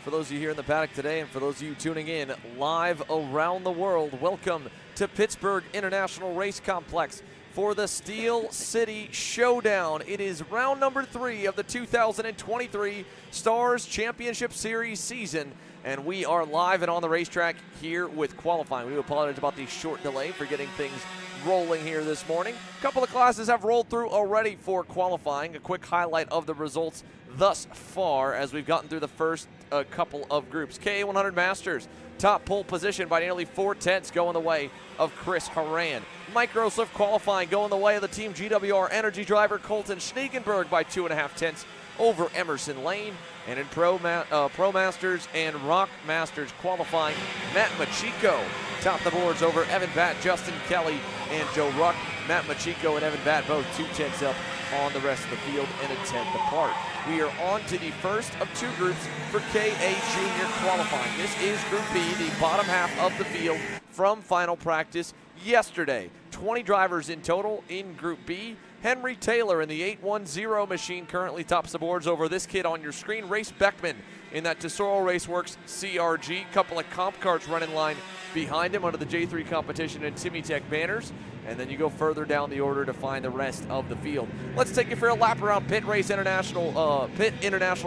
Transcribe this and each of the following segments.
For those of you here in the paddock today and for those of you tuning in live around the world, welcome to Pittsburgh International Race Complex for the Steel City Showdown. It is round number 3 of the 2023 Stars Championship Series season, and we are live and on the racetrack here with qualifying. We apologize about the short delay for getting things rolling here this morning. A couple of classes have rolled through already for qualifying. A quick highlight of the results thus far as we've gotten through the first couple of groups. KA100 Masters, top pole position by nearly 4/10 going the way of Chris Horan. Microslift qualifying going the way of the Team GWR Energy driver Colton Schneegenberg by 2.5 over Emerson Lane. And in Pro Masters and Rock Masters qualifying, Matt Machiko topped the boards over Evan Batt, Justin Kelly, and Joe Ruck. Matt Machiko and Evan Batt both 2/10 up on the rest of the field and a 10th apart. We are on to the first of 2 groups for KA Junior qualifying. This is Group B, the bottom half of the field from final practice yesterday. 20 drivers in total in Group B. Henry Taylor in the 810 machine currently tops the boards over this kid on your screen, Race Beckman in that Tesoro Raceworks CRG. Couple of comp carts running line behind him under the J3 competition and Timmy Tech banners. And then you go further down the order to find the rest of the field. Let's take you for a lap around Pitt International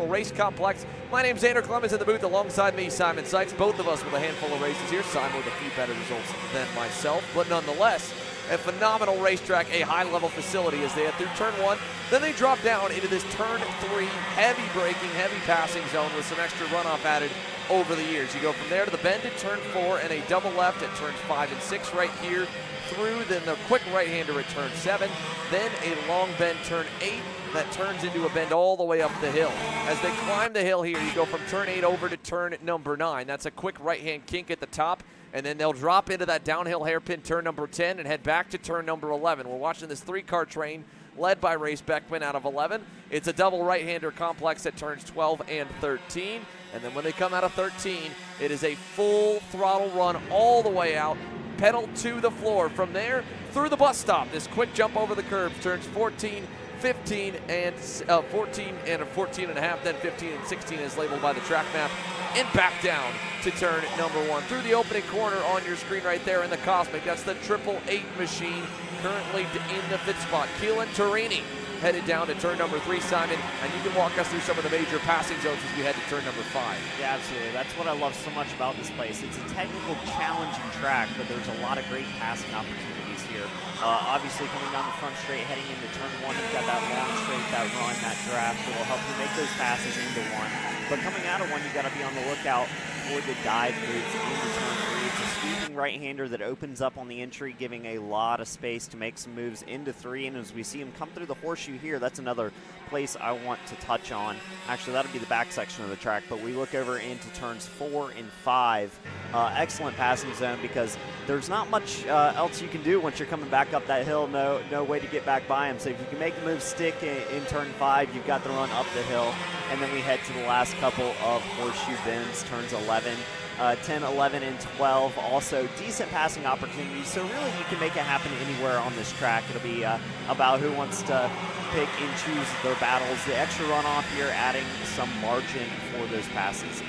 Race Complex. My name's Xander Clemens in the booth alongside me, Simon Sykes. Both of us with a handful of races here. Simon with a few better results than myself, but nonetheless, a phenomenal racetrack, a high-level facility as they head through turn 1. Then they drop down into this turn 3, heavy braking, heavy passing zone with some extra runoff added over the years. You go from there to the bend at turn 4 and a double left at turns 5 and 6 right here through, then the quick right-hander at turn 7, then a long bend turn 8 that turns into a bend all the way up the hill. As they climb the hill here, you go from turn 8 over to turn number 9. That's a quick right-hand kink at the top, and then they'll drop into that downhill hairpin turn number 10 and head back to turn number 11. We're watching this 3-car train led by Race Beckman out of 11. It's a double right-hander complex at turns 12 and 13. And then when they come out of 13, it is a full throttle run all the way out, pedal to the floor. From there, through the bus stop, this quick jump over the curbs, turns 14, 15, and 14 and a 14 and a half, then 15 and 16 is labeled by the track map, and back down to turn number 1. Through the opening corner on your screen right there in the Cosmic, that's the 888 machine currently in the fit spot. Keelan Turini headed down to turn number 3, Simon, and you can walk us through some of the major passing zones as we head to turn number 5. Yeah, absolutely. That's what I love so much about this place. It's a technical, challenging track, but there's a lot of great passing opportunities here. Obviously, coming down the front straight, heading into turn 1, you've got that long straight, that run, that draft that will help you make those passes into 1. But coming out of 1, you've got to be on the lookout for the dive moves into turn 3. It's a sweeping right-hander that opens up on the entry, giving a lot of space to make some moves into 3. And as we see him come through the horseshoe here, that's another place I want to touch on. Actually, that'll be the back section of the track, but we look over into turns 4 and 5. Excellent passing zone because there's not much else you can do once you're coming back up that hill. No way to get back by him. So if you can make the move stick in turn 5, you've got the run up the hill. And then we head to the last couple of horseshoe bends, turns 11, 10, 11, and 12. Also decent passing opportunities. So really you can make it happen anywhere on this track. It'll be about who wants to pick and choose their battles. The extra runoff here adding some margin for those passes.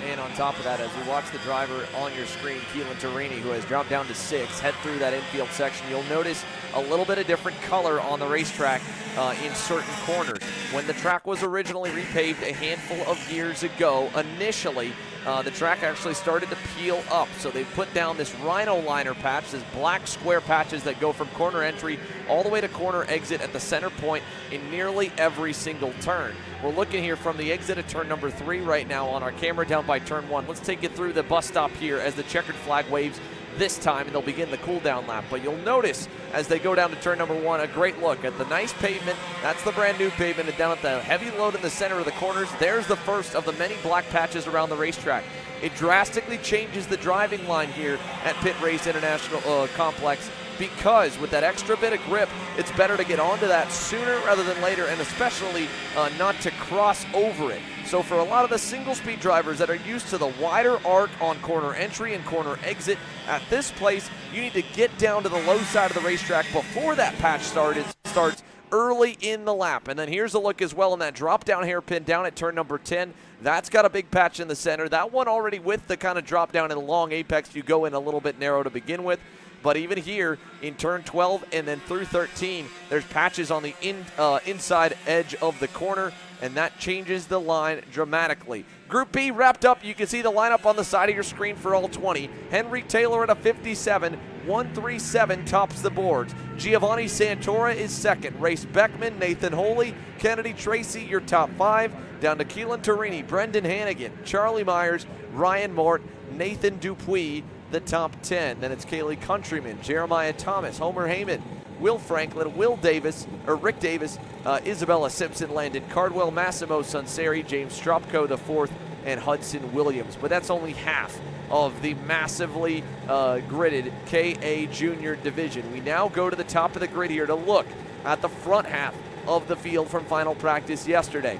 And on top of that, as we watch the driver on your screen, Keelan Turini, who has dropped down to 6, head through that infield section, you'll notice a little bit of different color on the racetrack in certain corners. When the track was originally repaved a handful of years ago, initially, the track actually started to peel up. So they've put down this rhino liner patch, this black square patches that go from corner entry all the way to corner exit at the center point in nearly every single turn. We're looking here from the exit of turn number 3 right now on our camera down by turn 1. Let's take you through the bus stop here as the checkered flag waves this time, and they'll begin the cool down lap. But you'll notice as they go down to turn number 1, a great look at the nice pavement. That's the brand new pavement, and down at the heavy load in the center of the corners, there's the first of the many black patches around the racetrack. It drastically changes the driving line here at Pitt Race International Complex, because with that extra bit of grip, it's better to get onto that sooner rather than later, and especially not to cross over it. So for a lot of the single-speed drivers that are used to the wider arc on corner entry and corner exit, at this place, you need to get down to the low side of the racetrack before that patch starts early in the lap. And then here's a look as well in that drop-down hairpin down at turn number 10. That's got a big patch in the center. That one already with the kind of drop down in the long apex, you go in a little bit narrow to begin with. But even here in turn 12 and then through 13, there's patches on the inside edge of the corner, and that changes the line dramatically. Group B wrapped up. You can see the lineup on the side of your screen for all 20. Henry Taylor at a 57, 137 tops the boards. Giovanni Santora is second. Race Beckman, Nathan Holy, Kennedy Tracy, your top 5. Down to Keelan Torini, Brendan Hannigan, Charlie Myers, Ryan Mort, Nathan Dupuis, the top 10. Then it's Kaylee Countryman, Jeremiah Thomas, Homer Heyman, Will Franklin, Rick Davis, Isabella Simpson, Landon Cardwell, Massimo Sunseri, James Stropko the 4th, and Hudson Williams. But that's only half of the massively gridded KA Junior division. We now go to the top of the grid here to look at the front half of the field from final practice yesterday.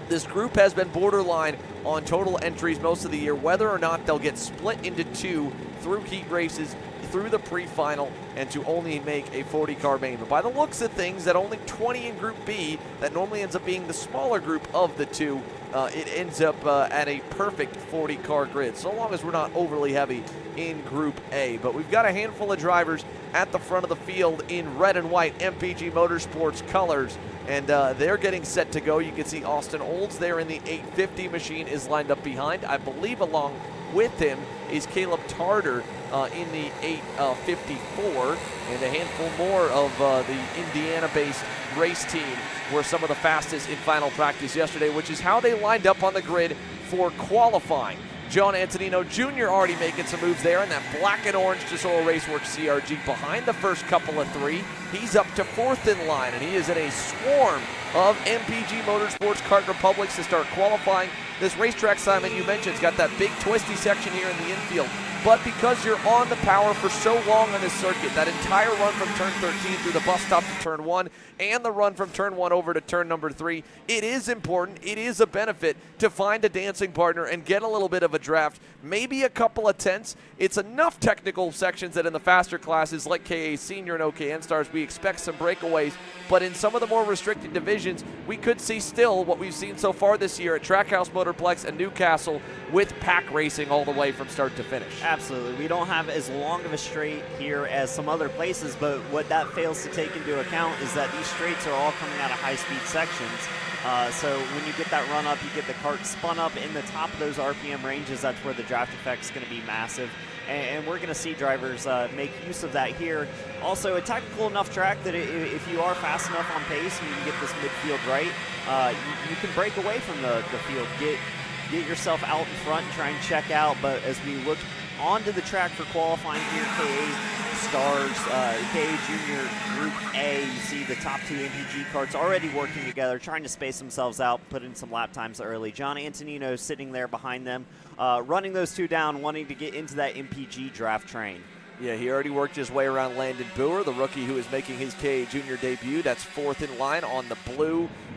This group has been borderline on total entries most of the year, whether or not they'll get split into 2 through heat races, through the pre-final, and to only make a 40-car main. But by the looks of things, that only 20 in Group B, that normally ends up being the smaller group of the 2, it ends up at a perfect 40-car grid, so long as we're not overly heavy in Group A. But we've got a handful of drivers at the front of the field in red and white MPG Motorsports colors, and they're getting set to go. You can see Austin Olds there in the 850 machine is lined up behind. I believe along with him is Caleb Tarter in the 854, and a handful more of the Indiana-based race team were some of the fastest in final practice yesterday, which is how they lined up on the grid for qualifying. John Antonino Jr. already making some moves there in that black and orange Tesoro Raceworks CRG behind the first couple of 3. He's up to 4th in line, and he is in a swarm of MPG Motorsports Kart Republics to start qualifying. This racetrack, Simon, you mentioned, it's got that big twisty section here in the infield. But because you're on the power for so long on this circuit, that entire run from turn 13 through the bus stop to turn 1 and the run from turn 1 over to turn number 3, it is important, it is a benefit to find a dancing partner and get a little bit of a draft, maybe a couple of tenths. It's enough technical sections that in the faster classes like KA Senior and OKN Stars, we expect some breakaways. But in some of the more restricted divisions, we could see still what we've seen so far this year at Trackhouse Motorplex and Newcastle with pack racing all the way from start to finish. Absolutely. We don't have as long of a straight here as some other places, but what that fails to take into account is that these straights are all coming out of high-speed sections. So when you get that run up, you get the kart spun up in the top of those RPM ranges. That's where the draft effect is going to be massive. And we're going to see drivers make use of that here. Also, a technical enough track that if you are fast enough on pace and you can get this midfield right, you can break away from the field, get yourself out in front and try and check out. But as we look onto the track for qualifying here, KA Stars, KA Junior Group A, you see the top 2 MPG karts already working together, trying to space themselves out, put in some lap times early. John Antonino sitting there behind them, running those 2 down, wanting to get into that MPG draft train. Yeah, he already worked his way around Landon Boer, the rookie who is making his KA Junior debut. That's 4th in line on the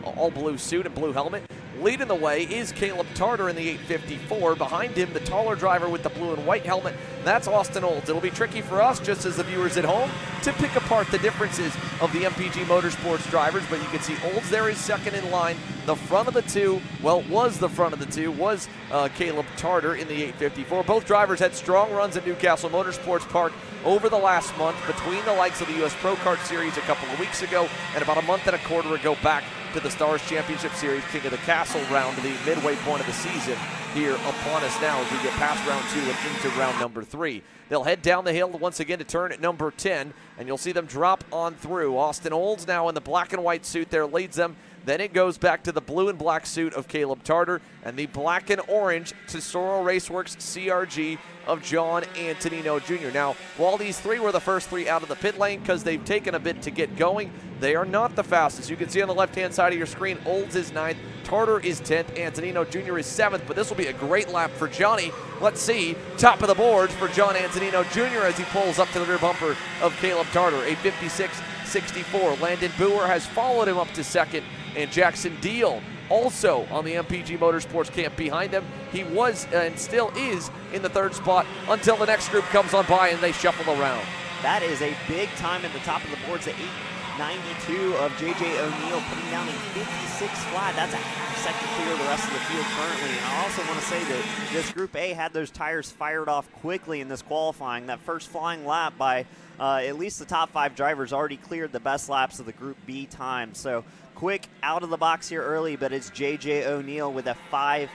all-blue suit and blue helmet. Leading the way is Caleb Tarter in the 854. Behind him, the taller driver with the blue and white helmet. That's Austin Olds. It'll be tricky for us, just as the viewers at home, to pick apart the differences of the MPG Motorsports drivers, but you can see Olds there is 2nd in line. The front of the 2, well, was the front of the 2, was Caleb Tarter in the 854. Both drivers had strong runs at Newcastle Motorsports Park over the last month, between the likes of the U.S. Pro Kart Series a couple of weeks ago and about a month and a quarter ago back to the Stars Championship Series King of the Castle round, the midway point of the season here upon us now as we get past round 2 and into round number 3. They'll head down the hill once again to turn at number 10, and you'll see them drop on through. Austin Olds now in the black and white suit there leads them. Then it goes back to the blue and black suit of Caleb Tarter and the black and orange Tesoro Raceworks CRG of John Antonino Jr. Now, while these 3 were the first 3 out of the pit lane because they've taken a bit to get going, they are not the fastest. You can see on the left-hand side of your screen, Olds is 9th, Tarter is 10th, Antonino Jr. is 7th, but this will be a great lap for Johnny. Let's see, top of the boards for John Antonino Jr. as he pulls up to the rear bumper of Caleb Tarter, a 56.64. Landon Boer has followed him up to 2nd, and Jackson Deal also on the MPG Motorsports camp behind him. He was and still is in the 3rd spot until the next group comes on by and they shuffle around. That is a big time at the top of the boards, at 92 of J.J. O'Neal, putting down a 56 flat. That's a half-second clear of the rest of the field currently. And I also want to say that this Group A had those tires fired off quickly in this qualifying. That first flying lap by at least the top 5 drivers already cleared the best laps of the Group B time. So quick out of the box here early, but it's J.J. O'Neal with a 5.5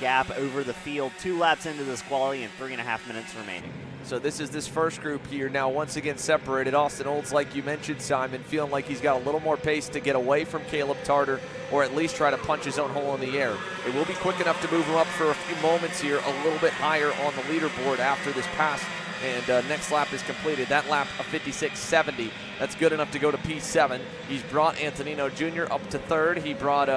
gap over the field. 2 laps into this quality and 3.5 minutes remaining. So this is this first group here now once again separated. Austin Olds, like you mentioned, Simon, feeling like he's got a little more pace to get away from Caleb Tartar or at least try to punch his own hole in the air. It will be quick enough to move him up for a few moments here, a little bit higher on the leaderboard after this pass. And next lap is completed. That lap, a 56.70. That's good enough to go to P7. He's brought Antonino Jr. up to 3rd. He brought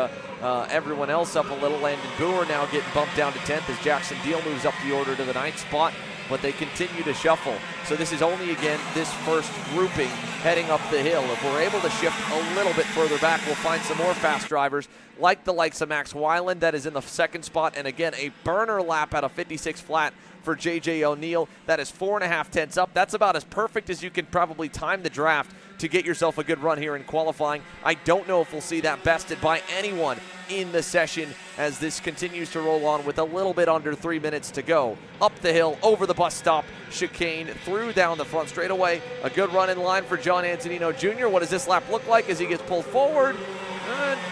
everyone else up a little. Landon Boer now getting bumped down to 10th as Jackson Deal moves up the order to the 9th spot. But they continue to shuffle. So this is only, again, this first grouping heading up the hill. If we're able to shift a little bit further back, we'll find some more fast drivers like the likes of Max Weiland, that is in the 2nd spot. And again, a burner lap at a 56 flat for J.J. O'Neal. That is 4.5 tenths up. That's about as perfect as you can probably time the draft to get yourself a good run here in qualifying. I don't know if we'll see that bested by anyone in the session as this continues to roll on with a little bit under 3 minutes to go. Up the hill, over the bus stop, chicane, through down the front straightaway. A good run in line for John Antonino Jr. What does this lap look like as he gets pulled forward?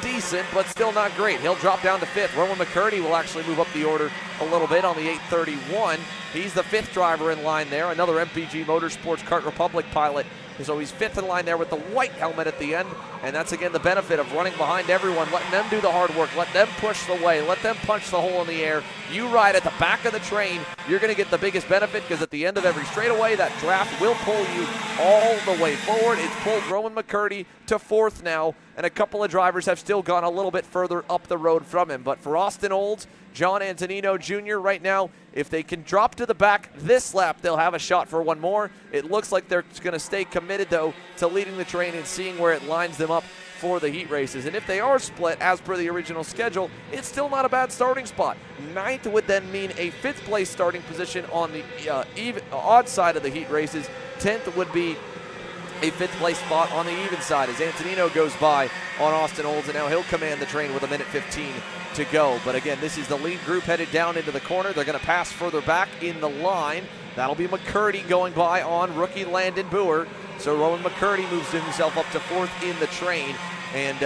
Decent, but still not great. He'll drop down to 5th. Rowan McCurdy will actually move up the order a little bit on the 831. He's the 5th driver in line there. Another MPG Motorsports Kart Republic pilot. So he's 5th in line there with the white helmet at the end. And that's, again, the benefit of running behind everyone, letting them do the hard work, let them push the way, let them punch the hole in the air. You ride at the back of the train, you're going to get the biggest benefit because at the end of every straightaway, that draft will pull you all the way forward. It's pulled Rowan McCurdy to 4th now, and a couple of drivers have still gone a little bit further up the road from him. But for Austin Olds, John Antonino Jr. right now, if they can drop to the back this lap, they'll have a shot for one more. It looks like they're going to stay committed, though, to leading the train and seeing where it lines them up for the heat races. And if they are split as per the original schedule, it's still not a bad starting spot. 9th would then mean a 5th place starting position on the odd side of the heat races. 10th would be a 5th place spot on the even side as Antonino goes by on Austin Olds, and now he'll command the train with 1:15 to go. But again, this is the lead group headed down into the corner. They're going to pass further back in the line. That'll be McCurdy going by on rookie Landon Boer. So Rowan McCurdy moves himself up to 4th in the train. And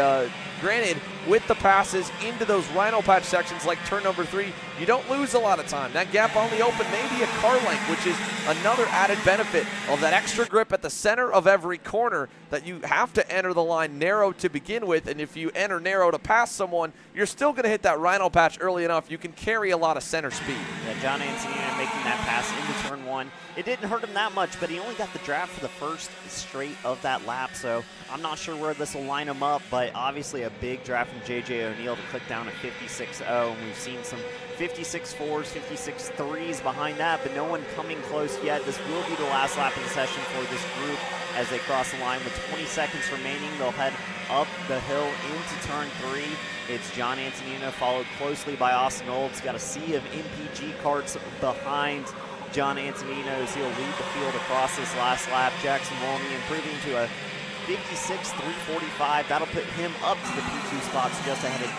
granted, with the passes into those Rhino Patch sections like turn number 3, you don't lose a lot of time. That gap on the open may be a car length, which is another added benefit of that extra grip at the center of every corner that you have to enter the line narrow to begin with. And if you enter narrow to pass someone, you're still going to hit that Rhino Patch early enough. You can carry a lot of center speed. Yeah, John Antonino making that pass into turn 1. It didn't hurt him that much, but he only got the draft for the first straight of that lap. So I'm not sure where this will line him up, but obviously a big draft from J.J. O'Neal to click down at 56.0, and we've seen some 56.4s, 56.3s behind that, but no one coming close yet. This will be the last lap of the session for this group as they cross the line with 20 seconds remaining. They'll head up the hill into turn 3. It's John Antonino followed closely by Austin Olds. Got a sea of MPG karts behind John Antonino as he'll lead the field across this last lap. Jackson Wolney improving to a 56.345. That'll put him up to the P2 spots just ahead of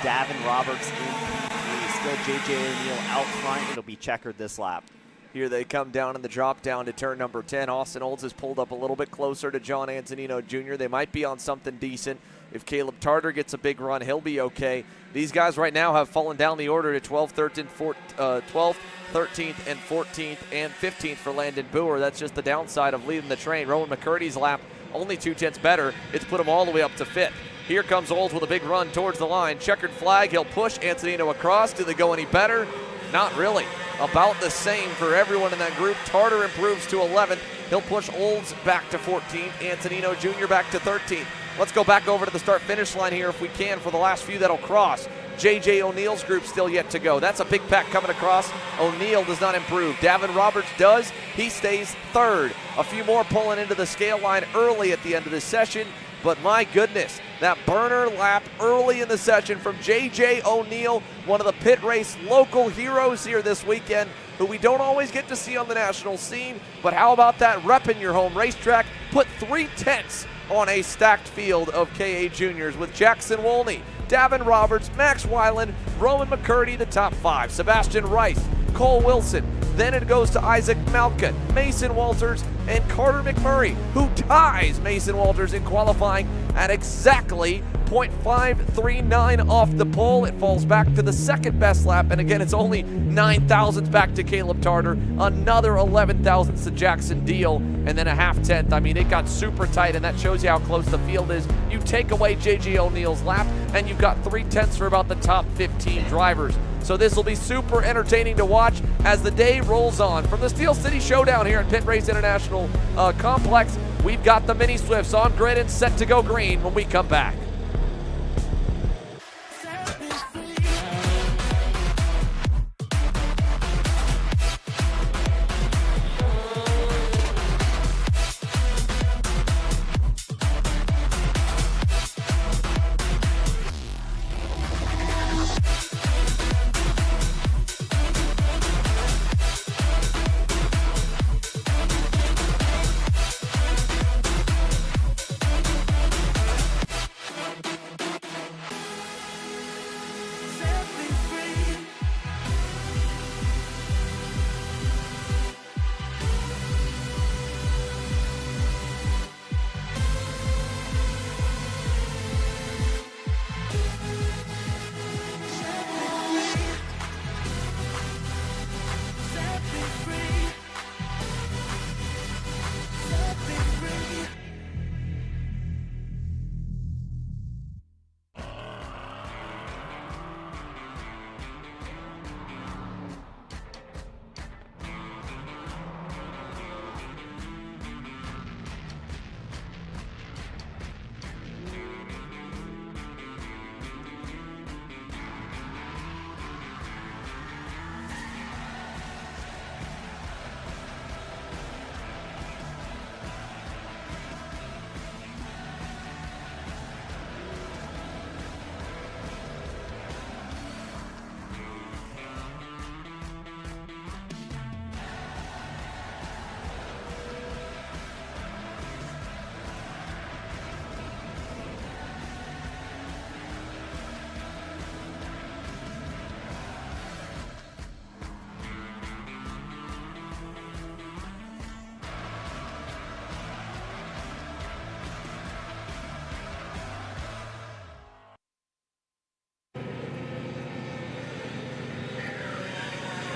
Davin Roberts in P3. Still J.J. O'Neal out front. It'll be checkered this lap. Here they come down in the drop down to turn number 10. Austin Olds has pulled up a little bit closer to John Antonino Jr. They might be on something decent. If Caleb Tartar gets a big run, he'll be okay. These guys right now have fallen down the order to 12th, 13th, and 14th, and 15th for Landon Boer. That's just the downside of leading the train. Rowan McCurdy's lap only 2 tenths better. It's put him all the way up to 5th. Here comes Olds with a big run towards the line. Checkered flag. He'll push Antonino across. Do they go any better? Not really. About the same for everyone in that group. Tartar improves to 11th. He'll push Olds back to 14th. Antonino Jr. back to 13th. Let's go back over to the start-finish line here if we can for the last few that'll cross. J.J. O'Neal's group still yet to go. That's a big pack coming across. O'Neal does not improve. Davin Roberts does. He stays 3rd. A few more pulling into the scale line early at the end of this session. But my goodness, that burner lap early in the session from J.J. O'Neal, one of the Pitt Race local heroes here this weekend, who we don't always get to see on the national scene. But how about that repping your home racetrack, put 3/10 on a stacked field of KA juniors with Jackson Wolney, Davin Roberts, Max Weiland, Roman McCurdy, the top 5, Sebastian Rice, Cole Wilson. Then it goes to Isaac Malka, Mason Walters, and Carter McMurray, who ties Mason Walters in qualifying at exactly .539 off the pole. It falls back to the second best lap, and again, it's only 9 thousandths back to Caleb Tarter, another 11 thousandths to Jackson Deal, and then a half-tenth. I mean, it got super tight, and that shows you how close the field is. You take away J.J. O'Neill's lap, and you've got 3/10 for about the top 15 drivers. So this will be super entertaining to watch as the day rolls on. From the Steel City Showdown here at Pitt Race International Complex, we've got the Mini Swifts on grid and set to go green when we come back.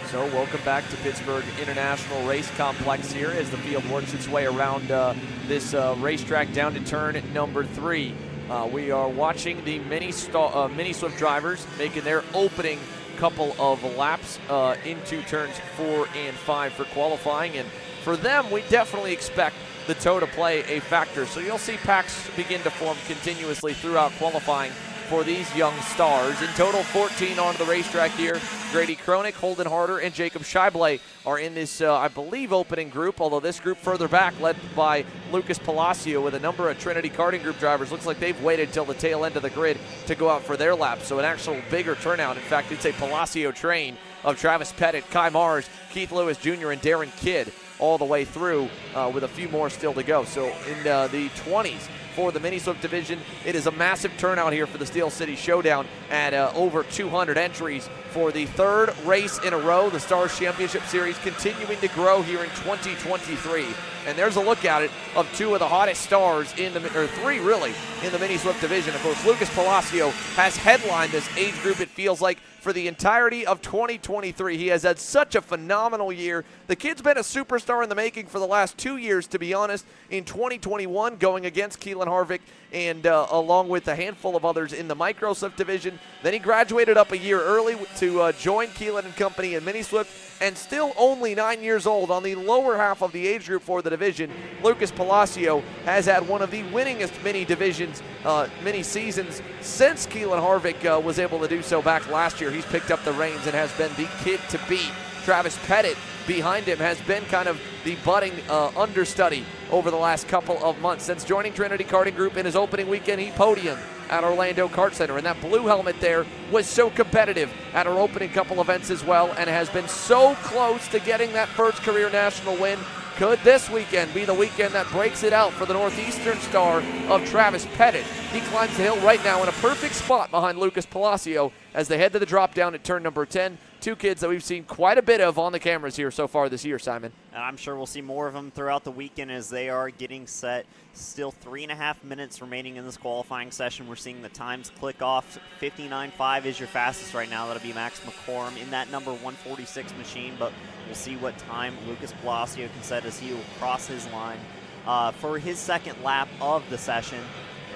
So welcome back to Pittsburgh International Race Complex here as the field works its way around this racetrack down to turn number 3. We are watching the Mini Swift drivers making their opening couple of laps into turns 4 and 5 for qualifying, and for them we definitely expect the toe to play a factor. So you'll see packs begin to form continuously throughout qualifying for these young stars. In total, 14 onto the racetrack here. Grady Kroenig, Holden Harder, and Jacob Scheible are in this, I believe, opening group, although this group further back, led by Lucas Palacio with a number of Trinity Karting Group drivers. Looks like they've waited till the tail end of the grid to go out for their lap, so an actual bigger turnout. In fact, it's a Palacio train of Travis Pettit, Kai Mars, Keith Lewis Jr., and Darren Kidd all the way through with a few more still to go. So in the 20s for the Mini Swift division, it is a massive turnout here for the Steel City Showdown at over 200 entries for the third race in a row. The Stars Championship Series continuing to grow here in 2023. And there's a look at it of two of the hottest stars in the, or three really, in the Mini Swift division. Of course, Lucas Palacio has headlined this age group, it feels like, for the entirety of 2023. He has had such a phenomenal year. The kid's been a superstar in the making for the last 2 years, to be honest. In 2021, going against Keelan Harvick and along with a handful of others in the Micro Swift division. Then he graduated up a year early to join Keelan and company in Mini Swift, and still only 9 years old on the lower half of the age group for the division. Lucas Palacio has had one of the winningest mini divisions, mini seasons since Keelan Harvick was able to do so back last year. He's picked up the reins and has been the kid to beat. Travis Pettit behind him has been kind of the budding understudy over the last couple of months. Since joining Trinity Karting Group in his opening weekend, he podiumed at Orlando Kart Center, and that blue helmet there was so competitive at our opening couple events as well, and has been so close to getting that first career national win. Could this weekend be the weekend that breaks it out for the Northeastern star of Travis Pettit? He climbs the hill right now in a perfect spot behind Lucas Palacio as they head to the drop down at turn number 10. Two kids that we've seen quite a bit of on the cameras here so far this year, Simon. And I'm sure we'll see more of them throughout the weekend as they are getting set. Still 3.5 minutes remaining in this qualifying session. We're seeing the times click off. 59.5 is your fastest right now. That'll be Max McCorum in that number 146 machine, but we'll see what time Lucas Palacio can set as he will cross his line for his second lap of the session.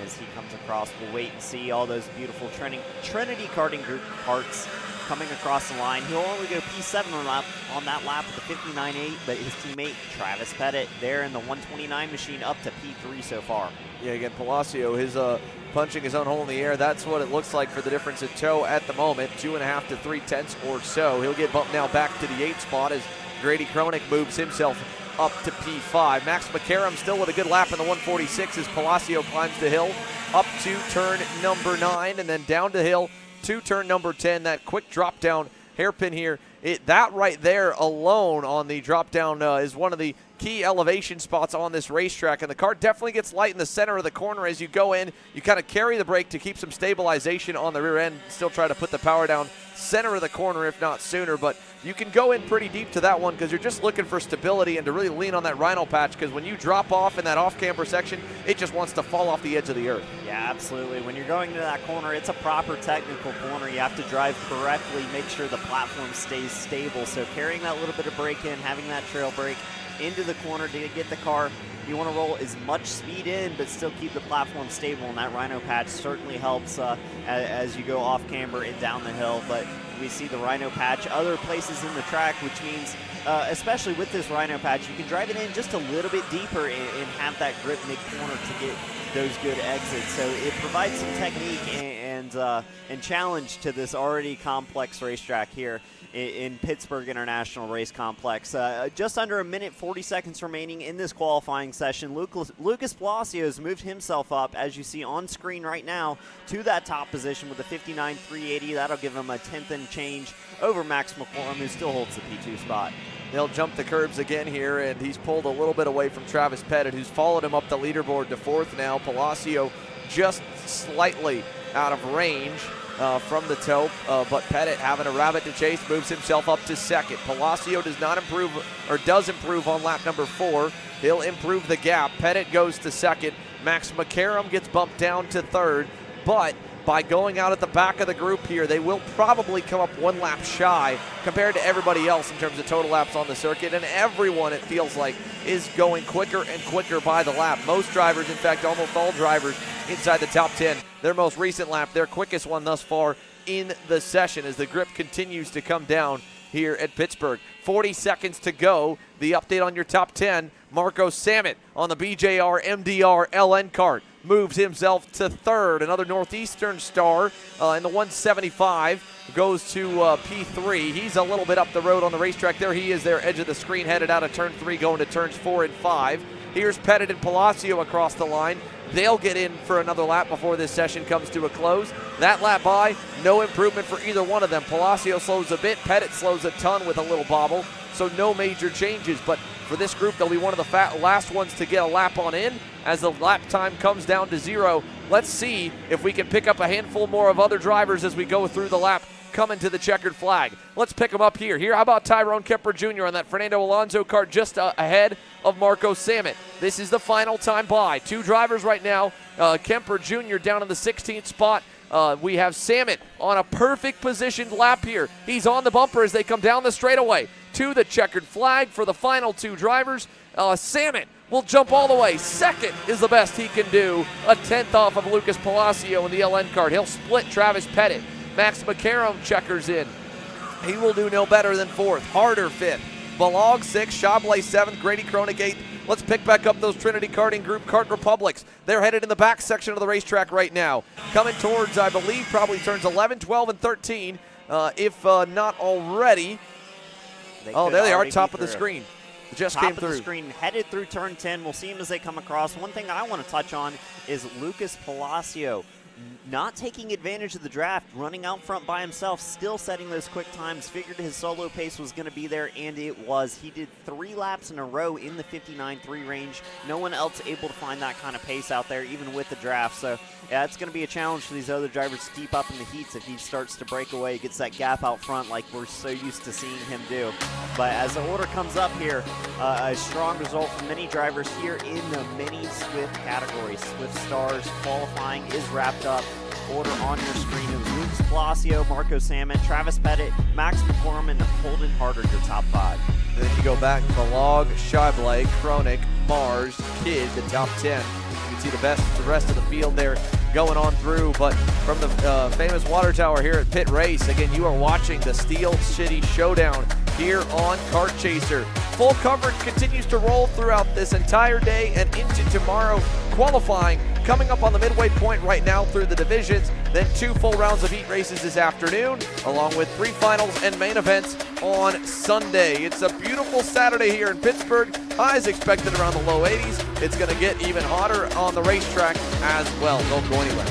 As he comes across, we'll wait and see all those beautiful Trinity Karting Group karts coming across the line. He'll only go P7 on that lap with the 59.8, but his teammate Travis Pettit there in the 129 machine up to P3 so far. Yeah, again, Palacio, his punching his own hole in the air. That's what it looks like for the difference in tow at the moment, 2.5 to 3/10 or so. He'll get bumped now back to the 8th spot as Grady Kronick moves himself up to P5. Max McCarrum still with a good lap in the 146 as Palacio climbs the hill up to turn number 9 and then down the hill to turn number 10. That quick drop down hairpin here, that right there alone on the drop down is one of the key elevation spots on this racetrack, and the car definitely gets light in the center of the corner as you go in. You kind of carry the brake to keep some stabilization on the rear end, still try to put the power down center of the corner if not sooner, but you can go in pretty deep to that one because you're just looking for stability and to really lean on that rhino patch, because when you drop off in that off-camber section, it just wants to fall off the edge of the earth. Yeah, absolutely. When you're going into that corner, it's a proper technical corner. You have to drive correctly, make sure the platform stays stable. So carrying that little bit of brake in, having that trail brake into the corner to get the car, you want to roll as much speed in but still keep the platform stable, and that rhino patch certainly helps as you go off camber and down the hill. But we see the rhino patch other places in the track, which means especially with this rhino patch, you can drive it in just a little bit deeper and have that grip mid-corner to get those good exits. So it provides some technique and challenge to this already complex racetrack here in Pittsburgh International Race Complex. Just under a minute, 40 seconds remaining in this qualifying session. Lucas Palacio has moved himself up, as you see on screen right now, to that top position with a 59.380. That'll give him a 10th and change over Max McCorum, who still holds the P2 spot. They'll jump the curbs again here, and he's pulled a little bit away from Travis Pettit, who's followed him up the leaderboard to 4th now. Palacio just slightly out of range from the tow, but Pettit, having a rabbit to chase, moves himself up to 2nd. Palacio does not improve, or does improve on lap number 4. He'll improve the gap. Pettit goes to 2nd. Max McCarrum gets bumped down to 3rd, but by going out at the back of the group here, they will probably come up 1 lap shy compared to everybody else in terms of total laps on the circuit, and everyone, it feels like, is going quicker and quicker by the lap. Most drivers, in fact, almost all drivers inside the top 10, their most recent lap, their quickest one thus far in the session as the grip continues to come down here at Pittsburgh. 40 seconds to go. The update on your top 10, Marco Sammet on the BJR MDR LN kart moves himself to 3rd. Another Northeastern star in the 175 goes to P3. He's a little bit up the road on the racetrack. There he is there, edge of the screen, headed out of turn 3, going to turns 4 and 5. Here's Pettit and Palacio across the line. They'll get in for another lap before this session comes to a close. That lap by, no improvement for either one of them. Palacio slows a bit, Pettit slows a ton with a little bobble, so no major changes. But for this group, they'll be one of the last ones to get a lap on in as the lap time comes down to 0. Let's see if we can pick up a handful more of other drivers as we go through the lap coming to the checkered flag. Let's pick them up here. How about Tyrone Kemper Jr. on that Fernando Alonso kart just ahead of Marco Sammet. This is the final time by. 2 drivers right now. Kemper Jr. down in the 16th spot. We have Sammet on a perfect positioned lap here. He's on the bumper as they come down the straightaway to the checkered flag for the final 2 drivers. Sammet will jump all the way. 2nd is the best he can do. A 10th off of Lucas Palacio in the LN kart. He'll split Travis Pettit. Max McCarrum checkers in. He will do no better than 4th. Harder 5th. Balog 6th. Chablais 7th. Grady Kronick 8th. Let's pick back up those Trinity Karting Group Kart Republics. They're headed in the back section of the racetrack right now. Coming towards, I believe, probably turns 11, 12, and 13, if not already. There they are, top of the screen. Just came through. Top of the screen, headed through turn 10. We'll see him as they come across. One thing I want to touch on is Lucas Palacio. not taking advantage of the draft, running out front by himself, still setting those quick times, figured his solo pace was going to be there, and it was. He did 3 laps in a row in the 59.3 range. No one else able to find that kind of pace out there, even with the draft. So, yeah, it's going to be a challenge for these other drivers to keep up in the heats if he starts to break away, gets that gap out front like we're so used to seeing him do. But as the order comes up here, a strong result from many drivers here in the mini Swift category. Swift Stars Qualifying is wrapped up. Order on your screen. It was Luke Palacio, Marco Salmon, Travis Pettit, Max McCorm, and Holden Harder, your top 5. And then you go back, Balog, Scheibele, Kronik, Mars, Kidd, the top 10. You can see the rest of the field there going on through. But from the famous water tower here at Pitt Race, again, you are watching the Steel City Showdown here on Kart Chaser. Full coverage continues to roll throughout this entire day and into tomorrow. Qualifying coming up on the midway point right now through the divisions, then 2 full rounds of heat races this afternoon, along with 3 finals and main events on Sunday. It's a beautiful Saturday here in Pittsburgh. Highs expected around the low 80s. It's going to get even hotter on the racetrack as well. Don't go anywhere.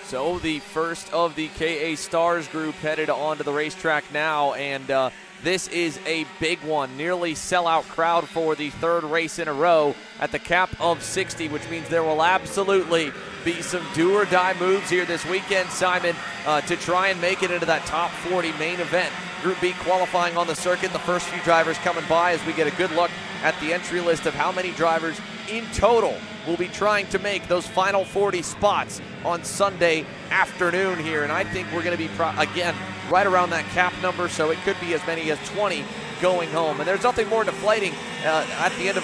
So the first of the KA Stars group headed onto the racetrack now, and this is a big one. Nearly sellout crowd for the 3rd race in a row at the cap of 60, which means there will absolutely be some do-or-die moves here this weekend, Simon, to try and make it into that top 40 main event. Group B qualifying on the circuit. The first few drivers coming by as we get a good look at the entry list of how many drivers in total will be trying to make those final 40 spots on Sunday afternoon here. And I think we're going to be, again, right around that cap number, so it could be as many as 20 going home. And there's nothing more deflating at the end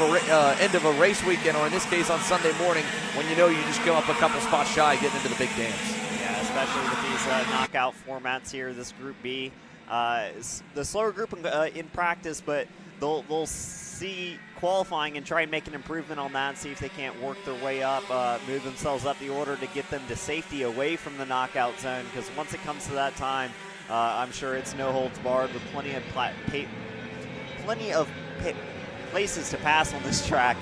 of a race weekend, or in this case on Sunday morning, when you know you just come up a couple spots shy getting into the big dance. Yeah, especially with these knockout formats here, this Group B. The slower group in practice, but they'll see qualifying and try and make an improvement on that and see if they can't work their way up, move themselves up the order to get them to safety away from the knockout zone, because once it comes to that time, I'm sure it's no holds barred with plenty of places to pass on this track.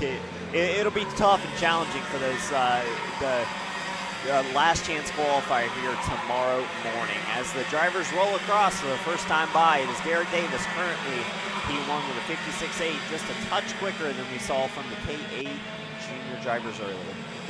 It'll be tough and challenging for those the last chance qualifier here tomorrow morning. As the drivers roll across for the first time by, it is Garrett Davis currently P1 with a 56.8, just a touch quicker than we saw from the KA junior drivers earlier.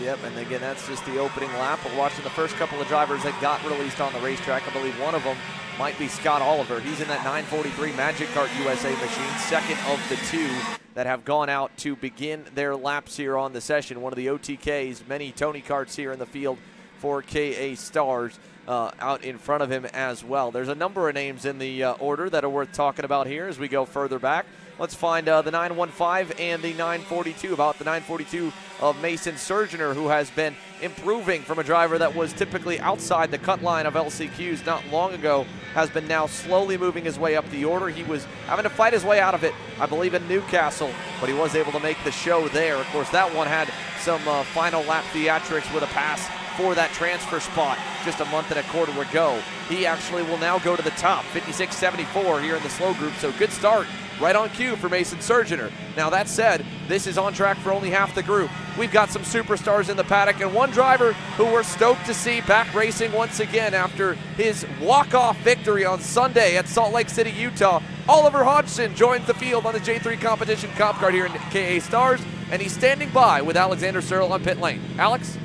Yep, and again, that's just the opening lap. We're watching the first couple of drivers that got released on the racetrack. I believe one of them might be Scott Oliver. He's in that 943 Magic Kart USA machine, second of the 2 that have gone out to begin their laps here on the session. One of the OTKs, many Tony Karts here in the field for KA Stars out in front of him as well. There's a number of names in the order that are worth talking about here as we go further back. Let's find the 915 and the 942. About the 942 of Mason Surgener, who has been improving from a driver that was typically outside the cut line of LCQs not long ago, has been now slowly moving his way up the order. He was having to fight his way out of it, I believe, in Newcastle, but he was able to make the show there. Of course, that one had some final lap theatrics with a pass for that transfer spot just a month and a quarter ago. He actually will now go to the top, 56.74 here in the slow group, so good start. Right on cue for Mason Surgener. Now that said, this is on track for only half the group. We've got some superstars in the paddock and one driver who we're stoked to see back racing once again after his walk-off victory on Sunday at Salt Lake City, Utah. Oliver Hodgson joins the field on the J3 competition comp card here in KA Stars, and he's standing by with Alexander Searle on pit lane. Alex?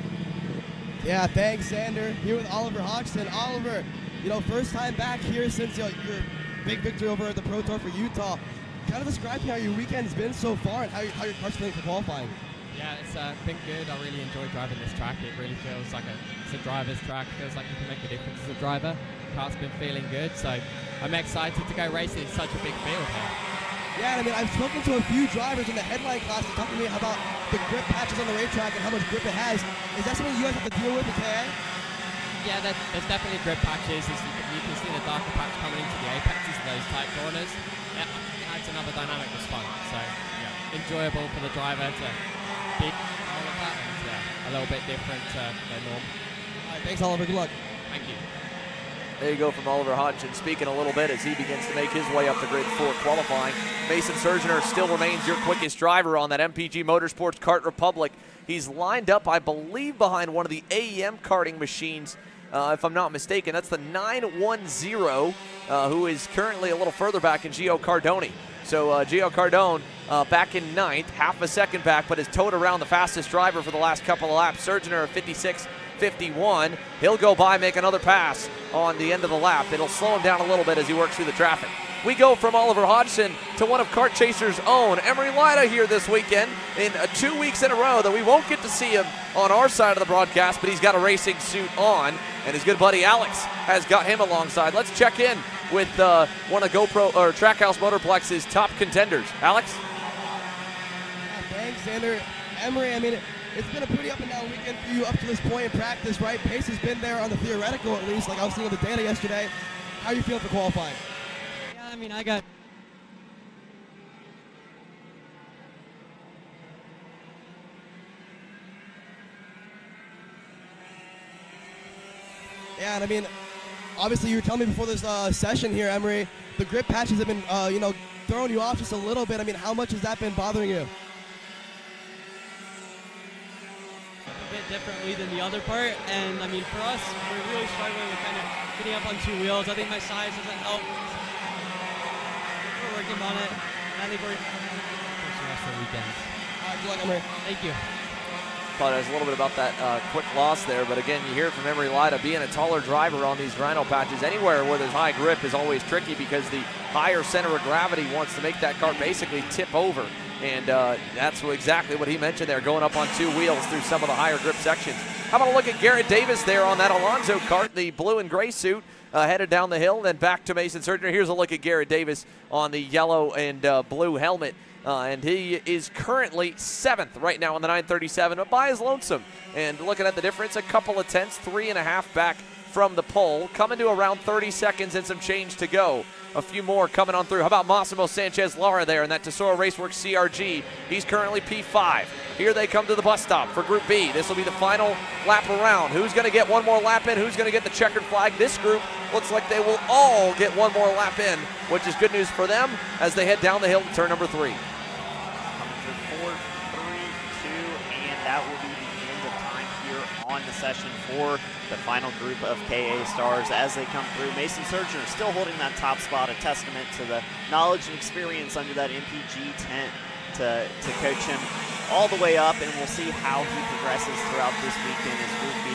Yeah, thanks, Xander. Here with Oliver Hodgson. Oliver, first time back here since your big victory over at the Pro Tour for Utah. Kind of describe how your weekend's been so far and how your car's feeling for qualifying. Yeah, it's been good. I really enjoy driving this track. It really feels like it's a driver's track. It feels like you can make a difference as a driver. The car's been feeling good, so I'm excited to go racing. It's such a big field here. Yeah, I've spoken to a few drivers in the headline class talking to me about the grip patches on the racetrack and how much grip it has. Is that something you guys have to deal with in KA? Yeah, there's definitely grip patches. You can see the darker patch coming into the apexes of those tight corners. Yeah, adds another dynamic that's fun. So, yeah, enjoyable for the driver to beat all of that, and a little bit different than normal. All right, thanks, Oliver. Good luck. Thank you. There you go from Oliver Hodgson, speaking a little bit as he begins to make his way up the grid for qualifying. Mason Surgener still remains your quickest driver on that MPG Motorsports Kart Republic. He's lined up, I believe, behind one of the AEM karting machines, if I'm not mistaken. That's the 910, who is currently a little further back in Gio Cardone. So Gio Cardone back in 9th, half a second back, but has towed around the fastest driver for the last couple of laps. Surgener of 56.51. He'll go by, make another pass on the end of the lap. It'll slow him down a little bit as he works through the traffic. We go from Oliver Hodgson to one of Kart Chaser's own, Emery Lida, here this weekend in 2 weeks in a row that we won't get to see him on our side of the broadcast, but he's got a racing suit on, and his good buddy Alex has got him alongside. Let's check in with one of Trackhouse Motorplex's top contenders. Alex? Yeah, thanks, Xander. Emery, it's been a pretty up and down weekend for you up to this point in practice, right? Pace has been there on the theoretical at least, like I was seeing on the data yesterday. How are you feeling for qualifying? I got... Yeah, and obviously you were telling me before this session here, Emery, the grip patches have been, throwing you off just a little bit. How much has that been bothering you? A bit differently than the other part, and for us, we're really struggling with kind of getting up on 2 wheels. I think my size doesn't help. We're working on it, and I think we're pushing the rest of the weekend. All right, good luck, Emery. Thank you. Apologize a little bit about that quick loss there, but again, you hear it from Emery Lida, being a taller driver on these dyno patches, anywhere where there's high grip is always tricky because the higher center of gravity wants to make that kart basically tip over. And that's exactly what he mentioned there, going up on 2 wheels through some of the higher grip sections. How about a look at Garrett Davis there on that Alonso kart, the blue and gray suit, headed down the hill, then back to Mason Surgener. Here's a look at Garrett Davis on the yellow and blue helmet. And he is currently 7th right now on the 937, but by his lonesome. And looking at the difference, a couple of tenths, 3.5 back from the pole, coming to around 30 seconds and some change to go. A few more coming on through. How about Massimo Sanchez-Lara there in that Tesoro Raceworks CRG? He's currently P5. Here they come to the bus stop for Group B. This will be the final lap around. Who's going to get one more lap in? Who's going to get the checkered flag? This group looks like they will all get one more lap in, which is good news for them as they head down the hill to turn number 3. That will be the end of time here on the session for the final group of KA Stars as they come through. Mason Surgener still holding that top spot, a testament to the knowledge and experience under that MPG tent to coach him all the way up, and we'll see how he progresses throughout this weekend as Group B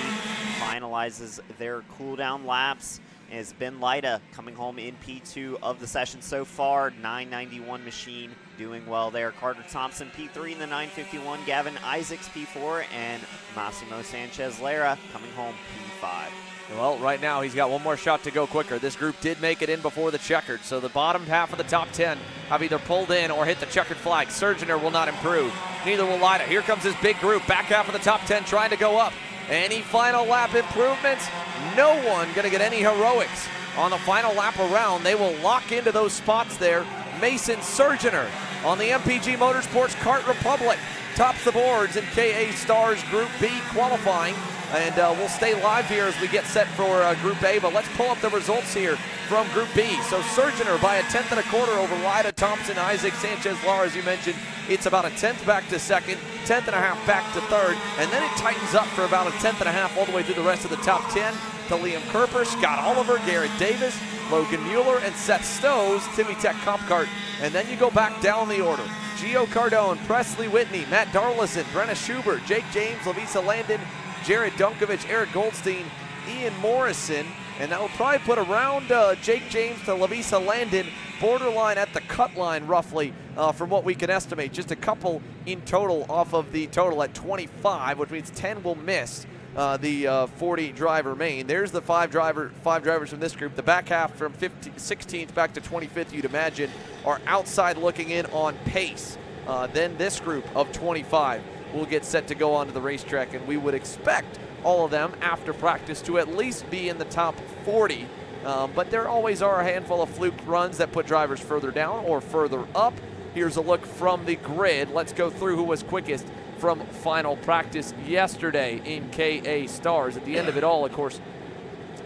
finalizes their cool-down laps. As Ben Lida coming home in P2 of the session so far. 991 machine doing well there. Carter Thompson P3 in the 951. Gavin Isaacs P4. And Massimo Sanchez-Lara coming home P5. Well, right now he's got one more shot to go quicker. This group did make it in before the checkered, so the bottom half of the top 10 have either pulled in or hit the checkered flag. Surgener will not improve. Neither will Lida. Here comes this big group. Back half of the top 10 trying to go up. Any final lap improvements? No one going to get any heroics on the final lap around. They will lock into those spots there. Mason Surgener on the MPG Motorsports Kart Republic tops the boards in KA Stars Group B qualifying. And we'll stay live here as we get set for Group A, but let's pull up the results here from Group B. So Surgeoner by a 1/10 over Ryder Thompson, Isaac Sanchez-Lara, as you mentioned. It's about a 1/10 back to second, 1/10.5 back to third, and then it tightens up for about a 1/10.5 all the way through the rest of the top 10 to Liam Kerper, Scott Oliver, Garrett Davis, Logan Mueller, and Seth Stowe's Timmy Tech Comp Kart. And then you go back down the order. Gio Cardone, Presley Whitney, Matt Darlison, Brenna Schubert, Jake James, Lavisa Landon, Jared Dunkovich, Eric Goldstein, Ian Morrison, and that will probably put around Jake James to Lavisa Landon, borderline at the cut line roughly from what we can estimate. Just a couple in total off of the total at 25, which means 10 will miss the 40 driver main. There's the five drivers from this group. The back half from 16th back to 25th, you'd imagine, are outside looking in on pace. Then this group of 25 will get set to go onto the racetrack, and we would expect all of them after practice to at least be in the top 40. But there always are a handful of fluke runs that put drivers further down or further up. Here's a look from the grid. Let's go through who was quickest from final practice yesterday in KA Stars. At the end of it all, of course,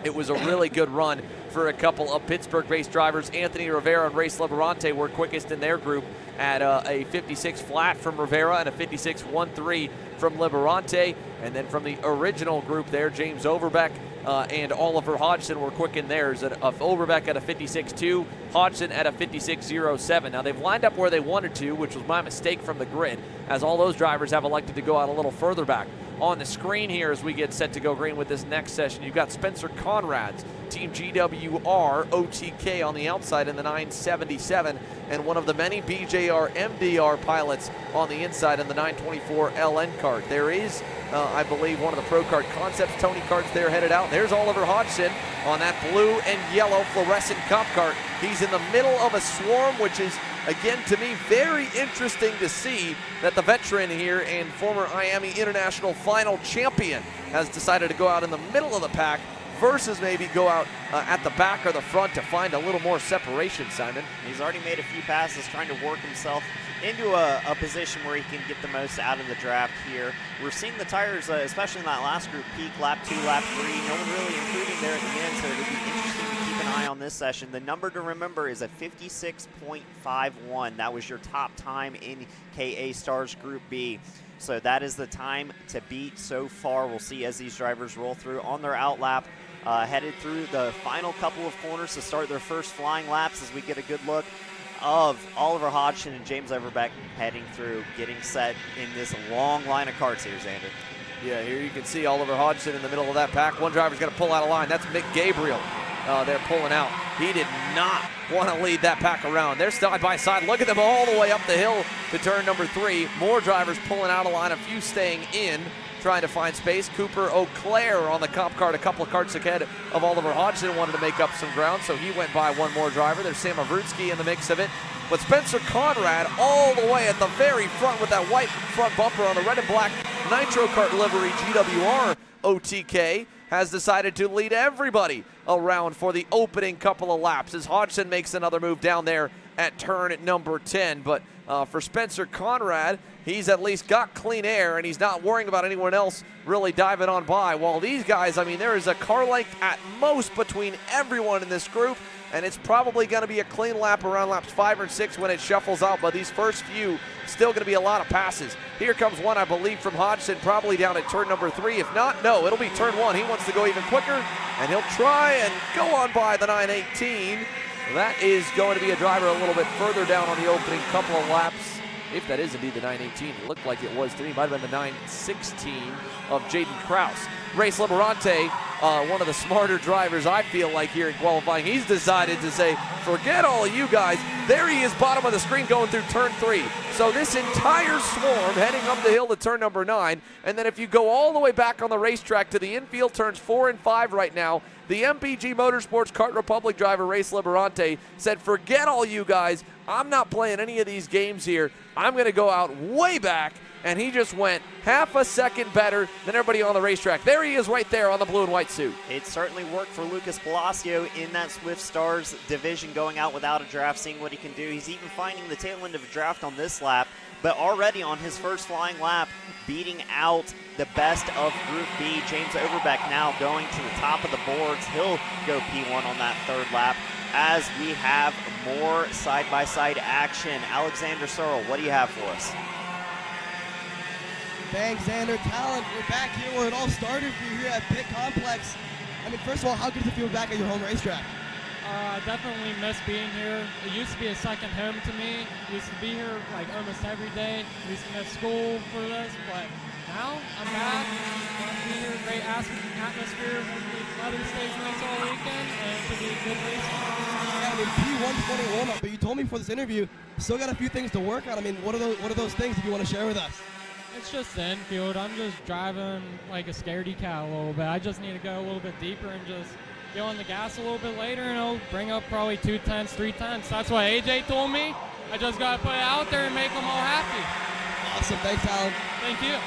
it was a really good run for a couple of Pittsburgh-based drivers. Anthony Rivera and Race Liberante were quickest in their group at a 56 flat from Rivera and a 56.13 from Liberante. And then from the original group there, James Overbeck and Oliver Hodgson were quick in theirs. Of Overbeck at a 56.2, Hodgson at a 56.07. Now they've lined up where they wanted to, which was my mistake from the grid, as all those drivers have elected to go out a little further back. On the screen here as we get set to go green with this next session, you've got Spencer Conrad's Team GWR OTK on the outside in the 977, and one of the many BJR MDR pilots on the inside in the 924 LN kart. There is, I believe, one of the Pro Kart Concepts Tony karts there headed out. There's Oliver Hodgson on that blue and yellow fluorescent comp kart. He's in the middle of a swarm, which is, again, to me, very interesting to see that the veteran here and former Miami International final champion has decided to go out in the middle of the pack versus maybe go out at the back or the front to find a little more separation, Simon. He's already made a few passes trying to work himself into a position where he can get the most out of the draft here. We're seeing the tires, especially in that last group, peak lap 2, lap 3. No one really improving there at the end, so it'll be interesting to keep an eye on this session. The number to remember is a 56.51. That was your top time in KA Stars Group B. So that is the time to beat so far. We'll see as these drivers roll through on their out lap, headed through the final couple of corners to start their first flying laps as we get a good look of Oliver Hodgson and James Overbeck heading through, getting set in this long line of karts here, Xander. Yeah, here you can see Oliver Hodgson in the middle of that pack. One driver's going to pull out of line. That's Mick Gabriel. They're pulling out. He did not want to lead that pack around. They're side by side. Look at them all the way up the hill to turn number 3. More drivers pulling out of line, a few staying in, trying to find space. Cooper O'Clair on the comp kart, a couple of karts ahead of Oliver Hodgson, wanted to make up some ground, so he went by one more driver. There's Sam Avrutsky in the mix of it. But Spencer Conrad all the way at the very front with that white front bumper on the red and black Nitro Kart livery GWR OTK has decided to lead everybody around for the opening couple of laps as Hodgson makes another move down there at turn number 10. But for Spencer Conrad, he's at least got clean air and he's not worrying about anyone else really diving on by. While these guys, I mean, there is a car length at most between everyone in this group, and it's probably going to be a clean lap around laps 5 or 6 when it shuffles out, but these first few, still going to be a lot of passes. Here comes one, I believe, from Hodgson, probably down at turn number 3. If not, no, it'll be turn 1. He wants to go even quicker, and he'll try and go on by the 918. That is going to be a driver a little bit further down on the opening couple of laps. If that is indeed the 918, it looked like it was to me. It might have been the 916 of Jaden Kraus. Race Liberante, one of the smarter drivers I feel like here in qualifying. He's decided to say, forget all of you guys. There he is, bottom of the screen going through turn 3. So this entire swarm heading up the hill to turn number 9. And then if you go all the way back on the racetrack to the infield turns 4 and 5 right now, the MPG Motorsports Kart Republic driver, Race Liberante, said, forget all you guys. I'm not playing any of these games here. I'm going to go out way back. And he just went half a second better than everybody on the racetrack. There he is right there on the blue and white suit. It certainly worked for Lucas Palacio in that Swift Stars division, going out without a draft, seeing what he can do. He's even finding the tail end of a draft on this lap. but already on his first flying lap, beating out the best of Group B. James Overbeck now going to the top of the boards. He'll go P1 on that third lap as we have more side-by-side action. Alexander Searle, what do you have for us? Thanks, Xander. Talent, we're back here where it all started for you here at Pitt Complex. I mean, first of all, how good does it feel back at your home racetrack? I definitely miss being here. It used to be a second home to me. Used to be here like almost every day. Used to miss school for this, but now I'm back. Glad to be here. Great atmosphere. Hopefully weather stays nice all weekend, and it should be a good race. Yeah, I mean, P120 warm-up, but you told me before this interview, still got a few things to work on. I mean, what are those things if you want to share with us? It's just the infield. I'm just driving like a scaredy cat a little bit. I just need to go a little bit deeper and just get on the gas a little bit later, and it'll bring up probably 2 tenths, 3 tenths. That's what AJ told me. I just got to put it out there and make them all happy. Awesome. Thanks, Alan. Thank you.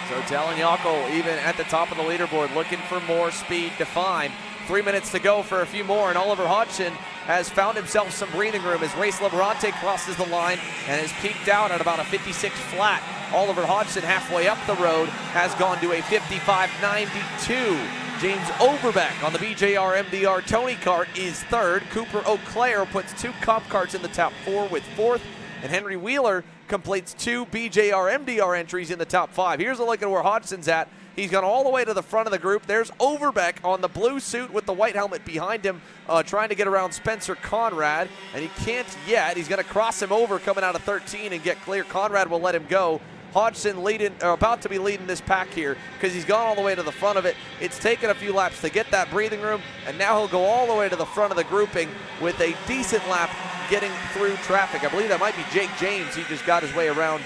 So Talon Yockel even at the top of the leaderboard looking for more speed to find. 3 minutes to go for a few more, and Oliver Hodgson has found himself some breathing room as Race Liberante crosses the line and has peaked out at about a 56 flat. Oliver Hodgson halfway up the road has gone to a 55.92. James Overbeck on the BJR MDR Tony Kart is third. Cooper O'Clair puts 2 comp carts in the top 4 with fourth. And Henry Wheeler completes 2 BJR MDR entries in the top 5. Here's a look at where Hodgson's at. He's gone all the way to the front of the group. There's Overbeck on the blue suit with the white helmet behind him, trying to get around Spencer Conrad, and he can't yet. He's going to cross him over coming out of 13 and get clear. Conrad will let him go. Hodgson about to be leading this pack here because he's gone all the way to the front of it. It's taken a few laps to get that breathing room, and now he'll go all the way to the front of the grouping with a decent lap getting through traffic. I believe that might be Jake James. He just got his way around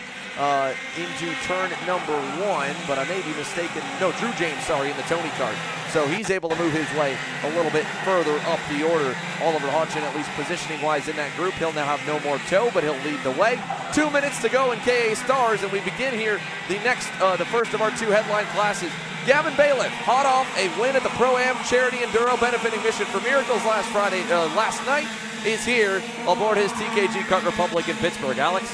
into turn number 1, but I may be mistaken. No, Drew James, sorry, in the Tony Kart. So he's able to move his way a little bit further up the order. Oliver Hodgson, at least positioning-wise in that group, he'll now have no more tow, but he'll lead the way. 2 minutes to go in KA Stars, and we begin here the first of our 2 headline classes. Gavin Bailiff, hot off a win at the Pro-Am Charity Enduro benefiting mission for Miracles last night, is here aboard his TKG Kart Republic in Pittsburgh. Alex?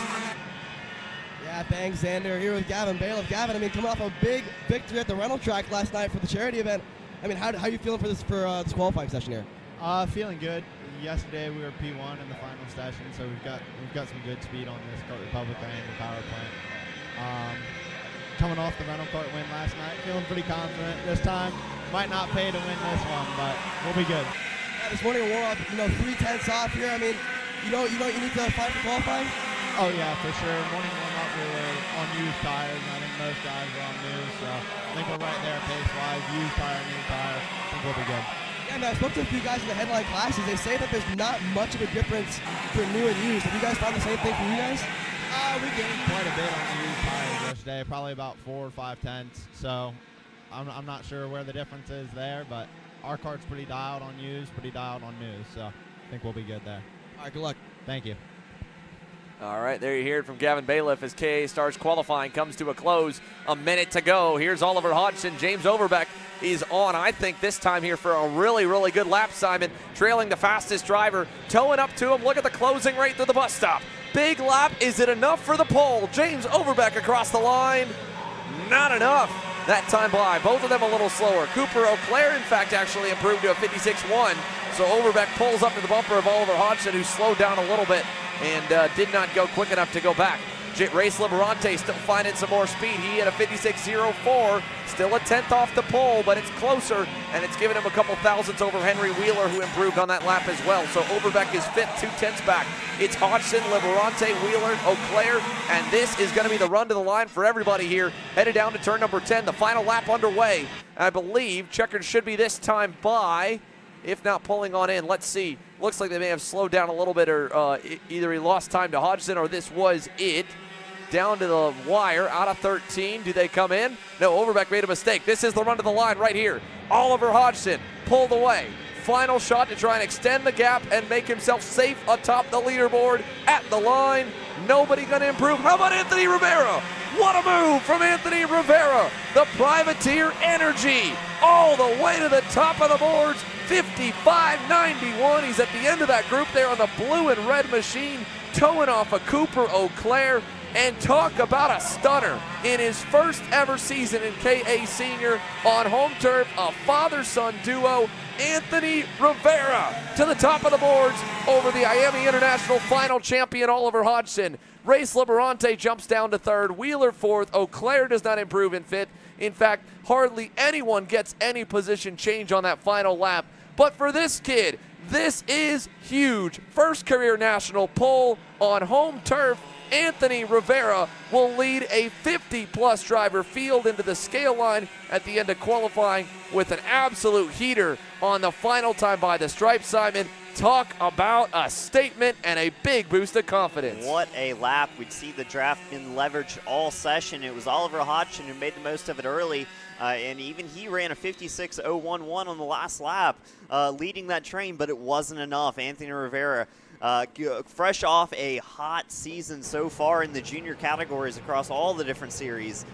Yeah, thanks, Xander. Here with Gavin Bailiff. Gavin, I mean, coming off a big victory at the rental track last night for the charity event. I mean, how are you feeling for this qualifying session here? Feeling good. Yesterday we were P1 in the final session, so we've got some good speed on this Kart Republic and the power plant. Coming off the rental kart win last night, feeling pretty confident this time. Might not pay to win this one, but we'll be good. Yeah, this morning we're up, 3 tenths off here. I mean, you need to fight for qualifying. Oh yeah, for sure. Morning warm-up, we were on used tires, and I think most guys were on new, so I think we're right there pace-wise. Used tire, new tire. I think we'll be good. Yeah, man, I spoke to a few guys in the headline classes. They say that there's not much of a difference for new and used. Have you guys found the same thing for you guys? We gained quite a bit on the used tires yesterday, probably about 4 or 5 tenths. So I'm not sure where the difference is there, but our kart's pretty dialed on used, pretty dialed on new, so I think we'll be good there. All right, good luck. Thank you. All right, there you hear it from Gavin Bailiff as KA Stars Qualifying comes to a close. A minute to go. Here's Oliver Hodgson. James Overbeck is on, I think, this time here for a really, really good lap, Simon. Trailing the fastest driver, towing up to him. Look at the closing rate through the bus stop. Big lap. Is it enough for the pole? James Overbeck across the line. Not enough. That time by. Both of them a little slower. Cooper O'Clair, in fact, actually improved to a 56.1. So Overbeck pulls up to the bumper of Oliver Hodgson, who slowed down a little bit and did not go quick enough to go back. Race Liberante still finding some more speed. He had a 56.04, still a 10th off the pole, but it's closer, and it's given him a couple thousandths over Henry Wheeler, who improved on that lap as well. So Overbeck is 5th, 2 tenths back. It's Hodgson, Liberante, Wheeler, O'Clair, and this is going to be the run to the line for everybody here. Headed down to turn number 10, the final lap underway. I believe checkered should be this time by, if not pulling on in. Let's see. Looks like they may have slowed down a little bit, or either he lost time to Hodgson or this was it. Down to the wire, out of 13. Do they come in? No, Overbeck made a mistake. This is the run to the line right here. Oliver Hodgson pulled away. Final shot to try and extend the gap and make himself safe atop the leaderboard at the line. Nobody going to improve. How about Anthony Rivera? What a move from Anthony Rivera. The Privateer Energy all the way to the top of the boards. 55.91. He's at the end of that group there on the blue and red machine, towing off a Cooper O'Clair. And talk about a stunner in his first ever season in KA Senior on home turf, a father-son duo, Anthony Rivera to the top of the boards over the Miami International final champion Oliver Hodgson. Race Liberante jumps down to third, Wheeler fourth, Eau Claire does not improve in fifth. In fact, hardly anyone gets any position change on that final lap. But for this kid, this is huge. First career national pole on home turf. Anthony Rivera will lead a 50-plus driver field into the scale line at the end of qualifying with an absolute heater on the final time by the stripe, Simon. Talk about a statement and a big boost of confidence. What a lap. We'd see the draft in leverage all session. It was Oliver Hodgson who made the most of it early, and even he ran a 56.011 on the last lap, leading that train, but it wasn't enough. Anthony Rivera, fresh off a hot season so far in the junior categories across all the different series,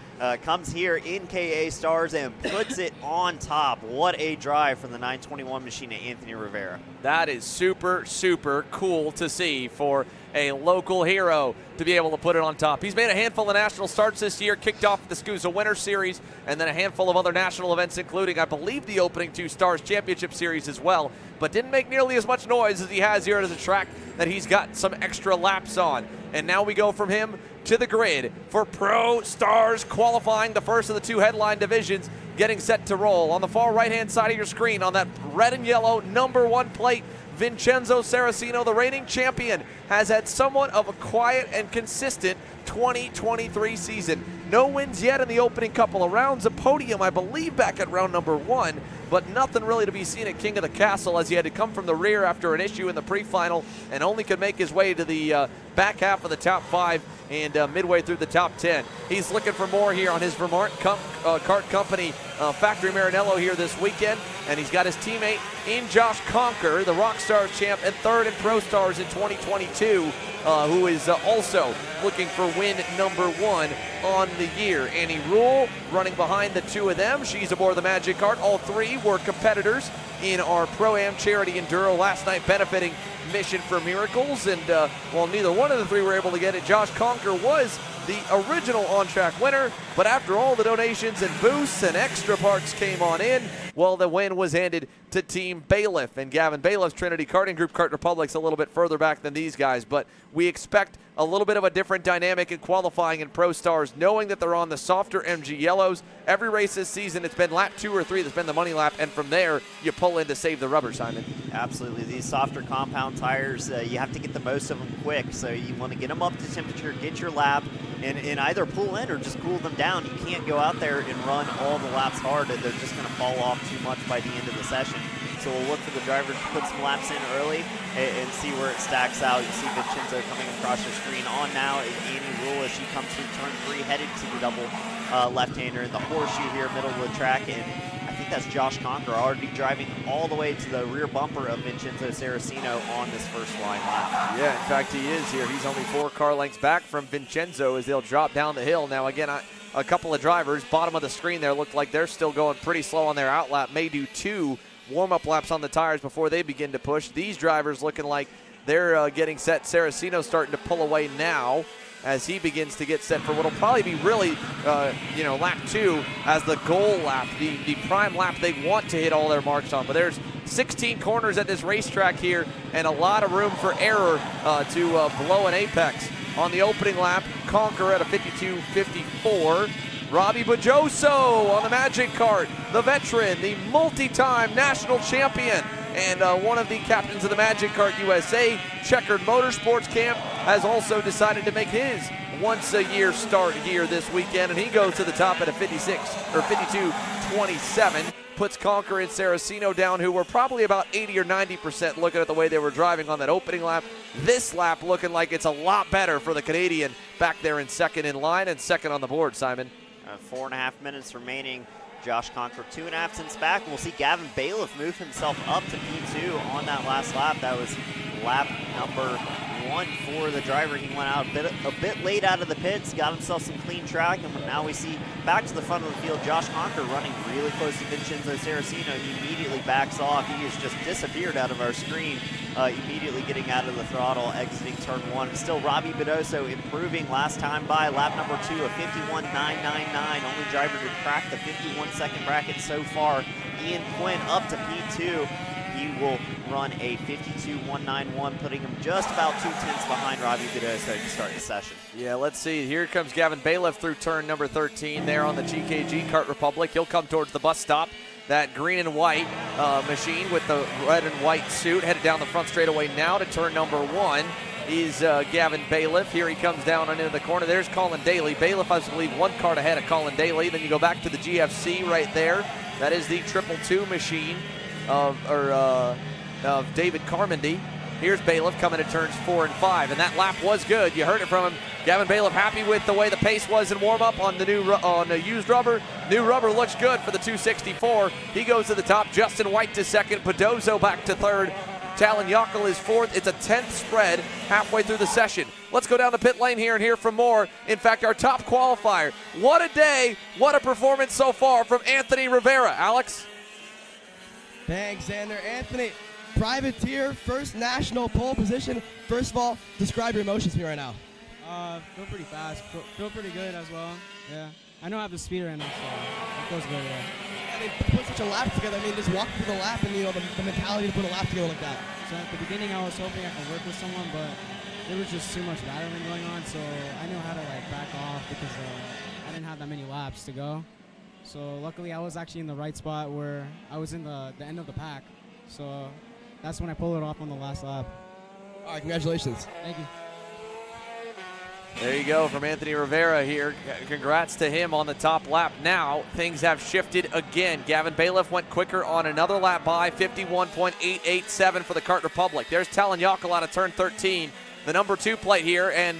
comes here in KA Stars and puts it on top. What a drive from the 921 machine at Anthony Rivera. That is super, super cool to see for a local hero to be able to put it on top. He's made a handful of national starts this year, kicked off the SCUSA Winter Series, and then a handful of other national events, including, I believe, the opening 2 Stars Championship Series as well, but didn't make nearly as much noise as he has here as a track that he's got some extra laps on. And now we go from him to the grid for Pro Stars Qualifying, the first of the 2 headline divisions, getting set to roll. On the far right-hand side of your screen, on that red and yellow #1 plate, Vincenzo Saraceno, the reigning champion, has had somewhat of a quiet and consistent 2023 season. No wins yet in the opening couple of rounds. A podium, I believe, back at round #1, but nothing really to be seen at King of the Castle, as he had to come from the rear after an issue in the pre-final and only could make his way to the back half of the top 5 and midway through the top 10. He's looking for more here on his Vermont Kart Company Factory Maranello here this weekend, and he's got his teammate in Josh Conker, the Rock Stars champ and 3rd in Pro Stars in 2022, who is also looking for win #1 on the year. Annie Rule running behind the 2 of them. She's aboard the Magic Kart. All 3 were competitors in our Pro-Am Charity Enduro last night, benefiting Mission for Miracles, and while neither one of the 3 were able to get it, Josh Conker was the original on-track winner, but after all the donations and boosts and extra parts came on in, well, the win was handed to Team Bailiff, and Gavin Bailiff's Trinity Karting Group Kart Republic's a little bit further back than these guys, but we expect a little bit of a different dynamic in qualifying in Pro Stars, knowing that they're on the softer MG yellows. Every race this season, it's been lap 2 or 3 that's been the money lap, and from there, you pull in to save the rubber, Simon. Absolutely. These softer compound tires, you have to get the most of them quick, so you want to get them up to temperature, get your lap, and either pull in or just cool them down. You can't go out there and run all the laps hard, and they're just going to fall off too much by the end of the session. So we'll look for the driver to put some laps in early and see where it stacks out. You see Vincenzo coming across your screen. On now is Annie Rule as she comes through turn 3, headed to the double left-hander in the horseshoe here, middle of the track. And I think that's Josh Conker already driving all the way to the rear bumper of Vincenzo Saraceno on this first line lap. Yeah, in fact, he is here. He's only 4 car lengths back from Vincenzo as they'll drop down the hill. Now, again, a couple of drivers, bottom of the screen there, look like they're still going pretty slow on their outlap, may do 2 warm-up laps on the tires before they begin to push. These drivers looking like they're getting set. Saraceno starting to pull away now as he begins to get set for what will probably be really, lap 2 as the goal lap, the prime lap they want to hit all their marks on. But there's 16 corners at this racetrack here and a lot of room for error to blow an apex. On the opening lap, Conker at a 52.54. Robbie Bajoso on the Magic Kart, the veteran, the multi-time national champion, and one of the captains of the Magic Kart USA Checkered Motorsports Camp, has also decided to make his once-a-year start here this weekend, and he goes to the top at a 52.27, puts Conker and Saraceno down, who were probably about 80 or 90% looking at the way they were driving on that opening lap. This lap looking like it's a lot better for the Canadian back there in second in line and second on the board, Simon. 4.5 minutes remaining. Josh Conker 2.5 tenths back. We'll see Gavin Bailiff move himself up to P2 on that last lap. That was lap number 1 for the driver. He went out a bit late out of the pits, got himself some clean track, and now we see back to the front of the field, Josh Conker running really close to Vincenzo Saracino. He immediately backs off. He has just disappeared out of our screen, immediately getting out of the throttle, exiting turn 1. Still Robbie Bedoso improving last time by lap number 2 of 51.999. Only driver to crack the 51-second bracket so far. Ian Quinn up to P2. He will run a 52.191, putting him just about 2 tenths behind Robbie Bedoso to start the session. Yeah, let's see. Here comes Gavin Bailiff through turn number 13 there on the GKG Kart Republic. He'll come towards the bus stop. That green and white machine with the red and white suit headed down the front straightaway now to turn number 1 is Gavin Bailiff. Here he comes down into the corner. There's Colin Daly. Bailiff, I believe, 1 cart ahead of Colin Daly. Then you go back to the GFC right there. That is the 222 machine of David Carmody. Here's Bailiff coming to turns 4 and 5, and that lap was good. You heard it from him. Gavin Bailiff happy with the way the pace was in warm-up on the used rubber. New rubber looks good for the 264. He goes to the top. Justin White to second. Bedoso back to third. Talon Yockel is fourth. It's a 10th spread halfway through the session. Let's go down the pit lane here and hear from more. In fact, our top qualifier. What a day. What a performance so far from Anthony Rivera. Alex? Thanks, Xander. Anthony, privateer, first national pole position. First of all, describe your emotions to me right now. Feel pretty fast. Feel pretty good as well. Yeah. I know I have the speed right now, so it feels good, yeah. They put such a lap together. I mean, just walk through the lap and, the mentality to put a lap together like that. So at the beginning, I was hoping I could work with someone, but there was just too much battling going on, so I knew how to, back off because I didn't have that many laps to go. So luckily, I was actually in the right spot where I was in the end of the pack. So that's when I pulled it off on the last lap. All right, congratulations. Thank you. There you go from Anthony Rivera here. Congrats to him on the top lap. Now things have shifted again. Gavin Bailiff went quicker on another lap by 51.887 for the Kart Republic. There's Talon Yockel out of turn 13. The number 2 plate here, and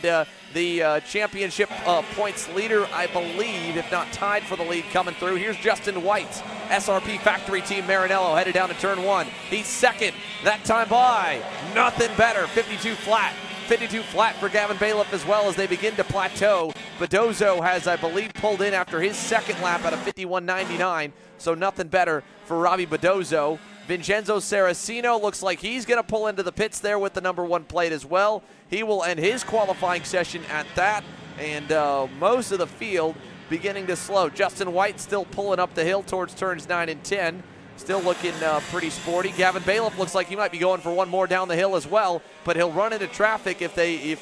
the championship points leader, I believe, if not tied for the lead, coming through. Here's Justin White, SRP Factory Team Maranello, headed down to turn 1. He's second, that time by nothing better, 52 flat. 52 flat for Gavin Bailiff as well as they begin to plateau. Bedoso has, I believe, pulled in after his second lap out of 51.99, so nothing better for Robbie Bedoso. Vincenzo Saracino looks like he's going to pull into the pits there with the number 1 plate as well. He will end his qualifying session at that, and most of the field beginning to slow. Justin White still pulling up the hill towards turns 9 and 10. Still looking pretty sporty. Gavin Bailiff looks like he might be going for one more down the hill as well, but he'll run into traffic if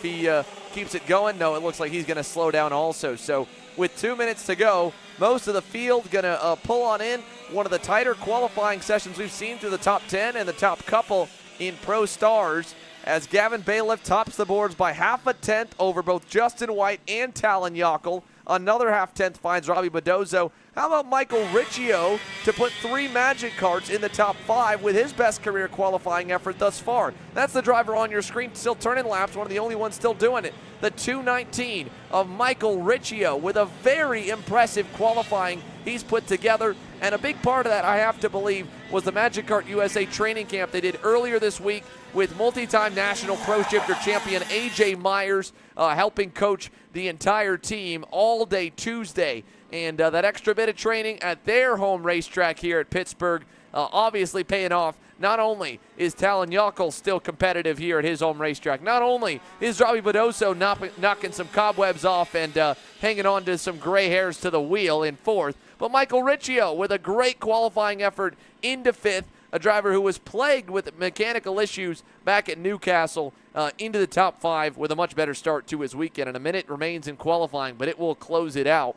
he keeps it going. No, it looks like he's going to slow down also. So with 2 minutes to go, most of the field going to pull on in. One of the tighter qualifying sessions we've seen through the top 10 and the top couple in Pro Stars, as Gavin Bailiff tops the boards by half a tenth over both Justin White and Talon Yockel. Another half-tenth finds Robbie Bedoso. How about Michael Riccio to put 3 Magic Karts in the top 5 with his best career qualifying effort thus far? That's the driver on your screen, still turning laps, one of the only ones still doing it. The 219 of Michael Riccio with a very impressive qualifying he's put together. And a big part of that, I have to believe, was the Magic Kart USA training camp they did earlier this week with multi-time national pro shifter champion AJ Myers helping coach the entire team all day Tuesday. And that extra bit of training at their home racetrack here at Pittsburgh obviously paying off. Not only is Talon Yockel still competitive here at his home racetrack, not only is Robbie Bedoso knocking some cobwebs off and hanging on to some gray hairs to the wheel in 4th, but Michael Riccio with a great qualifying effort into 5th, a driver who was plagued with mechanical issues back at Newcastle, into the top 5 with a much better start to his weekend. And a minute remains in qualifying, but it will close it out.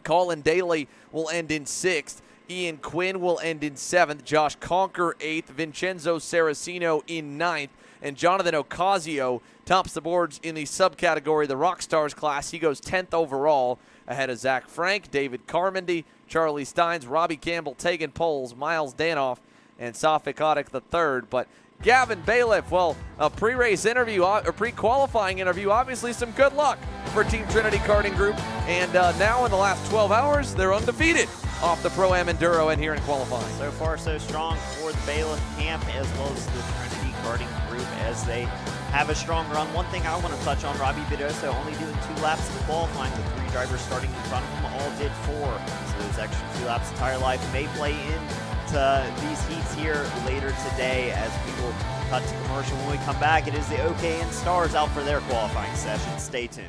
Colin Daly will end in 6th. Ian Quinn will end in 7th. Josh Conker 8th. Vincenzo Saracino in 9th. And Jonathan Ocasio tops the boards in the subcategory, the Rock Stars class. He goes 10th overall ahead of Zach Frank, David Carmody, Charlie Steins, Robbie Campbell, Tegan Poles, Miles Danoff, and Safik Adik III. But Gavin Bailiff, well, a pre-race interview, or pre-qualifying interview, obviously some good luck for Team Trinity Karting Group. And now in the last 12 hours, they're undefeated off the Pro-Am Enduro and here in qualifying. So far, so strong for the Bailiff camp as well as the Trinity Karting Group as they have a strong run. One thing I want to touch on, Robbie Bedoso only doing 2 laps in qualifying, with 3 drivers starting in front of him, all did 4. So those extra 2 laps of tire life may play into these heats here later today, as we will cut to commercial. When we come back, it is the OKN Stars out for their qualifying session. Stay tuned.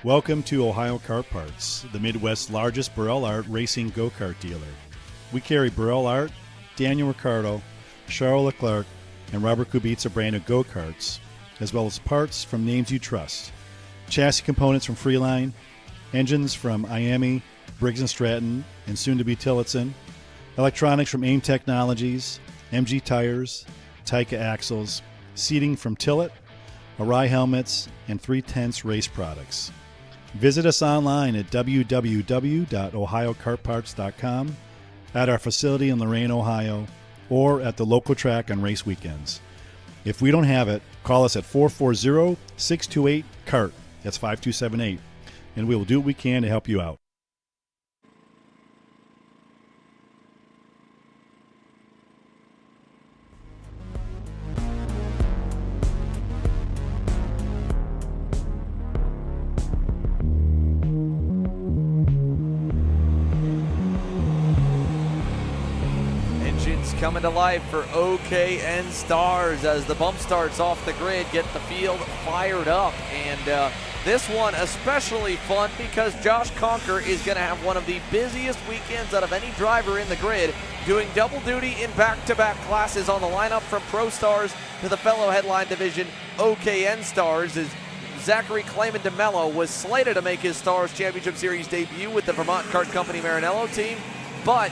Welcome to Ohio Kart Parts, the Midwest's largest Burrell Art racing go-kart dealer. We carry Burrell Art, Daniel Ricciardo, Charles Leclerc, and Robert Kubica branded go-karts, as well as parts from names you trust. Chassis components from Freeline, engines from IAME, Briggs & Stratton, and soon-to-be Tillotson, electronics from AIM Technologies, MG Tires, Taika Axles, seating from Tillett, Arai helmets, and 3/10 race products. Visit us online at www.ohiokartparts.com, at our facility in Lorain, Ohio, or at the local track on race weekends. If we don't have it, call us at 440-628-KART. That's 5278, and we will do what we can to help you out. Coming to life for OKN Stars as the bump starts off the grid, get the field fired up. And this one especially fun because Josh Conker is going to have one of the busiest weekends out of any driver in the grid, doing double duty in back-to-back classes on the lineup from Pro Stars to the fellow headline division OKN Stars. As Zachary Clayman DeMello was slated to make his Stars Championship Series debut with the Vermont Kart Company Maranello team, but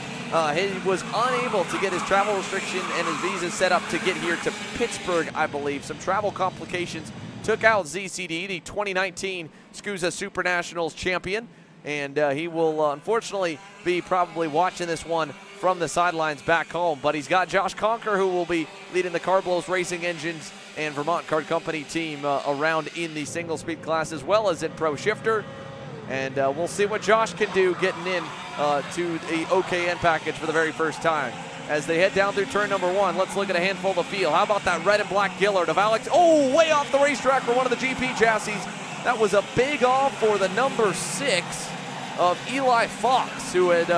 he was unable to get his travel restriction and his visa set up to get here to Pittsburgh, I believe. Some travel complications took out ZCD, the 2019 SCUSA Super Nationals champion, and he will unfortunately be probably watching this one from the sidelines back home. But he's got Josh Conker, who will be leading the Carblos Racing Engines and Vermont Kart Company team around in the single-speed class as well as in Pro Shifter. And we'll see what Josh can do getting in to the OKN package for the very first time. As they head down through turn number 1, let's look at a handful of the field. How about that red and black Gillard of Alex? Oh, way off the racetrack for one of the GP chassis. That was a big off for the number 6 of Eli Fox, who had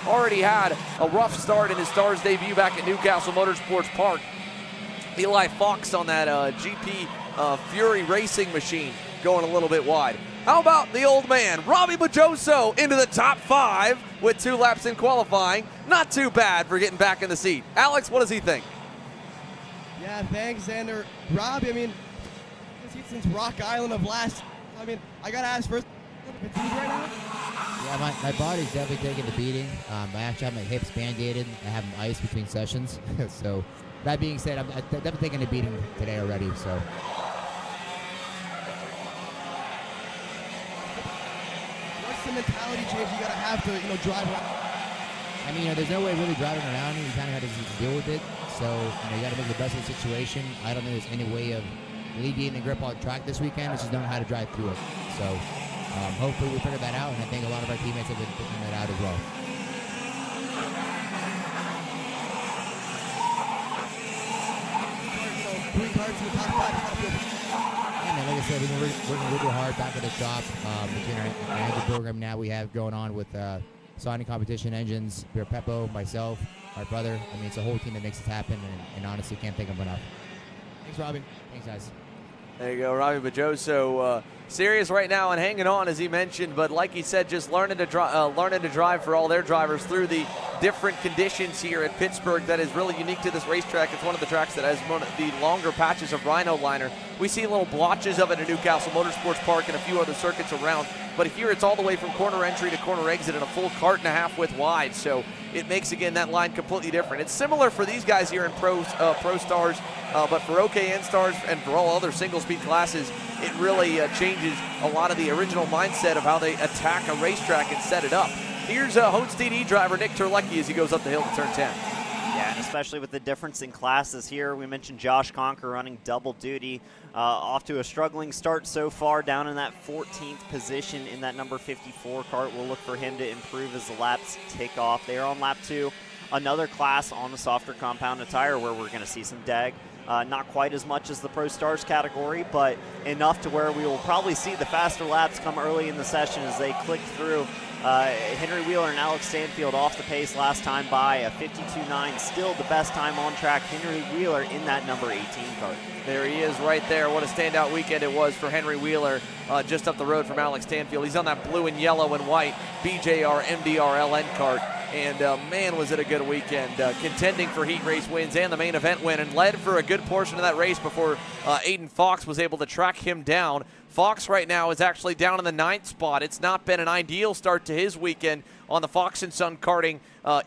already had a rough start in his Stars debut back at Newcastle Motorsports Park. Eli Fox on that GP Fury racing machine going a little bit wide. How about the old man, Robbie Bedoso, into the top 5 with 2 laps in qualifying. Not too bad for getting back in the seat. Alex, what does he think? Yeah, thanks, Xander. Robbie, I mean, since Rock Island of last, I mean, I got to ask first, fatigue right now? Yeah, my body's definitely taking the beating. I actually have my hips band-aided. I have them ice between sessions. So that being said, I'm definitely taking the beating today already, so. The mentality change you gotta have to, drive around? I mean, there's no way really driving around. You kind of have to deal with it. So, you got to make the best of the situation. I don't think there's any way of alleviating the grip on the track this weekend. It's just knowing how to drive through it. So, hopefully we figure that out, and I think a lot of our teammates have been figuring that out as well. Three cards in the top 5. Yeah, like I said, we've been working really hard back at the shop between our program now we have going on with Sonic Competition Engines, Beer Peppo, myself, my brother. I mean, it's a whole team that makes this happen, and honestly can't thank them enough. Thanks, Robbie. Thanks, guys. There you go, Robbie Bajoso. Serious right now and hanging on, as he mentioned, but like he said, just learning to drive for all their drivers through the different conditions here at Pittsburgh that is really unique to this racetrack. It's one of the tracks that has one of the longer patches of Rhino liner. We see little blotches of it at Newcastle Motorsports Park and a few other circuits around, but here it's all the way from corner entry to corner exit in a full cart and a half width wide, so it makes, again, that line completely different. It's similar for these guys here in Pro Stars, but for OKN Stars and for all other single-speed classes, it really changes a lot of the original mindset of how they attack a racetrack and set it up. Here's Holstein E driver Nick Terlecki as he goes up the hill to turn 10. Yeah, and especially with the difference in classes here. We mentioned Josh Conker running double duty, off to a struggling start so far, down in that 14th position in that number 54 cart. We'll look for him to improve as the laps take off. They are on lap 2, another class on the softer compounded tire where we're going to see some DAG. Not quite as much as the Pro Stars category, but enough to where we will probably see the faster laps come early in the session as they click through. Henry Wheeler and Alex Stanfield off the pace last time by a 52.9, still the best time on track. Henry Wheeler in that number 18 cart. There he is right there. What a standout weekend it was for Henry Wheeler, just up the road from Alex Stanfield. He's on that blue and yellow and white BJR MDR LN cart. And man, was it a good weekend, contending for heat race wins and the main event win, and led for a good portion of that race before Aiden Fox was able to track him down. Fox right now is actually down in the 9th spot. It's not been an ideal start to his weekend on the Fox & Son karting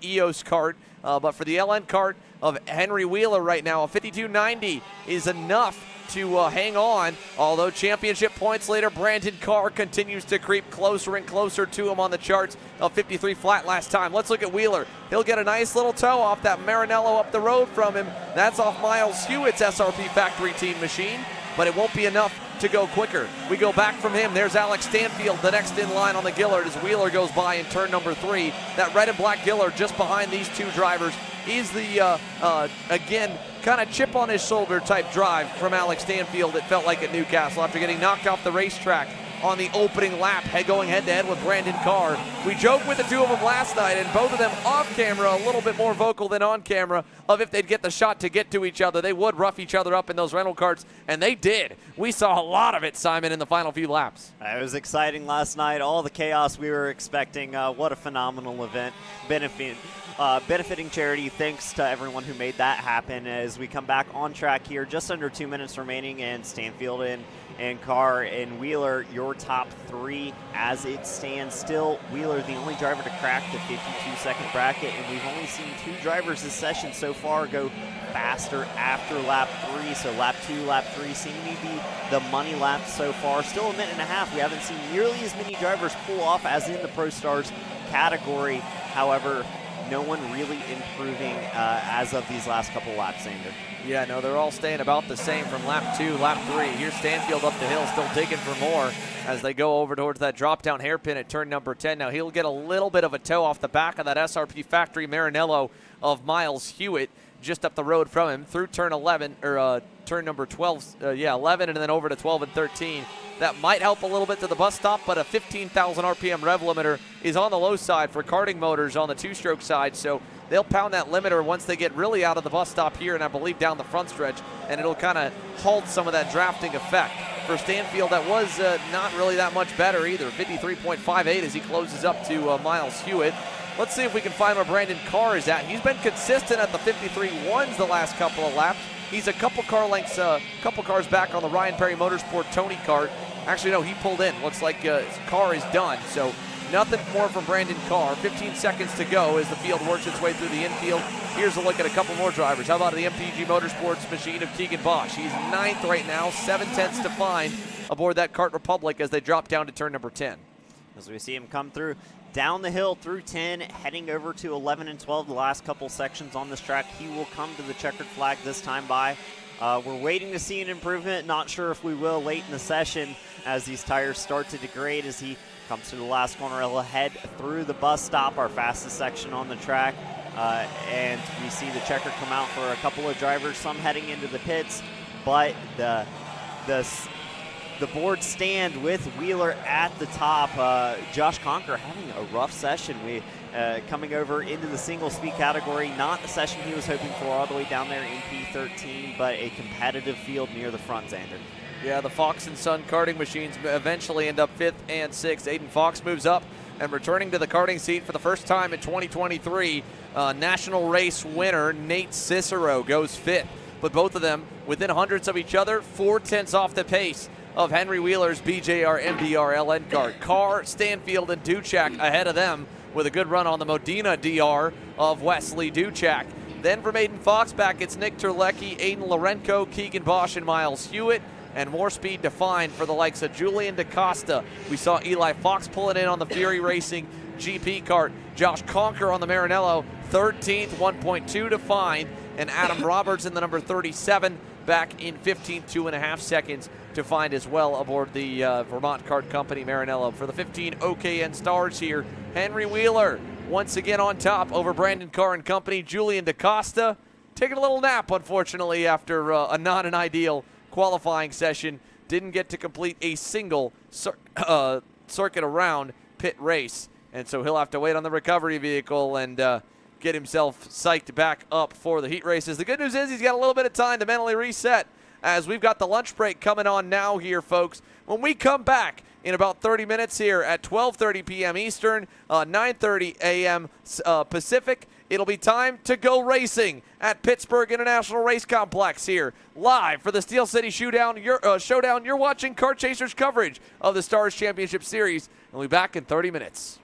EOS kart, but for the LN kart of Henry Wheeler right now, a 52.90 is enough to hang on, although championship points later, Brandon Carr continues to creep closer and closer to him on the charts of 53 flat last time. Let's look at Wheeler. He'll get a nice little tow off that Marinello up the road from him. That's off Miles Hewitt's SRP factory team machine, but it won't be enough to go quicker. We go back from him. There's Alex Stanfield, the next in line on the Gillard as Wheeler goes by in turn number 3. That red and black Gillard just behind these two drivers is the, again, kind of chip on his shoulder type drive from Alex Stanfield, it felt like at Newcastle after getting knocked off the racetrack on the opening lap, going head-to-head with Brandon Carr. We joked with the two of them last night, and both of them off camera a little bit more vocal than on camera of if they'd get the shot to get to each other. They would rough each other up in those rental carts, and they did. We saw a lot of it, Simon, in the final few laps. It was exciting last night. All the chaos we were expecting. What a phenomenal event. Benefiting charity. Thanks to everyone who made that happen as we come back on track here. Just under 2 minutes remaining, and Stanfield and Carr and Wheeler, your top 3 as it stands. Still, Wheeler the only driver to crack the 52-second bracket, and we've only seen 2 drivers this session so far go faster after lap 3. So lap 2, lap 3 seem to be the money laps so far. Still a minute and a half. We haven't seen nearly as many drivers pull off as in the Pro Stars category. However, no one really improving as of these last couple laps, Sander. Yeah, no, they're all staying about the same from lap 2, lap 3. Here's Stanfield up the hill, still digging for more as they go over towards that drop-down hairpin at turn number 10. Now he'll get a little bit of a tow off the back of that SRP factory Marinello of Miles Hewitt just up the road from him through turn 11, or turn number 12, 11, and then over to 12 and 13. That might help a little bit to the bus stop, but a 15,000 RPM rev limiter is on the low side for karting motors on the 2-stroke side, so they'll pound that limiter once they get really out of the bus stop here, and I believe down the front stretch, and it'll kind of halt some of that drafting effect. For Stanfield, that was not really that much better either, 53.58 as he closes up to Miles Hewitt. Let's see if we can find where Brandon Carr is at. He's been consistent at the 53.1s the last couple of laps. He's a couple cars back on the Ryan Perry Motorsport Tony kart. Actually, no, he pulled in. Looks like his car is done. So nothing more from Brandon Carr. 15 seconds to go as the field works its way through the infield. Here's a look at a couple more drivers. How about the MPG Motorsports machine of Keegan Bosch? He's 9th right now, 7/10 to find aboard that Kart Republic as they drop down to turn number 10. As we see him come through down the hill through 10, heading over to 11 and 12, the last couple sections on this track. He will come to the checkered flag this time by. We're waiting to see an improvement. Not sure if we will late in the session as these tires start to degrade as he comes to the last corner. He'll head through the bus stop, our fastest section on the track. And we see the checker come out for a couple of drivers, some heading into the pits, but the the board stand with Wheeler at the top. Josh Conker having a rough session. Coming over into the single speed category, not the session he was hoping for all the way down there in P13, but a competitive field near the front, Xander. Yeah, the Fox and Son karting machines eventually end up 5th and 6th. Aiden Fox moves up and returning to the karting seat for the first time in 2023. National race winner Nate Cicero goes 5th, but both of them within hundreds of each other, 4/10 off the pace of Henry Wheeler's BJR MDR LN kart. Carr, Stanfield, and Duchak ahead of them with a good run on the Modena DR of Wesley Duchak. Then from Aiden Fox back, it's Nick Terlecki, Aiden Lorenko, Keegan Bosch, and Miles Hewitt. And more speed to find for the likes of Julian DaCosta. We saw Eli Fox pulling in on the Fury Racing GP kart. Josh Conker on the Maranello, 13th, 1.2 to find. And Adam Roberts in the number 37, back in 15th, 2.5 seconds to find as well aboard the Vermont Kart Company Maranello. For the 15 OKN Stars here, Henry Wheeler once again on top over Brandon Carr and company. Julian DaCosta taking a little nap, unfortunately, after a not an ideal qualifying session. Didn't get to complete a single circuit around Pitt Race, and so he'll have to wait on the recovery vehicle and get himself psyched back up for the heat races. The good news is he's got a little bit of time to mentally reset, as we've got the lunch break coming on now here, folks. When we come back in about 30 minutes here at 12:30 p.m. Eastern, 9:30 a.m. Pacific, it'll be time to go racing at Pittsburgh International Race Complex here, live for the Steel City Showdown. You're watching Kart Chasers coverage of the Stars Championship Series. We'll be back in 30 minutes.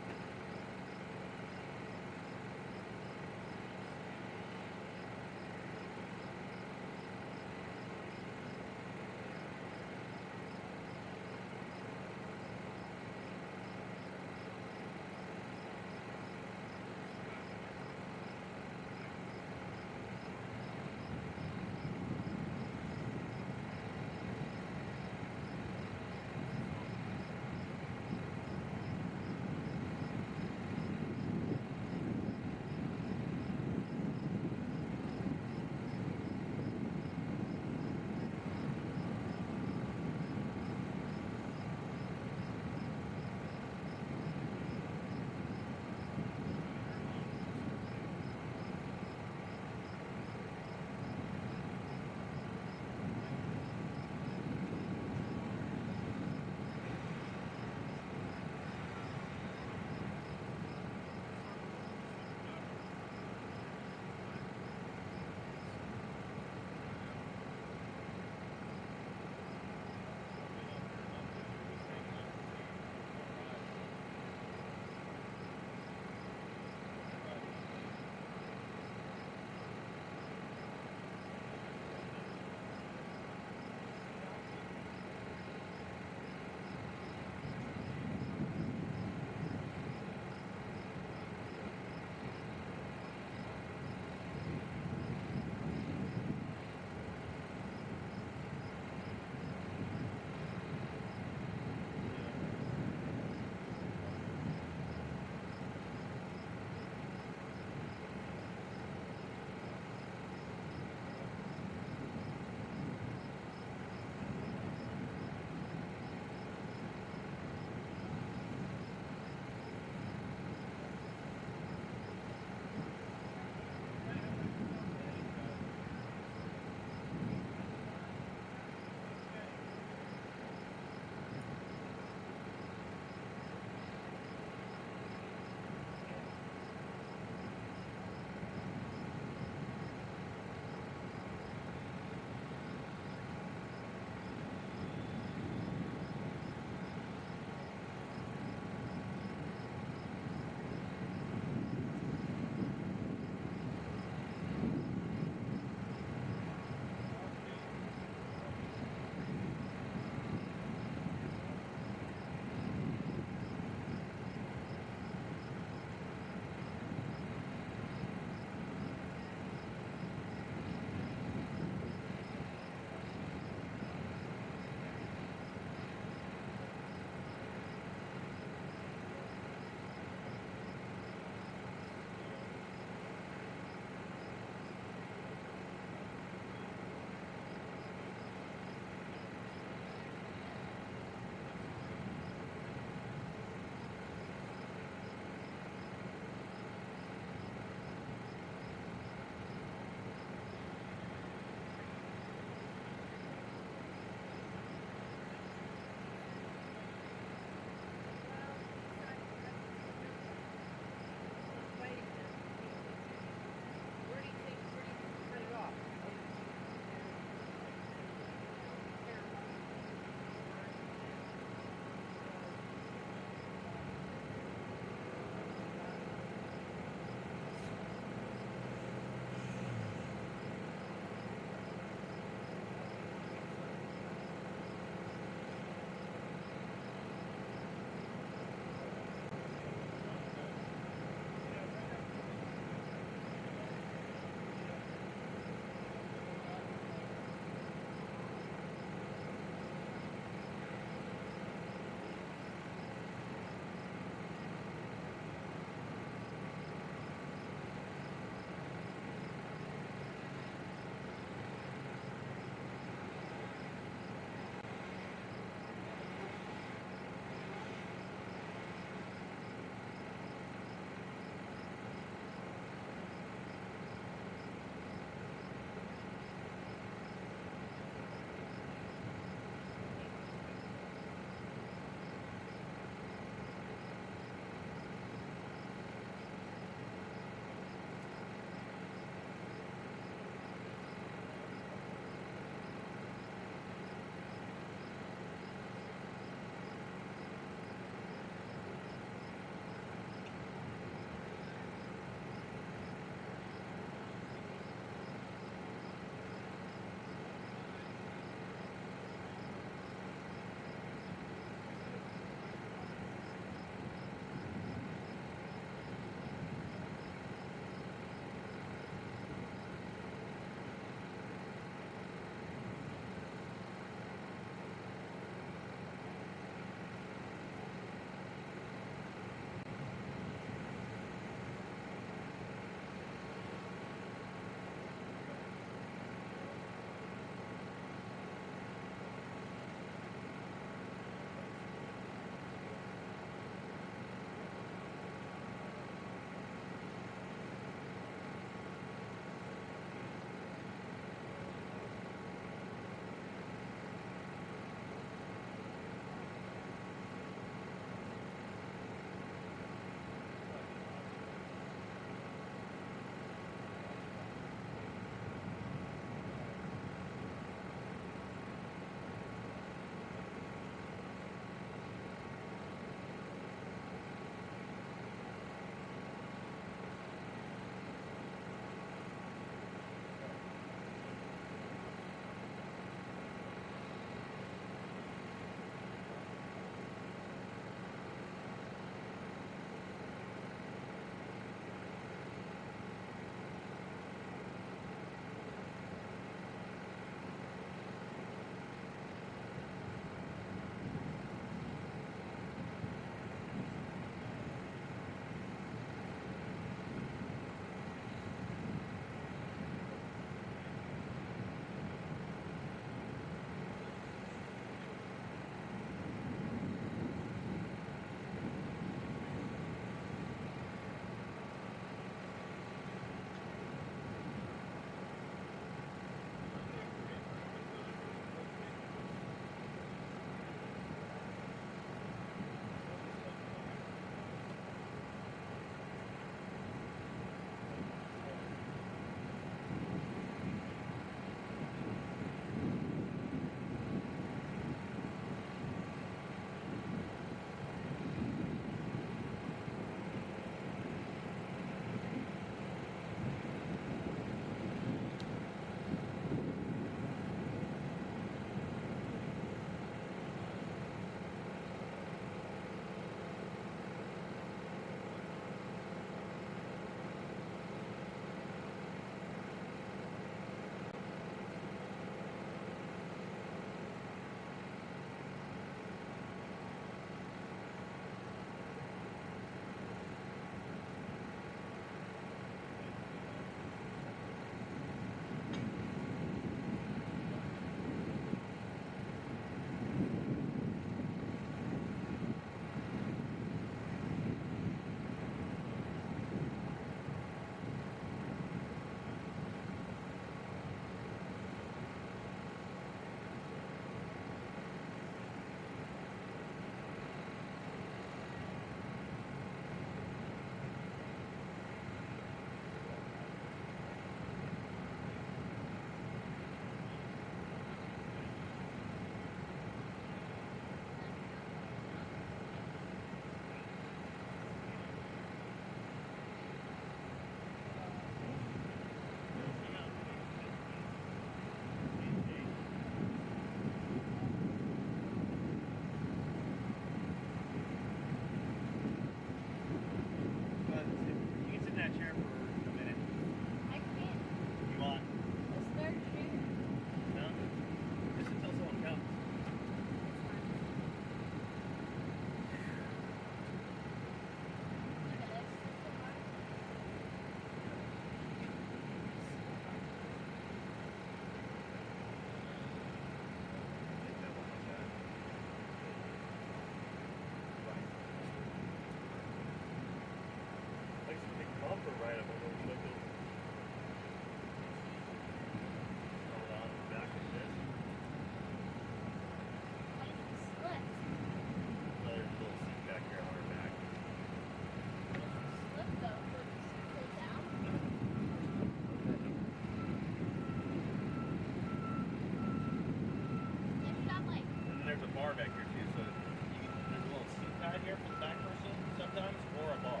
bar back here too, so there's a little seat pad here for the back person sometimes, or a bar.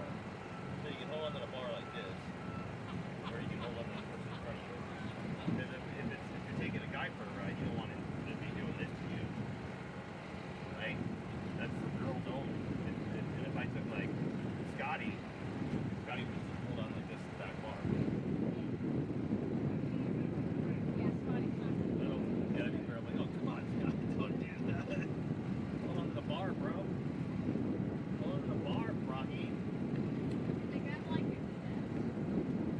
So you can hold onto the bar like this, or you can hold onto the person in front of you. Because if you're taking a guy for a ride, you don't want him to be doing this to you, right? That's for girls only. And if I took like Scotty would just hold on like this to the back bar. Gotta be fair. I'm like, oh, come on, Scott, don't do that. Hold on to the bar, bro. Hold on to the bar, Rocky.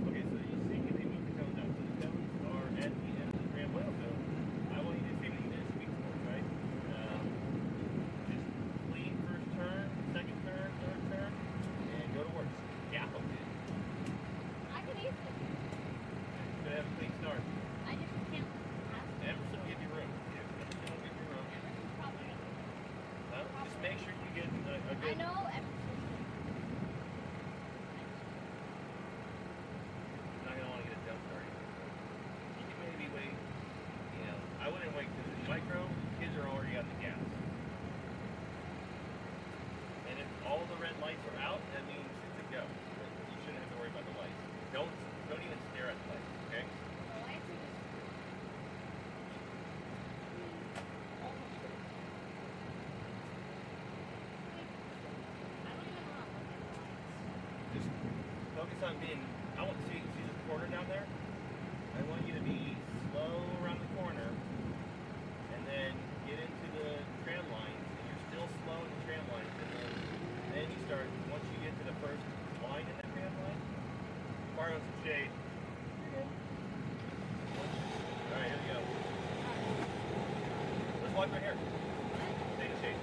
Okay, so you see, they move the cones out. So the cones are at the end of the tram well, so I want you to see what you did sweet sports, right? Just clean first turn, second turn, third turn, and go to work. Gap them, dude. It's gonna have a clean start. Emerson will give you room. Emerson will give you room. Just make sure you get a good. Not gonna want to get a jump start. You can maybe wait. I wouldn't wait because in micro, kids are already on the gas. And if all the red lights are out, that means it's a go. You shouldn't have to worry about the lights. Don't even stare at the lights, okay? Just focus on being, I want to see this corner down there? I want you to be slow around the corner and then get into the tram lines and you're still slow in the tram lines and then you start, once you get to the first line in that tram line, borrow some shade. Alright, here we go. Let's walk right here. Stay in shade.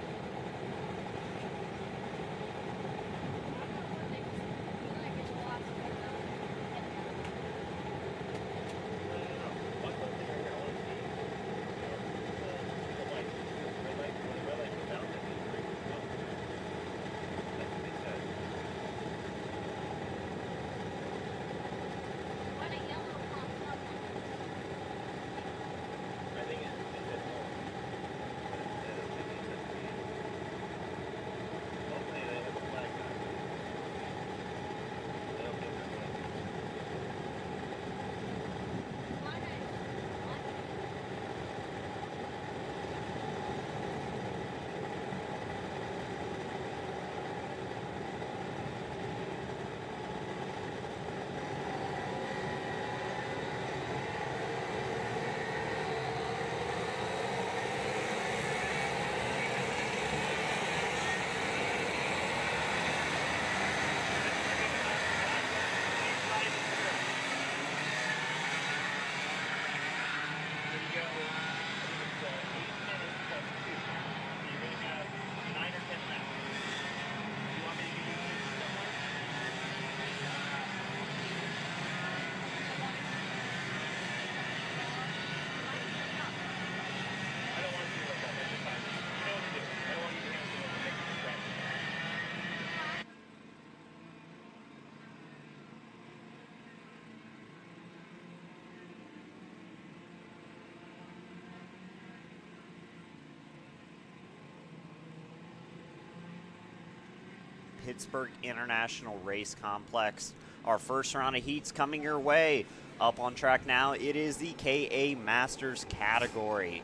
Pittsburgh International Race Complex. Our first round of heats coming your way. Up on track now, it is the KA Masters category.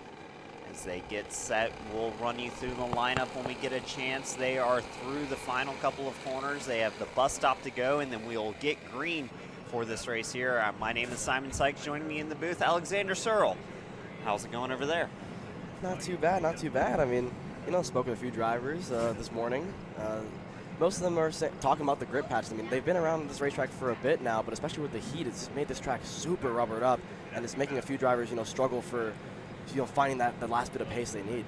As they get set, we'll run you through the lineup when we get a chance. They are through the final couple of corners. They have the bus stop to go, and then we'll get green for this race here. My name is Simon Sykes. Joining me in the booth, Alexander Searle. How's it going over there? Not too bad, not too bad. I mean, spoke with a few drivers this morning. Most of them are talking about the grip patch. I mean, they've been around this racetrack for a bit now, but especially with the heat, it's made this track super rubbered up, and it's making a few drivers, struggle for, finding the last bit of pace they need.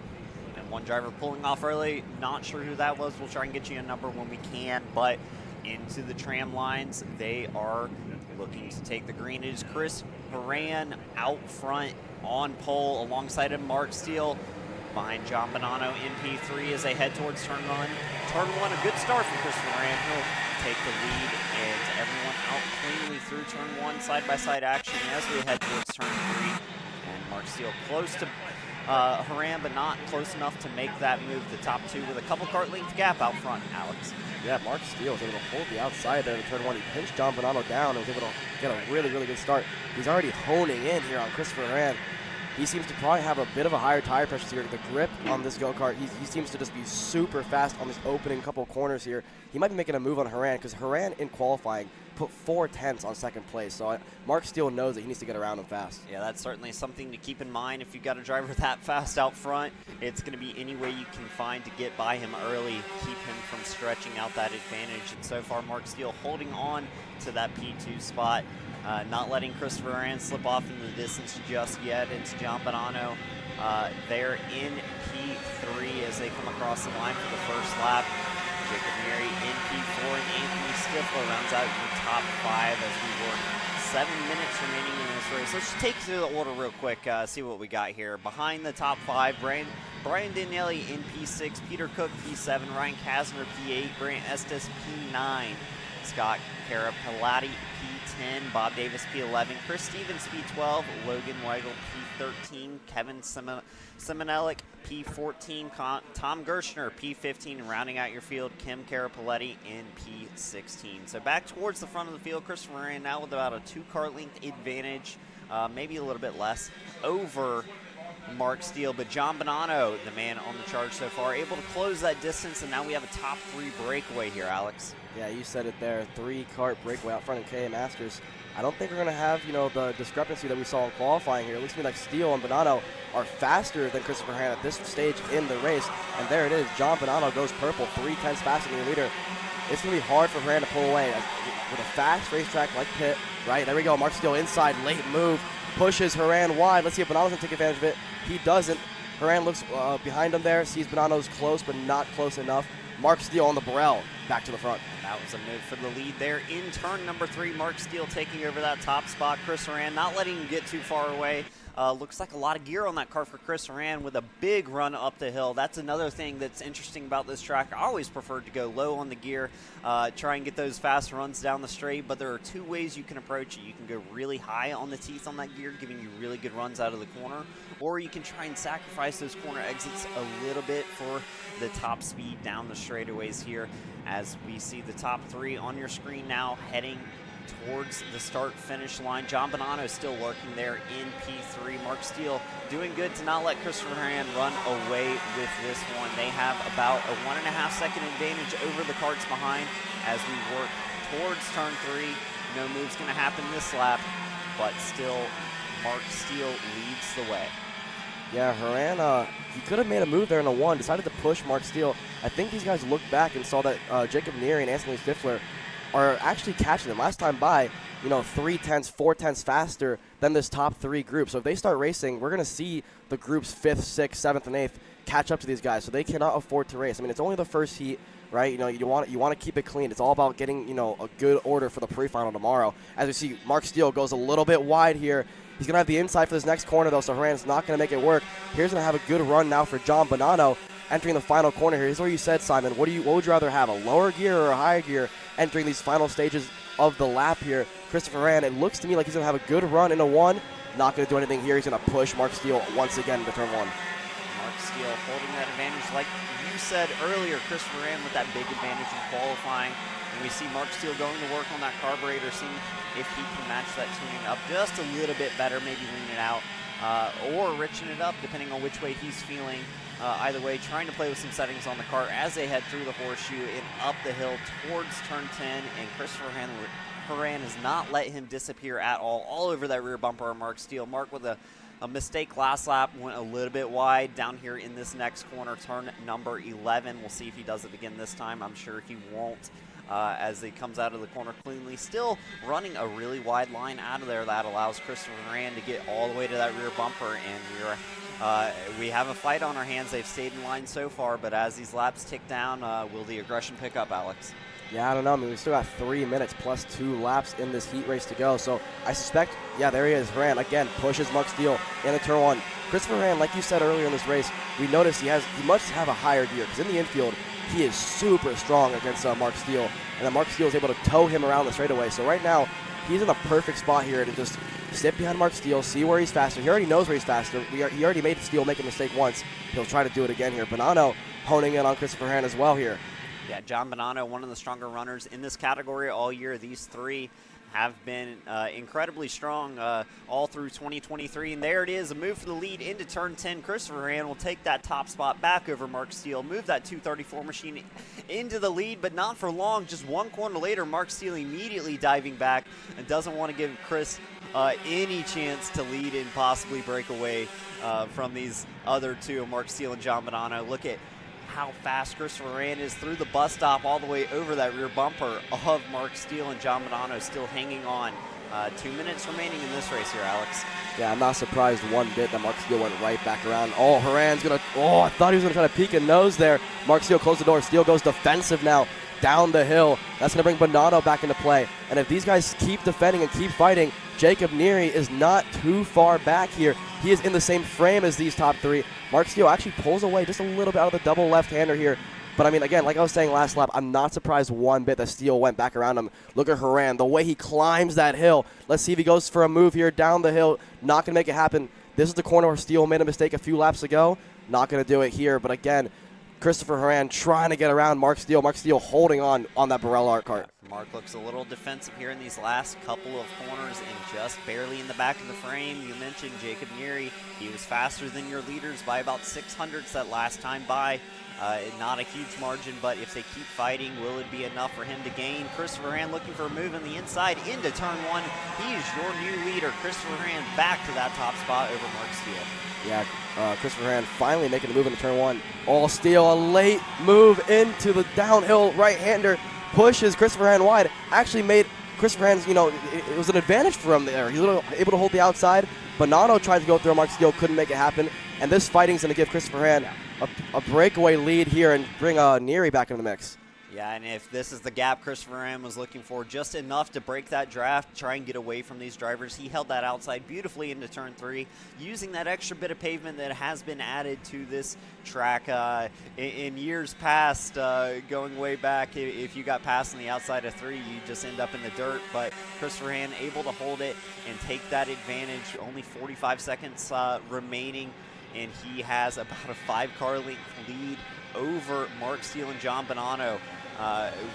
And one driver pulling off early, not sure who that was. We'll try and get you a number when we can, but into the tram lines, they are looking to take the green. It is Chris Horan out front on pole alongside of Mark Steele. Behind John Bonanno in P3 as they head towards turn one. Turn one, a good start from Chris Moran. He'll take the lead, and everyone out cleanly through turn one, side-by-side action as we head towards turn three. And Mark Steele close to Haran, but not close enough to make that move to top 2 with a couple kart length gap out front, Alex. Yeah, Mark Steele was able to hold the outside there in turn 1. He pinched John Bonanno down and was able to get a really, really good start. He's already honing in here on Christopher Haran. He seems to probably have a bit of a higher tire pressure here. The grip on this go-kart, he seems to just be super fast on this opening couple corners here. He might be making a move on Haran because Haran in qualifying put 4/10 on second place. So Mark Steele knows that he needs to get around him fast. Yeah, that's certainly something to keep in mind. If you've got a driver that fast out front, it's going to be any way you can find to get by him early, keep him from stretching out that advantage. And so far, Mark Steele holding on to that P2 spot. Not letting Christopher Haran slip off into the distance just yet. It's John Bonanno. They're in P3 as they come across the line for the first lap. Jacob Neary in P4, and Anthony Stifler rounds out your top 5 as we work 7 minutes remaining in this race. Let's just take through the order real quick, see what we got here. Behind the top 5, Brian Danielli in P6, Peter Cook P7, Ryan Kasner P8, Grant Estes P9, Scott Carapellati P10, Bob Davis P11, Chris Stevens P12, Logan Weigel P13, Kevin Simonellic P14, Tom Gershner P15, and rounding out your field, Kim Carapelletti in P16. So back towards the front of the field, Christopher Haran now with about a 2 kart length advantage, maybe a little bit less, over Mark Steele, but John Bonanno, the man on the charge so far, able to close that distance, and now we have a top 3 breakaway here, Alex. Yeah, you said it there. 3 kart breakaway out front in KA Masters. I don't think we're going to have, the discrepancy that we saw in qualifying here. It looks to me like Steele and Bonanno are faster than Christopher Haran at this stage in the race. And there it is. John Bonanno goes purple, 3/10 faster than the leader. It's going to be hard for Haran to pull away. With a fast racetrack like Pitt, right? There we go. Mark Steele inside, late move. Pushes Haran wide. Let's see if Bonanno's going to take advantage of it. He doesn't. Haran looks behind him there, sees Bonanno's close, but not close enough. Mark Steele on the Burrell, back to the front. That was a move for the lead there. In turn number 3, Mark Steele taking over that top spot. Chris Haran not letting him get too far away. Looks like a lot of gear on that car for Chris Haran with a big run up the hill. That's another thing that's interesting about this track. I always preferred to go low on the gear, try and get those fast runs down the straight, but there are 2 ways you can approach it. You can go really high on the teeth on that gear, giving you really good runs out of the corner, or you can try and sacrifice those corner exits a little bit for the top speed down the straightaways here, as we see the top 3 on your screen now heading towards the start-finish line. John Bonanno still working there in P3. Mark Steele doing good to not let Christopher Haran run away with this one. They have about a 1.5 second advantage over the karts behind as we work towards turn 3. No move's going to happen this lap, but still Mark Steele leads the way. Yeah, Haran, he could have made a move there in a 1, decided to push Mark Steele. I think these guys looked back and saw that Jacob Neary and Anthony Stifler are actually catching them. Last time by, 3/10, 4/10 faster than this top 3 group. So if they start racing, we're going to see the groups 5th, 6th, 7th, and 8th catch up to these guys. So they cannot afford to race. I mean, it's only the first heat, right? You want to keep it clean. It's all about getting, a good order for the pre-final tomorrow. As we see, Mark Steele goes a little bit wide here. He's going to have the inside for this next corner, though, so Haran's not going to make it work. Here's going to have a good run now for John Bonanno entering the final corner here. Here's where you said, Simon, what would you rather have, a lower gear or a higher gear entering these final stages of the lap here? Christopher Haran, it looks to me like he's going to have a good run in a 1. Not going to do anything here. He's going to push Mark Steele once again into turn 1. Mark Steele holding that advantage. Like you said earlier, Christopher Haran with that big advantage in qualifying. And we see Mark Steele going to work on that carburetor, seeing if he can match that tuning up just a little bit better, maybe lean it out or richen it up, depending on which way he's feeling. Either way, trying to play with some settings on the car as they head through the horseshoe and up the hill towards turn 10. And Christopher Haran has not let him disappear at all over that rear bumper of Mark Steele. Mark with a mistake last lap, went a little bit wide down here in this next corner, turn number 11. We'll see if he does it again this time. I'm sure he won't. As he comes out of the corner cleanly, still running a really wide line out of there that allows Christopher Haran to get all the way to that rear bumper, and we have a fight on our hands. They've stayed in line so far, but as these laps tick down, will the aggression pick up, Alex? Yeah, I don't know. I mean, we still got 3 minutes plus 2 laps in this heat race to go, so I suspect, yeah, there he is. Haran, again, pushes Mark Steele in the turn 1. Christopher Haran, like you said earlier in this race, we noticed he must have a higher gear, because in the infield, he is super strong against Mark Steele, and then Mark Steele is able to tow him around the straightaway. So right now, he's in a perfect spot here to just sit behind Mark Steel, see where he's faster. He already knows where he's faster. He already made Steel make a mistake once. He'll try to do it again here. Bonanno honing in on Christopher Horan as well here. Yeah, John Bonanno, one of the stronger runners in this category all year. These three have been incredibly strong all through 2023. And there it is, a move for the lead into turn 10. Christopher Horan will take that top spot back over Mark Steel, move that 234 machine into the lead, but not for long. Just one corner later, Mark Steel immediately diving back and doesn't want to give Chris any chance to lead and possibly break away from these other two, Mark Steel and John Bonanno. Look at how fast Christopher Horan is through the bus stop all the way over that rear bumper of Mark Steel, and John Bonanno still hanging on. 2 minutes remaining in this race here, Alex. Yeah, I'm not surprised one bit that Mark Steel went right back around. Oh, Horan's going to, I thought he was going to try to peek a nose there. Mark Steel closed the door. Steel goes defensive now down the hill. That's going to bring Bonanno back into play. And if these guys keep defending and keep fighting, Jacob Neary is not too far back here. He is in the same frame as these top three. Mark Steel actually pulls away just a little bit out of the double left-hander here. But, I mean, again, like I was saying last lap, I'm not surprised one bit that Steel went back around him. Look at Horan, the way he climbs that hill. Let's see if he goes for a move here down the hill. Not going to make it happen. This is the corner where Steel made a mistake a few laps ago. Not going to do it here. But, again, Christopher Horan trying to get around Mark Steel. Mark Steel holding on that Burrell Art cart. Mark looks a little defensive here in these last couple of corners and just barely in the back of the frame. You mentioned Jacob Neary. He was faster than your leaders by about 600ths that last time by. Not a huge margin, but if they keep fighting, will it be enough for him to gain? Christopher Horan looking for a move on the inside into turn one. He is your new leader. Christopher Horan back to that top spot over Mark Steel. Yeah, Christopher Horan finally making a move into turn one. All Steel, a late move into the downhill right-hander. Pushes Christopher Horan wide. Actually made Christopher Horan's, it was an advantage for him there. He was able to hold the outside. Bonanno tried to go through Mark Steel, couldn't make it happen. And this fighting's going to give Christopher Horan a breakaway lead here and bring Neary back into the mix. Yeah, and if this is the gap Christopher Horan was looking for, just enough to break that draft, try and get away from these drivers. He held that outside beautifully into turn three, using that extra bit of pavement that has been added to this track in years past, going way back. If you got past on the outside of three, you just end up in the dirt. But Christopher Horan able to hold it and take that advantage. Only 45 seconds remaining, and he has about a 5-car length lead over Mark Steel and John Bonanno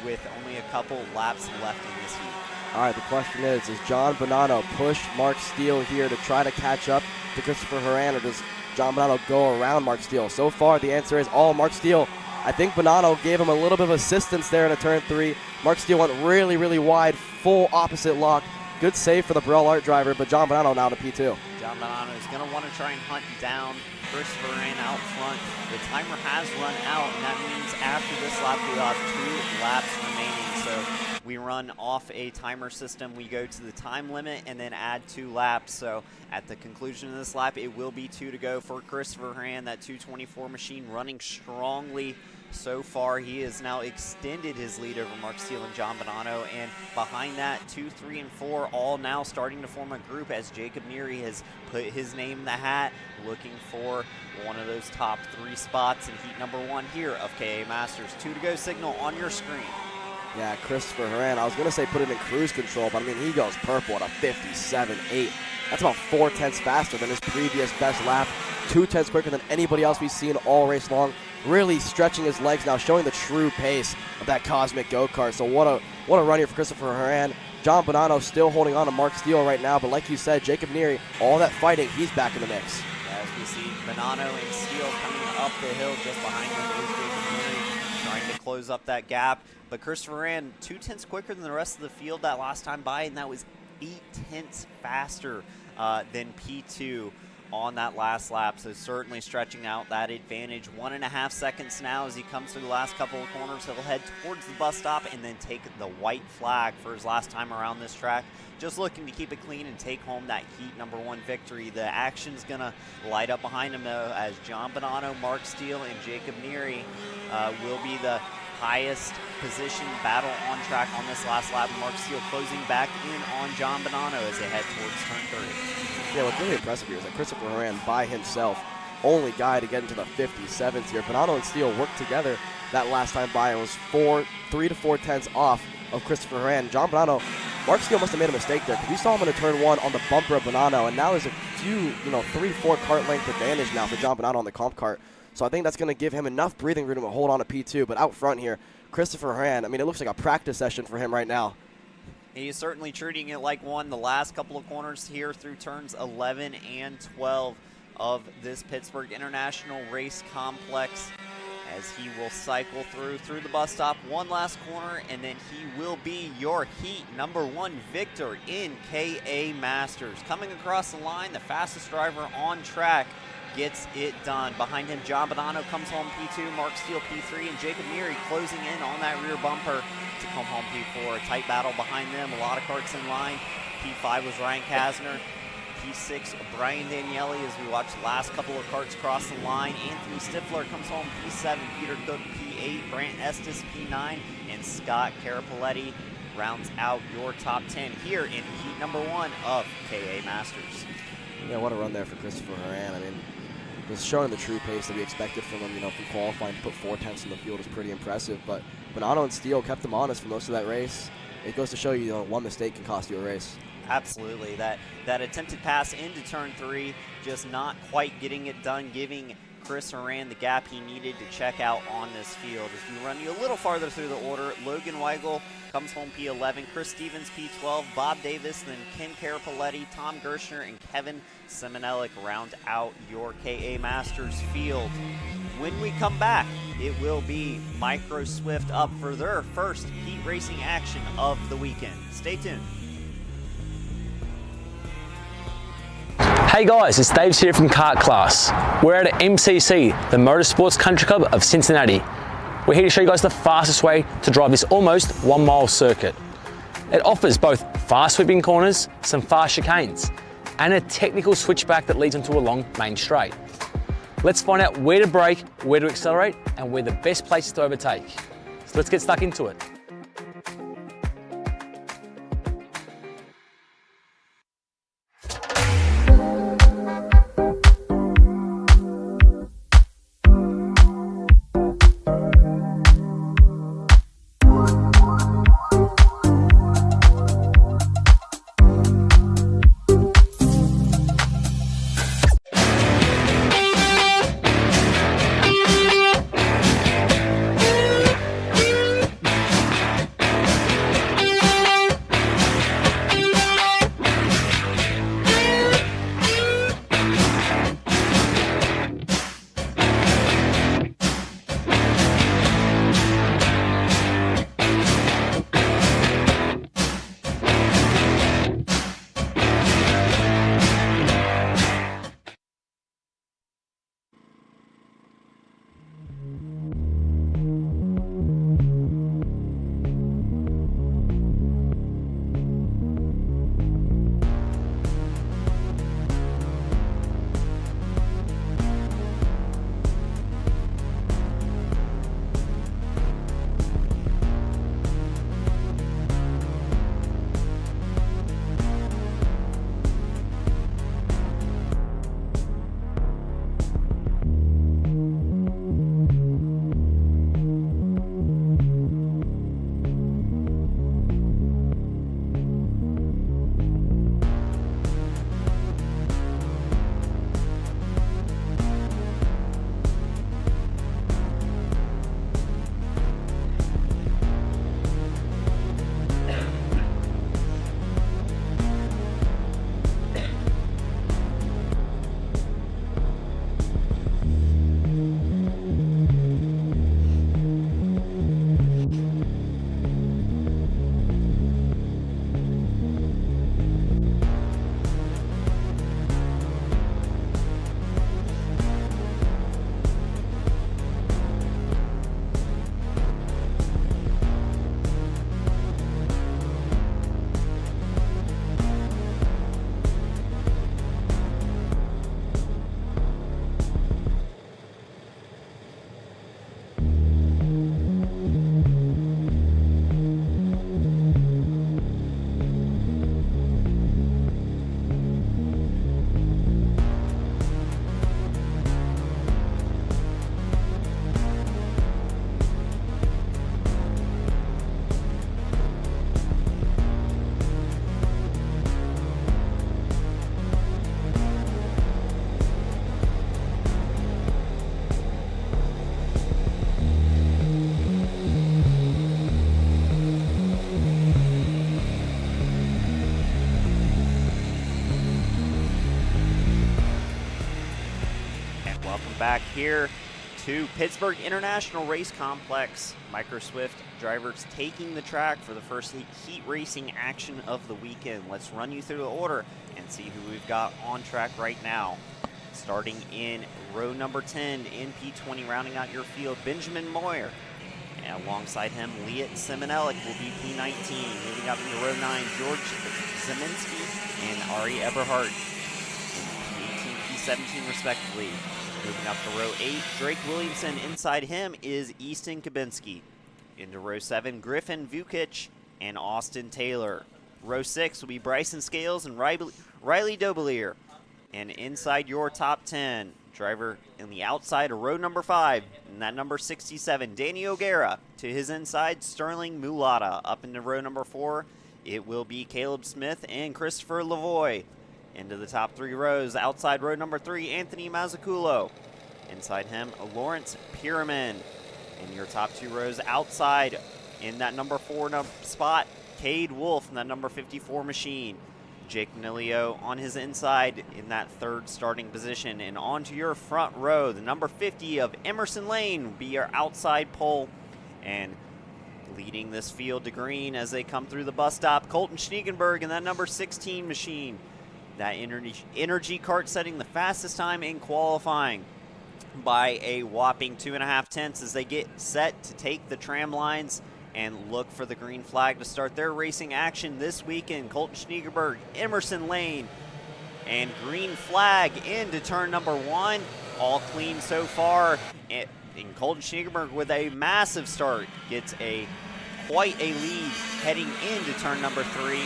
with only a couple laps left in this heat. All right, the question is John Bonanno push Mark Steel here to try to catch up to Christopher Horan, or does John Bonanno go around Mark Steel? So far, the answer is all Mark Steel. I think Bonanno gave him a little bit of assistance there in a turn three. Mark Steel went really, really wide, full opposite lock. Good save for the Burrell Art driver, but John Bonanno now to P2. John Bonanno is going to want to try and hunt down Christopher Horan out front. The timer has run out, and that means after this lap, we'll have 2 laps remaining. So we run off a timer system. We go to the time limit and then add 2 laps. So at the conclusion of this lap, it will be 2 to go for Christopher Horan. That 224 machine running strongly so far. He has now extended his lead over Mark Steel and John Bonanno, and behind that 2, 3, and 4 all now starting to form a group as Jacob Neary has put his name in the hat, looking for one of those top 3 spots in heat number 1 here of KA Masters. 2 to go signal on your screen. Yeah, Christopher Horan, I was going to say put it in cruise control, but I mean, he goes purple at a 57.8. That's about 4/10 faster than his previous best lap, 2/10 quicker than anybody else we've seen all race long. Really stretching his legs now, showing the true pace of that cosmic go-kart. So what a run here for Christopher Horan. John Bonanno still holding on to Mark Steel right now, but like you said, Jacob Neary, all that fighting, he's back in the mix. As we see Bonanno and Steel coming up the hill, just behind them is Jacob Neary, trying to close up that gap. But Christopher Horan 2/10 quicker than the rest of the field that last time by, and that was 8/10 faster than P2 on that last lap, so certainly stretching out that advantage. 1.5 seconds now as he comes through the last couple of corners. He'll head towards the bus stop and then take the white flag for his last time around this track. Just looking to keep it clean and take home that heat number 1 victory. The action's gonna light up behind him though, as John Bonanno, Mark Steel, and Jacob Neary will be the highest position battle on track on this last lap. Mark Steel closing back in on John Bonanno as they head towards turn 3. Yeah, what's really impressive here is that Christopher Horan by himself, only guy to get into the 57s here. Bonanno and Steel worked together that last time by. It was 3 to 4/10 off of Christopher Horan. John Bonanno Mark Steele must have made a mistake there, because we saw him in a turn 1 on the bumper of Bonanno, and now there's a few, 3-4 cart length advantage now for John Bonanno on the comp cart. So I think that's going to give him enough breathing room to hold on to P2. But out front here, Christopher Horan, I mean, it looks like a practice session for him right now. He is certainly treating it like one. The last couple of corners here through turns 11 and 12 of this Pittsburgh International Race Complex, as he will cycle through the bus stop, one last corner, and then he will be your Heat #1 victor in KA Masters. Coming across the line, the fastest driver on track gets it done. Behind him, John Bonanno comes home P2, Mark Steele P3, and Jacob Neary closing in on that rear bumper to come home P4. A tight battle behind them, a lot of karts in line. P5 was Ryan Kasner. P6, Brian Daniele, as we watch the last couple of karts cross the line. Anthony Stifler comes home P7, Peter Cook P8, Brant Estes P9, and Scott Carapoletti rounds out your top 10 here in Heat #1 of KA Masters. Yeah, what a run there for Christopher Horan. I mean, just showing the true pace that we expected from him, from qualifying to put 4/10 in the field is pretty impressive. But Bonanno and Steele kept him honest for most of that race. It goes to show you, one mistake can cost you a race. Absolutely. That attempted pass into turn 3, just not quite getting it done, giving Chris Horan the gap he needed to check out on this field. As we run you a little farther through the order, Logan Weigel comes home P11, Chris Stevens P12, Bob Davis, then Ken Carapoletti, Tom Gershner, and Kevin Semenelik round out your KA Masters field. When we come back, it will be Micro Swift up for their first heat racing action of the weekend. Stay tuned. Hey guys, it's Dave here from Kart Class. We're at MCC, the Motorsports Country Club of Cincinnati. We're here to show you guys the fastest way to drive this almost 1 mile circuit. It offers both fast sweeping corners, some fast chicanes, and a technical switchback that leads into a long main straight. Let's find out where to brake, where to accelerate, and where the best places to overtake. So let's get stuck into it. back here to Pittsburgh International Race Complex. Micro Swift drivers taking the track for the first heat racing action of the weekend. Let's run you through the order and see who we've got on track right now. Starting in row number 10 in P20, rounding out your field, Benjamin Moyer. And alongside him, Liat Simonellik will be P19. Moving up into row 9, George Zeminski and Ari Eberhardt, P18, P17 respectively. Moving up to row 8, Drake Williamson. Inside him is Easton Kabinski. Into row 7, Griffin Vukic and Austin Taylor. Row 6 will be Bryson Scales and Riley Dobelier. And inside your top 10, driver in the outside of row number 5, and that number 67, Danny O'Gara. To his inside, Sterling Mulata. Up into row number 4, it will be Caleb Smith and Christopher Lavoie. Into the top 3 rows, outside row number 3, Anthony Mazzuculo. Inside him, Lawrence Pyramin. In your top 2 rows, outside in that number 4 spot, Cade Wolf in that number 54 machine. Jake Manilio on his inside in that 3rd starting position. And onto your front row, the number 50 of Emerson Lane will be your outside pole. And leading this field to green as they come through the bus stop, Colton Schniegenberg in that number 16 machine. That energy Kart setting the fastest time in qualifying by a whopping 2.5 tenths as they get set to take the tram lines and look for the green flag to start their racing action this weekend. Colton Schniegerberg, Emerson Lane, and green flag into turn number 1. All clean so far. And Colton Schniegerberg with a massive start gets quite a lead heading into turn number 3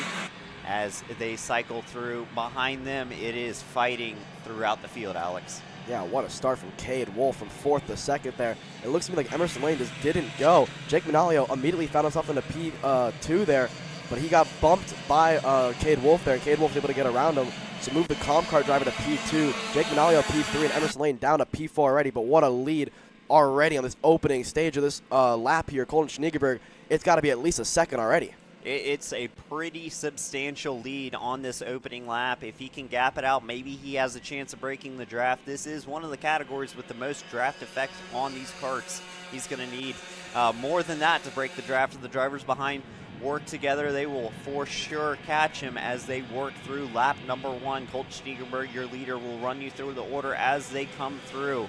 as they cycle through. Behind them, it is fighting throughout the field, Alex. Yeah, what a start from Cade Wolf from 4th to 2nd there. It looks to me like Emerson Lane just didn't go. Jake Manalio immediately found himself in the P2 there, but he got bumped by Cade Wolf there, and Cade Wolf was able to get around him. So move the Comcart driver to P2. Jake Manalio P3 and Emerson Lane down to P4 already, but what a lead already on this opening stage of this lap here. Colton Schniegerberg, it's got to be at least a second already. It's a pretty substantial lead on this opening lap. If he can gap it out, maybe he has a chance of breaking the draft. This is one of the categories with the most draft effect on these karts. He's going to need more than that to break the draft. If the drivers behind work together, they will for sure catch him as they work through lap number 1. Colton Schniegenberg, your leader, will run you through the order as they come through.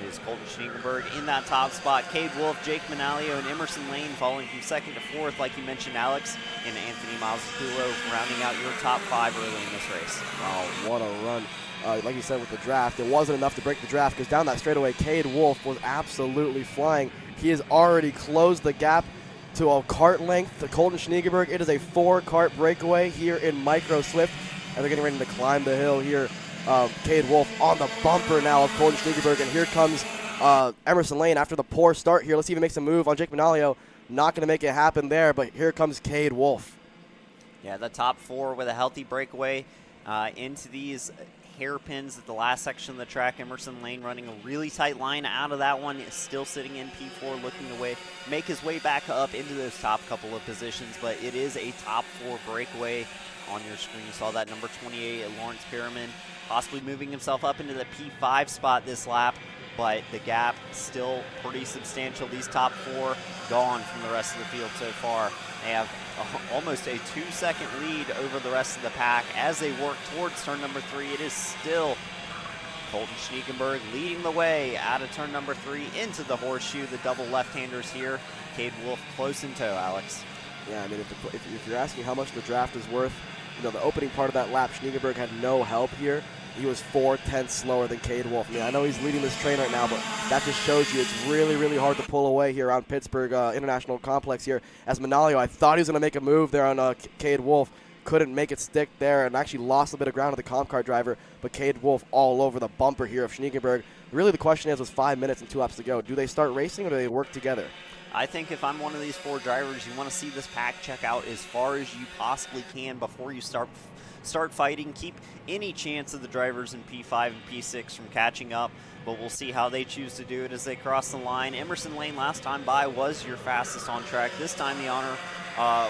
It is Colton Schniegenberg in that top spot. Cade Wolf, Jake Manalio, and Emerson Lane following from 2nd to 4th, like you mentioned, Alex, and Anthony Mazzuculo rounding out your top 5 early in this race. Wow, what a run. Like you said with the draft, it wasn't enough to break the draft because down that straightaway, Cade Wolf was absolutely flying. He has already closed the gap to a kart length to Colton Schniegenberg. It is a 4-kart breakaway here in Micro Swift, and they're getting ready to climb the hill here. Cade Wolf on the bumper now of Colton Schniegenberg, and here comes Emerson Lane after the poor start here. Let's see if he makes a move on Jake Manalio. Not going to make it happen there, but here comes Cade Wolf. Yeah, the top 4 with a healthy breakaway into these hairpins at the last section of the track. Emerson Lane running a really tight line out of that one, is still sitting in P4, looking to make his way back up into those top couple of positions, but it is a top 4 breakaway on your screen. You saw that number 28 Lawrence Pyramin possibly moving himself up into the P5 spot this lap, but the gap still pretty substantial. These top 4 gone from the rest of the field so far. They have almost a 2-second lead over the rest of the pack as they work towards turn number 3. It is still Colton Schniegenberg leading the way out of turn number 3 into the horseshoe. The double left-handers here. Cade Wolf close in tow, Alex. Yeah, I mean, if you're asking how much the draft is worth, you know, the opening part of that lap, Schniegenberg had no help here. He was 4/10 slower than Cade Wolf. I mean, I know he's leading this train right now, but that just shows you it's really, really hard to pull away here around Pittsburgh International Complex here. As Manalio, I thought he was going to make a move there on Cade Wolf. Couldn't make it stick there and actually lost a bit of ground to the Comcart driver, but Cade Wolf all over the bumper here of Schniegenberg. Really the question is, with 5 minutes and 2 laps to go, do they start racing or do they work together? I think if I'm one of these 4 drivers, you want to see this pack check out as far as you possibly can before you start fighting. Keep any chance of the drivers in P5 and P6 from catching up, but we'll see how they choose to do it as they cross the line. Emerson Lane last time by was your fastest on track. This time the honor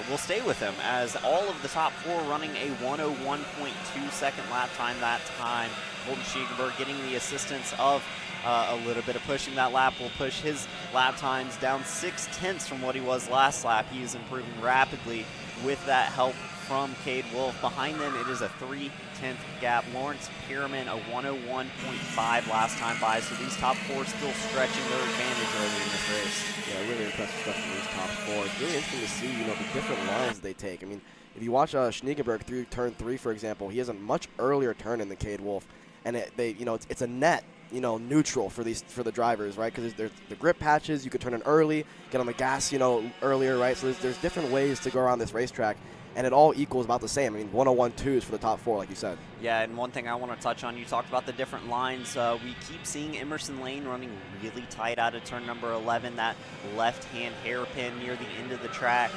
will stay with him, as all of the top 4 running a 101.2 second lap time that time. Colton Schiegenberg getting the assistance of a little bit of pushing that lap will push his lap times down 6/10 from what he was last lap. He is improving rapidly with that help from Cade Wolf. Behind them, it is a 3/10 gap. Lawrence Pierman, a 101.5 last time by, so these top 4 still stretching their advantage early in this race. Yeah, really impressive stuff from these top 4. It's really interesting to see, the different lines they take. I mean, if you watch Schniegenberg through turn 3, for example, he has a much earlier turn in than Cade Wolf, and it's a net, neutral for the drivers, right? Because there's the grip patches, you could turn in early, get on the gas, earlier, right? So there's different ways to go around this racetrack, and it all equals about the same. I mean, 101.2s for the top 4, like you said. Yeah, and one thing I want to touch on, you talked about the different lines. We keep seeing Emerson Lane running really tight out of turn number 11, that left-hand hairpin near the end of the track.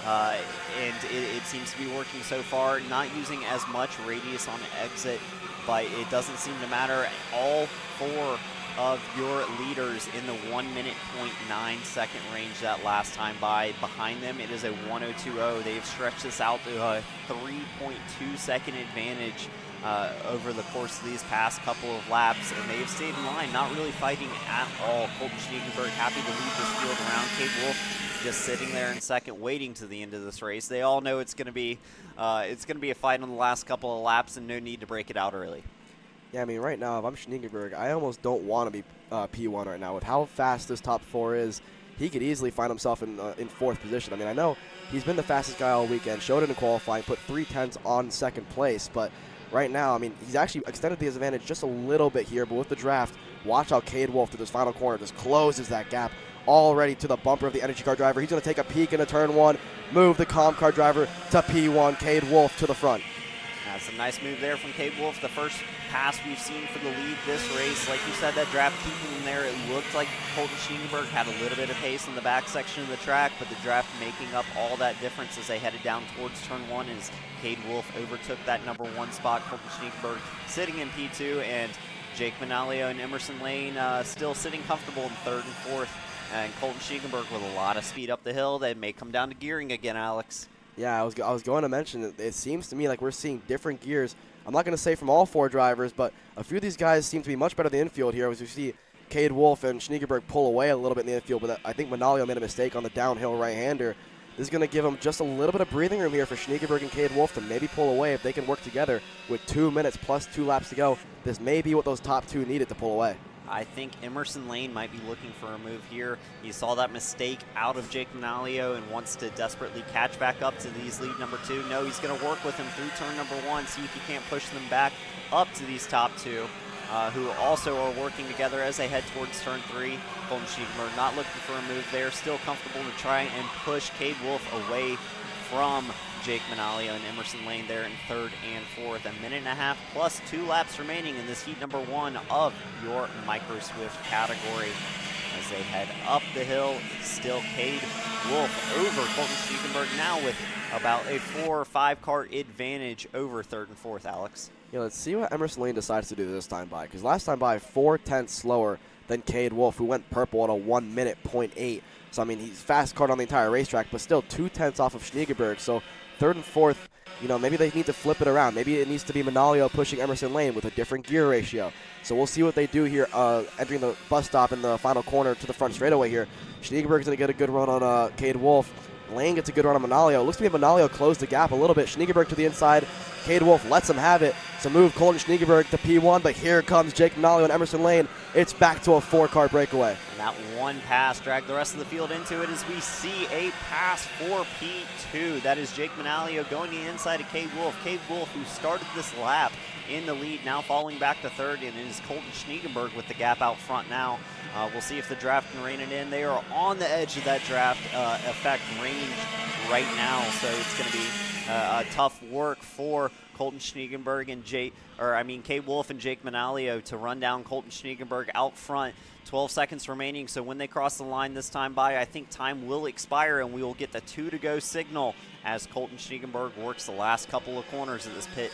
And it seems to be working so far, not using as much radius on exit, but it doesn't seem to matter. All 4 of your leaders in the 1:09 second range that last time by. Behind them, it is a 1:02.0. They've stretched this out to a 3.2 second advantage over the course of these past couple of laps, and they've stayed in line, not really fighting at all. Colton Schniegenberg happy to lead this field around. Cade Wolf just sitting there in second, waiting to the end of this race. They all know it's going to be a fight on the last couple of laps, and no need to break it out early. Yeah, I mean, right now, if I'm Schniegenberg, I almost don't want to be P1 right now. With how fast this top 4 is, he could easily find himself in 4th position. I mean, I know he's been the fastest guy all weekend, showed it in qualifying, put 3/10 on 2nd place, but right now, I mean, he's actually extended the advantage just a little bit here, but with the draft, watch how Cade Wolf through this final corner just closes that gap already to the bumper of the Energy Car driver. He's going to take a peek into turn 1, move the Com Car driver to P1, Cade Wolf to the front. That's a nice move there from Cade Wolf. The first pass we've seen for the lead this race. Like you said, that draft keeping him there. It looked like Colton Schniegenberg had a little bit of pace in the back section of the track, but the draft making up all that difference as they headed down towards turn 1 as Cade Wolf overtook that number 1 spot. Colton Schniegenberg sitting in P2, and Jake Manalio and Emerson Lane still sitting comfortable in 3rd and 4th. And Colton Schniegenberg with a lot of speed up the hill. That may come down to gearing again, Alex. Yeah, I was going to mention it seems to me like we're seeing different gears. I'm not going to say from all 4 drivers, but a few of these guys seem to be much better in the infield here as we see Cade Wolf and Schniegenberg pull away a little bit in the infield, but I think Manalio made a mistake on the downhill right-hander. This is going to give them just a little bit of breathing room here for Schniegenberg and Cade Wolf to maybe pull away. If they can work together with 2 minutes plus 2 laps to go, this may be what those top 2 needed to pull away. I think Emerson Lane might be looking for a move here. He saw that mistake out of Jake Manalio and wants to desperately catch back up to these lead number 2. No, he's going to work with him through turn number 1, see if he can't push them back up to these top 2, who also are working together as they head towards turn 3. Colton Schniegenberg not looking for a move there, still comfortable to try and push Cade Wolf away from Jake Manalio and Emerson Lane there in 3rd and 4th. A minute and a half plus 2 laps remaining in this heat number 1 of your Micro Swift category. As they head up the hill, it's still Cade Wolf over Colton Schniegenberg, now with about a 4 or 5 car advantage over 3rd and 4th, Alex. Yeah, let's see what Emerson Lane decides to do this time by, because last time by 4/10 slower than Cade Wolf, who went purple at a 1:08. So, I mean, he's fast card on the entire racetrack, but still 2/10 off of Schniegenberg. So, 3rd and 4th, maybe they need to flip it around. Maybe it needs to be Manalio pushing Emerson Lane with a different gear ratio. So we'll see what they do here entering the bus stop in the final corner to the front straightaway here. Schniegenberg's going to get a good run on Cade Wolf. Lane gets a good run on Manalio. It looks to me Manalio closed the gap a little bit. Schniegenberg to the inside. Cade Wolf lets him have it. So move Colton Schniegenberg to P1, but here comes Jake Manalio and Emerson Lane. It's back to a 4-car breakaway. And that one pass dragged the rest of the field into it as we see a pass for P2. That is Jake Manalio going to the inside of Cade Wolf. Cade Wolf, who started this lap in the lead, now falling back to 3rd, and it is Colton Schniegenberg with the gap out front now. We'll see if the draft can rein it in. They are on the edge of that draft effect range right now, so it's going to be tough work for Colton Schniegenberg and Cade Wolf and Jake Manalio to run down Colton Schniegenberg out front. 12 seconds remaining, so when they cross the line this time by, I think time will expire and we will get the 2 to go signal as Colton Schniegenberg works the last couple of corners of this Pitt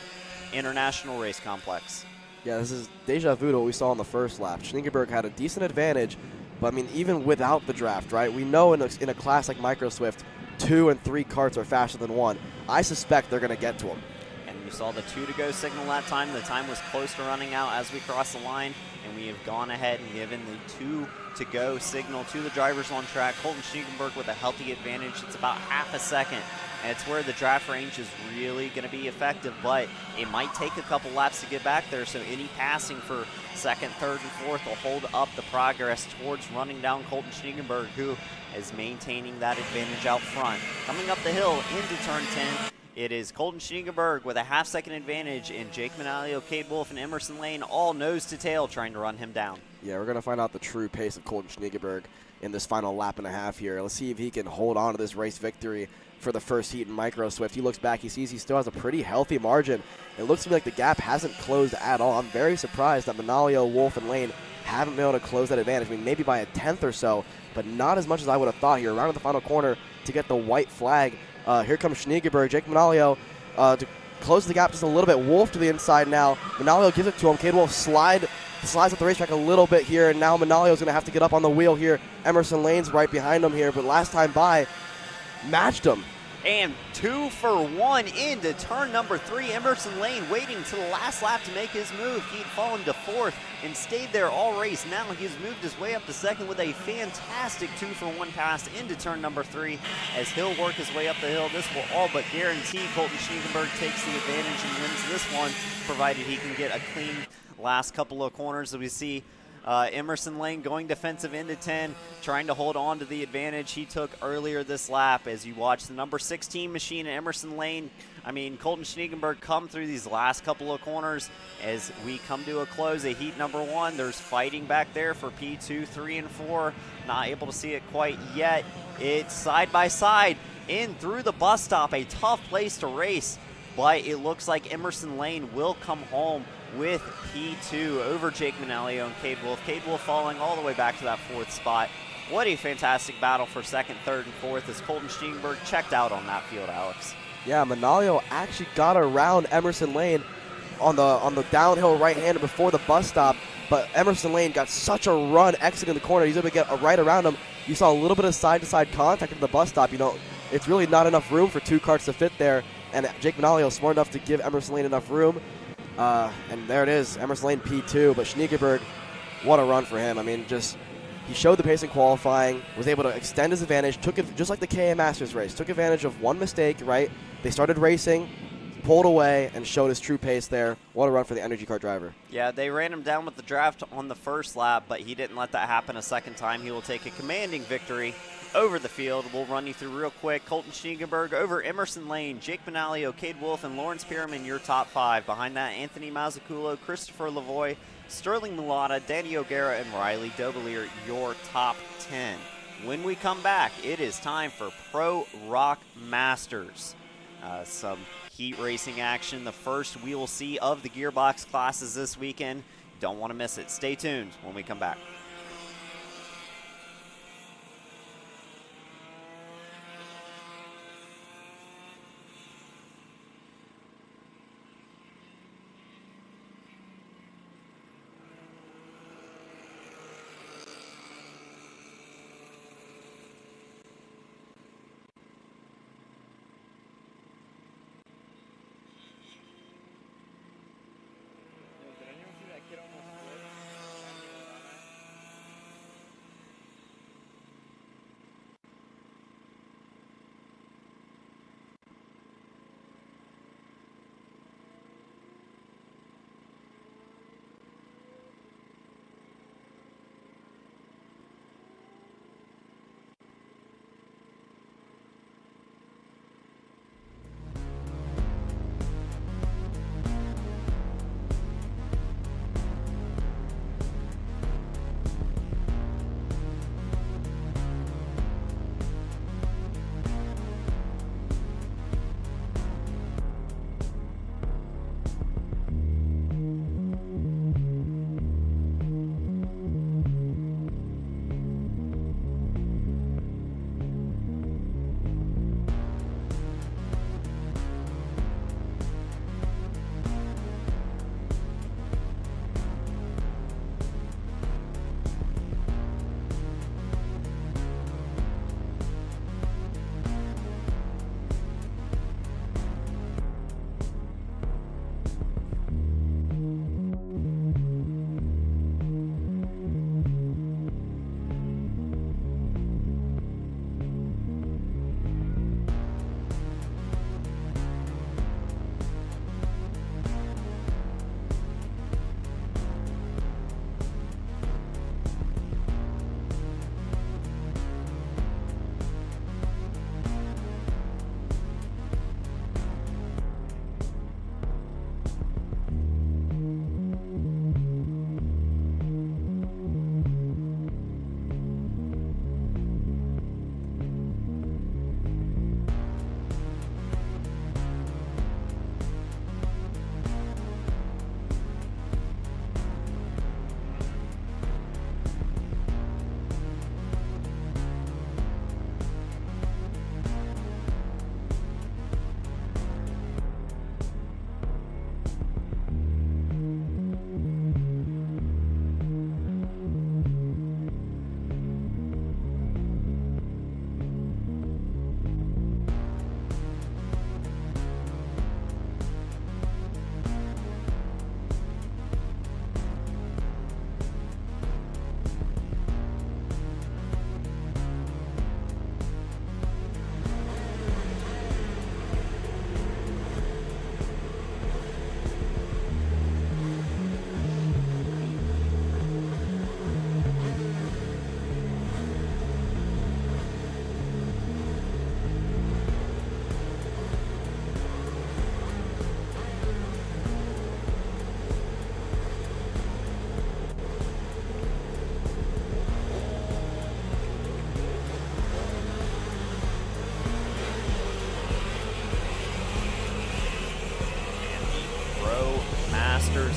International Race Complex. Yeah, this is deja vu to what we saw in the first lap. Schniegenberg had a decent advantage, but I mean, even without the draft, right? We know in a class like Micro Swift, 2 and 3 karts are faster than one. I suspect they're going to get to him. And you saw the 2 to go signal that time. The time was close to running out as we crossed the line, and we have gone ahead and given the 2 to go signal to the drivers on track. Colton Schniegenberg with a healthy advantage. It's about half a second, and it's where the draft range is really going to be effective, but it might take a couple laps to get back there, so any passing for second, third, and fourth will hold up the progress towards running down Colton Schniegenberg, who is maintaining that advantage out front. Coming up the hill into turn 10, it is Colton Schniegenberg with a half-second advantage, and Jake Manalio, Cade Wolf, and Emerson Lane all nose to tail trying to run him down. Yeah, we're going to find out the true pace of Colton Schniegenberg in this final lap and a half here. Let's see if he can hold on to this race victory for the first heat in Micro Swift. He looks back, he sees he still has a pretty healthy margin. It looks to me like the gap hasn't closed at all. I'm very surprised that Manalio, Wolf, and Lane haven't been able to close that advantage. I mean, maybe by a 10th or so, but not as much as I would have thought here. Around the final corner to get the white flag. Here comes Schniegenberg, Jake Manalio to close the gap just a little bit. Wolf to the inside now. Manalio gives it to him. Cade Wolf slides up the racetrack a little bit here, and now Manalio's going to have to get up on the wheel here. Emerson Lane's right behind him here, but last time by, matched him. And 2 for 1 into turn number 3. Emerson Lane waiting to the last lap to make his move. He'd fallen to 4th and stayed there all race. Now he's moved his way up to 2nd with a fantastic 2 for 1 pass into turn number 3. As he'll work his way up the hill, this will all but guarantee Colton Schniegenberg takes the advantage and wins this one, provided he can get a clean last couple of corners. As we see Emerson Lane going defensive into 10, trying to hold on to the advantage he took earlier this lap. As you watch the number 16 machine and Emerson Lane, Colton Schniegenberg come through these last couple of corners. As we come to a close at heat number 1, there's fighting back there for P2, 3, and 4. Not able to see it quite yet. It's side by side in through the bus stop, a tough place to race, but it looks like Emerson Lane will come home with P2 over Jake Manalio and Cade Wolf. Cade Wolf falling all the way back to that 4th spot. What a fantastic battle for 2nd, 3rd, and 4th as Colton Schniegenberg checked out on that field, Alex. Yeah, Manalio actually got around Emerson Lane on the downhill right-hander before the bus stop, but Emerson Lane got such a run exiting the corner. He's able to get right around him. You saw a little bit of side-to-side contact at the bus stop. It's really not enough room for 2 karts to fit there, and Jake Manalio is smart enough to give Emerson Lane enough room. And there it is, Emerson Lane P2, but Schniegenberg, what a run for him. He showed the pace in qualifying, was able to extend his advantage, took it just like the KA Masters race, took advantage of one mistake, right? They started racing, pulled away, and showed his true pace there. What a run for the Energy Car driver. Yeah, they ran him down with the draft on the first lap, but he didn't let that happen a second time. He will take a commanding victory over the field. We'll run you through real quick. Colton Schniegenberg over Emerson Lane, Jake Manalio, Cade Wolf, and Lawrence Pierman, your top 5. Behind that, Anthony Mazzuccolo, Christopher Lavoie, Sterling Mulata, Danny O'Gara, and Riley Dobelier, your top 10. When we come back, it is time for Pro Rock Masters. Some heat racing action, the first we will see of the gearbox classes this weekend. Don't want to miss it. Stay tuned when we come back.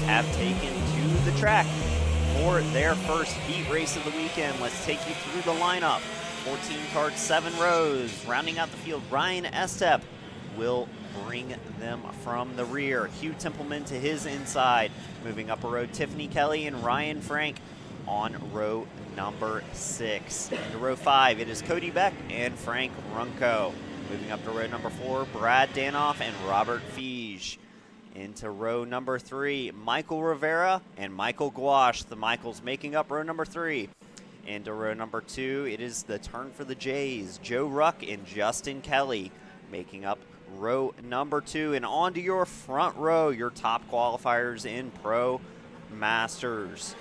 have taken to the track for their first heat race of the weekend. Let's take you through the lineup. 14 carts, 7 rows. Rounding out the field, Ryan Estep will bring them from the rear. Hugh Templeman to his inside. Moving up a row, Tiffany Kelly and Ryan Frank on row number 6. Into row 5, it is Cody Beck and Frank Runco. Moving up to row number 4, Brad Danoff and Robert Fiege. Into row number 3, Michael Rivera and Michael Gouache. The Michaels making up row number 3. Into row number 2, it is the turn for the Jays. Joe Ruck and Justin Kelly making up row number 2. And on to your front row, your top qualifiers in Pro Masters.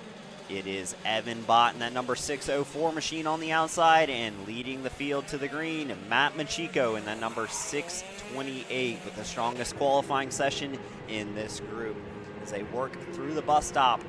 It is Evan Bott in that number 604 machine on the outside, and leading the field to the green, Matt Machiko in that number 628 with the strongest qualifying session in this group. As they work through the bus stop,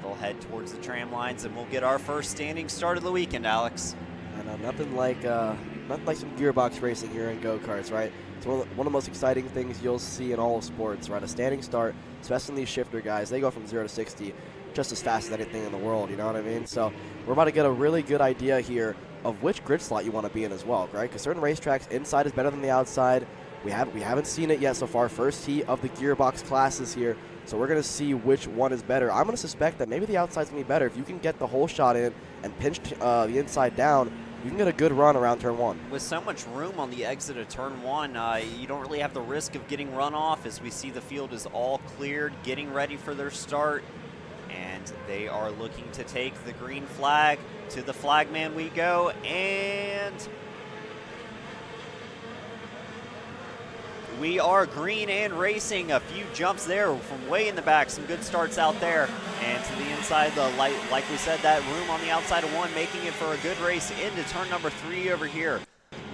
they'll head towards the tram lines, and we'll get our first standing start of the weekend, Alex. I know, nothing like some gearbox racing here in go-karts, right? It's one of the most exciting things you'll see in all of sports, right? A standing start, especially these shifter guys, they go from 0 to 60 just as fast as anything in the world, you know what I mean? So we're about to get a really good idea here of which grid slot you want to be in as well, right? Because certain racetracks, inside is better than the outside. We haven't seen it yet so far. First heat of the gearbox classes here, so we're going to see which one is better. I'm going to suspect that maybe the outside's going to be better. If you can get the whole shot in and pinch the inside down, you can get a good run around turn 1. With so much room on the exit of turn 1, you don't really have the risk of getting run off, as we see the field is all cleared, getting ready for their start. And they are looking to take the green flag. To the flagman we go, and we are green and racing. A few jumps there from way in the back. Some good starts out there. And to the inside, the light, like we said, that room on the outside of 1, making it for a good race into turn number 3 over here.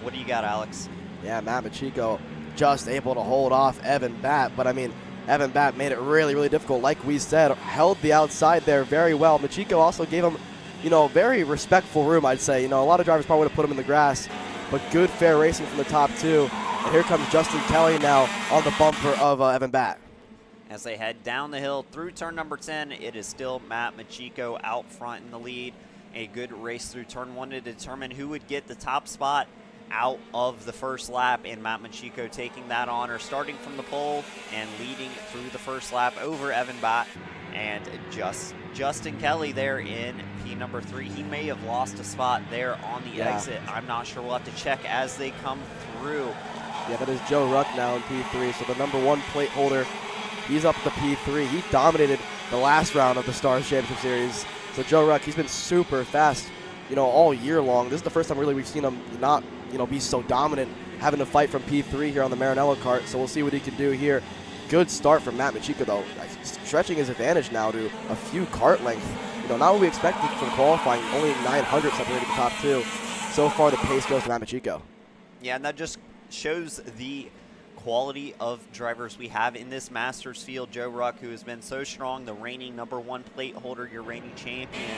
What do you got, Alex? Yeah, Matt Machiko just able to hold off Evan Batt, but I mean, Evan Batt made it really, really difficult. Like we said, held the outside there very well. Machiko also gave him, very respectful room, I'd say. A lot of drivers probably would have put him in the grass, but good, fair racing from the top 2. And here comes Justin Kelly now on the bumper of Evan Batt. As they head down the hill through turn number 10, it is still Matt Machiko out front in the lead. A good race through turn 1 to determine who would get the top spot out of the first lap, and Matt Machiko taking that honor, starting from the pole and leading through the first lap over Evan Bott. And Justin Kelly there in P number 3. He may have lost a spot there on the exit. I'm not sure. We'll have to check as they come through. Yeah, that is Joe Ruck now in P3. So the number 1 plate holder, he's up to P3. He dominated the last round of the Stars Championship Series. So Joe Ruck, he's been super fast, all year long. This is the first time really we've seen him not, be so dominant, having to fight from P3 here on the Maranello kart. So we'll see what he can do here. Good start from Matt Machiko, though. Stretching his advantage now to a few kart length. Not what we expected from qualifying, only 900 separated the top 2. So far, the pace goes to Matt Machiko. Yeah, and that just shows the quality of drivers we have in this Masters field. Joe Ruck, who has been so strong, the reigning number 1 plate holder, your reigning champion,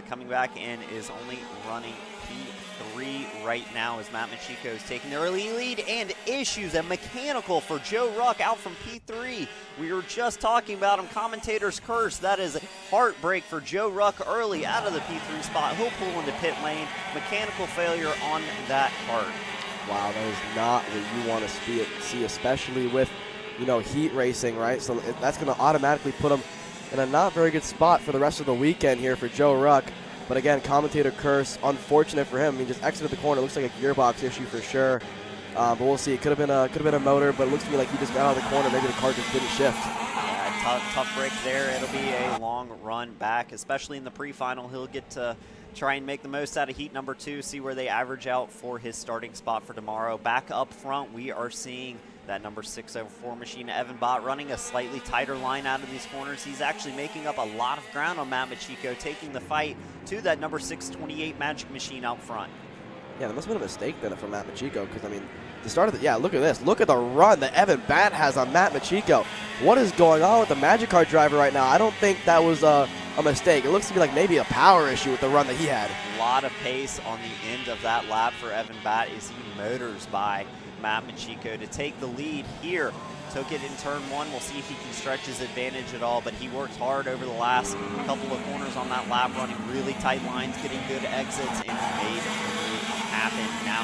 coming back and is only running P3 right now as Matt Machiko is taking the early lead, and issues a mechanical for Joe Ruck out from P3. We were just talking about him, commentator's curse. That is heartbreak for Joe Ruck early out of the P3 spot. He'll pull into pit lane. Mechanical failure on that kart. Wow, that is not what you want to see, especially with, heat racing, right? So that's going to automatically put him in a not very good spot for the rest of the weekend here for Joe Ruck. But again, commentator curse, unfortunate for him. I mean, just exited the corner. Looks like a gearbox issue for sure. But we'll see. It could have been a motor, but it looks to me like he just got out of the corner. Maybe the car just didn't shift. Tough break there. It'll be a long run back, especially in the pre-final. He'll get to try and make the most out of heat number 2, see where they average out for his starting spot for tomorrow. Back up front, we are seeing that number 604 machine, Evan Bott, running a slightly tighter line out of these corners. He's actually making up a lot of ground on Matt Machiko, taking the fight to that number 628 Magic machine out front. Yeah, there must have been a mistake then from Matt Machiko, because, I mean, the start of look at this. Look at the run that Evan Batt has on Matt Machiko. What is going on with the Magic Kart driver right now? I don't think that was a mistake. It looks to me like maybe a power issue with the run that he had. A lot of pace on the end of that lap for Evan Batt as he motors by Matt Machiko to take the lead here took it in turn 1. We'll see if he can stretch his advantage at all, but he worked hard over the last couple of corners on that lap, running really tight lines, getting good exits, and made the move happen. Now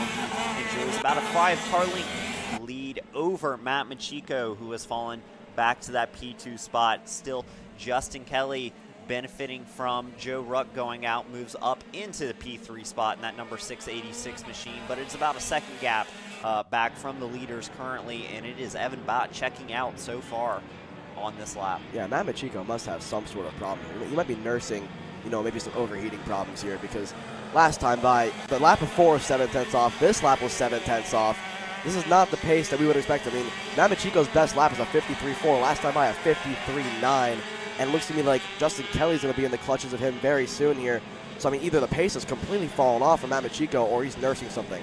he enjoys about a 5-car length lead over Matt Machiko, who has fallen back to that P2 spot. Still, Justin Kelly benefiting from Joe Ruck going out, moves up into the P3 spot in that number 686 machine, but it's about a second gap back from the leaders currently, and it is Evan Bott checking out so far on this lap. Yeah, Matt Machiko must have some sort of problem. He might be nursing, maybe some overheating problems here, because last time by, the lap before was 7/10 off, this lap was 7/10 off. This is not the pace that we would expect. I mean, Matt Machiko's best lap is a 53.4, last time by a 53.9, and it looks to me like Justin Kelly's going to be in the clutches of him very soon here. So, I mean, either the pace has completely fallen off for Matt Machiko or he's nursing something.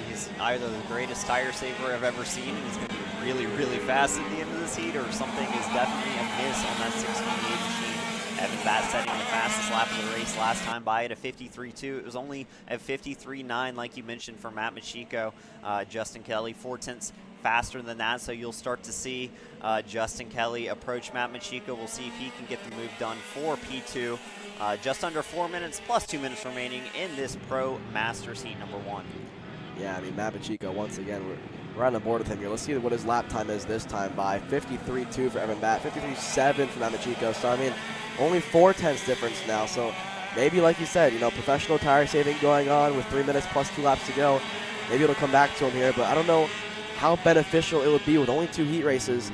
He's either the greatest tire saver I've ever seen, and he's going to be really, really fast at the end of this heat, or something is definitely a miss on that 628 machine. Evan Batt setting the fastest lap of the race last time by at a 53.2. It was only at 53.9, like you mentioned, for Matt Machiko. Justin Kelly 4/10 faster than that, so you'll start to see Justin Kelly approach Matt Machiko. We'll see if he can get the move done for P2. Just under 4 minutes plus 2 minutes remaining in this Pro Masters Heat number 1. Yeah, I mean, Matt Machiko, once again, we're on the board with him here. Let's see what his lap time is this time by. 53.2 for Evan Batt, 53.7 for Matt Machiko. So, I mean, only 4/10 difference now. So, maybe, like you said, professional tire saving going on with 3 minutes plus 2 laps to go. Maybe it'll come back to him here, but I don't know how beneficial it would be with only 2 heat races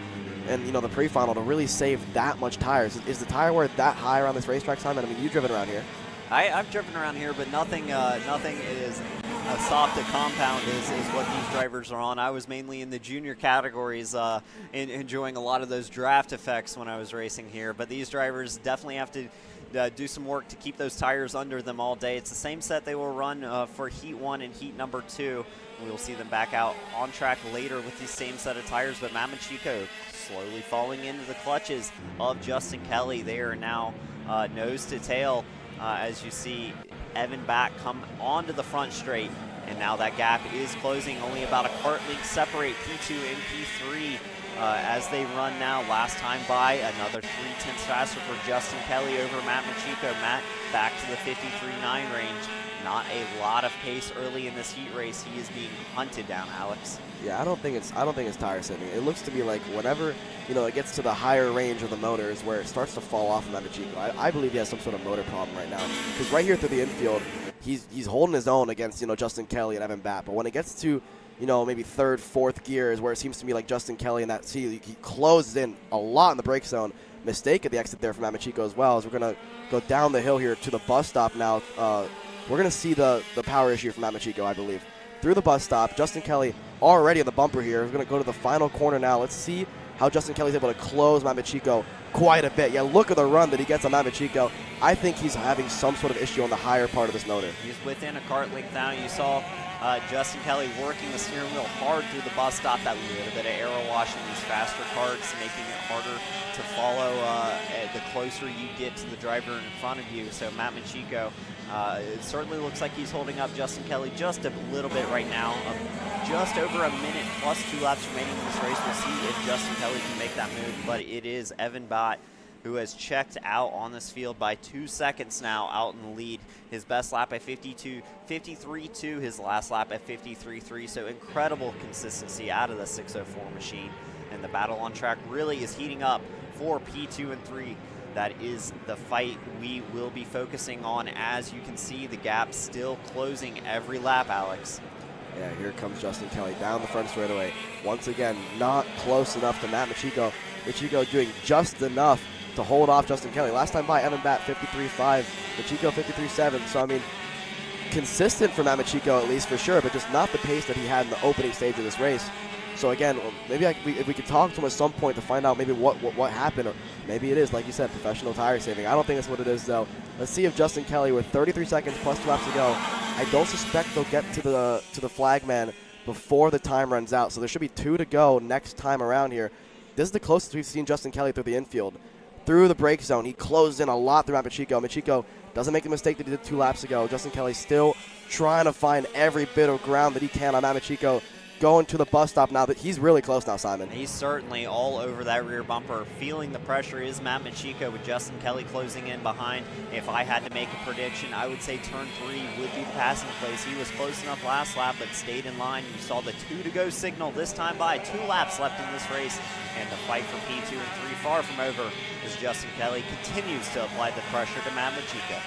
and, the pre-final to really save that much tires. Is the tire wear that high around this racetrack, Simon? I mean, you've driven around here. I've driven around here, but nothing is as soft a compound as what these drivers are on. I was mainly in the junior categories, enjoying a lot of those draft effects when I was racing here. But these drivers definitely have to do some work to keep those tires under them all day. It's the same set they will run for Heat 1 and Heat number 2. We will see them back out on track later with the same set of tires, but Matt Machiko slowly falling into the clutches of Justin Kelly. They are now nose to tail as you see Evan Batt come onto the front straight, and now that gap is closing. Only about a kart length separate P2 and P3 as they run now. Last time by, another 3/10 faster for Justin Kelly over Matt Machiko. Matt back to the 53.9 range. Not a lot of pace early in this heat race. He is being hunted down, Alex. Yeah, I don't think it's tire saving. It looks to be like whenever it gets to the higher range of the motor is where it starts to fall off of Matt Machiko. I believe he has some sort of motor problem right now, because right here through the infield, he's holding his own against Justin Kelly and Evan Batt. But when it gets to maybe third, fourth gear is where it seems to me like Justin Kelly and that he closes in a lot in the brake zone. Mistake at the exit there for Matt Machiko as well. As we're gonna go down the hill here to the bus stop now. We're going to see the power issue from Matt Machiko, I believe. Through the bus stop, Justin Kelly already on the bumper here. We're going to go to the final corner now. Let's see how Justin Kelly's able to close Matt Machiko quite a bit. Yeah, look at the run that he gets on Matt Machiko. I think he's having some sort of issue on the higher part of this motor. He's within a kart length now. You saw Justin Kelly working the steering wheel hard through the bus stop. That little bit of aero wash in these faster karts, making it harder to follow the closer you get to the driver in front of you. So Matt Machiko, it certainly looks like he's holding up Justin Kelly just a little bit right now. Just over a minute plus 2 laps remaining in this race. We'll see if Justin Kelly can make that move, but it is Evan Bott who has checked out on this field by 2 seconds now, out in the lead. His best lap at 53.2, his last lap at 53.3, so incredible consistency out of the 604 machine. And the battle on track really is heating up for P2 and 3. That is the fight we will be focusing on. As you can see, the gap still closing every lap, Alex. Yeah, here comes Justin Kelly down the front straightaway. Once again, not close enough to Matt Machiko. Machiko doing just enough to hold off Justin Kelly. Last time by, Evan Batt 53.5, Machiko 53.7. So, I mean, consistent for Matt Machiko at least for sure, but just not the pace that he had in the opening stage of this race. So again, maybe if we could talk to him at some point to find out maybe what happened, or maybe it is, like you said, professional tire saving. I don't think that's what it is, though. Let's see if Justin Kelly, with 33 seconds plus 2 laps to go, I don't suspect they'll get to the flagman before the time runs out. So there should be 2 to go next time around here. This is the closest we've seen Justin Kelly through the infield. Through the brake zone, he closed in a lot through Machiko. Machiko doesn't make the mistake that he did 2 laps ago. Justin Kelly still trying to find every bit of ground that he can on Machiko. going to the bus stop now. That he's really close now, Simon. He's certainly all over that rear bumper. Feeling the pressure is Matt Machiko with Justin Kelly closing in behind. If I had to make a prediction, I would say turn 3 would be the passing place. He was close enough last lap, but stayed in line. You saw the 2 to go signal this time by. 2 laps left in this race, and the fight for P2 and 3 far from over as Justin Kelly continues to apply the pressure to Matt Machiko.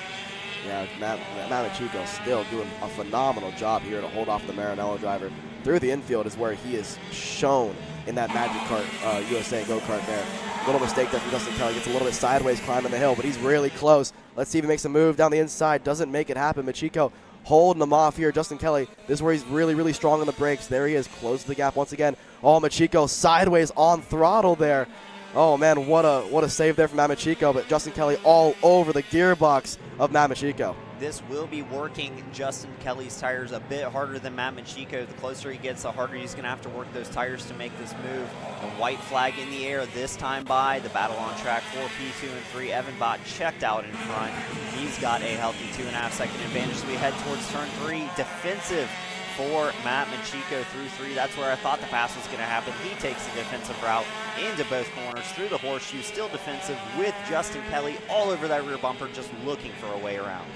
Yeah, Matt Machiko still doing a phenomenal job here to hold off the Maranello driver. Through the infield is where he is shown in that Magic Kart USA go-kart there. Little mistake there from Justin Kelly. Gets a little bit sideways climbing the hill, but he's really close. Let's see if he makes a move down the inside. Doesn't make it happen. Machiko holding him off here. Justin Kelly, this is where he's really, really strong on the brakes. There he is, closes the gap once again. Oh, Machiko sideways on throttle there. Oh, man, what a save there from Matt Machiko, but Justin Kelly all over the gearbox of Matt Machiko. This will be working Justin Kelly's tires a bit harder than Matt Machiko. The closer he gets, the harder he's going to have to work those tires to make this move. The white flag in the air this time by. The battle on track for P2 and 3. Evan Bott checked out in front. He's got a healthy 2.5 second advantage as we head towards turn 3. Defensive for Matt Machiko through 3. That's where I thought the pass was going to happen. He takes the defensive route into both corners through the horseshoe, still defensive with Justin Kelly all over that rear bumper, just looking for a way around.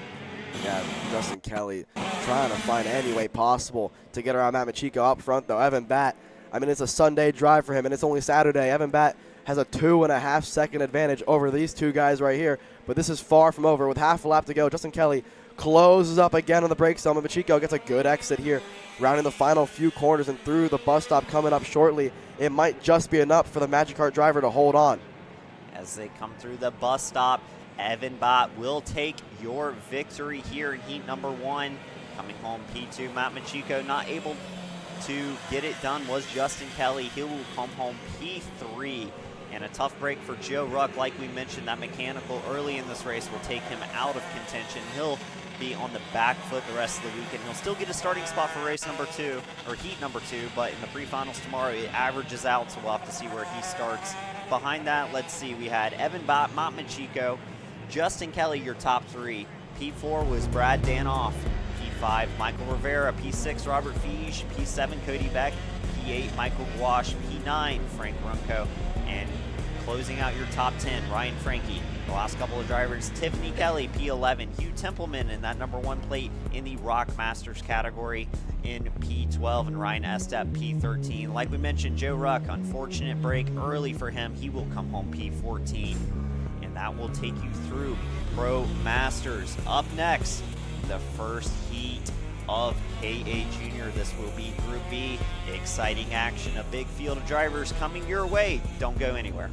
Yeah, Justin Kelly trying to find any way possible to get around Matt Machiko up front, though. Evan Batt, I mean, it's a Sunday drive for him, and it's only Saturday. Evan Batt has a 2.5 second advantage over these two guys right here, but this is far from over. With half a lap to go, Justin Kelly closes up again on the brake zone, and Machiko gets a good exit here, rounding the final few corners and through the bus stop coming up shortly. It might just be enough for the Magic Kart driver to hold on. As they come through the bus stop, Evan Bott will take your victory here in heat number 1. Coming home P2, Matt Machiko not able to get it done was Justin Kelly. He will come home P3. And a tough break for Joe Ruck. Like we mentioned, that mechanical early in this race will take him out of contention. He'll be on the back foot the rest of the weekend. He'll still get a starting spot for race number 2, or heat number 2, but in the pre-finals tomorrow, it averages out, so we'll have to see where he starts. Behind that, let's see, we had Evan Bott, Matt Machiko, Justin Kelly, your top 3. P4 was Brad Danoff. P5, Michael Rivera. P6, Robert Fiege. P7, Cody Beck. P8, Michael Gouache. P9, Frank Runco. And closing out your top 10, Ryan Franke. The last couple of drivers, Tiffany Kelly, P11. Hugh Templeman in that number 1 plate in the Rock Masters category in P12. And Ryan Estep, P13. Like we mentioned, Joe Ruck, unfortunate break early for him. He will come home P14. And that will take you through Pro Masters. Up next, the first heat of KA Junior. This will be Group B. Exciting action, a big field of drivers coming your way. Don't go anywhere.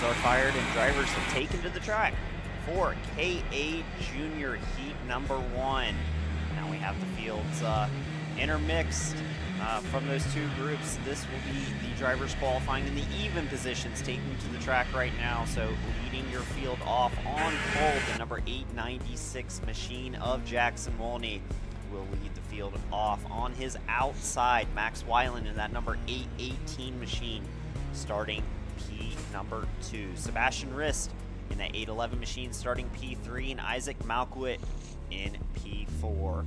are fired and drivers have taken to the track for KA Junior Heat number 1. Now we have the fields intermixed from those two groups. This will be the drivers qualifying in the even positions taking to the track right now. So leading your field off on pole, the number 896 machine of Jackson Wolney will lead the field off. On his outside, Max Weiland in that number 818 machine starting P number 2. Sebastian Rist in that 811 machine starting P3, and Isaac Malkwit in P4.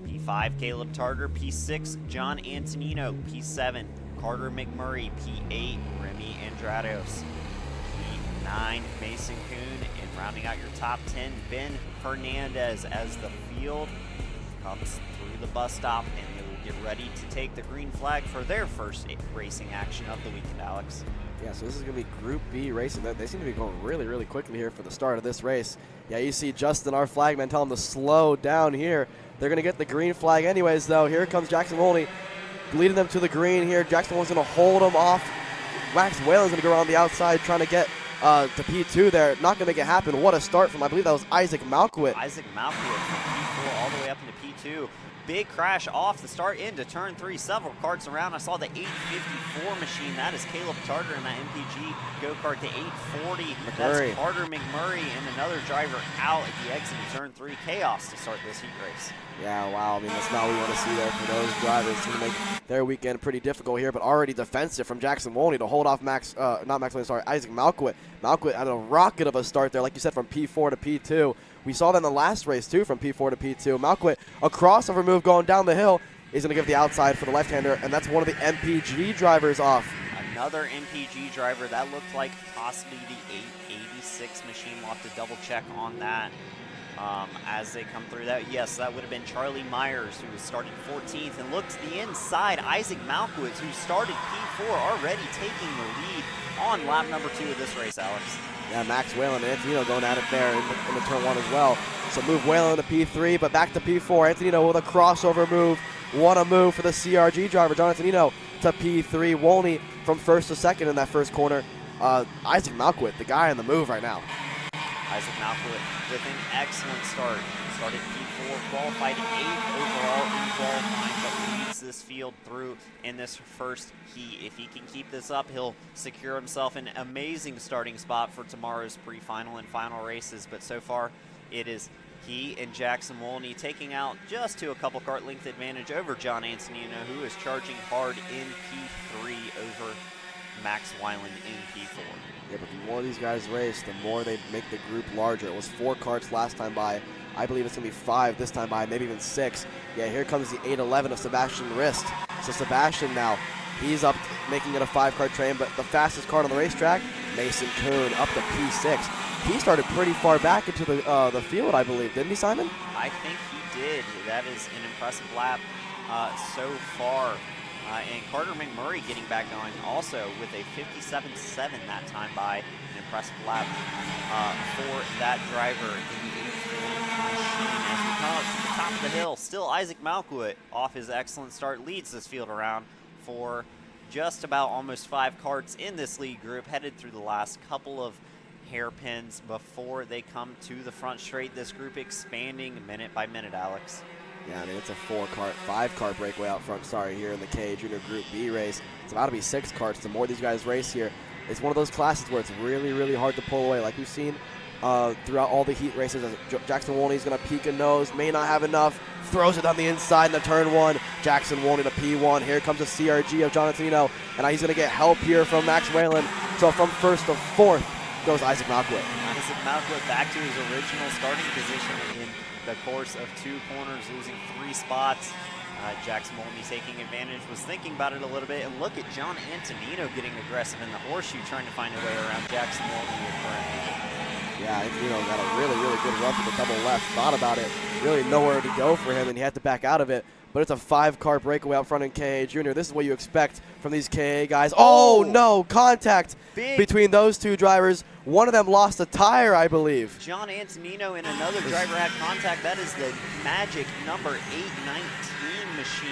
P5, Caleb Tarter. P6, John Antonino. P7, Carter McMurray. P8, Remy Andrados. P9, Mason Kuhn. And rounding out your top 10, Ben Hernandez, as the field comes through the bus stop and they will get ready to take the green flag for their first racing action of the weekend, Alex. Yeah, so this is going to be Group B racing. They seem to be going really, really quickly here for the start of this race. Yeah, you see Justin, our flagman, tell them to slow down here. They're going to get the green flag anyways, though. Here comes Jackson Wolney, leading them to the green here. Jackson Wolney's going to hold them off. Max Whalen's going to go around the outside trying to get to P2 there. Not going to make it happen. What a start from, I believe that was Isaac Malkwit. Isaac Malkwit from P4 all the way up into P2. Big crash off the start into turn 3. Several karts around. I saw the 854 machine. That is Caleb Tarter in that MPG go-kart. The 840. McMurray. That's Carter McMurray and another driver out at the exit of turn 3. Chaos to start this heat race. Yeah, wow. I mean, that's not what we want to see there for those drivers to make their weekend pretty difficult here, but already defensive from Jackson Wolney to hold off Isaac Malkwit. Malkwit had a rocket of a start there, like you said, from P4 to P2. We saw that in the last race, too, from P4 to P2. Malkwit, a crossover move going down the hill, is going to give the outside for the left-hander, and that's one of the MPG drivers off. Another MPG driver. That looked like possibly the 886 machine. We'll have to double-check on that. As they come through that. Yes, that would have been Charlie Myers, who was starting 14th. And look to the inside, Isaac Malkowitz, who started P4, already taking the lead on lap number 2 of this race, Alex. Yeah, Max Whalen and Antonino going at it there in the turn 1 as well. So move Whalen to P3, but back to P4. Antonino with a crossover move. What a move for the CRG driver, John Antonino, to P3. Wolney from 1st to 2nd in that first corner. Isaac Malkowitz, the guy on the move right now. Isaac Malkowitz with an excellent start. Started P4, qualified 8th overall in qualifying, but leads this field through in this first heat. If he can keep this up, he'll secure himself an amazing starting spot for tomorrow's pre-final and final races. But so far, it is he and Jackson Wolney taking out just to a couple kart length advantage over John Antonino, who is charging hard in P3 over Max Weiland in P4. Yeah, but the more these guys race, the more they make the group larger. It was 4 karts last time by. I believe it's going to be 5 this time by, maybe even 6. Yeah, here comes the 811 of Sebastian Rist. So Sebastian now, he's up making it a 5-kart train, but the fastest kart on the racetrack, Mason Kuhn, up to P6. He started pretty far back into the field, I believe. Didn't he, Simon? I think he did. That is an impressive lap so far. And Carter McMurray getting back going also with a 57.7 that time by. An impressive lap for that driver in the 840 machine. As we come up to the top of the hill, still Isaac Malkowitz off his excellent start leads this field around for just about almost 5 karts in this lead group, headed through the last couple of hairpins before they come to the front straight. This group expanding minute by minute, Alex. Yeah, I mean, it's a 5-kart breakaway out front, here in the KA Junior Group B race. It's about to be 6 karts. The more these guys race here, it's one of those classes where it's really, really hard to pull away. Like we've seen throughout all the heat races, Jackson Wolney's going to peek a nose, may not have enough, throws it on the inside in the turn 1. Jackson Wolney to P1. Here comes the CRG of John Antonino, and he's going to get help here from Max Whalen. So from 1st to 4th goes Isaac Malkowitz. Isaac Malkowitz back to his original starting position in the course of 2 corners, losing 3 spots. Jackson Wolney taking advantage, was thinking about it a little bit, and look at John Antonino getting aggressive in the horseshoe, trying to find a way around Jackson Wolney. Yeah, Antonino got a really, really good run to the double left, thought about it, really nowhere to go for him, and he had to back out of it. But it's a 5-kart breakaway out front in KA Junior. This is what you expect from these KA guys. Oh no, contact between those 2 drivers. One of them lost a tire, I believe. John Antonino and another driver had contact. That is the magic number 819 machine.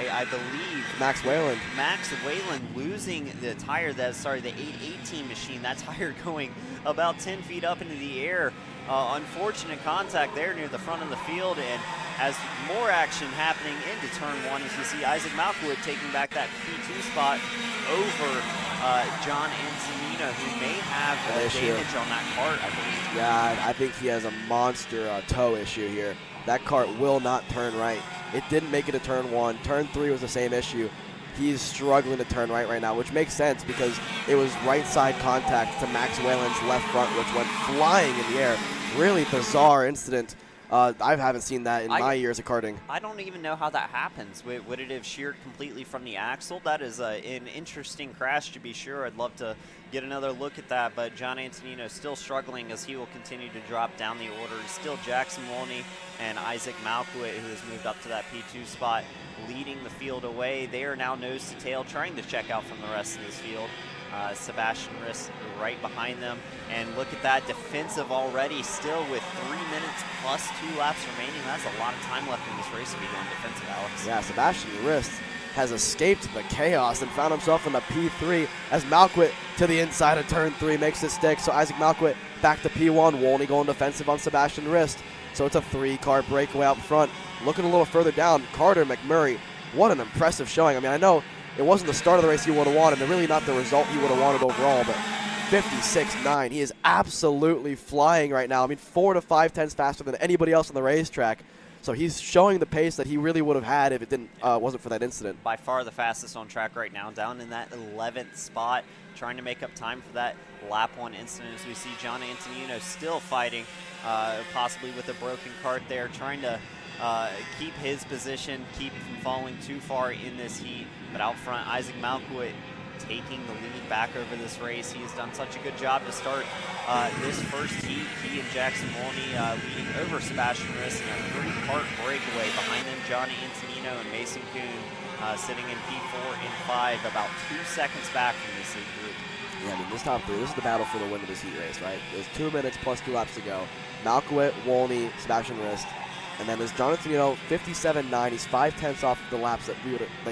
I believe Max Wayland. Max Wayland losing the tire, the 818 machine, that tire going about 10 feet up into the air. Unfortunate contact there near the front of the field, and as more action happening into turn 1, as you see Isaac Malkwood taking back that P2 spot over John Antonino, who may have damage on that cart, I believe. Yeah, I think he has a monster toe issue here. That cart will not turn right. It didn't make it to turn 1. Turn 3 was the same issue. He's struggling to turn right now, which makes sense because it was right side contact to Max Wayland's left front, which went flying in the air. Really bizarre incident. I haven't seen that in my years of karting. I don't even know how that happens. Would it have sheared completely from the axle? That is an interesting crash to be sure. I'd love to get another look at that, but John Antonino still struggling as he will continue to drop down the order. It's still Jackson Wolney and Isaac Malkwood, who has moved up to that P2 spot, leading the field away. They are now nose to tail, trying to check out from the rest of this field. Sebastian Riss right behind them, and look at that defensive already, still with 3 minutes plus 2 laps remaining. That's a lot of time left in this race to be going defensive, Alex. Yeah, Sebastian Riss has escaped the chaos and found himself in the P3 as Malkwood to the inside of turn 3 makes it stick. So Isaac Malkwood back to P1, Wolney going defensive on Sebastian Riss. So it's a 3-car breakaway out front. Looking a little further down, Carter McMurray, what an impressive showing. I mean, I know it wasn't the start of the race he would have wanted, and really not the result he would have wanted overall, but 56.9. He is absolutely flying right now. I mean, 4 to 5 tenths faster than anybody else on the racetrack. So he's showing the pace that he really would have had if it wasn't for that incident. By far the fastest on track right now, down in that 11th spot, trying to make up time for that lap 1 incident, as we see John Antonino still fighting, possibly with a broken cart there, trying to keep his position, keep from falling too far in this heat. But out front, Isaac Malkwood taking the lead back over this race. He has done such a good job to start this first heat. He and Jackson Wolney leading over Sebastian Riss in a 3-cart breakaway. Behind them, John Antonino and Mason Kuhn sitting in P4 and 5, about 2 seconds back from this lead group. Yeah, I mean, this top 3, this is the battle for the win of this heat race, right? There's 2 minutes plus 2 laps to go. Malkwood, Wolney, Sebastian Riss. And then there's John Antonino, 57.9. He's 5 tenths off the laps that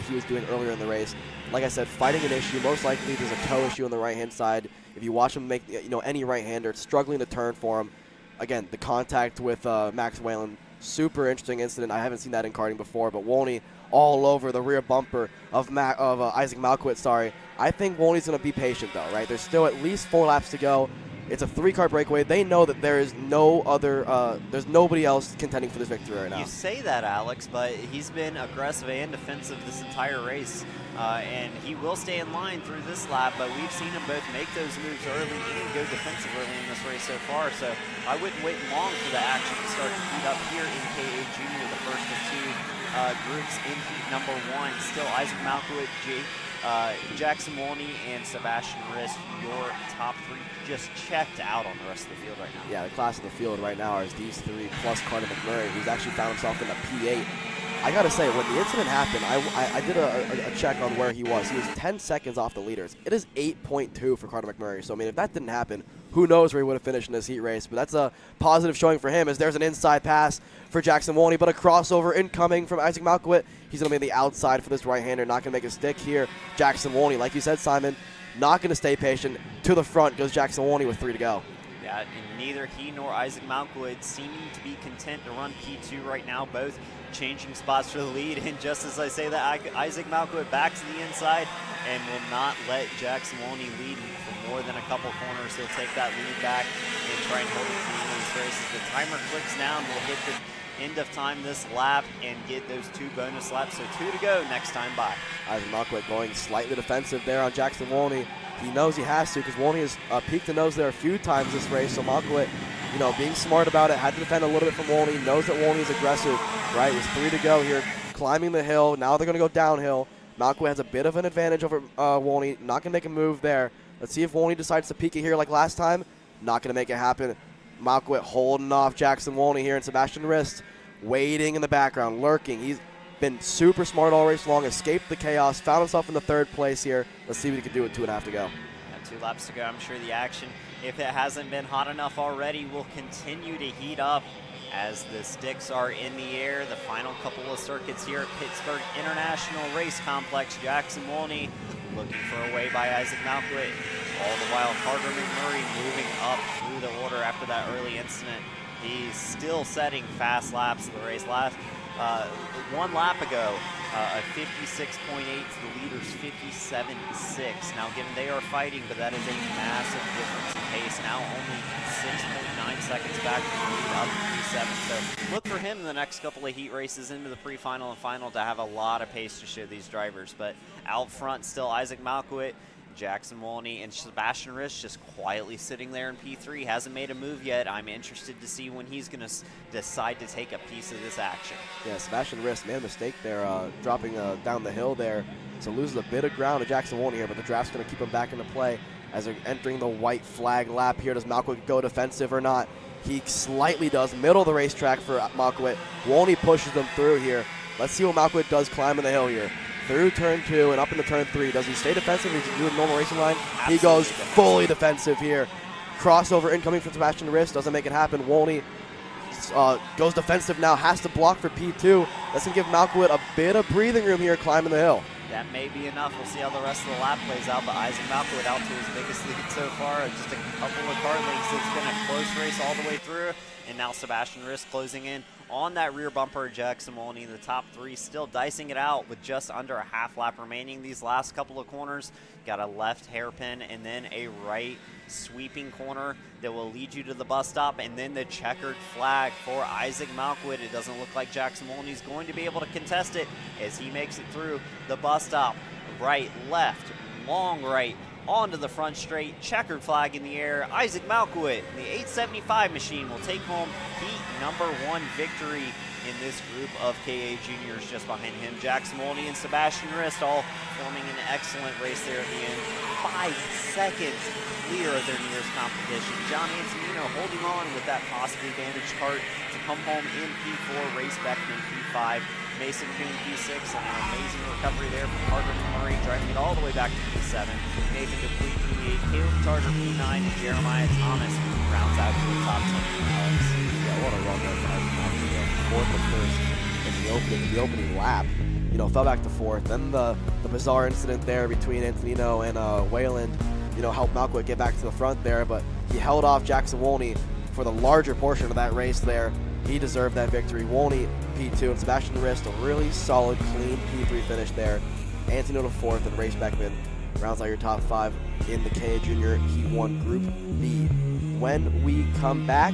he was doing earlier in the race. Like I said, fighting an issue. Most likely there's a toe issue on the right-hand side. If you watch him make any right-hander, it's struggling to turn for him. Again, the contact with Max Wayland, super interesting incident. I haven't seen that in karting before, but Wolney all over the rear bumper of Isaac Malkwood. Sorry, I think Wolney's going to be patient though, right? There's still at least 4 laps to go. It's a 3-car breakaway. They know that there is there's nobody else contending for this victory right now. You say that, Alex, but he's been aggressive and defensive this entire race, and he will stay in line through this lap, but we've seen him both make those moves early and go defensive early in this race so far, so I wouldn't wait long for the action to start to heat up here in KA Junior, the first of 2 groups in heat number 1. Still Isaac Malkwood, Jackson Wolney, and Sebastian Riss, your top 3 just checked out on the rest of the field right now. Yeah, the class of the field right now is these 3 plus Carter McMurray, who's actually found himself in a P8. I gotta say, when the incident happened, I did a check on where he was. He was 10 seconds off the leaders. It is 8.2 for Carter McMurray. So I mean, if that didn't happen, who knows where he would have finished in this heat race. But that's a positive showing for him, as there's an inside pass for Jackson Wolney, but a crossover incoming from Isaac Malkwood. He's gonna be on the outside for this right-hander, not gonna make a stick here. Jackson Wolney, like you said, Simon, not going to stay patient. To the front goes Jackson Wolney with 3 to go. Yeah, and neither he nor Isaac Malkwood seeming to be content to run P2 right now, both changing spots for the lead. And just as I say that, Isaac Malkwood back to the inside and will not let Jackson Wolney lead for more than a couple corners. He'll take that lead back and try and hold it clean in this race. As the timer clicks down, we'll hit the end of time this lap and get those 2 bonus laps. So 2 to go next time by. Isaac Malkwood going slightly defensive there on Jackson Wolney. He knows he has to, because Wolney has peaked the nose there a few times this race. So Malkwood, being smart about it, had to defend a little bit from Wolney. Knows that Wolney is aggressive, right? With 3 to go here, climbing the hill. Now they're going to go downhill. Malkwood has a bit of an advantage over Wolney. Not going to make a move there. Let's see if Wolney decides to peek it here like last time. Not going to make it happen. Malkwood holding off Jackson Wolney here, and Sebastian Riss waiting in the background, lurking. He's been super smart all race long, escaped the chaos, found himself in the 3rd place here. Let's see what he can do with 2.5 to go. 2 laps to go. I'm sure the action, if it hasn't been hot enough already, will continue to heat up as the sticks are in the air. The final couple of circuits here at Pittsburgh International Race Complex. Jackson Wolney looking for a way by Isaac Malkowit. All the while, Carter McMurray moving up through the order after that early incident. He's still setting fast laps of the race. One lap ago, a 56.8 to the leaders 57.6. Now, given they are fighting, but that is a massive difference in pace. Now only 6.9 seconds back from the lead up to P7. So look for him in the next couple of heat races into the pre-final and final to have a lot of pace to show these drivers. But out front still Isaac Malkowit, Jackson Wolney, and Sebastian Risch just quietly sitting there in P3. Hasn't made a move yet. I'm interested to see when he's going to decide to take a piece of this action. Yeah, Sebastian Risch made a mistake there, dropping down the hill there. So loses a bit of ground to Jackson Wolney here, but the draft's going to keep him back into play as they're entering the white flag lap here. Does Malkowit go defensive or not? He slightly does. Middle of the racetrack for Malkowit. Wolney pushes them through here. Let's see what Malkowit does climbing the hill here. Through turn 2 and up into turn 3. Does he stay defensive or does he do a normal racing line? Absolutely. He goes fully defensive here. Crossover incoming from Sebastian Risch. Doesn't make it happen. Wolney goes defensive now. Has to block for P2. That's going to give Malkowit a bit of breathing room here climbing the hill. That may be enough. We'll see how the rest of the lap plays out. But Isaac Malkowit out to his biggest lead so far. Just a couple of car lengths. It's been a close race all the way through. And now Sebastian Risch closing in on that rear bumper. Jackson Wolney in the top 3, still dicing it out with just under a half lap remaining. These last couple of corners, got a left hairpin and then a right sweeping corner that will lead you to the bus stop, and then the checkered flag for Isaac Malkowit. It doesn't look like Jackson Wolney is going to be able to contest it as he makes it through the bus stop. Right, left, long right, onto the front straight, checkered flag in the air. Isaac Malkowit, the 875 machine, will take home heat number 1 victory in this group of KA juniors. Just behind him, Jackson Wolney and Sebastian Risch all forming an excellent race there at the end. 5 seconds clear of their nearest competition. John Antonino holding on with that possibly damaged cart to come home in P4, Race Beckman P5, Mason Kuhn P6, and an amazing recovery there from Carter Murray, driving it all the way back to P7. Nathan Dupuy P8, Caleb Tarter P9, and Jeremiah Thomas rounds out to the top 10. Yeah, what a run there for Isaac Malkowit. 4th or 1st in the opening lap. You know, fell back to 4th. Then the bizarre incident there between Antonino and Wayland, you know, helped Malkowit get back to the front there, but he held off Jackson Wolney for the larger portion of that race there. He deserved that victory. Wolney P2 and Sebastian Risch, a really solid, clean P3 finish there. Antonino 4th and Race Beckman rounds out your top 5 in the KA Junior Heat 1 Group B. When we come back,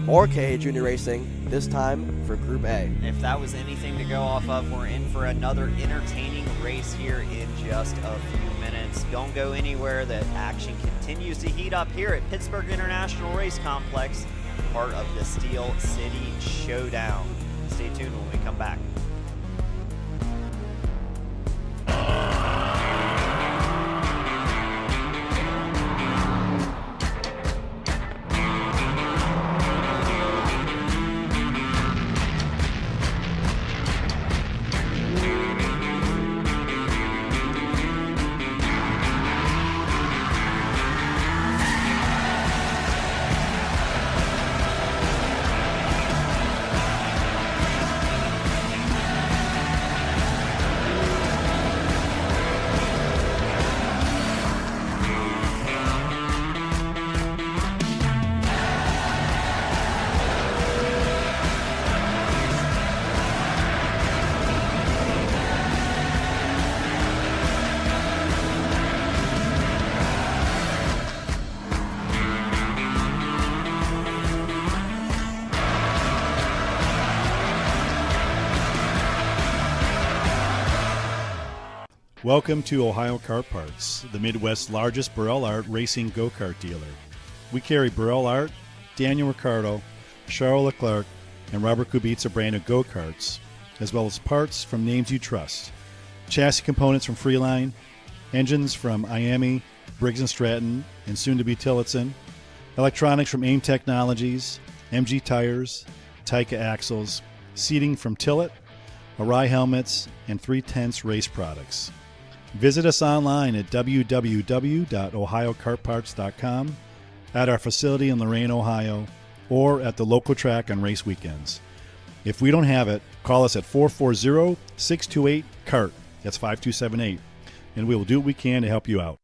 more KA Junior Racing, this time for Group A. If that was anything to go off of, we're in for another entertaining race here in just a few minutes. Don't go anywhere. The action continues to heat up here at Pittsburgh International Race Complex, part of the Steel City Showdown. Stay tuned when we come back. Welcome to Ohio Kart Parts, the Midwest's largest Burrell Art racing go-kart dealer. We carry Burrell Art, Daniel Ricciardo, Charles Leclerc, and Robert Kubica branded go-karts, as well as parts from names you trust. Chassis components from Freeline, engines from IAME, Briggs & Stratton, and soon-to-be Tillotson, electronics from AIM Technologies, MG Tires, Taika Axles, seating from Tillett, Arai Helmets, and 3/10 Race Products. Visit us online at www.ohiokartparts.com, at our facility in Lorain, Ohio, or at the local track on race weekends. If we don't have it, call us at 440-628-CART. That's 5278. And we will do what we can to help you out.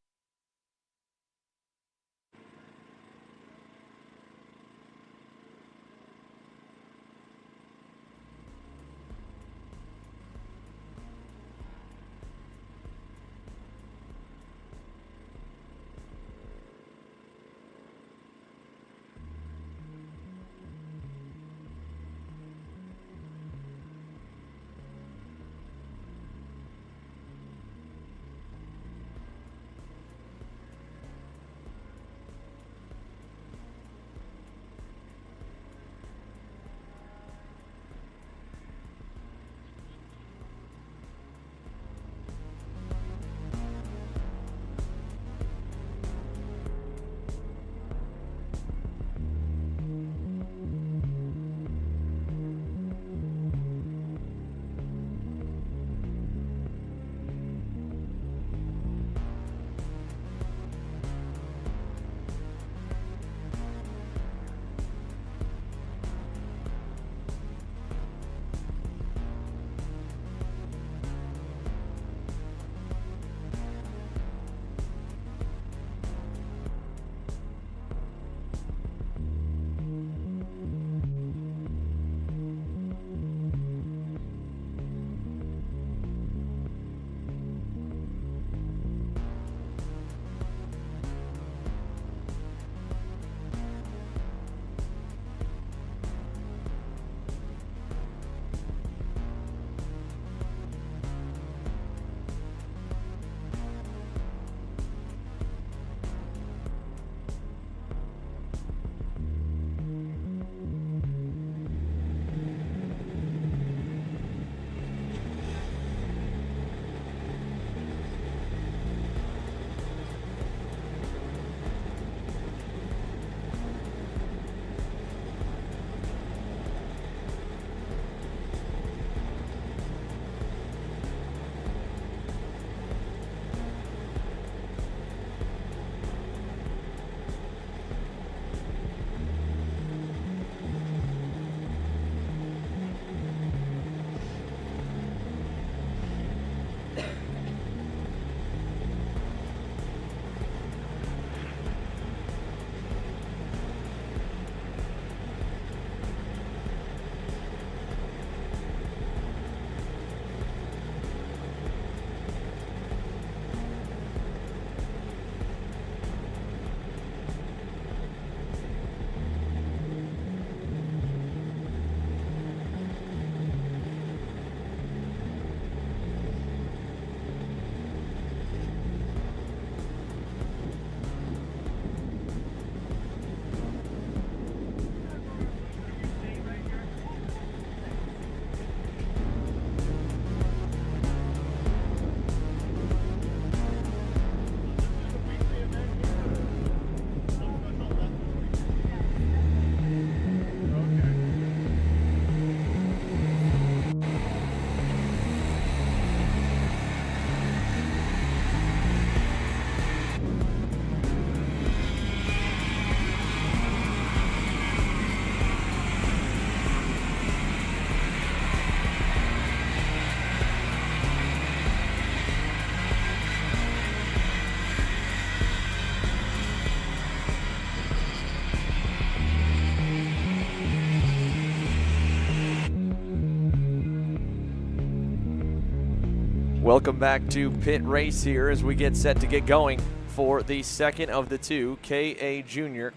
Welcome back to Pitt Race here as we get set to get going for the second of the two KA Junior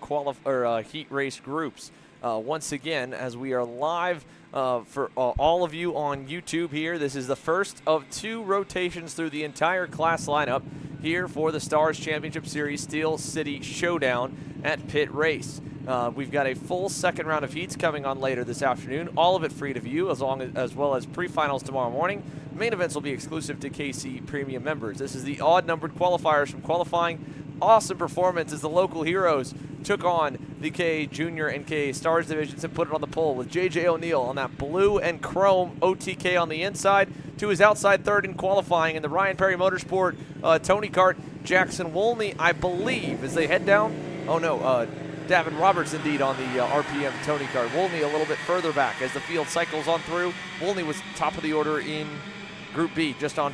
Heat Race groups. Once again, as we are live for all of you on YouTube here, this is the first of two rotations through the entire class lineup here for the Stars Championship Series Steel City Showdown at Pitt Race. We've got a full second round of heats coming on later this afternoon, all of it free to view, as well as pre-finals tomorrow morning. Main events will be exclusive to KC Premium members. This is the odd-numbered qualifiers from qualifying. Awesome performance as the local heroes took on the KA Junior and KA Stars divisions and put it on the pole with JJ O'Neill on that blue and chrome OTK on the inside to his outside third in qualifying, and the Ryan Perry Motorsport Tony Kart Jackson Wolney, I believe, as they head down. Oh no, Davin Roberts indeed on the RPM Tony Kart. Wolney a little bit further back as the field cycles on through. Wolney was top of the order in Group B, just on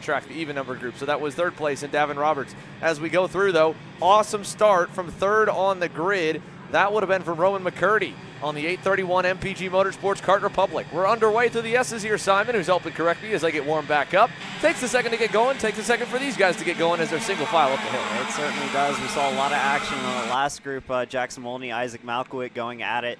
track, the even number group. So that was third place in Davin Roberts. As we go through, though, awesome start from third on the grid. That would have been from Roman McCurdy on the 831 MPG Motorsports Kart Republic. We're underway through the S's here. Simon, who's helping correct me as I get warmed back up. Takes a second to get going. Takes a second for these guys to get going as they're single file up the hill. It certainly does. We saw a lot of action on the last group. Jackson Molney, Isaac Malkowit going at it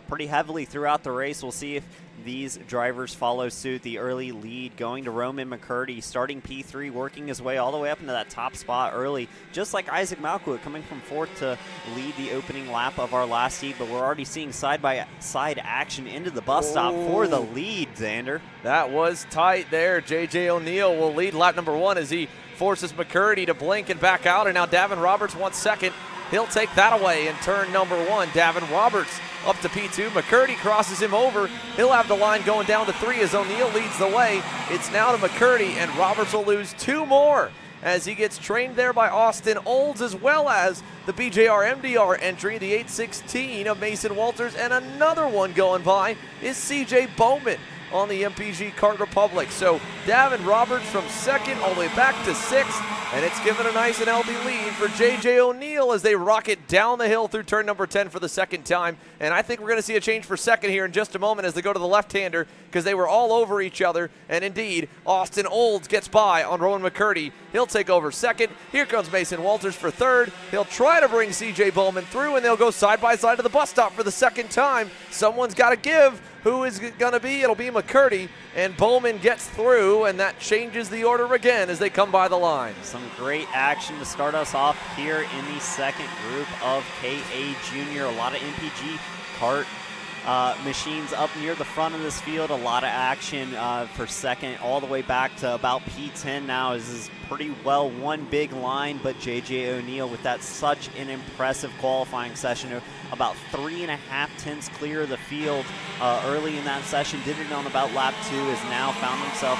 pretty heavily throughout the race. We'll see if these drivers follow suit. The early lead going to Roman McCurdy, starting P3, working his way all the way up into that top spot early, just like Isaac Malkowit coming from fourth to lead the opening lap of our last heat. But we're already seeing side-by-side action into the bus stop for the lead, Xander. That was tight there. J.J. O'Neill will lead lap number 1 as he forces McCurdy to blink and back out, and now Davin Roberts wants second. He'll take that away in turn number 1. Davin Roberts up to P2. McCurdy crosses him over. He'll have the line going down to 3 as O'Neill leads the way. It's now to McCurdy, and Roberts will lose 2 more as he gets trained there by Austin Olds, as well as the BJR MDR entry, the 816 of Mason Walters, and another one going by is CJ Bowman on the MPG Kart Republic. So Davin Roberts from second all the way back to 6th, and it's given a nice and healthy lead for J.J. O'Neill as they rocket down the hill through turn number 10 for the second time. And I think we're going to see a change for second here in just a moment as they go to the left-hander, because they were all over each other. And indeed, Austin Olds gets by on Rowan McCurdy. He'll take over second. Here comes Mason Walters for third. He'll try to bring C.J. Bowman through, and they'll go side by side to the bus stop for the second time. Someone's got to give. Who is it going to be? It'll be McCurdy, and Bowman gets through, and that changes the order again as they come by the line. Some great action to start us off here in the second group of KA Junior. A lot of MPG kart machines up near the front of this field. A lot of action for second all the way back to about P10 now. This is pretty well one big line, but J.J. O'Neill with that such an impressive qualifying session. About 3.5 tenths clear of the field early in that session. Did it on about lap 2. Has now found himself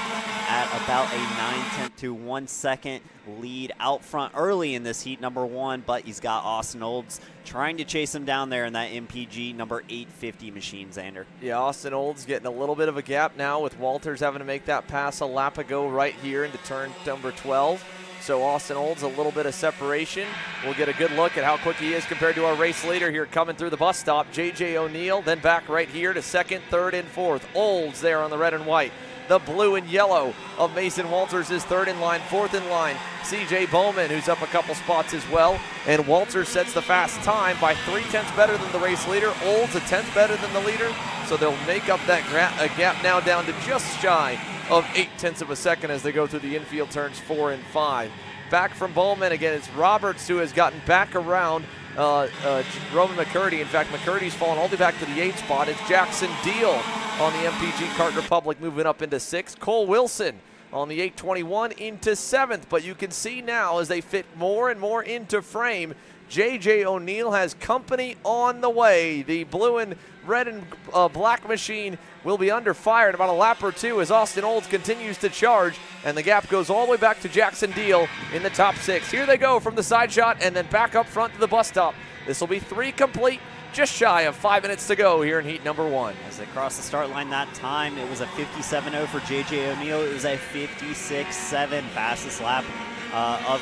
at about a 9/10 to 1 second lead out front early in this heat number 1. But he's got Austin Olds trying to chase him down there in that MPG number 850 machine, Xander. Yeah, Austin Olds getting a little bit of a gap now with Walters having to make that pass a lap ago right here into turn number 12. So Austin Olds a little bit of separation. We'll get a good look at how quick he is compared to our race leader here coming through the bus stop. J.J. O'Neill then back right here to second, third, and fourth. Olds there on the red and white. The blue and yellow of Mason Walters is third in line, fourth in line. C.J. Bowman, who's up a couple spots as well. And Walters sets the fast time by 3/10 better than the race leader. Olds a 10th better than the leader. So they'll make up that gap now down to just shy of 0.8 of a second as they go through the infield turns 4 and 5. Back from Bowman again, it's Roberts who has gotten back around Roman McCurdy. In fact, McCurdy's fallen all the way back to the 8th spot. It's Jackson Deal on the MPG Kart Republic moving up into 6th. Cole Wilson on the 821 into 7th. But you can see now as they fit more and more into frame, J.J. O'Neill has company on the way. The blue and red and black machine will be under fire in about a lap or 2 as Austin Olds continues to charge, and the gap goes all the way back to Jackson Deal in the top 6. Here they go from the side shot and then back up front to the bus stop. This will be 3 complete, just shy of 5 minutes to go here in heat number 1. As they cross the start line that time, it was a 57.0 for J.J. O'Neill. It was a 56.7 fastest lap of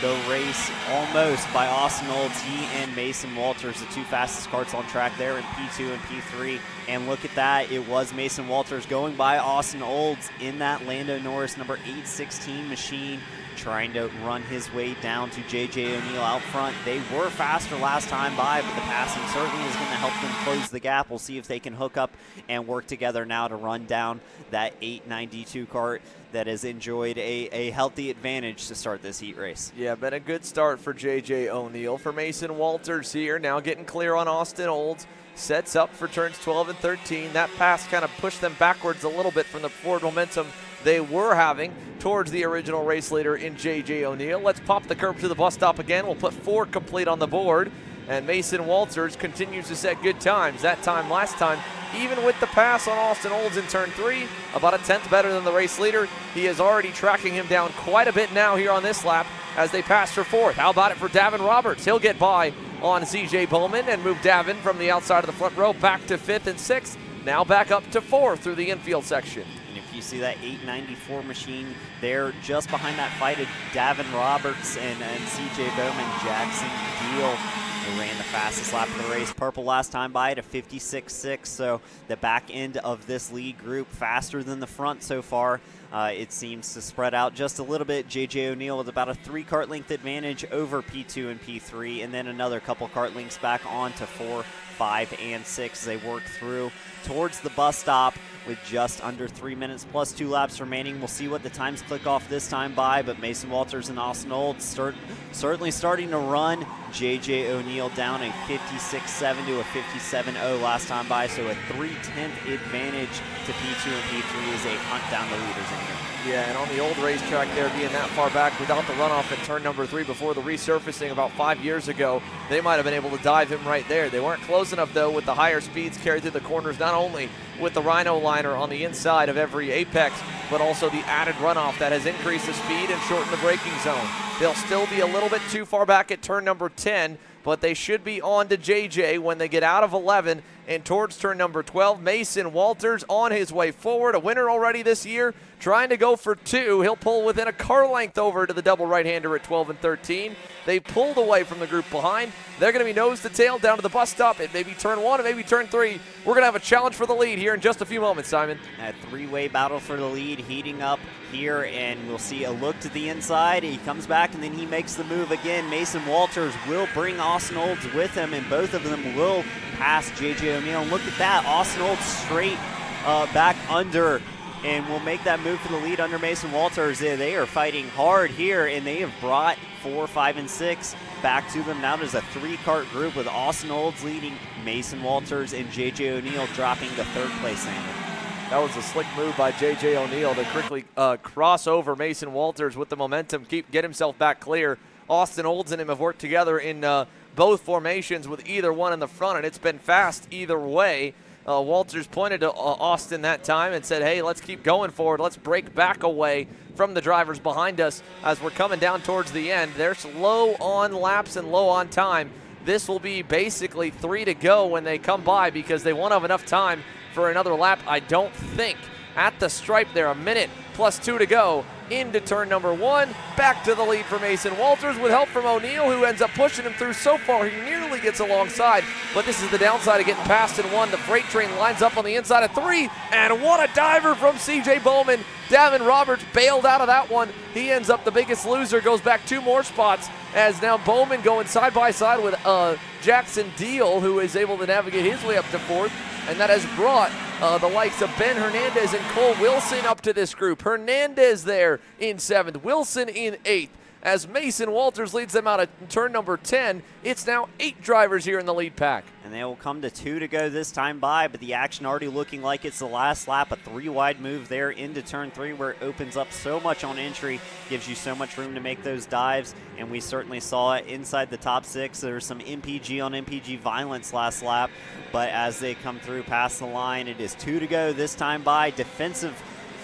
the race almost by Austin Olds. He and Mason Walters, the 2 fastest karts on track there in P2 and P3. And look at that, it was Mason Walters going by Austin Olds in that Lando Norris number 816 machine, trying to run his way down to J.J. O'Neill out front. They were faster last time by, but the passing certainly is going to help them close the gap. We'll see if they can hook up and work together now to run down that 892 kart that has enjoyed a healthy advantage to start this heat race. Yeah, been a good start for J.J. O'Neill. For Mason Walters here, now getting clear on Austin Olds. Sets up for turns 12 and 13. That pass kind of pushed them backwards a little bit from the forward momentum they were having towards the original race leader in J.J. O'Neill. Let's pop the curb to the bus stop again. We'll put 4 complete on the board. And Mason Walters continues to set good times. That time last time, even with the pass on Austin Olds in turn 3, about a 10th better than the race leader. He is already tracking him down quite a bit now here on this lap. as they pass for fourth. How about it for Davin Roberts? He'll get by on CJ Bowman and move Davin from the outside of the front row back to fifth and sixth. Now back up to fourth through the infield section. And if you see that 894 machine there just behind that fight of Davin Roberts and CJ Bowman, Jackson Deal, who ran the fastest lap of the race. Purple last time by at a 56.6, so the back end of this lead group faster than the front so far. It seems to spread out just a little bit. JJ O'Neill with about a 3 kart length advantage over P2 and P3, and then another couple kart lengths back on to 4, 5, and 6 as they work through towards the bus stop with just under 3 minutes plus 2 laps remaining. We'll see what the times click off this time by, but Mason Walters and Austin Olds certainly starting to run. JJ O'Neill down a 56.7 to a 57.0 last time by, so a 3/10 advantage to P2 and P3 as they hunt down the leaders in here. Yeah, and on the old racetrack there, being that far back without the runoff at turn number 3 before the resurfacing about 5 years ago, they might have been able to dive him right there. They weren't close enough, though, with the higher speeds carried through the corners, not only with the Rhino liner on the inside of every apex, but also the added runoff that has increased the speed and shortened the braking zone. They'll still be a little bit too far back at turn number 10, but they should be on to JJ when they get out of 11 and towards turn number 12. Mason Walters on his way forward, a winner already this year, trying to go for 2. He'll pull within a car length over to the double right-hander at 12 and 13. They pulled away from the group behind. They're going to be nose to tail down to the bus stop at maybe turn 1 and maybe turn 3. We're going to have a challenge for the lead here in just a few moments, Simon. A 3-way battle for the lead heating up here, and we'll see a look to the inside. He comes back and then he makes the move again. Mason Walters will bring Austin Olds with him, and both of them will pass JJ O'Neill. And look at that, Austin Olds straight back under, and will make that move for the lead under Mason Walters. They are fighting hard here, and they have brought 4, 5, and 6 back to them. Now there's a 3-kart group with Austin Olds leading, Mason Walters and JJ O'Neill dropping to 3rd place. That was a slick move by JJ O'Neill to quickly cross over Mason Walters with the momentum, get himself back clear. Austin Olds and him have worked together in both formations with either one in the front, and it's been fast either way. Walters pointed to Austin that time and said, hey, let's keep going forward. Let's break back away from the drivers behind us as we're coming down towards the end. They're low on laps and low on time. This will be basically 3 to go when they come by because they won't have enough time for another lap, I don't think. At the stripe there, a minute plus 2 to go into turn number 1. Back to the lead for Mason Walters with help from O'Neill, who ends up pushing him through so far he nearly gets alongside. But this is the downside of getting past in 1. The freight train lines up on the inside of 3, and what a diver from CJ Bowman. Davin Roberts bailed out of that one. He ends up the biggest loser, goes back 2 more spots as now Bowman going side by side with Jackson Deal, who is able to navigate his way up to 4th. And that has brought the likes of Ben Hernandez and Cole Wilson up to this group. Hernandez there in 7th, Wilson in 8th. As Mason Walters leads them out of turn number 10, it's now 8 drivers here in the lead pack. And they will come to 2 to go this time by, but the action already looking like it's the last lap. A 3-wide move there into turn 3 where it opens up so much on entry, gives you so much room to make those dives, and we certainly saw it inside the top 6. There was some MPG on MPG violence last lap, but as they come through past the line, it is 2 to go this time by. Defensive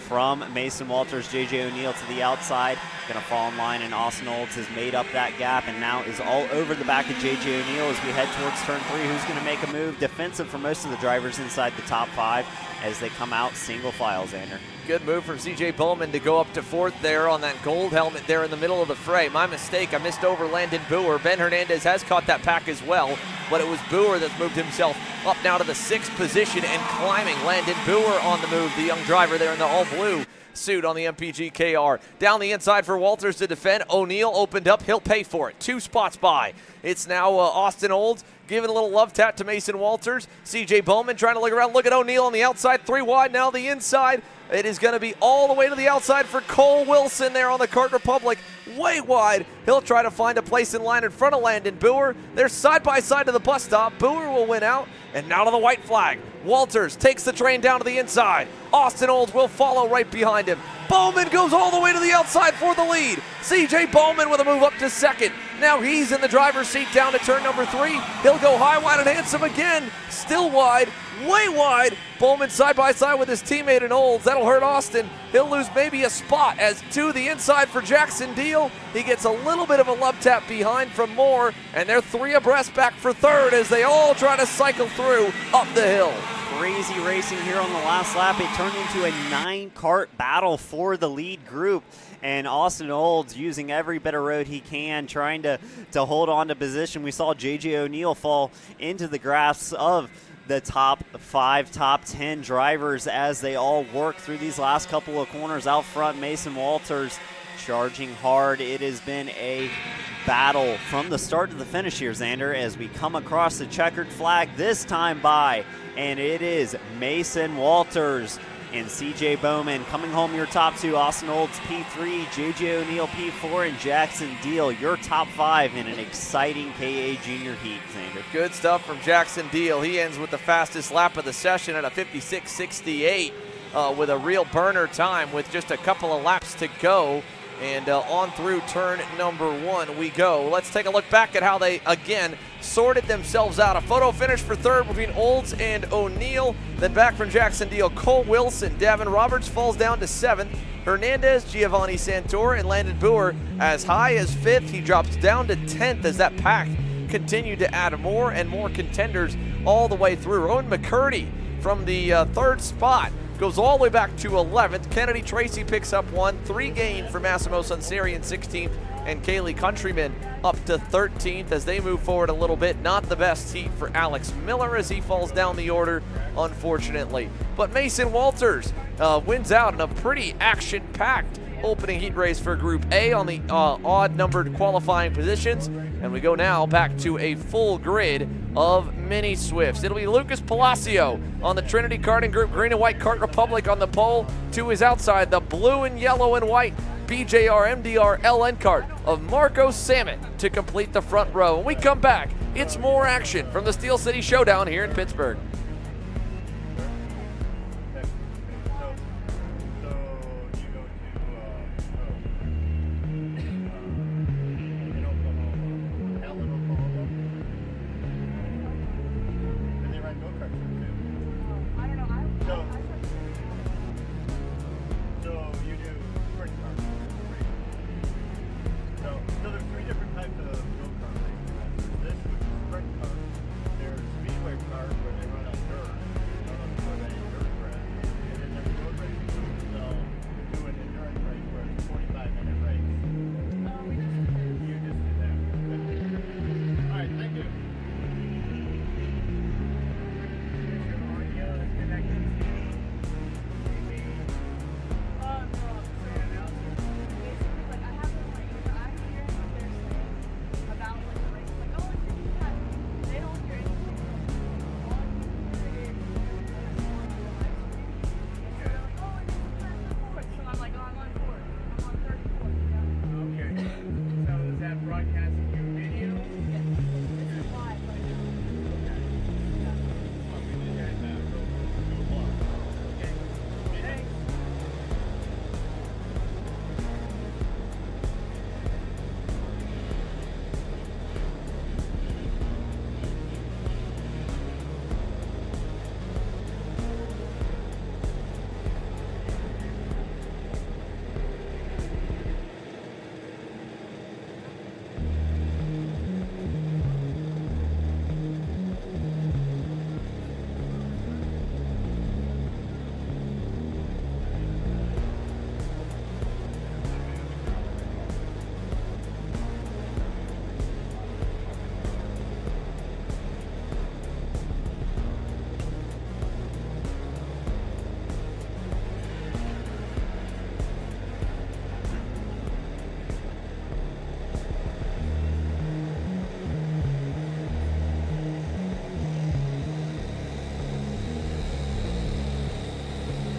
from Mason Walters, JJ O'Neill to the outside, going to fall in line, and Austin Olds has made up that gap and now is all over the back of JJ O'Neill as we head towards turn 3. Who's going to make a move? Defensive for most of the drivers inside the top 5 as they come out single file, Xander. Good move from CJ Bowman to go up to 4th there on that gold helmet there in the middle of the fray. My mistake, I missed over Landon Boer. Ben Hernandez has caught that pack as well, but it was Boer that's moved himself up now to the 6th position and climbing. Landon Boer on the move, the young driver there in the all-blue suit on the MPG KR. Down the inside for Walters to defend. O'Neill opened up. He'll pay for it. 2 spots by. It's now Austin Olds giving a little love tap to Mason Walters. CJ Bowman trying to look around. Look at O'Neill on the outside. 3 wide now the inside. It is going to be all the way to the outside for Cole Wilson there on the Kart Republic. Way wide. He'll try to find a place in line in front of Landon Boer. They're side by side to the bus stop. Boer will win out. And now to the white flag. Walters takes the train down to the inside. Austin Olds will follow right behind him. Bowman goes all the way to the outside for the lead. CJ Bowman with a move up to second. Now he's in the driver's seat down to turn number 3. He'll go high, wide, and handsome again. Still wide, way wide. Bowman side by side with his teammate in Olds. That'll hurt Austin. He'll lose maybe a spot as to the inside for Jackson Deal. He gets a little bit of a love tap behind from Moore, and they're 3 abreast back for third as they all try to cycle through up the hill. Crazy racing here on the last lap. It turned into a 9-kart battle for the lead group. And Austin Olds using every bit of road he can, trying to hold on to position. We saw J.J. O'Neill fall into the grasp of the top 5, top 10 drivers as they all work through these last couple of corners. Out front, Mason Walters charging hard. It has been a battle from the start to the finish here, Xander, as we come across the checkered flag this time by, and it is Mason Walters and CJ Bowman coming home your top 2. Austin Olds P3, JJ O'Neill P4, and Jackson Deal your top 5 in an exciting KA Junior Heat, Xander. Good stuff from Jackson Deal. He ends with the fastest lap of the session at a 56.68 with a real burner time with just a couple of laps to go. And on through turn number 1 we go. Let's take a look back at how they, again, sorted themselves out. A photo finish for third between Olds and O'Neill. Then back from Jackson Deal, Cole Wilson. Davin Roberts falls down to 7th. Hernandez, Giovanni Santor, and Landon Boer as high as 5th. He drops down to 10th as that pack continued to add more and more contenders all the way through. Rowan McCurdy from the 3rd spot goes all the way back to 11th. Kennedy Tracy picks up 1. 3 gain for Massimo Sunseri in 16th. And Kaylee Countryman up to 13th as they move forward a little bit. Not the best heat for Alex Miller as he falls down the order, unfortunately. But Mason Walters wins out in a pretty action-packed opening heat race for Group A on the odd-numbered qualifying positions. And we go now back to a full grid of mini Swifts. It'll be Lucas Palacio on the Trinity Karting Group, green and white Kart Republic on the pole. To his outside, the blue and yellow and white BJR MDR LN Kart of Marco Samet to complete the front row. When we come back, it's more action from the Steel City Showdown here in Pittsburgh.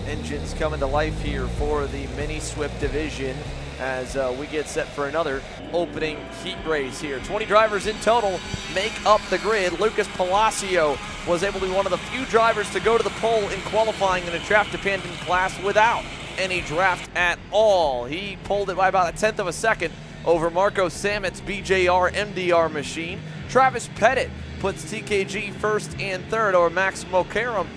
Engines coming to life here for the Mini Swift division as we get set for another opening heat race here. 20 drivers in total make up the grid. Lucas Palacio was able to be one of the few drivers to go to the pole in qualifying in a draft-dependent class without any draft at all. He pulled it by about 1/10 of a second over Marco Samet's BJR MDR machine. Travis Pettit puts TKG first and third over Max Mokaram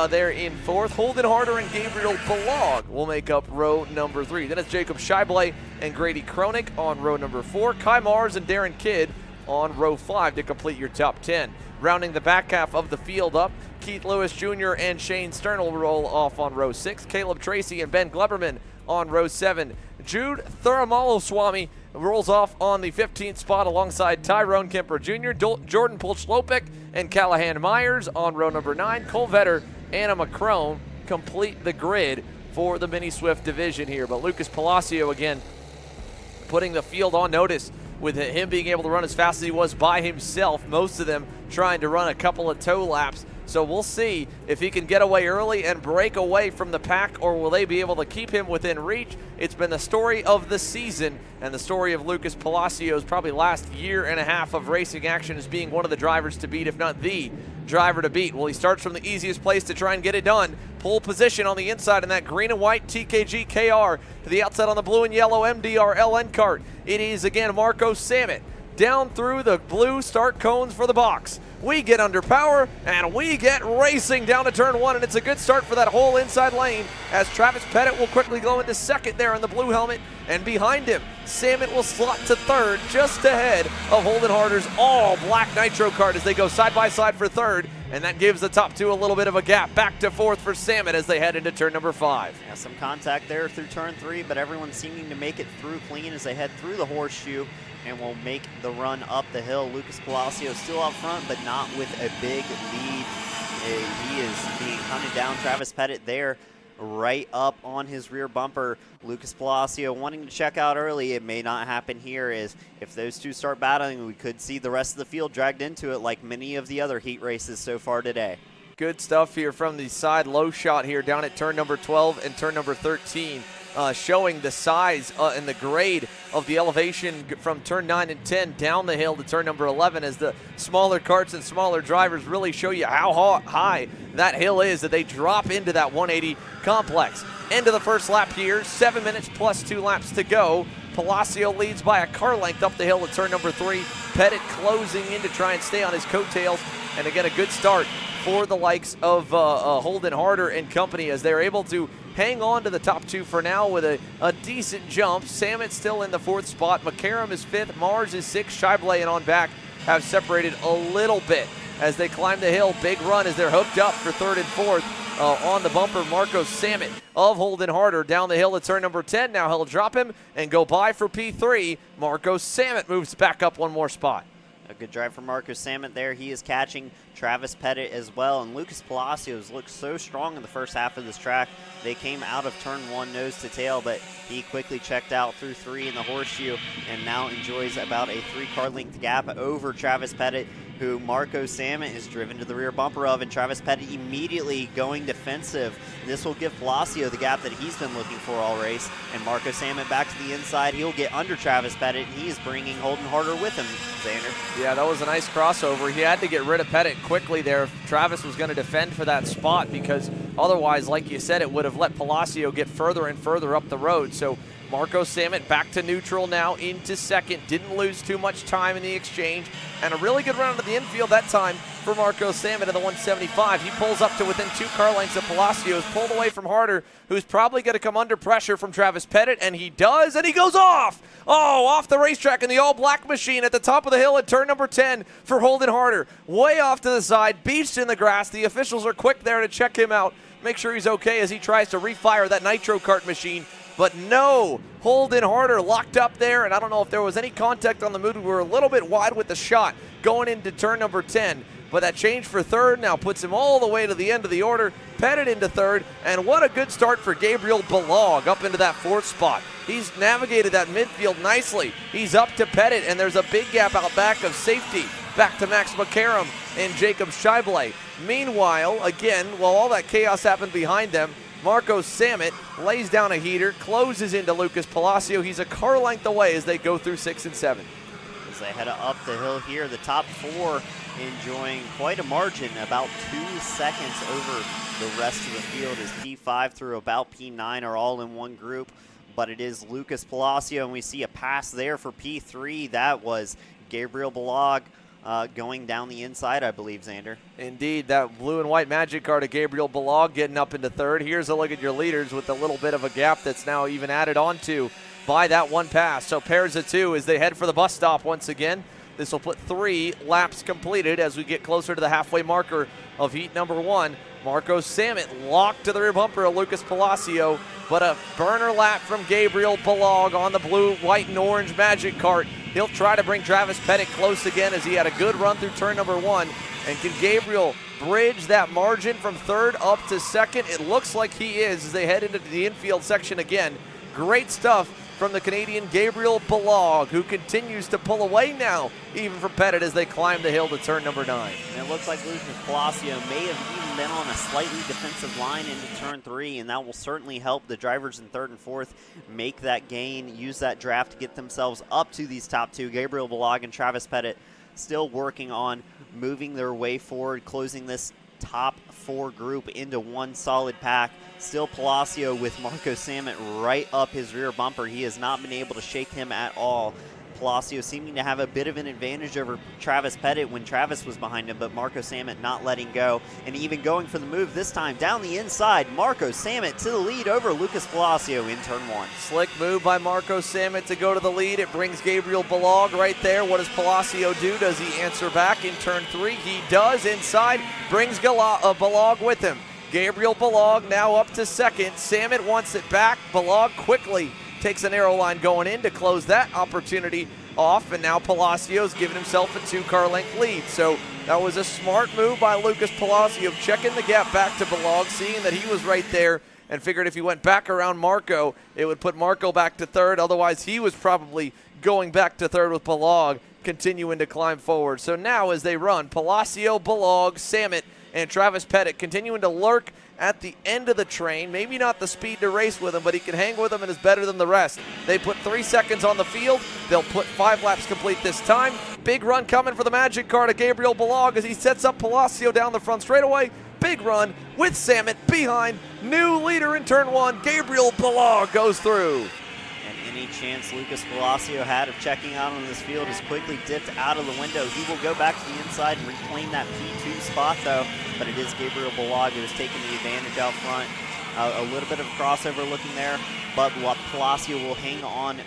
there in fourth. Holden Harder and Gabriel Balog will make up row number 3. Then it's Jacob Scheible and Grady Kronik on row number 4. Kai Mars and Darren Kidd on row 5 to complete your top 10. Rounding the back half of the field up, Keith Lewis Jr. and Shane Stern will roll off on row 6. Caleb Tracy and Ben Gleberman on row 7. Jude Thuramaloswamy rolls off on the 15th spot alongside Tyrone Kemper Jr., Jordan Pulchlopik and Callahan Myers on row number 9. Cole Vetter, Anna McCrone complete the grid for the Mini Swift division here. But Lucas Palacio again putting the field on notice with him being able to run as fast as he was by himself, most of them trying to run a couple of toe laps. So we'll see if he can get away early and break away from the pack, or will they be able to keep him within reach. It's been the story of the season and the story of Lucas Palacio's probably last year and a half of racing action as being one of the drivers to beat, if not the driver to beat. Well, he starts from the easiest place to try and get it done. Pole position on the inside in that green and white TKG KR. To the outside on the blue and yellow MDR LN Kart. It is again Marco Samet. Down through the blue start cones for the box. We get under power and we get racing down to turn 1, and it's a good start for that whole inside lane as Travis Pettit will quickly go into second there in the blue helmet, and behind him Samet will slot to third just ahead of Holden Harder's all black nitro kart as they go side by side for third, and that gives the top two a little bit of a gap. Back to fourth for Samet as they head into turn number 5. Yeah, some contact there through turn 3, but everyone seeming to make it through clean as they head through the horseshoe and will make the run up the hill. Lucas Palacio still out front, but not with a big lead. He is being hunted down. Travis Pettit there right up on his rear bumper. Lucas Palacio wanting to check out early. It may not happen here, as if those two start battling, we could see the rest of the field dragged into it like many of the other heat races so far today. Good stuff here from the side low shot here down at turn number 12 and turn number 13. Showing the size and the grade of the elevation from turn 9 and 10 down the hill to turn number 11, as the smaller karts and smaller drivers really show you how high that hill is that they drop into that 180 complex. End of the first lap here, 7 minutes plus 2 laps to go. Palacio leads by a car length up the hill at turn number 3. Pettit closing in to try and stay on his coattails, and again a good start for the likes of Holden Harder and company as they're able to hang on to the top two for now with a decent jump. Samet still in the 4th spot. McCarrum is 5th. Mars is 6th. Scheible and on back have separated a little bit as they climb the hill. Big run as they're hooked up for 3rd and 4th. On the bumper, Marco Samet of Holden Harder down the hill at turn number 10. Now he'll drop him and go by for P3. Marco Samet moves back up one more spot. A good drive from Marco Samet there. He is catching Travis Pettit as well. And Lucas Palacios looked so strong in the first half of this track. They came out of turn 1 nose to tail, but he quickly checked out through 3 in the horseshoe and now enjoys about a 3-car length gap over Travis Pettit, who Marco Samet is driven to the rear bumper of, and Travis Pettit immediately going defensive. This will give Palacio the gap that he's been looking for all race, and Marco Samet back to the inside. He'll get under Travis Pettit, and he is bringing Holden Harder with him, Xander. Yeah, that was a nice crossover. He had to get rid of Pettit quickly there if Travis was going to defend for that spot, because otherwise, like you said, it would have let Palacio get further and further up the road. So Marco Samet back to neutral now into second. Didn't lose too much time in the exchange. And a really good run into the infield that time for Marco Samet in the 175. He pulls up to within 2 car lengths of Palacios, pulled away from Harder, who's probably going to come under pressure from Travis Pettit, and he does, and he goes off! Oh, off the racetrack in the all-black machine at the top of the hill at turn number 10 for Holden Harder. Way off to the side, beached in the grass. The officials are quick there to check him out, make sure he's okay as he tries to refire that nitro kart machine. But no, Holden Harder locked up there, and I don't know if there was any contact on the move. We were a little bit wide with the shot going into turn number 10. But that change for third now puts him all the way to the end of the order. Pettit into third, and what a good start for Gabriel Balog up into that 4th spot. He's navigated that midfield nicely. He's up to Pettit, and there's a big gap out back of safety. Back to Max McCarrum and Jacob Scheible. Meanwhile, again, while all that chaos happened behind them, Marco Samet lays down a heater, closes into Lucas Palacio. He's a car length away as they go through 6 and 7. as they head up the hill here. The top 4 enjoying quite a margin, about 2 seconds over the rest of the field, as P5 through about P9 are all in one group. But it is Lucas Palacio, and we see a pass there for P3. That was Gabriel Balog going down the inside, I believe, Xander. Indeed, that blue and white Magic Car to Gabriel Balog getting up into third. Here's a look at your leaders with a little bit of a gap that's now even added on to by that one pass. So pairs of 2 as they head for the bus stop once again. This will put 3 laps completed as we get closer to the halfway marker of heat number 1. Marco Samet locked to the rear bumper of Lucas Palacio, but a burner lap from Gabriel Balog on the blue, white, and orange Magic Cart. He'll try to bring Travis Pettit close again as he had a good run through turn number 1. And can Gabriel bridge that margin from third up to second? It looks like he is as they head into the infield section again. Great stuff from the Canadian Gabriel Balog, who continues to pull away now, even from Pettit as they climb the hill to turn number 9. And it looks like Lucas Palacio may have even been on a slightly defensive line into turn 3, and that will certainly help the drivers in 3rd and 4th make that gain, use that draft to get themselves up to these top 2. Gabriel Balog and Travis Pettit still working on moving their way forward, closing this top 4 group into one solid pack. Still Palacio with Marco Samet right up his rear bumper. He has not been able to shake him at all. Palacio seeming to have a bit of an advantage over Travis Pettit when Travis was behind him, but Marco Samet not letting go and even going for the move this time down the inside. Marco Samet to the lead over Lucas Palacio in turn 1. Slick move by Marco Samet to go to the lead. It brings Gabriel Balog right there. What does Palacio do? Does he answer back in turn 3? He does. Inside, brings Balog with him. Gabriel Balog now up to second. Samet wants it back. Balog quickly takes a narrow line going in to close that opportunity off, and now Palacio's giving himself a 2-car length lead. So that was a smart move by Lucas Palacio, checking the gap back to Balog, seeing that he was right there, and figured if he went back around Marco, it would put Marco back to third. Otherwise, he was probably going back to third with Balog continuing to climb forward. So now as they run, Palacio, Balog, Samet, and Travis Pettit continuing to lurk at the end of the train. Maybe not the speed to race with him, but he can hang with them and is better than the rest. They put 3 seconds on the field. They'll put 5 laps complete this time. Big run coming for the Magic Car to Gabriel Balog as he sets up Palacio down the front straightaway. Big run with Samet behind. New leader in turn 1, Gabriel Balog goes through. And any chance Lucas Palacio had of checking out on this field is quickly dipped out of the window. He will go back to the inside and reclaim that P2 spot, though. But it is Gabriel Balog who is taking the advantage out front. A little bit of crossover looking there, but Palacio will hang on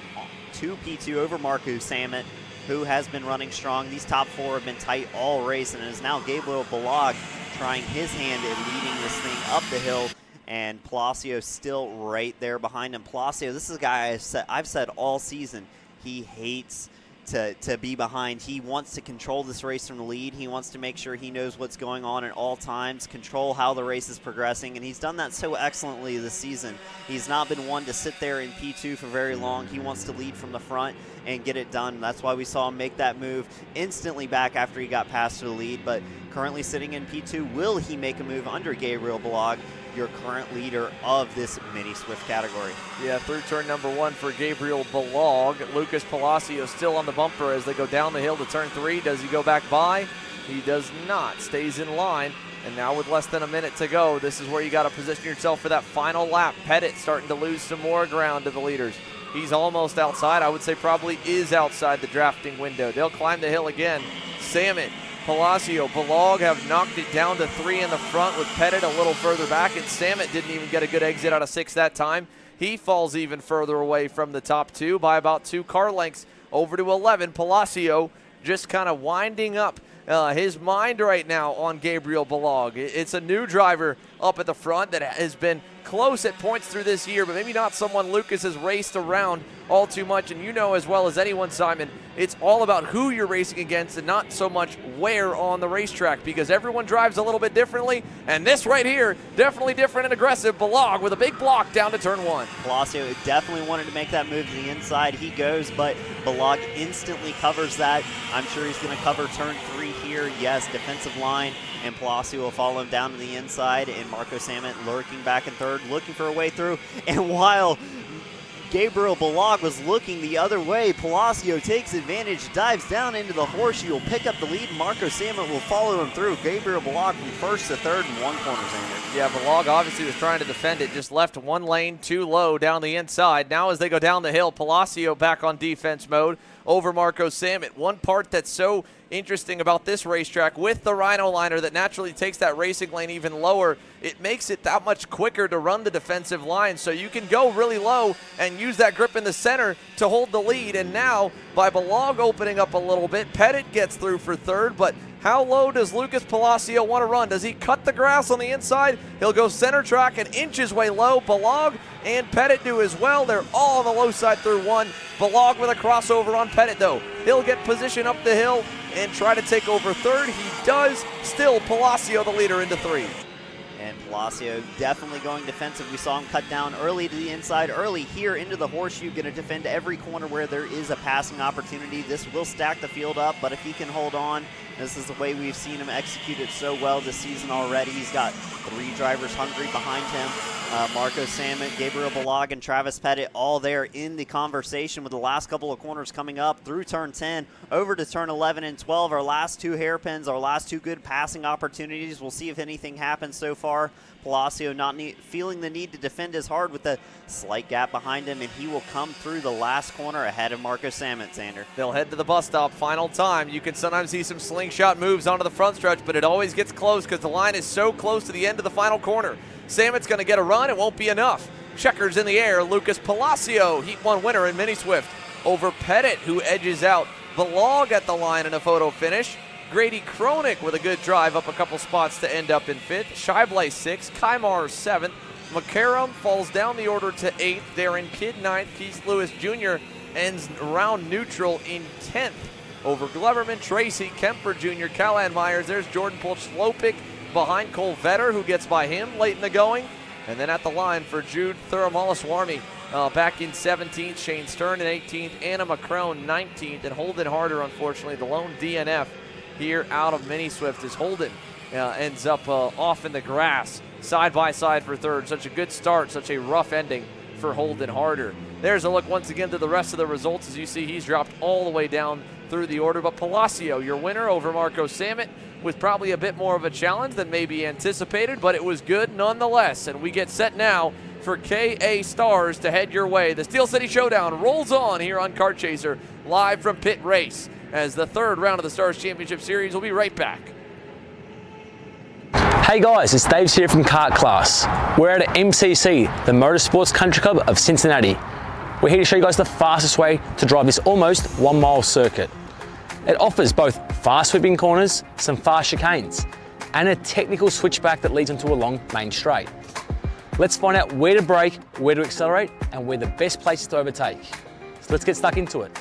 to P2 over Marco Samet, who has been running strong. These top 4 have been tight all race, and it is now Gabriel Balog trying his hand at leading this thing up the hill. And Palacio still right there behind him. Palacio, this is a guy I've said all season, he hates to be behind. He wants to control this race from the lead. He wants to make sure he knows what's going on at all times, control how the race is progressing, and he's done that so excellently this season. He's not been one to sit there in P2 for very long. He wants to lead from the front and get it done. That's why we saw him make that move instantly back after he got past to the lead, but currently sitting in P2. Will he make a move under Gabriel Balog, your current leader of this mini Swift category? Yeah, through turn number 1 for Gabriel Balog. Lucas Palacio still on the bumper as they go down the hill to turn 3. Does he go back by? He does not. Stays in line. And now with less than a minute to go, this is where you got to position yourself for that final lap. Pettit starting to lose some more ground to the leaders. He's almost outside. I would say probably is outside the drafting window. They'll climb the hill again. Samet, Palacio, Balog have knocked it down to 3 in the front with Pettit a little further back, and Samet didn't even get a good exit out of 6 that time. He falls even further away from the top 2 by about 2 car lengths over to 11. Palacio just kind of winding up his mind right now on Gabriel Balog. It's a new driver up at the front that has been close at points through this year, but maybe not someone Lucas has raced around all too much. And you know as well as anyone, Simon, it's all about who you're racing against and not so much where on the racetrack, because everyone drives a little bit differently. And this right here, definitely different and aggressive. Balog with a big block down to turn 1. Palacio definitely wanted to make that move to the inside. He goes, but Balog instantly covers that. I'm sure he's going to cover turn 3 here. Yes, defensive line, and Palacio will follow him down to the inside, and Marco Samet lurking back in third, looking for a way through. And while Gabriel Balog was looking the other way. Palacio takes advantage, dives down into the horseshoe, will pick up the lead. Marco Samet will follow him through. Gabriel Balog from first to third in one corner, Xander. Yeah, Balog obviously was trying to defend it, just left one lane too low down the inside. Now as they go down the hill, Palacio back on defense mode over Marco Samet. One part that's so interesting about this racetrack with the Rhino liner that naturally takes that racing lane even lower, it makes it that much quicker to run the defensive line. So you can go really low and use that grip in the center to hold the lead. And now by Balog opening up a little bit, Pettit gets through for third, but how low does Lucas Palacio want to run? Does he cut the grass on the inside? He'll go center track and inch his way low. Balog and Pettit do as well. They're all on the low side through one. Balog with a crossover on Pettit though. He'll get position up the hill and try to take over third. He does. Still Palacio the leader into three. And Palacio definitely going defensive. We saw him cut down early to the inside, early here into the horseshoe, going to defend every corner where there is a passing opportunity. This will stack the field up, but if he can hold on, this is the way we've seen him execute it so well this season already. He's got three drivers hungry behind him. Marco Samet, Gabriel Balog, and Travis Pettit all there in the conversation with the last couple of corners coming up through turn 10, over to turn 11 and 12. Our last two hairpins, our last two good passing opportunities. We'll see if anything happens so far. Palacio not feeling the need to defend as hard with a slight gap behind him, and he will come through the last corner ahead of Marco Samet, Xander. They'll head to the bus stop, final time. You can sometimes see some slingshot moves onto the front stretch, but it always gets close because the line is so close to the end of the final corner. Samet's going to get a run. It won't be enough. Checkers in the air. Lucas Palacio, Heat 1 winner in Mini Swift, over Pettit, who edges out Balog at the line in a photo finish. Grady Kroenig with a good drive up a couple spots to end up in 5th. Scheible 6th, Kymar 7th. McCarrum falls down the order to 8th. Darren Kidd 9th. Keith Lewis Jr. ends around neutral in 10th. Over Gleverman, Tracy, Kemper Jr., Callan Myers. There's Jordan Pulch-Slopic behind Cole Vetter, who gets by him late in the going. And then at the line for Jude Thuramalaswamy, back in 17th. Shane Stern in 18th. Anna McCrone 19th. And Holden Harder, unfortunately, the lone DNF here out of Mini Swift as Holden ends up off in the grass, side by side for third. Such a good start, such a rough ending for Holden Harder. There's a look once again to the rest of the results. As you see, he's dropped all the way down through the order. But Palacio, your winner over Marco Samet, with probably a bit more of a challenge than maybe anticipated, but it was good nonetheless. And we get set now for KA Stars to head your way. The Steel City Showdown rolls on here on Kart Chaser, live from Pitt Race, as the third round of the Stars Championship Series will be right back. Hey guys, it's Dave here from Kart Class. We're at MCC, the Motorsports Country Club of Cincinnati. We're here to show you guys the fastest way to drive this almost 1 mile circuit. It offers both fast sweeping corners, some fast chicanes, and a technical switchback that leads into a long main straight. Let's find out where to brake, where to accelerate, and where the best places to overtake. So let's get stuck into it.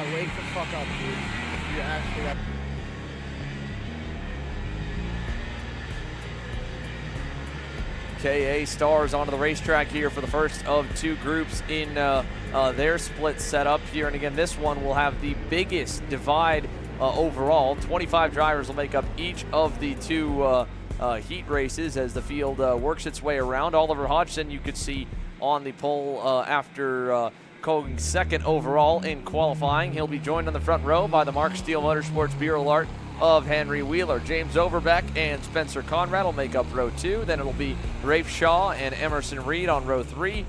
Yeah, wake the fuck up, dude. You actually got. OKN Stars onto the racetrack here for the first of two groups in their split setup here. And again, this one will have the biggest divide overall. 25 drivers will make up each of the two heat races as the field works its way around. Oliver Hodgson, you could see on the pole after going second overall in qualifying. He'll be joined on the front row by the Mark Steel Motorsports Bureau Art of Henry Wheeler. James Overbeck and Spencer Conrad will make up row 2. Then it'll be Rafe Shaw and Emerson Reed on row 3.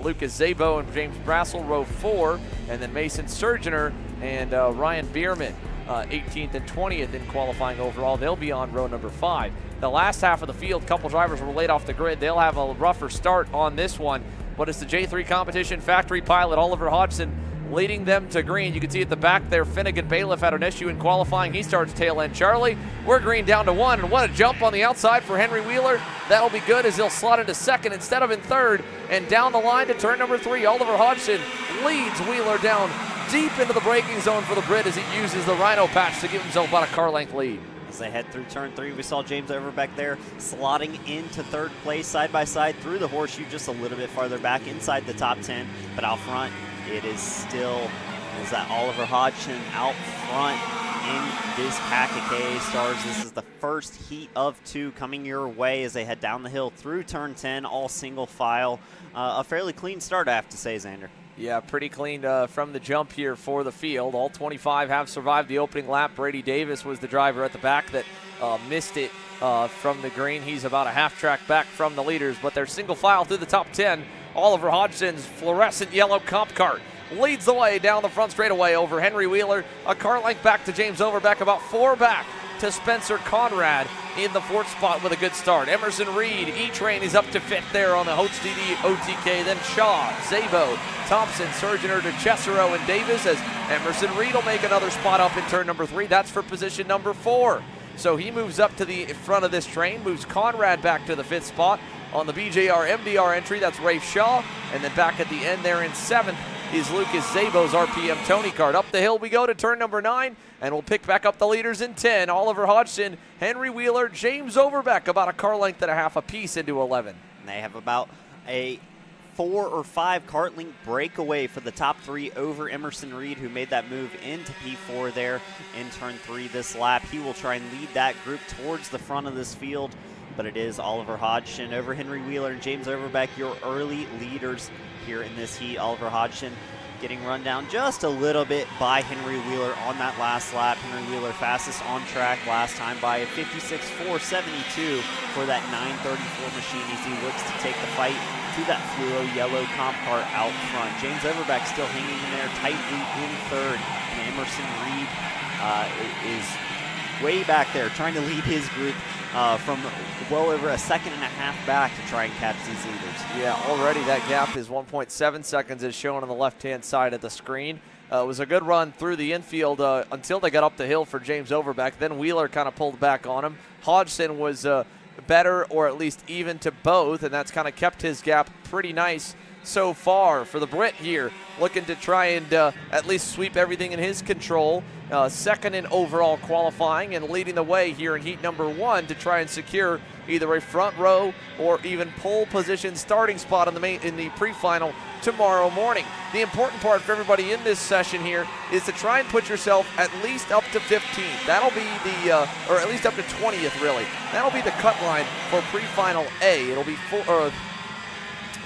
Lucas Zabo and James Brassel row 4. And then Mason Surgener and Ryan Bierman 18th and 20th in qualifying overall. They'll be on row number 5. The last half of the field, couple drivers were laid off the grid. They'll have a rougher start on this one, but it's the J3 competition factory pilot Oliver Hodgson leading them to green. You can see at the back there, Finnegan Bailiff had an issue in qualifying. He starts tail end Charlie. We're green down to 1, and what a jump on the outside for Henry Wheeler. That'll be good as he'll slot into second instead of in third. And down the line to turn number 3, Oliver Hodgson leads Wheeler down deep into the braking zone for the Brit as he uses the Rhino patch to give himself about a car length lead. As they head through turn 3, we saw James Overbeck there slotting into third place side by side through the horseshoe just a little bit farther back inside the top 10. But out front, it is still that Oliver Hodgson out front in this pack of KA Stars. This is the first heat of 2 coming your way as they head down the hill through turn 10, all single file. A fairly clean start, I have to say, Xander. Yeah, pretty clean from the jump here for the field. All 25 have survived the opening lap. Brady Davis was the driver at the back that missed it from the green. He's about a half track back from the leaders, but they're single file through the top 10. Oliver Hodgson's fluorescent yellow comp cart leads the way down the front straightaway over Henry Wheeler. A car length back to James Overbeck, about 4 back to Spencer Conrad in the 4th spot with a good start. Emerson Reed, E-Train is up to 5th there on the Hotes DD OTK. Then Shaw, Zabo, Thompson, Surgener, DeCesaro, and Davis as Emerson Reed will make another spot up in turn number 3. That's for position number 4. So he moves up to the front of this train, moves Conrad back to the 5th spot. On the BJR MDR entry, that's Rafe Shaw. And then back at the end there in 7th is Lucas Zabo's RPM Tony Kart. Up the hill we go to turn number 9, and we'll pick back up the leaders in 10. Oliver Hodgson, Henry Wheeler, James Overbeck, about a car length and a half apiece into 11. And they have about a 4 or 5 kart length breakaway for the top 3 over Emerson Reed, who made that move into P4 there in turn 3 this lap. He will try and lead that group towards the front of this field, but it is Oliver Hodgson over Henry Wheeler and James Overbeck, your early leaders here in this heat. Oliver Hodgson getting run down just a little bit by Henry Wheeler on that last lap. Henry Wheeler fastest on track last time by a 56.472 for that 934 machine as he looks to take the fight to that fluo yellow comp car out front. James Overbeck still hanging in there tightly in 3rd, and Emerson Reed is way back there trying to lead his group from well over a second and a half back to try and catch these leaders. Yeah, already that gap is 1.7 seconds as shown on the left-hand side of the screen. It was a good run through the infield until they got up the hill for James Overbeck. Then Wheeler kind of pulled back on him. Hodgson was better or at least even to both, and that's kind of kept his gap pretty nice so far for the Brit here, looking to try and at least sweep everything in his control. Second in overall qualifying and leading the way here in heat number 1 to try and secure either a front row or even pole position starting spot in the pre-final tomorrow morning. The important part for everybody in this session here is to try and put yourself at least up to 15th. That'll be the, or at least up to 20th really. That'll be the cut line for pre-final A. It'll be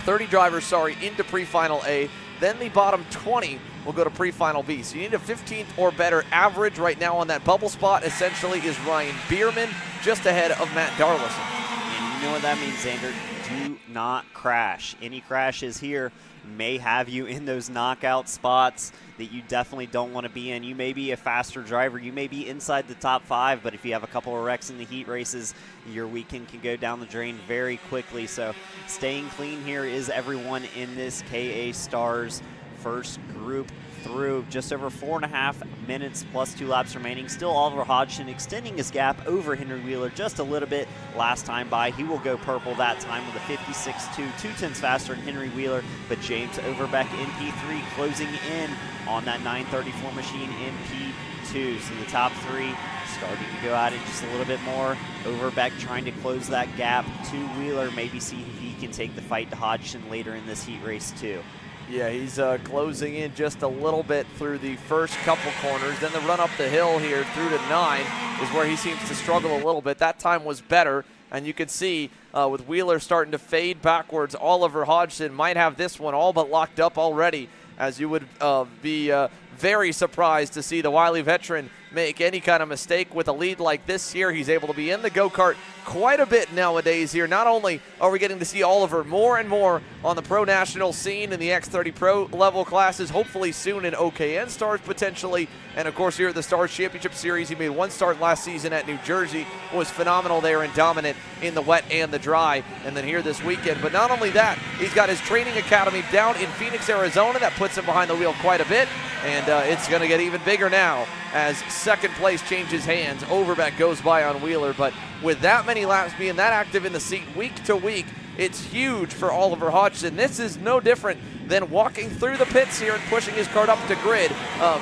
30 drivers, into pre-final A. Then the bottom 20 will go to pre-final B. So you need a 15th or better average. Right now on that bubble spot essentially is Ryan Bierman, just ahead of Matt Darlison. And you know what that means, Xander. Do not crash. Any crashes here may have you in those knockout spots that you definitely don't want to be in. You may be a faster driver. You may be inside the top 5, but if you have a couple of wrecks in the heat races, your weekend can go down the drain very quickly. So staying clean here is everyone in this KA Stars first group through. Just over 4.5 minutes plus 2 laps remaining. Still Oliver Hodgson extending his gap over Henry Wheeler just a little bit last time by. He will go purple that time with a 56.2, 2/10 faster than Henry Wheeler, but James Overbeck in P3 closing in on that 934 machine in P2. So the top 3 starting to go at it just a little bit more. Overbeck trying to close that gap to Wheeler, maybe see if he can take the fight to Hodgson later in this heat race too. Yeah, he's closing in just a little bit through the first couple corners. Then the run up the hill here through to 9 is where he seems to struggle a little bit. That time was better, and you can see with Wheeler starting to fade backwards, Oliver Hodgson might have this one all but locked up already, as you would be very surprised to see the wily veteran make any kind of mistake with a lead like this here. He's able to be in the go-kart quite a bit nowadays here. Not only are we getting to see Oliver more and more on the pro national scene in the X30 Pro level classes, hopefully soon in OKN Stars potentially, and of course here at the Stars Championship Series. He made one start last season at New Jersey, was phenomenal there and dominant in the wet and the dry, and then here this weekend. But not only that, he's got his training academy down in Phoenix, Arizona. That puts him behind the wheel quite a bit, and it's going to get even bigger now as second place changes hands. Overbeck goes by on Wheeler, but with that many laps being that active in the seat week to week, it's huge for Oliver Hodgson. This is no different than walking through the pits here and pushing his kart up to grid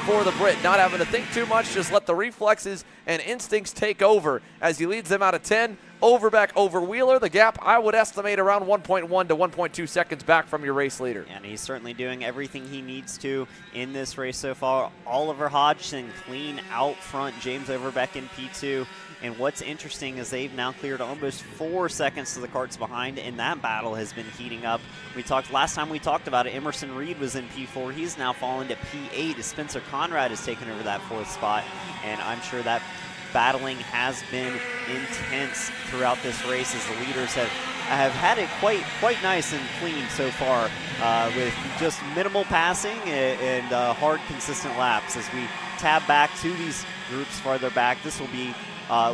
for the Brit. Not having to think too much, just let the reflexes and instincts take over as he leads them out of 10. Overbeck over Wheeler. The gap, I would estimate, around 1.1 to 1.2 seconds back from your race leader. And he's certainly doing everything he needs to in this race so far. Oliver Hodgson clean out front, James Overbeck in P2. And what's interesting is they've now cleared almost 4 seconds to the karts behind, and that battle has been heating up. Last time we talked about it, Emerson Reed was in P4. He's now fallen to P8 as Spencer Conrad has taken over that 4th spot. And I'm sure that battling has been intense throughout this race as the leaders have had it quite nice and clean so far with just minimal passing and hard, consistent laps. As we tab back to these groups farther back, this will be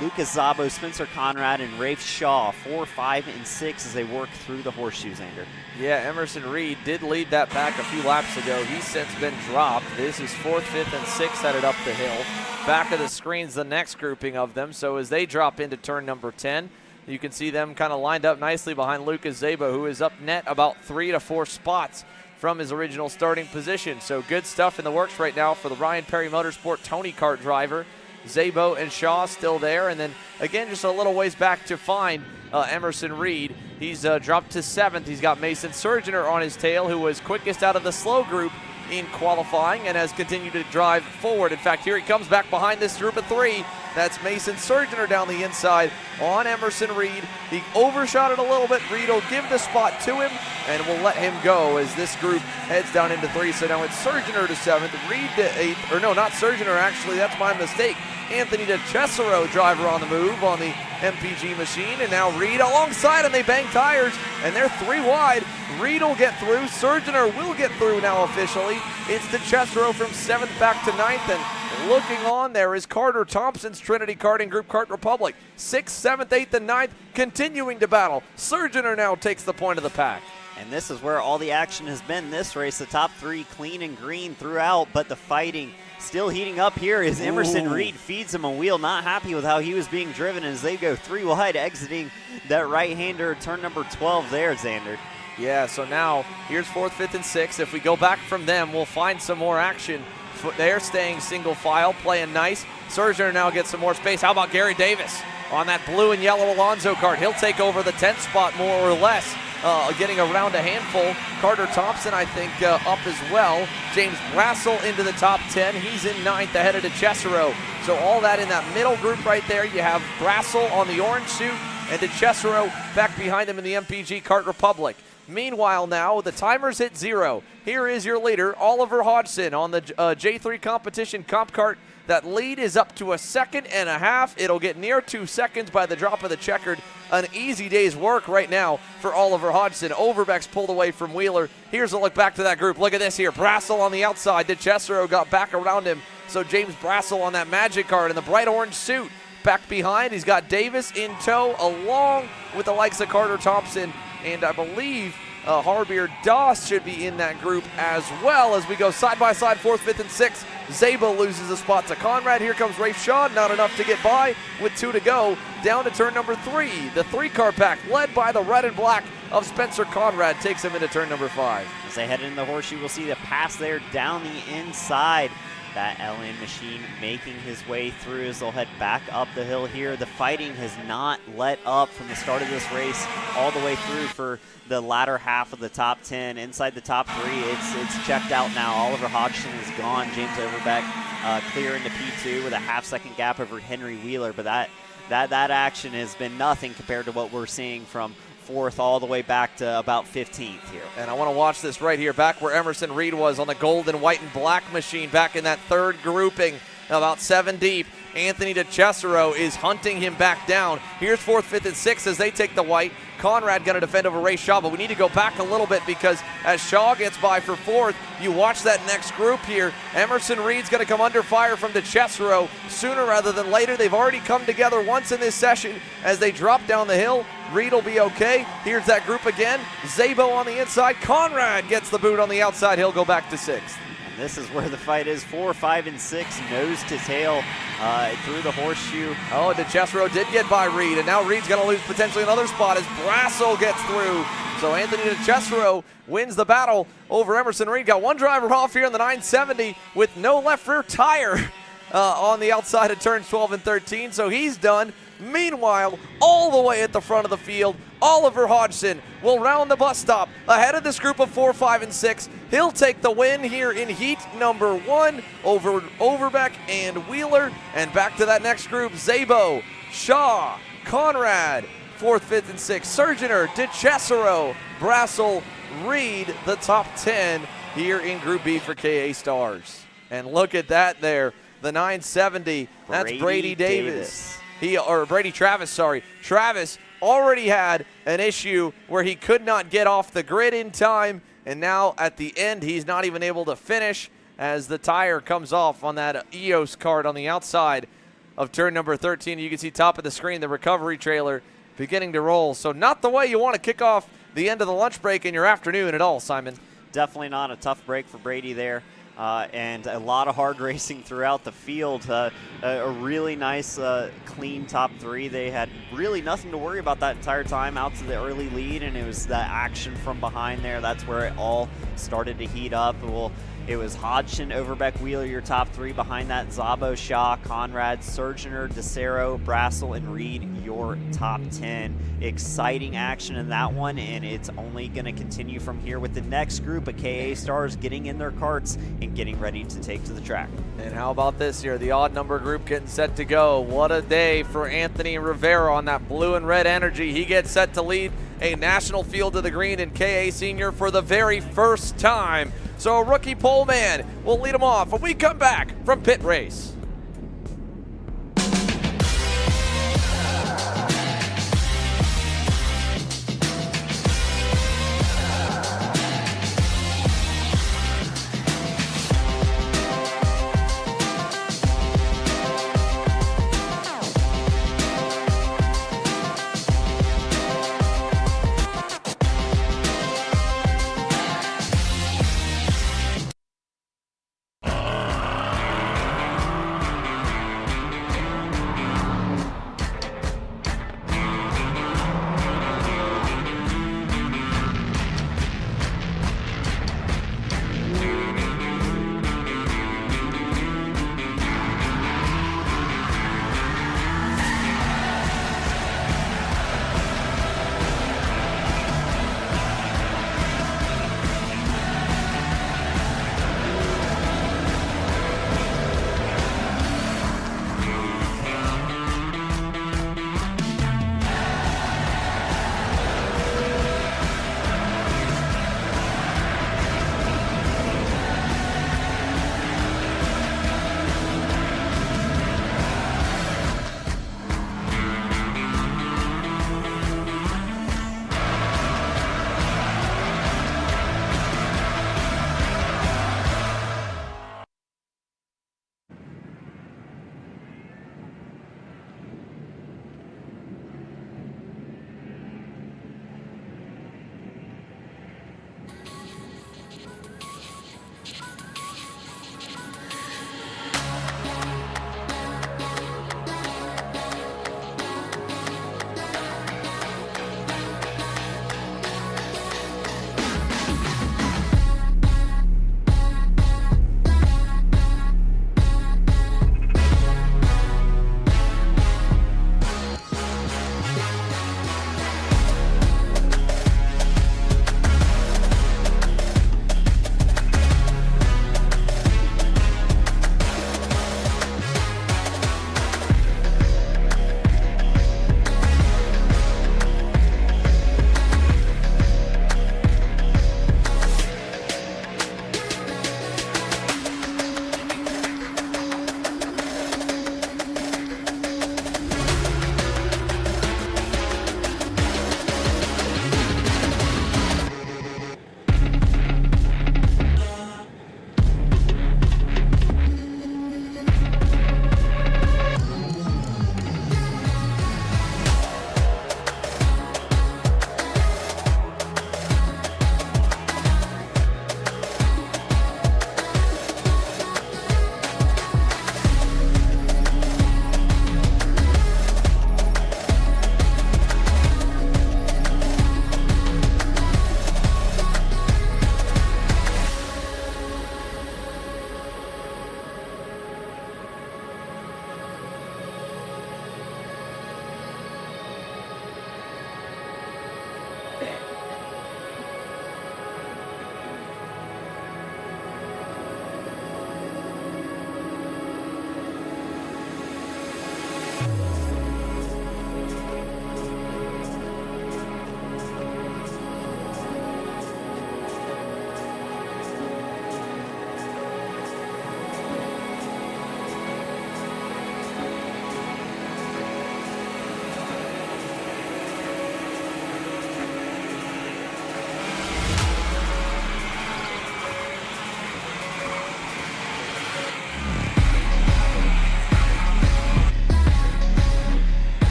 Lucas Zabo, Spencer Conrad, and Rafe Shaw, 4, 5, and 6 as they work through the horseshoes, Ander. Yeah, Emerson Reed did lead that pack a few laps ago. He's since been dropped. This is 4th, 5th, and 6th headed up the hill. Back of the screen's the next grouping of them, so as they drop into turn number 10, you can see them kind of lined up nicely behind Lucas Zabo, who is up net about 3 to 4 spots from his original starting position. So good stuff in the works right now for the Ryan Perry Motorsport Tony Kart driver. Zabo and Shaw still there, and then again just a little ways back to find Emerson Reed. He's dropped to 7th. He's got Mason Surgener on his tail, who was quickest out of the slow group in qualifying and has continued to drive forward. In fact, here he comes back behind this group of 3. That's Mason Surgener down the inside on Emerson Reed. He overshot it a little bit. Reed will give the spot to him and will let him go as this group heads down into 3. So now it's Surgener to 7th, Reed to 8th, or no, not Surgener actually, that's my mistake. Anthony DeCesaro, driver on the move on the MPG machine, and now Reed alongside him. They bang tires, and they're 3 wide. Reed will get through. Surgener will get through now officially. It's DeCesaro from 7th back to 9th, and looking on there is Carter Thompson's Trinity Karting Group Kart Republic. 6th, 7th, 8th, and 9th continuing to battle. Surgener now takes the point of the pack. And this is where all the action has been this race. The top 3 clean and green throughout, but the fighting still heating up here as Emerson Reed feeds him a wheel, not happy with how he was being driven as they go 3 wide, exiting that right-hander, turn number 12 there, Xander. Yeah, so now here's 4th, 5th, and 6th. If we go back from them, we'll find some more action. They're staying single file, playing nice. Surgener now gets some more space. How about Gary Davis on that blue and yellow Alonso kart? He'll take over the 10th spot more or less. Getting around a handful. Carter Thompson, I think, up as well. James Brassel into the top 10. He's in 9th ahead of DeCesaro. So all that in that middle group right there. You have Brassel on the orange suit and DeCesaro back behind him in the MPG Kart Republic. Meanwhile now, the timer's hit 0. Here is your leader, Oliver Hodgson, on the J3 competition comp kart. That lead is up to 1.5 seconds. It'll get near 2 seconds by the drop of the checkered. An easy day's work right now for Oliver Hodgson. Overbeck's pulled away from Wheeler. Here's a look back to that group. Look at this here. Brassel on the outside. DeCesaro got back around him. So James Brassel on that magic card in the bright orange suit. Back behind, he's got Davis in tow along with the likes of Carter Thompson and I believe Harbier Doss should be in that group as well as we go side by side, 4th, 5th, and 6th. Zabo loses a spot to Conrad. Here comes Rafe Shaw, not enough to get by with 2 to go. Down to turn number 3. The 3-car pack led by the red and black of Spencer Conrad takes him into turn number 5. As they head into the horseshoe, we'll see the pass there down the inside. That LN machine making his way through as they'll head back up the hill here. The fighting has not let up from the start of this race all the way through for the latter half of the top 10. Inside the top 3, it's checked out now. Oliver Hodgson is gone. James Overbeck clear into P2 with a half-second gap over Henry Wheeler. But that action has been nothing compared to what we're seeing from 4th all the way back to about 15th here. And I want to watch this right here, back where Emerson Reed was on the golden, white, and black machine, back in that 3rd grouping, about 7 deep. Anthony DeCesaro is hunting him back down. Here's 4th, 5th, and 6th as they take the white. Conrad going to defend over Ray Shaw, but we need to go back a little bit because as Shaw gets by for 4th, you watch that next group here. Emerson Reed's going to come under fire from DeCesaro sooner rather than later. They've already come together once in this session as they drop down the hill. Reed will be okay. Here's that group again. Zabo on the inside. Conrad gets the boot on the outside. He'll go back to 6th. This is where the fight is. 4, 5, and 6, nose to tail through the horseshoe. Oh, DeCesaro did get by Reed, and now Reed's going to lose potentially another spot as Brassel gets through. So Anthony DeCesaro wins the battle over Emerson Reed. Got one driver off here in the 970 with no left rear tire on the outside of turns 12 and 13, so he's done. Meanwhile, all the way at the front of the field, Oliver Hodgson will round the bus stop ahead of this group of 4, 5, and 6. He'll take the win here in heat number 1 over Overbeck and Wheeler. And back to that next group, Zabo, Shaw, Conrad, 4th, 5th, and 6th. Surgeoner, DeCesaro, Brassel, Reed, the top 10 here in Group B for KA Stars. And look at that there, the 970, that's Brady Davis. Brady Travis, sorry. Travis already had an issue where he could not get off the grid in time, and now at the end he's not even able to finish as the tire comes off on that EOS cart on the outside of turn number 13. You can see top of the screen the recovery trailer beginning to roll. So not the way you want to kick off the end of the lunch break in your afternoon at all, Simon. Definitely not. A tough break for Brady there. And a lot of hard racing throughout the field. A really nice, clean top 3. They had really nothing to worry about that entire time out to the early lead, and it was that action from behind there. That's where it all started to heat up. Well, it was Hodgson, Overbeck, Wheeler, your top 3. Behind that, Zabo, Shaw, Conrad, Surgeoner, DeCesaro, Brassel, and Reed, your top 10. Exciting action in that one, and it's only going to continue from here with the next group of KA Stars getting in their carts and getting ready to take to the track. And how about this here, the odd number group getting set to go. What a day for Anthony Rivera on that blue and red energy. He gets set to lead a national field to the green in KA Senior for the very first time. So a rookie pole man will lead him off when we come back from Pit Race.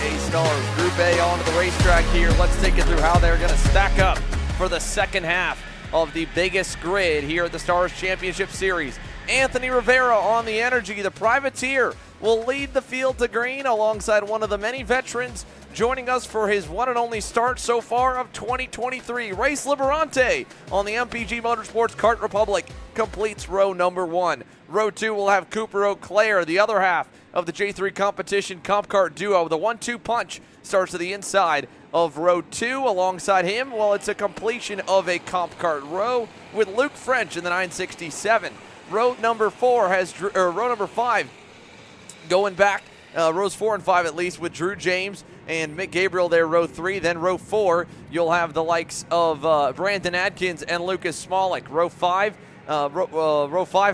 OKN Stars. Group A onto the racetrack here. Let's take you through how they're going to stack up for the second half of the biggest grid here at the Stars Championship Series. Anthony Rivera on the Energy, the privateer, will lead the field to green alongside one of the many veterans joining us for his one and only start so far of 2023. Race Liberante on the MPG Motorsports Kart Republic completes row number 1. Row 2 will have Cooper Auclair, the other half of the J3 competition Comp Kart duo. The 1-2 punch starts to the inside of row 2. Alongside him, well, it's a completion of a Comp Kart row with Luke French in the 967. Row number 5 going back, rows 4 and 5 at least, with Drew James and Mick Gabriel there, row 3. Then row 4, you'll have the likes of Brandon Adkins and Lucas Smolik. Row 5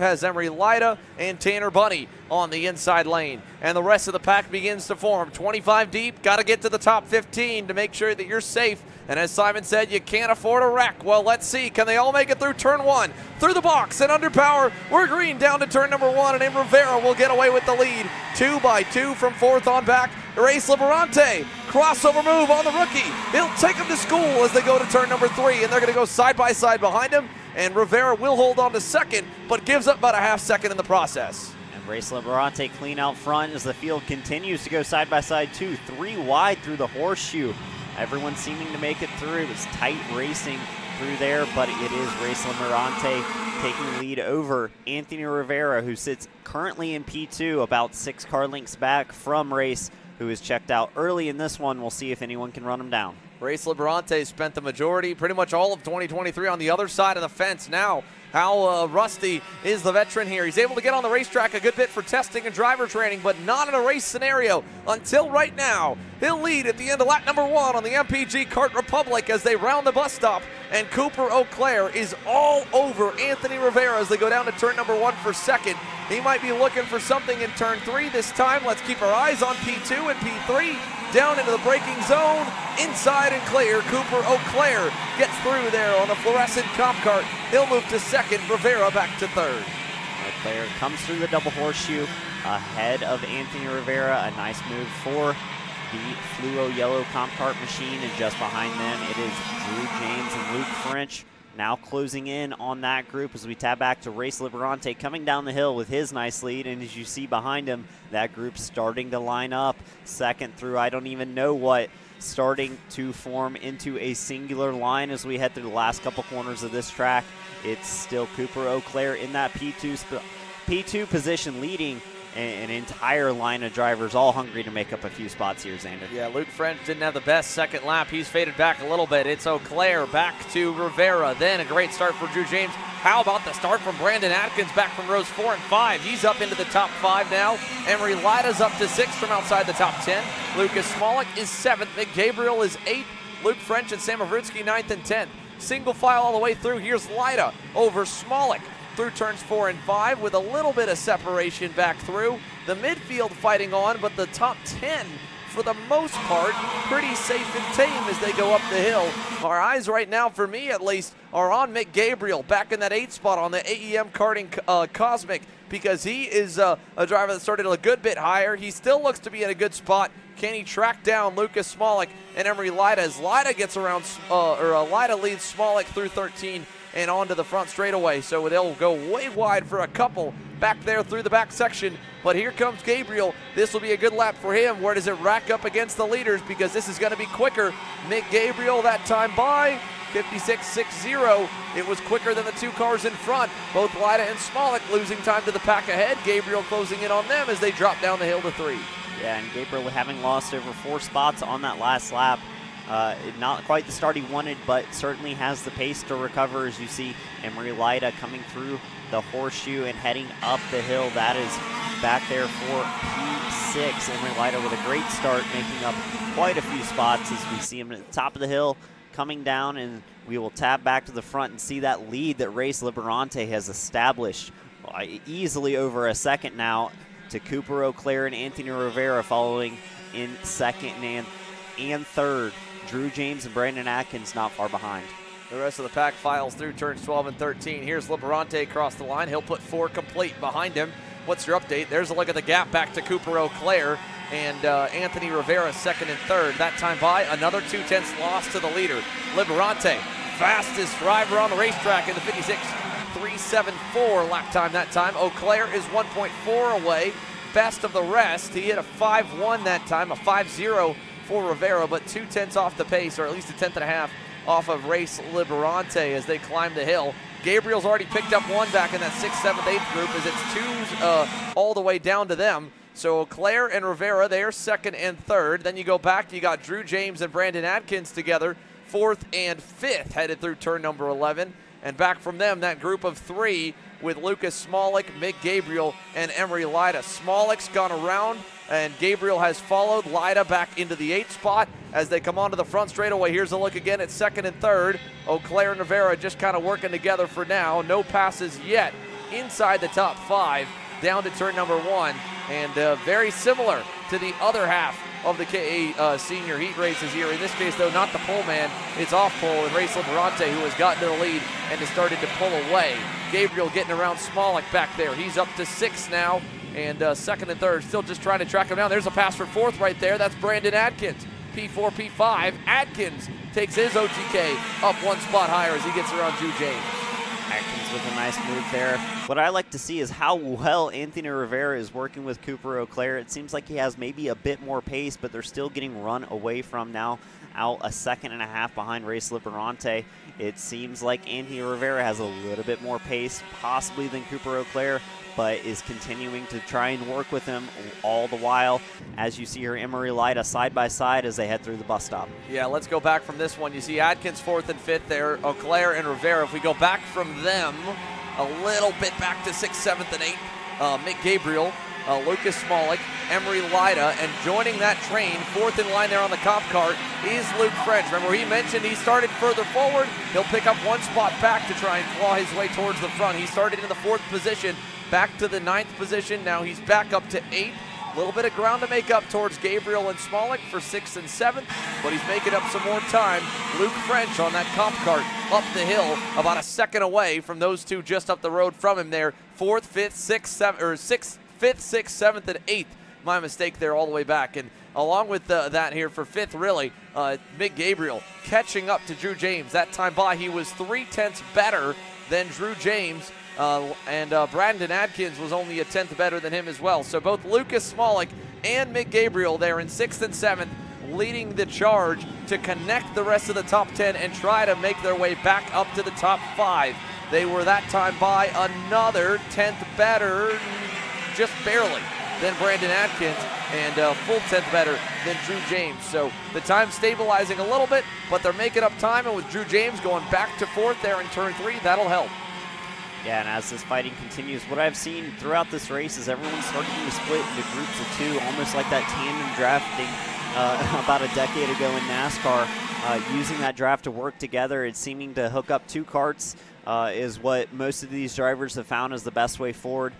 has Emery Lida and Tanner Bunny on the inside lane. And the rest of the pack begins to form. 25 deep, got to get to the top 15 to make sure that you're safe. And as Simon said, you can't afford a wreck. Well, let's see. Can they all make it through turn 1? Through the box and under power. We're green down to turn number 1, and Rivera will get away with the lead. 2 by 2 from 4th on back. Race Liberante. Crossover move on the rookie. He'll take him to school as they go to turn number 3, and they're going to go side by side behind him. And Rivera will hold on to second, but gives up about a half second in the process. And Race Liberante clean out front as the field continues to go side by side. 2, 3 wide through the horseshoe. Everyone seeming to make it through. It was tight racing through there, but it is Race Liberante taking the lead over Anthony Rivera, who sits currently in P2, about 6 car lengths back from Race, who is checked out early in this one. We'll see if anyone can run him down. Race Liberante spent the majority, pretty much all of 2023 on the other side of the fence. Now, how rusty is the veteran here? He's able to get on the racetrack a good bit for testing and driver training, but not in a race scenario until right now. He'll lead at the end of lap number 1 on the MPG Kart Republic as they round the bus stop, and Cooper Auclair is all over Anthony Rivera as they go down to turn number 1 for second. He might be looking for something in turn 3 this time. Let's keep our eyes on P2 and P3. Down into the braking zone, inside and clear. Cooper Auclair gets through there on the fluorescent Comp Kart. He'll move to second, Rivera back to third. Auclair comes through the double horseshoe ahead of Anthony Rivera. A nice move for the fluo yellow Comp Kart machine, and just behind them it is Drew James and Luke French. Now closing in on that group as we tab back to Race Liberante coming down the hill with his nice lead. And as you see behind him, that group starting to line up. Second through I don't even know what, starting to form into a singular line as we head through the last couple corners of this track. It's still Cooper Auclair in that P2 position, leading an entire line of drivers all hungry to make up a few spots here, Xander. Yeah, Luke French didn't have the best second lap. He's faded back a little bit. It's Auclair back to Rivera. Then a great start for Drew James. How about the start from Brandon Adkins back from rows 4 and 5? He's up into the top 5 now. Emery Lida's up to 6 from outside the top 10. Lucas Smolik is 7th. Mick Gabriel is 8th. Luke French and Sam Avrutsky 9th and 10th. Single file all the way through. Here's Lida over Smolik through turns 4 and 5 with a little bit of separation back through. The midfield fighting on, but the top 10, for the most part, pretty safe and tame as they go up the hill. Our eyes right now, for me at least, are on Mick Gabriel back in that 8th spot on the AEM Karting Cosmic, because he is a driver that started a good bit higher. He still looks to be in a good spot. Can he track down Lucas Smolik and Emery Lida as Lida gets around, Lida leads Smolik through 13 and onto the front straightaway. So they'll go way wide for a couple back there through the back section. But here comes Gabriel. This will be a good lap for him. Where does it rack up against the leaders? Because this is going to be quicker. Mick Gabriel that time by 56.60. It was quicker than the 2 cars in front. Both Lida and Smolik losing time to the pack ahead. Gabriel closing in on them as they drop down the hill to 3. Yeah, and Gabriel having lost over 4 spots on that last lap. Not quite the start he wanted, but certainly has the pace to recover. As you see Emery Lida coming through the horseshoe and heading up the hill. That is back there for P6. Emery Lida with a great start, making up quite a few spots as we see him at the top of the hill coming down, and we will tab back to the front and see that lead that Race Liberante has established easily over a second now to Cooper Auclair and Anthony Rivera following in second and third. Drew James and Brandon Adkins not far behind. The rest of the pack files through turns 12 and 13. Here's Liberante across the line. He'll put 4 complete behind him. What's your update? There's a look at the gap back to Cooper Auclair. and Anthony Rivera second and third. That time by, another 2/10 loss to the leader, Liberante. Fastest driver on the racetrack in the 56.374 lap time that time. Eau Claire is 1.4 away, best of the rest. He hit a 5.1 that time, a 5.0 for Rivera, but 2/10 off the pace, or at least a 10.5 off of Race Liberante as they climb the hill. Gabriel's already picked up one back in that 6th, 7th, 8th group as it's twos all the way down to them. So Eau Claire and Rivera, they're second and third. Then you go back, you got Drew James and Brandon Adkins together, 4th and 5th, headed through turn number 11. And back from them, that group of three with Lucas Smolik, Mick Gabriel, and Emery Lida. Smolik's gone around, and Gabriel has followed Lida back into the 8th spot as they come onto the front straightaway. Here's a look again at second and third. Eau Claire and Rivera just kind of working together for now. No passes yet inside the top 5 down to turn number 1. And very similar to the other half of the KA senior heat races here. In this case, though, not the pole man. It's off pole and Race Liberante, who has gotten to the lead and has started to pull away. Gabriel getting around Smolik back there. He's up to 6 now, and second and third still just trying to track him down. There's a pass for 4th right there. That's Brandon Adkins. P4, P5. Adkins takes his OTK up 1 spot higher as he gets around Drew James. Atkins with a nice move there. What I like to see is how well Anthony Rivera is working with Cooper Eau Claire. It seems like he has maybe a bit more pace, but they're still getting run away from now, out a 1.5 behind Race Liberante. It seems like Anthony Rivera has a little bit more pace, possibly than Cooper Eau Claire, but is continuing to try and work with him all the while. As you see here, Emery Lida side by side as they head through the bus stop. Yeah, let's go back from this one. You see Adkins 4th and 5th there, Eau Claire and Rivera. If we go back from them a little bit back to 6th, 7th, and 8th, Mick Gabriel, Lucas Smolik, Emery Lida, and joining that train, 4th in line there on the comp cart, is Luke French. Remember, he mentioned he started further forward. He'll pick up 1 spot back to try and claw his way towards the front. He started in the 4th position, back to the 9th position. Now he's back up to 8th. A little bit of ground to make up towards Gabriel and Smolik for 6th and 7th, but he's making up some more time. Luke French on that comp cart up the hill, about a second away from those two just up the road from him there. 4th, 5th, 6th, 7th, or 6th, 5th, 6th, 7th, and 8th. My mistake there all the way back. And along with that here for 5th, really, Mick Gabriel catching up to Drew James. That time by, he was 3/10 better than Drew James. And Brandon Adkins was only a 10th better than him as well. So both Lucas Smolik and Mick Gabriel there in 6th and 7th, leading the charge to connect the rest of the top 10 and try to make their way back up to the top 5. They were that time by another 10th better, just barely, than Brandon Adkins, and a full 10th better than Drew James. So the time stabilizing a little bit, but they're making up time, and with Drew James going back to 4th there in turn 3, that'll help. Yeah, and as this fighting continues, what I've seen throughout this race is everyone's starting to split into groups of 2, almost like that tandem drafting about a decade ago in NASCAR. Using that draft to work together, it's seeming to hook up 2 karts is what most of these drivers have found is the best way forward.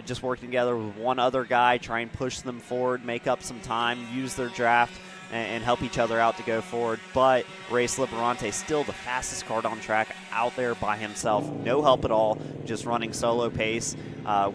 Just working together with one other guy, try and push them forward, make up some time, use their draft, and help each other out to go forward. But Race Liberante still the fastest kart on track out there by himself. No help at all, just running solo pace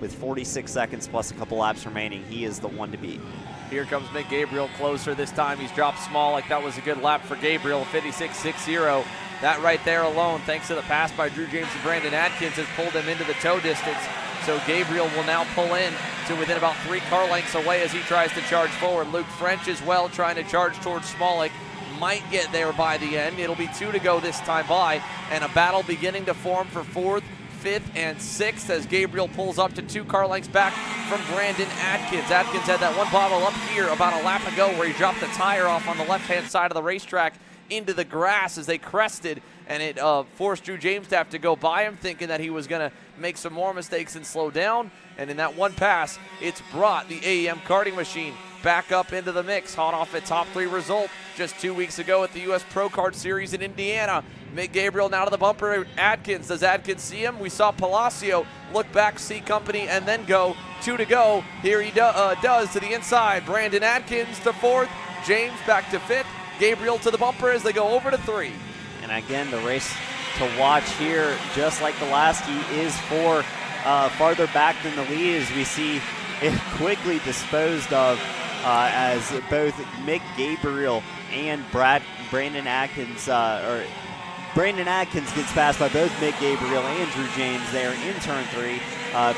with 46 seconds plus a couple laps remaining. He is the one to beat. Here comes Mick Gabriel closer this time. He's dropped small. Like that was a good lap for Gabriel, 56.60. That right there alone, thanks to the pass by Drew James and Brandon Adkins, has pulled him into the tow distance. So Gabriel will now pull in to within about 3 car lengths away as he tries to charge forward. Luke French as well trying to charge towards Smolik. Might get there by the end. It'll be 2 to go this time by, and a battle beginning to form for 4th, 5th, and 6th as Gabriel pulls up to 2 car lengths back from Brandon Adkins. Adkins had that one bottle up here about a lap ago where he dropped the tire off on the left-hand side of the racetrack into the grass as they crested, and it forced Drew James to have to go by him, thinking that he was going to make some more mistakes and slow down. And in that one pass, it's brought the AEM karting machine back up into the mix, hot off a top 3 result just 2 weeks ago at the U.S. Pro Kart Series in Indiana. Mick Gabriel now to the bumper. Adkins, does Adkins see him? We saw Palacio look back, see company, and then go. 2 to go. Here he does to the inside. Brandon Adkins to 4th. James back to 5th. Gabriel to the bumper as they go over to 3. And again, the race to watch here, just like the last heat, is for farther back than the lead as we see it quickly disposed of as both Mick Gabriel and Brandon Atkins gets passed by both Mick Gabriel and Drew James there in turn 3.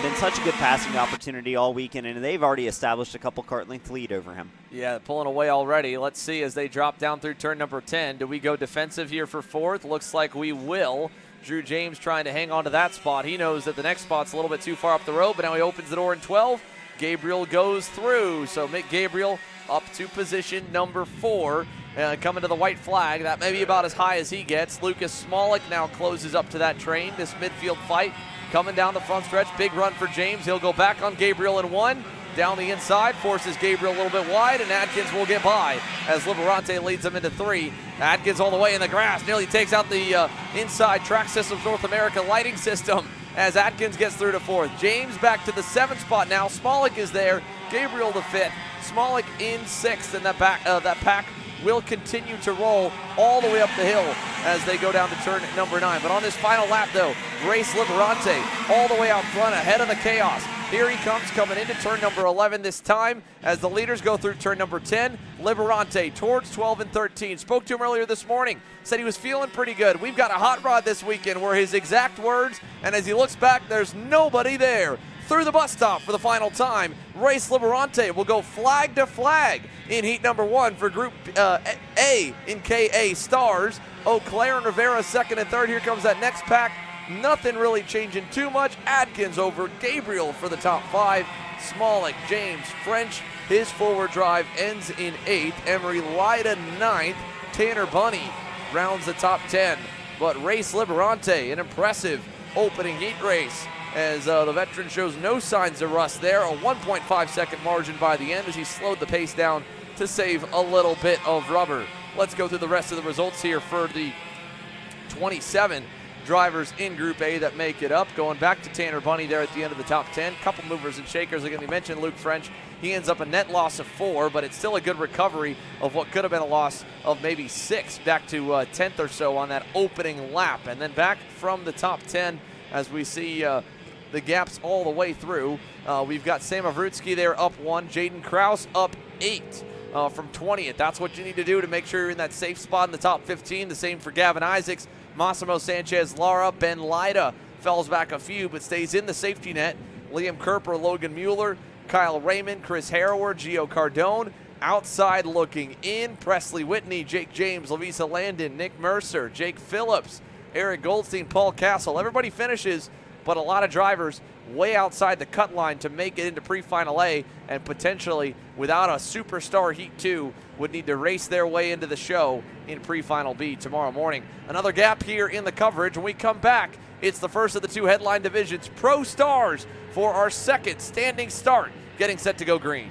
Been such a good passing opportunity all weekend, and they've already established a couple kart length lead over him. Yeah, pulling away already. Let's see as they drop down through turn number 10. Do we go defensive here for 4th? Looks like we will. Drew James trying to hang on to that spot. He knows that the next spot's a little bit too far up the road, but now he opens the door in 12. Gabriel goes through. So Mick Gabriel up to position number 4. Coming to the white flag. That may be about as high as he gets. Lucas Smolik now closes up to that train. This midfield fight coming down the front stretch. Big run for James. He'll go back on Gabriel in 1. Down the inside, forces Gabriel a little bit wide, and Adkins will get by as Liberante leads him into 3. Adkins all the way in the grass. Nearly takes out the inside Track Systems North America lighting system as Adkins gets through to 4th. James back to the 7th spot now. Smolik is there. Gabriel the 5th. Smolik in 6th, and that pack will continue to roll all the way up the hill as they go down to turn number 9. But on this final lap, though, Race Liberante all the way out front ahead of the chaos. Here he comes coming into turn number 11 this time as the leaders go through turn number 10. Liberante towards 12 and 13. Spoke to him earlier this morning. Said he was feeling pretty good. We've got a hot rod this weekend, were his exact words. And as he looks back, there's nobody there. Through the bus stop for the final time, Race Liberante will go flag to flag in heat number 1 for Group A in KA Stars. Eau Claire and Rivera 2nd and 3rd. Here comes that next pack. Nothing really changing too much. Adkins over Gabriel for the top 5. Smolik, James, French, his forward drive ends in 8th. Emery Lyda 9th. Tanner Bunny rounds the top 10. But Race Liberante, an impressive opening heat race as the veteran shows no signs of rust there. A 1.5 second margin by the end as he slowed the pace down to save a little bit of rubber. Let's go through the rest of the results here for the 27 drivers in Group A that make it up. Going back to Tanner Bunny there at the end of the top 10. Couple movers and shakers. Again, we mentioned Luke French. He ends up a net loss of 4, but it's still a good recovery of what could have been a loss of maybe 6, back to 10th or so on that opening lap. And then back from the top 10 as we see the gaps all the way through. We've got Sam Avrutsky there up 1. Jaden Krause up 8 from 20th. That's what you need to do to make sure you're in that safe spot in the top 15. The same for Gavin Isaacs. Massimo Sanchez Lara. Ben Lyda falls back a few but stays in the safety net. Liam Kerper, Logan Mueller, Kyle Raymond, Chris Harrower, Gio Cardone. Outside looking in, Presley Whitney, Jake James, Lavisa Landon, Nick Mercer, Jake Phillips, Eric Goldstein, Paul Castle. Everybody finishes, but a lot of drivers way outside the cut line to make it into pre-final A, and potentially without a superstar Heat 2 would need to race their way into the show in pre-final B tomorrow morning. Another gap here in the coverage. When we come back, it's the first of the 2 headline divisions. Pro Stars for our second standing start, getting set to go green.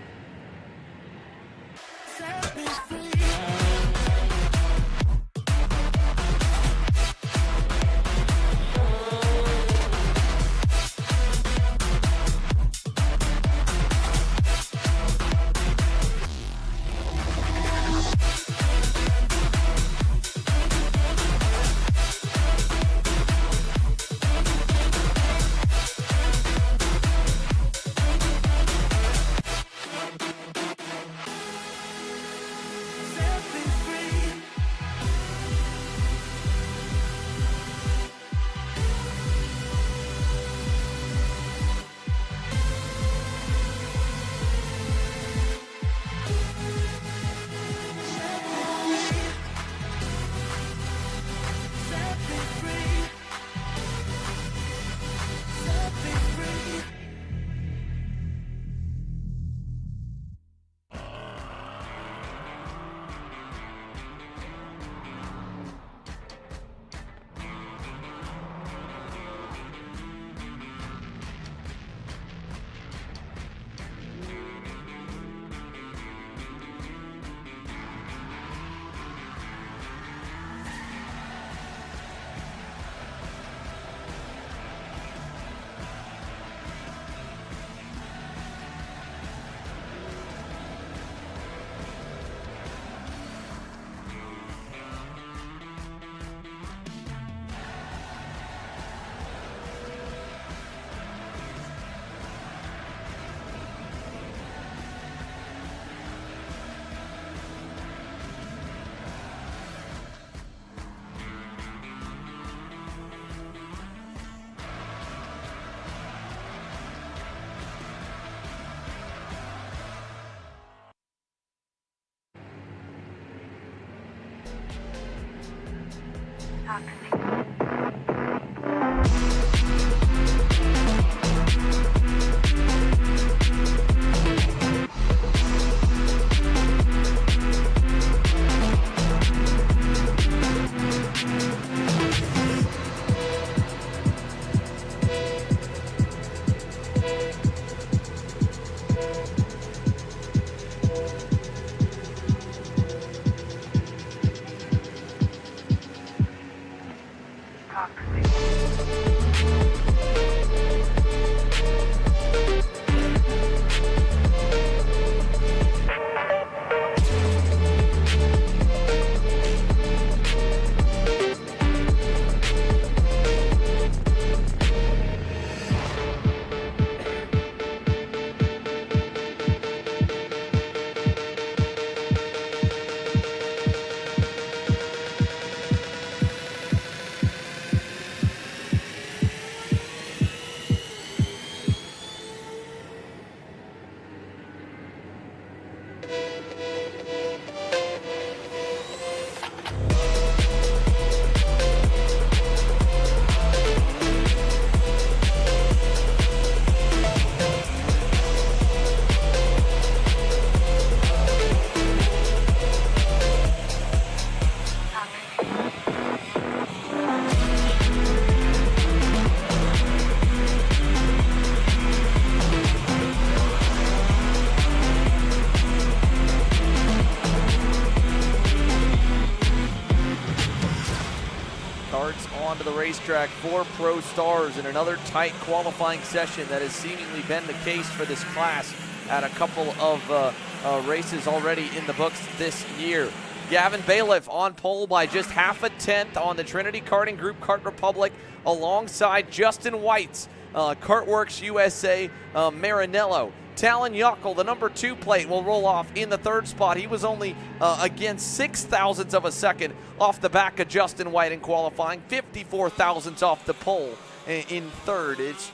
Onto the racetrack for Pro Stars in another tight qualifying session that has seemingly been the case for this class at a couple of races already in the books this year. Gavin Bailiff on pole by just half a tenth on the Trinity Karting Group Kart Republic alongside Justin White's Kartworks USA Marinello. Talon Yockel, the number 2 plate, will roll off in the 3rd spot. He was only, again, 6 thousandths of a second off the back of Justin White in qualifying, 54 thousandths off the pole in 3rd. It's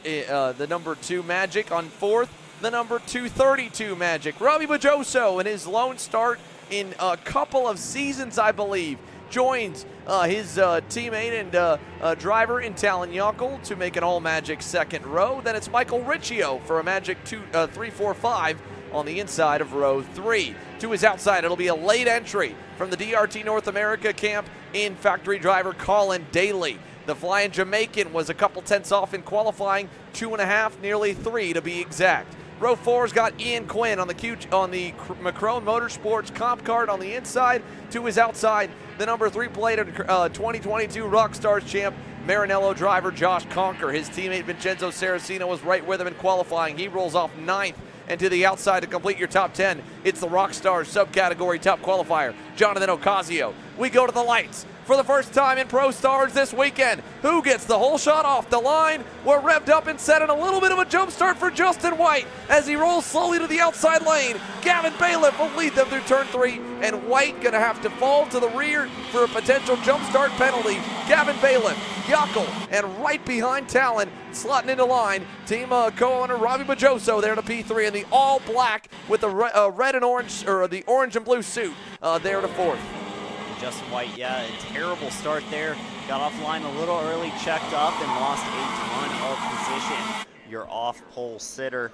the number 2 Magic on 4th, the number 232 Magic. Robbie Bajoso in his lone start in a couple of seasons, I believe, joins his teammate and driver in Talon Yockel to make an all-Magic 2nd row. Then it's Michael Riccio for a Magic 3-4-5 on the inside of row 3. To his outside, it'll be a late entry from the DRT North America camp in factory driver Colin Daly. The flying Jamaican was a couple tenths off in qualifying, 2.5, nearly 3 to be exact. Row 4's got Ian Quinn on the Macron Motorsports comp card on the inside. To his outside, the number 3 plate of 2022 Rockstars champ Marinello driver Josh Conker. His teammate Vincenzo Saraceno was right with him in qualifying. He rolls off 9th. And to the outside to complete your top 10, it's the Rockstars subcategory top qualifier, Jonathan Ocasio. We go to the lights. For the first time in Pro Stars this weekend, who gets the whole shot off the line? We're revved up and set in a little bit of a jump start for Justin White as he rolls slowly to the outside lane. Gavin Bailiff will lead them through turn 3, and White gonna have to fall to the rear for a potential jump start penalty. Gavin Bailiff, Yockel, and right behind Talon, slotting into line. Team co-owner Robbie Bajoso there to P3 in the all black with the red and orange, or the orange and blue suit there to 4th. Justin White, yeah, a terrible start there. Got off line a little early, checked up, and lost a ton of position. Your off-pole sitter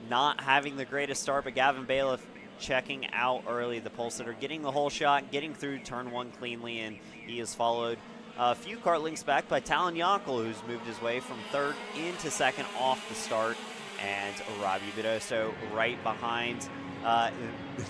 not having the greatest start, but Gavin Bailiff checking out early. The pole sitter getting the whole shot, getting through turn 1 cleanly, and he is followed a few kart links back by Talon Yockel, who's moved his way from 3rd into 2nd off the start, and Robbie Bajoso right behind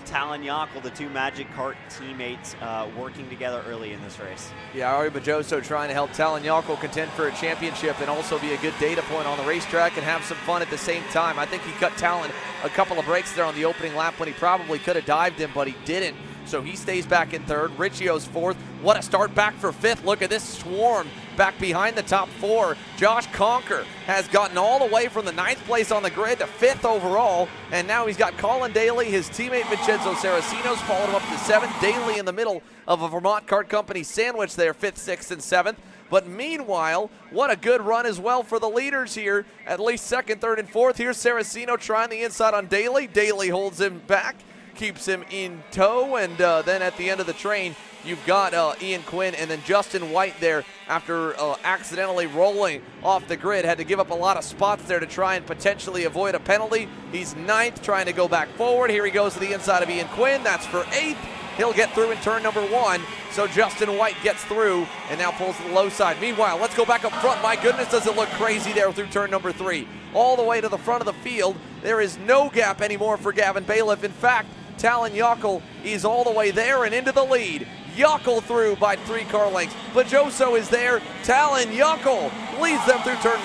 Talon Yockel, the 2 Magic Kart teammates working together early in this race. Yeah, Robbie Bajoso trying to help Talon Yockel contend for a championship and also be a good data point on the racetrack and have some fun at the same time. I think he cut Talon a couple of breaks there on the opening lap when he probably could have dived him, but he didn't. So he stays back in 3rd. Riccio's 4th. What a start back for 5th. Look at this swarm back behind the top 4. Josh Conker has gotten all the way from the 9th place on the grid to 5th overall. And now he's got Colin Daly, his teammate Vincenzo Saraceno's followed him up to 7th. Daly in the middle of a Vermont Kart Company sandwich there, 5th, 6th, and 7th. But meanwhile, what a good run as well for the leaders here. At least 2nd, 3rd, and 4th. Here's Saraceno trying the inside on Daly. Daly holds him back. keeps him in tow, and then at the end of the train, you've got Ian Quinn and then Justin White there after accidentally rolling off the grid. Had to give up a lot of spots there to try and potentially avoid a penalty. He's 9th, trying to go back forward. Here he goes to the inside of Ian Quinn. That's for 8th. He'll get through in turn number 1. So Justin White gets through and now pulls to the low side. Meanwhile, let's go back up front. My goodness, does it look crazy there through turn number 3. All the way to the front of the field. There is no gap anymore for Gavin Bailiff. In fact, Talon Yockel is all the way there and into the lead. Yockel through by 3 car lengths. Bajoso is there. Talon Yockel leads them through turn 9.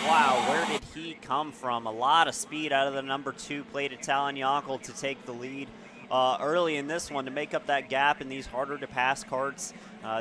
Wow, where did he come from? A lot of speed out of the number 2 plate at Talon Yockel to take the lead early in this one to make up that gap in these harder to pass karts.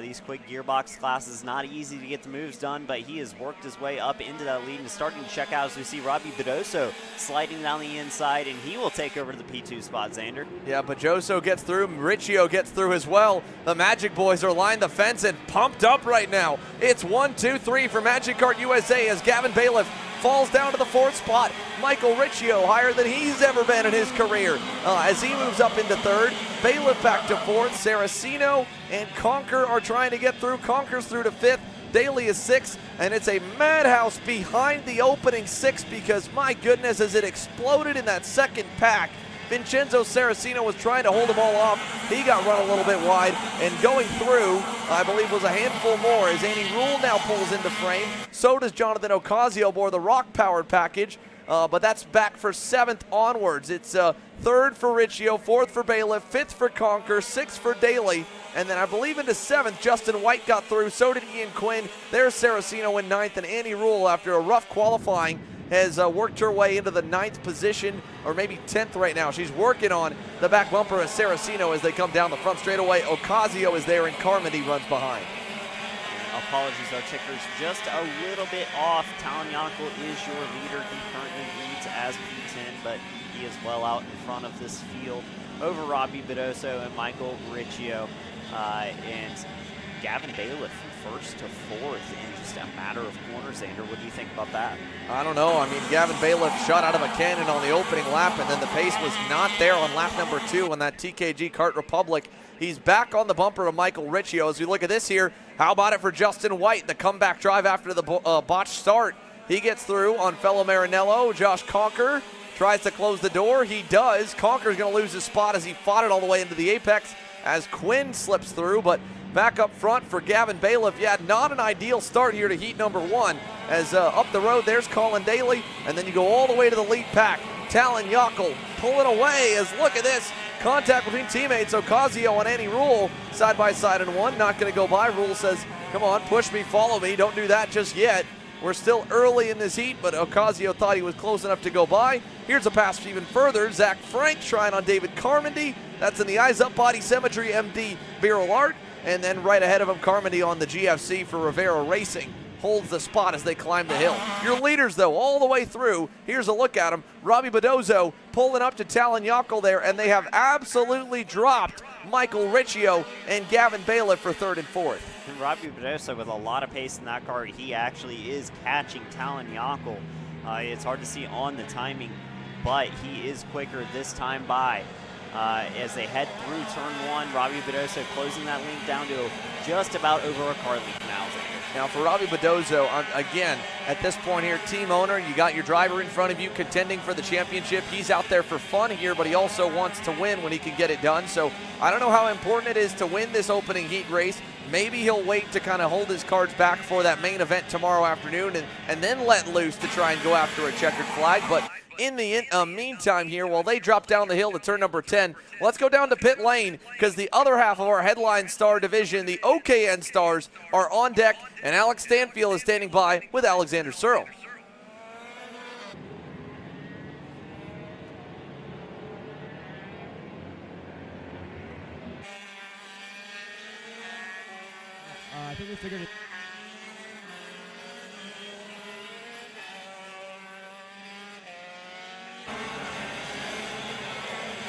These quick gearbox classes, not easy to get the moves done, but he has worked his way up into that lead and is starting to check out as we see Robbie Bedoso sliding down the inside, and he will take over to the P2 spot, Xander. Yeah, Bajoso gets through, Riccio gets through as well. The Magic Boys are lined the fence and pumped up right now. It's 1, 2, 3 for Magic Kart USA as Gavin Bailiff falls down to the 4th spot. Michael Riccio higher than he's ever been in his career as he moves up into 3rd. Bailiff back to 4th. Saraceno and Conker are trying to get through. Conker's through to 5th. Daly is 6th, and it's a madhouse behind the opening 6 because my goodness, as it exploded in that second pack. Vincenzo Saraceno was trying to hold them all off. He got run a little bit wide, and going through, I believe, was a handful more as Andy Rule now pulls into frame. So does Jonathan Ocasio aboard the rock-powered package, but that's back for 7th onwards. It's 3rd for Riccio, 4th for Bailiff, 5th for Conker, 6th for Daly, and then I believe into 7th, Justin White got through. So did Ian Quinn. There's Saraceno in 9th, and Andy Rule, after a rough qualifying, has worked her way into the 9th position, or maybe 10th right now. She's working on the back bumper of Saraceno as they come down the front straightaway. Ocasio is there, and Carmody runs behind. Apologies, our ticker's just a little bit off. Talon Yockel is your leader. He currently leads as P10, but he is well out in front of this field over Robbie Bedoso and Michael Riccio. And Gavin Bailiff from 1st to 4th in just a matter of corners. Xander, what do you think about that? I don't know. I mean, Gavin Bailiff shot out of a cannon on the opening lap, and then the pace was not there on lap number 2 on that TKG Kart Republic. He's back on the bumper of Michael Riccio. As we look at this here, how about it for Justin White, the comeback drive after the botched start. He gets through on fellow Marinello. Josh Conker tries to close the door. He does. Conker's going to lose his spot as he fought it all the way into the apex as Quinn slips through, but back up front for Gavin Bailiff. Yeah, not an ideal start here to heat number 1. As up the road, there's Colin Daly, and then you go all the way to the lead pack. Talon Yockel pulling away as, look at this, contact between teammates. Ocasio and Andy Rule side by side in 1. Not going to go by. Rule says, come on, push me, follow me. Don't do that just yet. We're still early in this heat, but Ocasio thought he was close enough to go by. Here's a pass even further. Zach Frank trying on David Carmody. That's in the Eyes Up Body Symmetry MD Beryl Art. And then right ahead of him, Carmody on the GFC for Rivera Racing holds the spot as they climb the hill. Your leaders, though, all the way through. Here's a look at them. Robbie Bedoso pulling up to Talon Yockel there, and they have absolutely dropped Michael Riccio and Gavin Bailiff for 3rd and 4th. And Robbie Bedoso with a lot of pace in that car. He actually is catching Talon Yockel. It's hard to see on the timing, but he is quicker this time by. As they head through turn 1, Robbie Bedoso closing that link down to just about over a car length now. Now for Robbie Bedoso, again, at this point here, team owner, you got your driver in front of you contending for the championship. He's out there for fun here, but he also wants to win when he can get it done. So I don't know how important it is to win this opening heat race. Maybe he'll wait to kind of hold his cards back for that main event tomorrow afternoon and then let loose to try and go after a checkered flag. But in the meantime here, while they drop down the hill to turn number 10, let's go down to pit lane because the other half of our headline star division, the OKN Stars, are on deck, and Alex Stanfield is standing by with Alexander Searle. I think we figured it.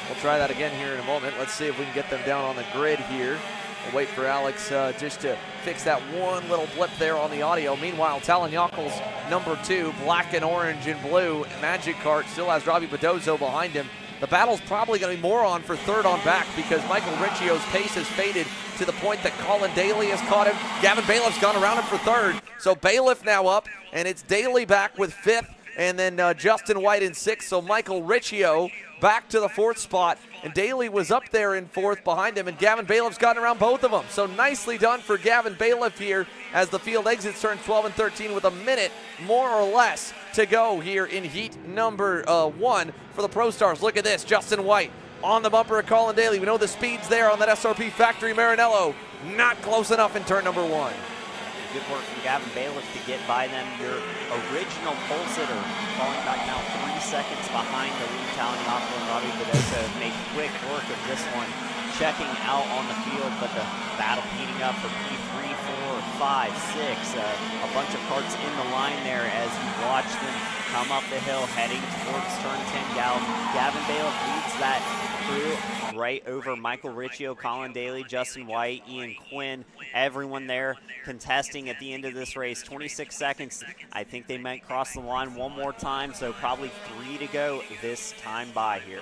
We'll try that again here in a moment. Let's see if we can get them down on the grid here. We'll wait for Alex just to fix that one little blip there on the audio. Meanwhile, Talon Yockel's number 2, black and orange and blue Magic Kart, still has Robbie Bedoso behind him. The battle's probably going to be more on for third on back because Michael Riccio's pace has faded to the point that Colin Daly has caught him. Gavin Bailiff's gone around him for third. So Bailiff now up, and it's Daly back with fifth, and then Justin White in sixth. So Michael Riccio back to the fourth spot, and Daly was up there in fourth behind him, and Gavin Bailiff's gotten around both of them. So nicely done for Gavin Bailiff here as the field exits turn 12 and 13 with a minute more or less to go here in heat number 1 for the Pro Stars. Look at this, Justin White on the bumper of Colin Daly. We know the speed's there on that SRP Factory Maranello. Not close enough in turn number 1. Good work from Gavin Bailiff to get by them. Your original pole sitter falling back now 3 seconds behind the lead. Talignacco and Robbie Bedosa have made quick work of this one, checking out on the field, but the battle heating up for P3, 4, 5, 6. A bunch of karts in the line there as you watch them come up the hill heading towards turn 10. Gavin Bailiff leads that crew right over Michael Riccio, Colin Daly, Justin White, Ian Quinn, everyone there contesting at the end of this race. 26 seconds. I think they might cross the line one more time, so probably 3 to go this time by here.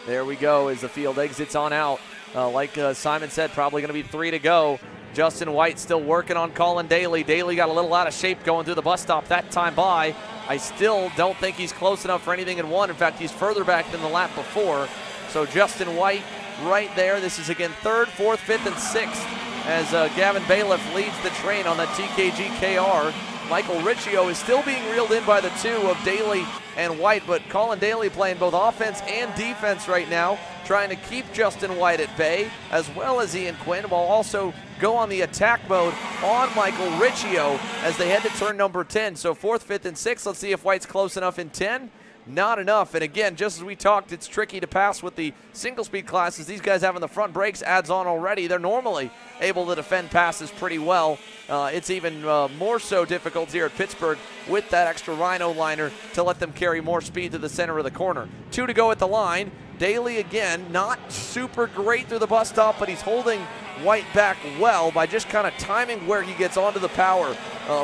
There we go as the field exits on out. Like Simon said, probably going to be 3 to go. Justin White still working on Colin Daly. Daly got a little out of shape going through the bus stop that time by. I still don't think he's close enough for anything in 1. In fact, he's further back than the lap before. So Justin White right there. This is again 3rd, 4th, 5th, and 6th as Gavin Bailiff leads the train on that TKG KR. Michael Riccio is still being reeled in by the 2 of Daly and White, but Colin Daly playing both offense and defense right now, trying to keep Justin White at bay, as well as Ian Quinn, while also go on the attack mode on Michael Riccio as they head to turn number 10. So 4th, 5th, and 6th. Let's see if White's close enough in 10. Not enough. And again, just as we talked, it's tricky to pass with the single speed classes. These guys having the front brakes adds on already. They're normally able to defend passes pretty well. It's even more so difficult here at Pittsburgh with that extra Rhino liner to let them carry more speed to the center of the corner. 2 to go at the line. Daly again, not super great through the bus stop, but he's holding White back well by just kind of timing where he gets onto the power,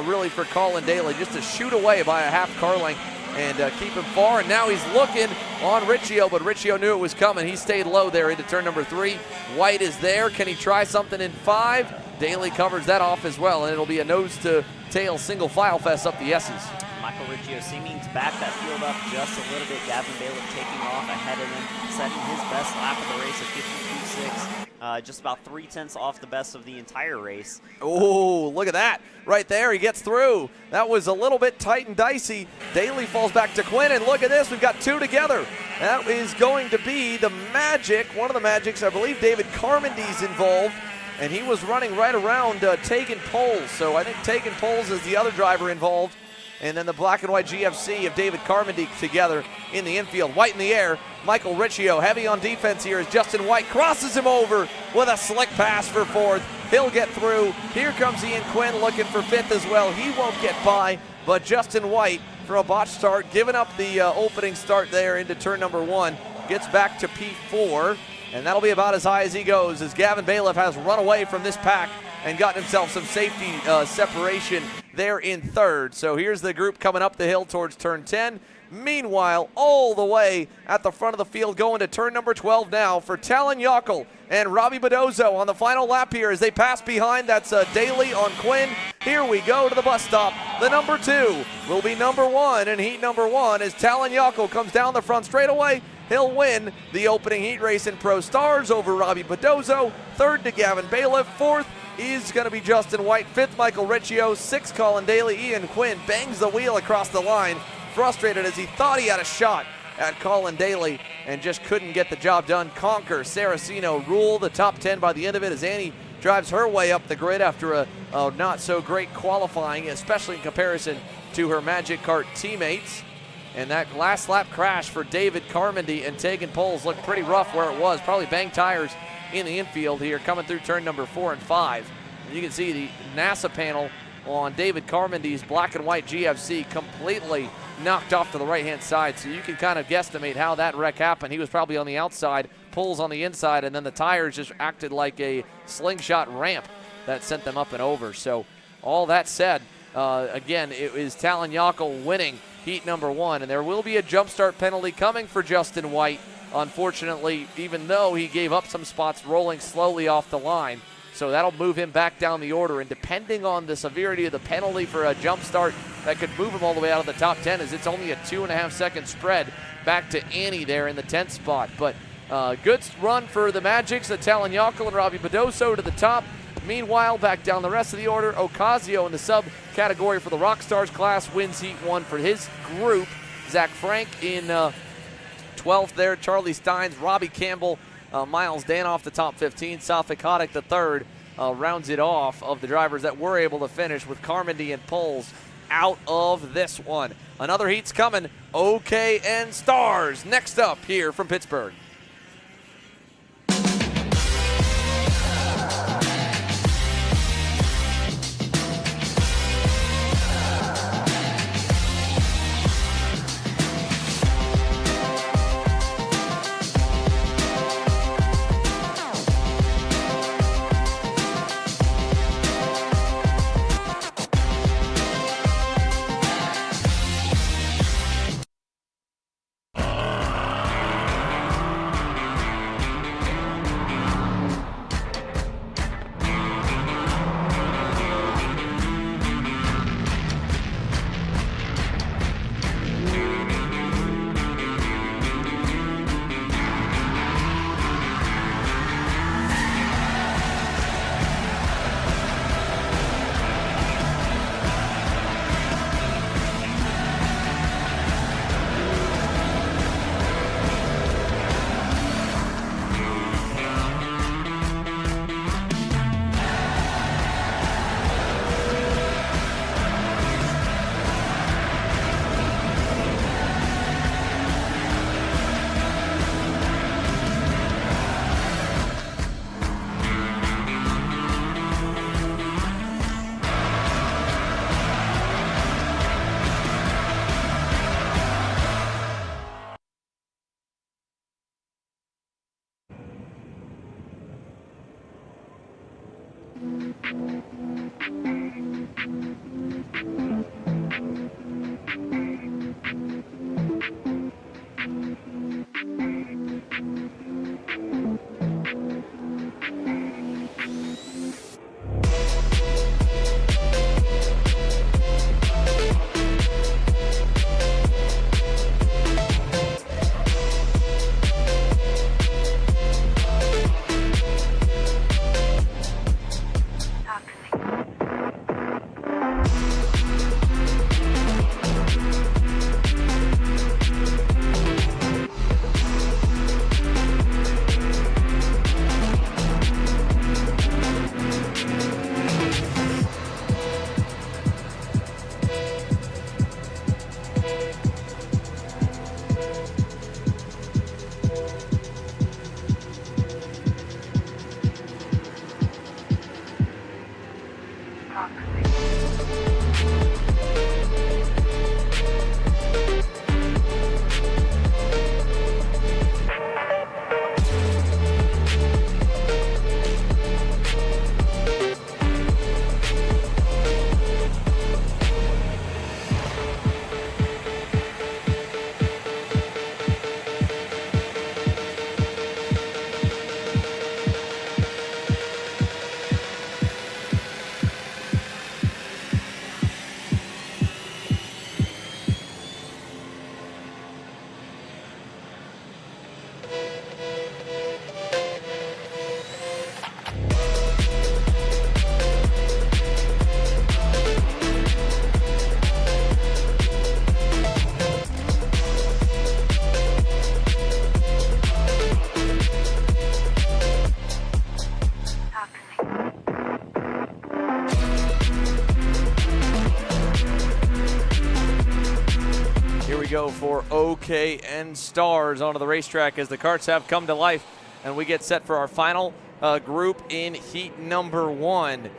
really for Colin Daly, just to shoot away by a half car length and keep him far. And now he's looking on Riccio, but Riccio knew it was coming. He stayed low there into turn number 3. White is there. Can he try something in 5? Daly covers that off as well, and it'll be a nose-to-tail single file fest up the S's. Michael Riccio seeming to back that field up just a little bit. Gavin Bailiff taking off ahead of him, setting his best lap of the race at 52.6. Just about 0.3 off the best of the entire race. Oh, look at that. Right there, he gets through. That was a little bit tight and dicey. Daly falls back to Quinn, and look at this. We've got 2 together. That is going to be the Magic, one of the Magics. I believe David Carmondy's involved, and he was running right around Tegan Poles. So I think Tegan Poles is the other driver involved. And then the black and white GFC of David Carmondy together in the infield. White in the air. Michael Riccio heavy on defense here as Justin White crosses him over with a slick pass for 4th. He'll get through. Here comes Ian Quinn looking for 5th as well. He won't get by, but Justin White for a botch start, giving up the opening start there into turn number 1, gets back to P4, and that'll be about as high as he goes as Gavin Bailiff has run away from this pack and gotten himself some safety separation there in 3rd. So here's the group coming up the hill towards turn 10. Meanwhile, all the way at the front of the field going to turn number 12 now for Talignacco and Robbie Bedosa on the final lap here as they pass behind. That's Daly on Quinn. Here we go to the bus stop. The number 2 will be number 1 in heat number 1 as Talignacco comes down the front straightaway. He'll win the opening heat race in Pro Stars over Robbie Bedosa. 3rd to Gavin Bailiff. 4th is going to be Justin White. 5th, Michael Riccio. 6th, Colin Daly. Ian Quinn bangs the wheel across the line, frustrated as he thought he had a shot at Colin Daly and just couldn't get the job done. Conquer, Saraceno rule the top 10 by the end of it as Annie drives her way up the grid after a not so great qualifying, especially in comparison to her Magic Kart teammates. And that last lap crash for David Carmondy and Tegan Poles looked pretty rough where it was. Probably banged tires in the infield here coming through turn number 4 and 5. And you can see the NASA panel on David Carmondy's black and white GFC completely knocked off to the right-hand side. So you can kind of guesstimate how that wreck happened. He was probably on the outside, Poles on the inside, and then the tires just acted like a slingshot ramp that sent them up and over. So all that said, again, it is Talignacco winning heat number 1, and there will be a jump start penalty coming for Justin White unfortunately, even though he gave up some spots, rolling slowly off the line. So that'll move him back down the order. And depending on the severity of the penalty for a jump start, that could move him all the way out of the top 10, as it's only a 2.5-second spread back to Annie there in the 10th spot. But good run for the Magics, Italian Yockel and Robbie Bedoso to the top. Meanwhile, back down the rest of the order, Ocasio in the sub-category for the Rock Stars class wins Heat 1 for his group. Zach Frank in 12th there, Charlie Steins, Robbie Campbell, Miles Danoff the top 15, Safik Haddock the third, rounds it off of the drivers that were able to finish, with Carmody and Poles out of this one. Another heat's coming, OKN Stars next up here from Pittsburgh. Go for OKN Stars onto the racetrack as the karts have come to life, and we get set for our final group in heat number 1.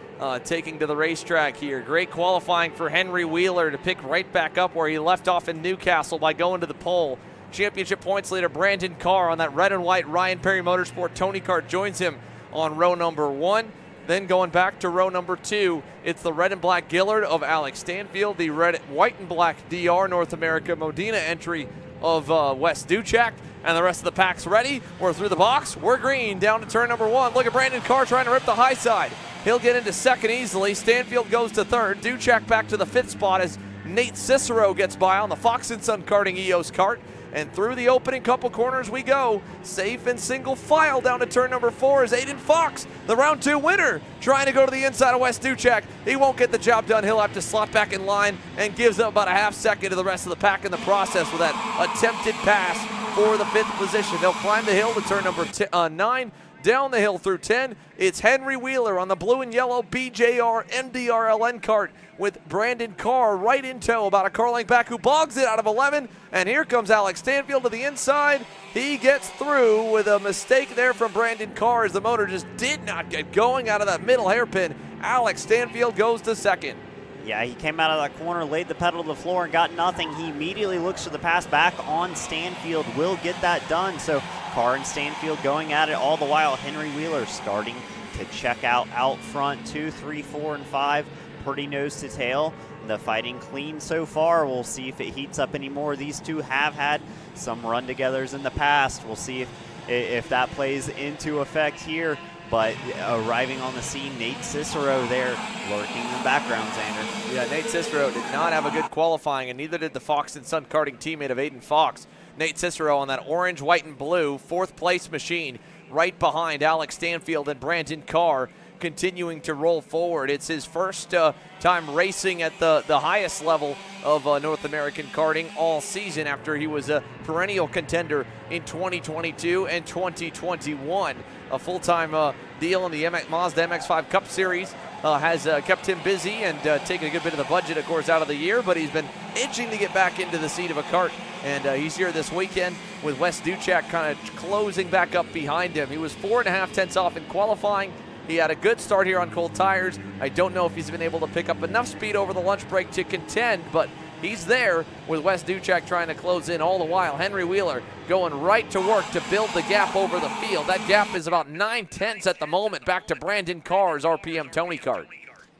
Taking to the racetrack here. Great qualifying for Henry Wheeler to pick right back up where he left off in Newcastle by going to the pole. Championship points leader Brandon Carr on that red and white Ryan Perry Motorsport Tony Kart joins him on row number 1. Then going back to row number 2, it's the red and black Gillard of Alex Stanfield, the red, white and black DR North America Modena entry of Wes Duchak, And the rest of the pack's ready. We're through the box. We're green down to turn number 1. Look at Brandon Carr trying to rip the high side. He'll get into second easily. Stanfield goes to third. Duchek back to the 5th spot as Nate Cicero gets by on the Fox & Son Karting EOS kart. And through the opening couple corners we go. Safe and single file down to turn number 4 is Aiden Fox, the round 2 winner, trying to go to the inside of Wes Duchek. He won't get the job done. He'll have to slot back in line and gives up about a half second to the rest of the pack in the process with that attempted pass for the 5th position. They'll climb the hill to turn number 9. Down the hill through 10, it's Henry Wheeler on the blue and yellow BJR MDRLN kart with Brandon Carr right in tow, about a car length back, who bogs it out of 11. And here comes Alex Stanfield to the inside. He gets through with a mistake there from Brandon Carr as the motor just did not get going out of that middle hairpin. Alex Stanfield goes to second. Yeah, he came out of that corner, laid the pedal to the floor, and got nothing. He immediately looks for the pass back on Stanfield, will get that done. So Carr and Stanfield going at it all the while. Henry Wheeler starting to check out front, 2, 3, 4, and 5. Pretty nose to tail. The fighting clean so far. We'll see if it heats up anymore. These two have had some run-togethers in the past. We'll see if that plays into effect here. But arriving on the scene, Nate Cicero there lurking in the background, Xander. Yeah, Nate Cicero did not have a good qualifying, and neither did the Fox & Son karting teammate of Aiden Fox. Nate Cicero on that orange, white, and blue 4th place machine right behind Alex Stanfield and Brandon Carr, continuing to roll forward. It's his first time racing at the highest level of North American karting all season after he was a perennial contender in 2022 and 2021. A full-time deal in the Mazda MX-5 Cup Series has kept him busy and taken a good bit of the budget, of course, out of the year, but he's been itching to get back into the seat of a kart, and he's here this weekend with Wes Duchek kind of closing back up behind him. He was 4.5 tenths off in qualifying. He had a good start here on cold tires. I don't know if he's been able to pick up enough speed over the lunch break to contend, but he's there with Wes Duchek trying to close in all the while. Henry Wheeler going right to work to build the gap over the field. That gap is about 9 tenths at the moment, back to Brandon Carr's RPM Tony kart.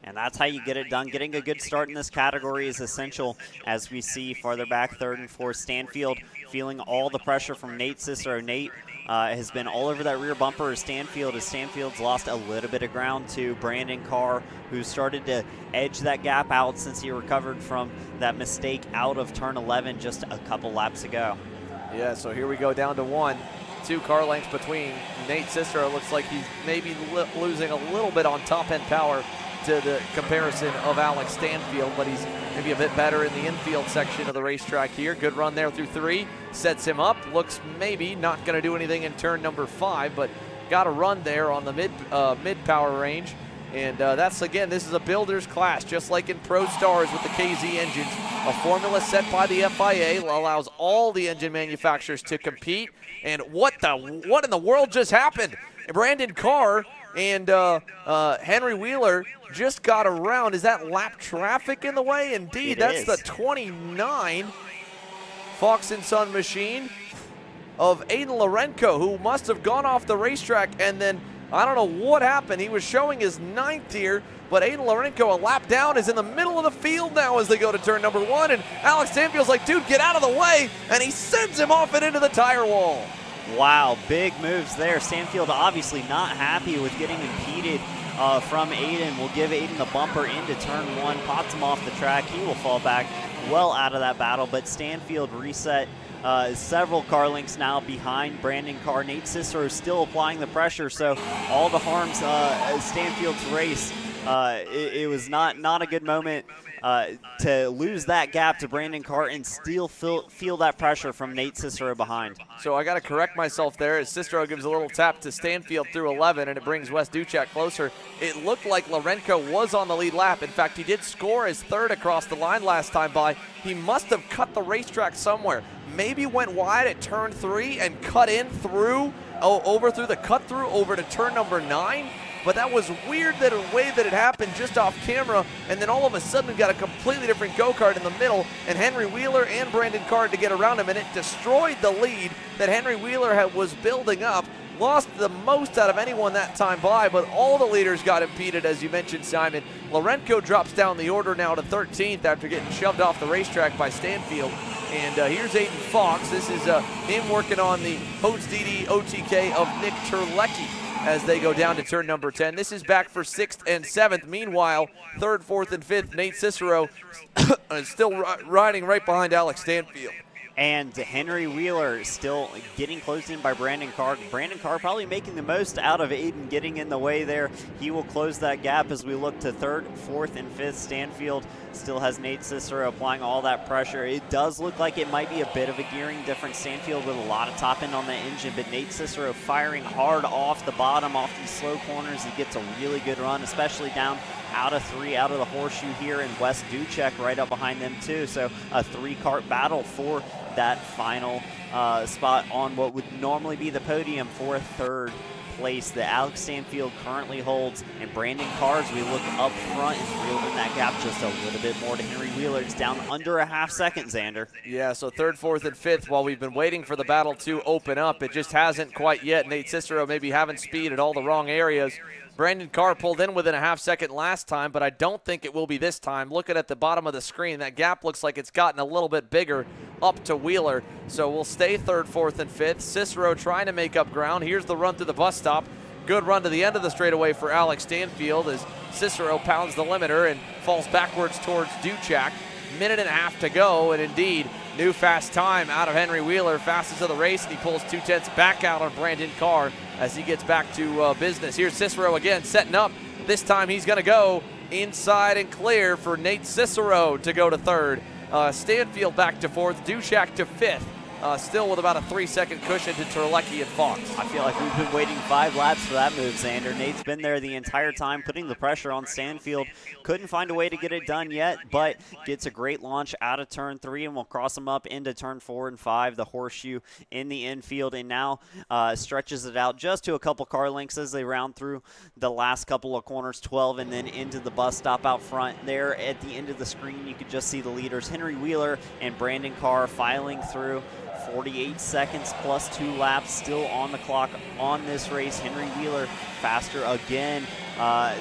And that's how you get it done. Getting a good start in this category is essential, as we see farther back, 3rd and 4th. Stanfield feeling all the pressure from Nate Cicero. Nate has been all over that rear bumper as Stanfield's lost a little bit of ground to Brandon Carr, who started to edge that gap out since he recovered from that mistake out of turn 11 just a couple laps ago. Yeah, so here we go down to 1. 2 car lengths between Nate Cicero. Looks like he's maybe losing a little bit on top-end power to the comparison of Alex Stanfield, but he's maybe a bit better in the infield section of the racetrack here. Good run there through 3, sets him up. Looks maybe not going to do anything in turn number 5, but got a run there on the mid power range. And that's, again, this is a builder's class, just like in Pro Stars with the KZ engines. A formula set by the FIA allows all the engine manufacturers to compete. And what in the world just happened? Brandon Carr and Henry Wheeler just got around. Is that lap traffic in the way? Indeed, that's the 29 Fox & Son machine of Aiden Lorenko, who must have gone off the racetrack, and then I don't know what happened. He was showing his 9th here, but Aiden Lorenko, a lap down, is in the middle of the field now as they go to turn number 1, and Alex Stanfield's like, dude, get out of the way, and he sends him off and into the tire wall. Wow, big moves there. Stanfield obviously not happy with getting impeded from Aiden. Will give Aiden the bumper into turn 1, pops him off the track. He will fall back well out of that battle, but Stanfield reset several car lengths now behind Brandon Carr. Nate Cicero still applying the pressure, so all the harms Stanfield's race. It was not a good moment to lose that gap to Brandon Carr and still feel that pressure from Nate Cicero behind. So I got to correct myself there as Cicero gives a little tap to Stanfield through 11, and it brings Wes Duchek closer. It looked like Lorenko was on the lead lap. In fact, he did score his 3rd across the line last time by. He must have cut the racetrack somewhere. Maybe went wide at turn 3 and cut in through, over through the cut through over to turn number 9. But that was weird that a way that it happened just off camera, and then all of a sudden we got a completely different go-kart in the middle, and Henry Wheeler and Brandon Carr to get around him, and it destroyed the lead that Henry Wheeler was building up. Lost the most out of anyone that time by, but all the leaders got impeded, as you mentioned, Simon. Lorenko drops down the order now to 13th after getting shoved off the racetrack by Stanfield. And here's Aiden Fox. This is him working on the Hodes DD OTK of Nick Terlecki as they go down to turn number 10. This is back for 6th and 7th. Meanwhile, 3rd, 4th, and 5th, Nate Cicero is still riding right behind Alex Stanfield. And Henry Wheeler still getting closed in by Brandon Carr. Brandon Carr probably making the most out of Aiden getting in the way there. He will close that gap as we look to 3rd, 4th, and 5th. Stanfield still has Nate Cicero applying all that pressure. It does look like it might be a bit of a gearing difference. Stanfield with a lot of top end on the engine, but Nate Cicero firing hard off the bottom, off these slow corners. He gets a really good run, especially down out of 3 out of the horseshoe here, and Wes Duchek right up behind them too. So a 3-kart battle for that final spot on what would normally be the podium for 3rd place that Alex Stanfield currently holds. And Brandon Carr, as we look up front, is reeling that gap just a little bit more to Henry Wheeler. It's down under a half second, Xander. Yeah, so 3rd, 4th, and 5th, while we've been waiting for the battle to open up, it just hasn't quite yet. Nate Cicero maybe having speed at all the wrong areas. Brandon Carr pulled in within a half second last time, but I don't think it will be this time. Looking at the bottom of the screen, that gap looks like it's gotten a little bit bigger up to Wheeler. So we'll stay 3rd, 4th, and 5th. Cicero trying to make up ground. Here's the run through the bus stop. Good run to the end of the straightaway for Alex Stanfield as Cicero pounds the limiter and falls backwards towards Duchek. Minute and a half to go, and indeed, new fast time out of Henry Wheeler, fastest of the race, and he pulls 2/10 back out on Brandon Carr as he gets back to business. Here's Cicero again, setting up. This time he's going to go inside and clear for Nate Cicero to go to 3rd. Stanfield back to 4th, Duchek to 5th. Still with about a 3-second cushion to Terlecki and Fox. I feel like we've been waiting 5 laps for that move, Xander. Nate's been there the entire time, putting the pressure on Stanfield. Couldn't find a way to get it done yet, but gets a great launch out of turn 3, and will cross him up into turn 4 and 5, the horseshoe in the infield, and now stretches it out just to a couple car lengths as they round through the last couple of corners, 12, and then into the bus stop out front. There at the end of the screen, you could just see the leaders, Henry Wheeler and Brandon Carr, filing through. 48 seconds plus 2 laps still on the clock on this race. Henry Wheeler faster again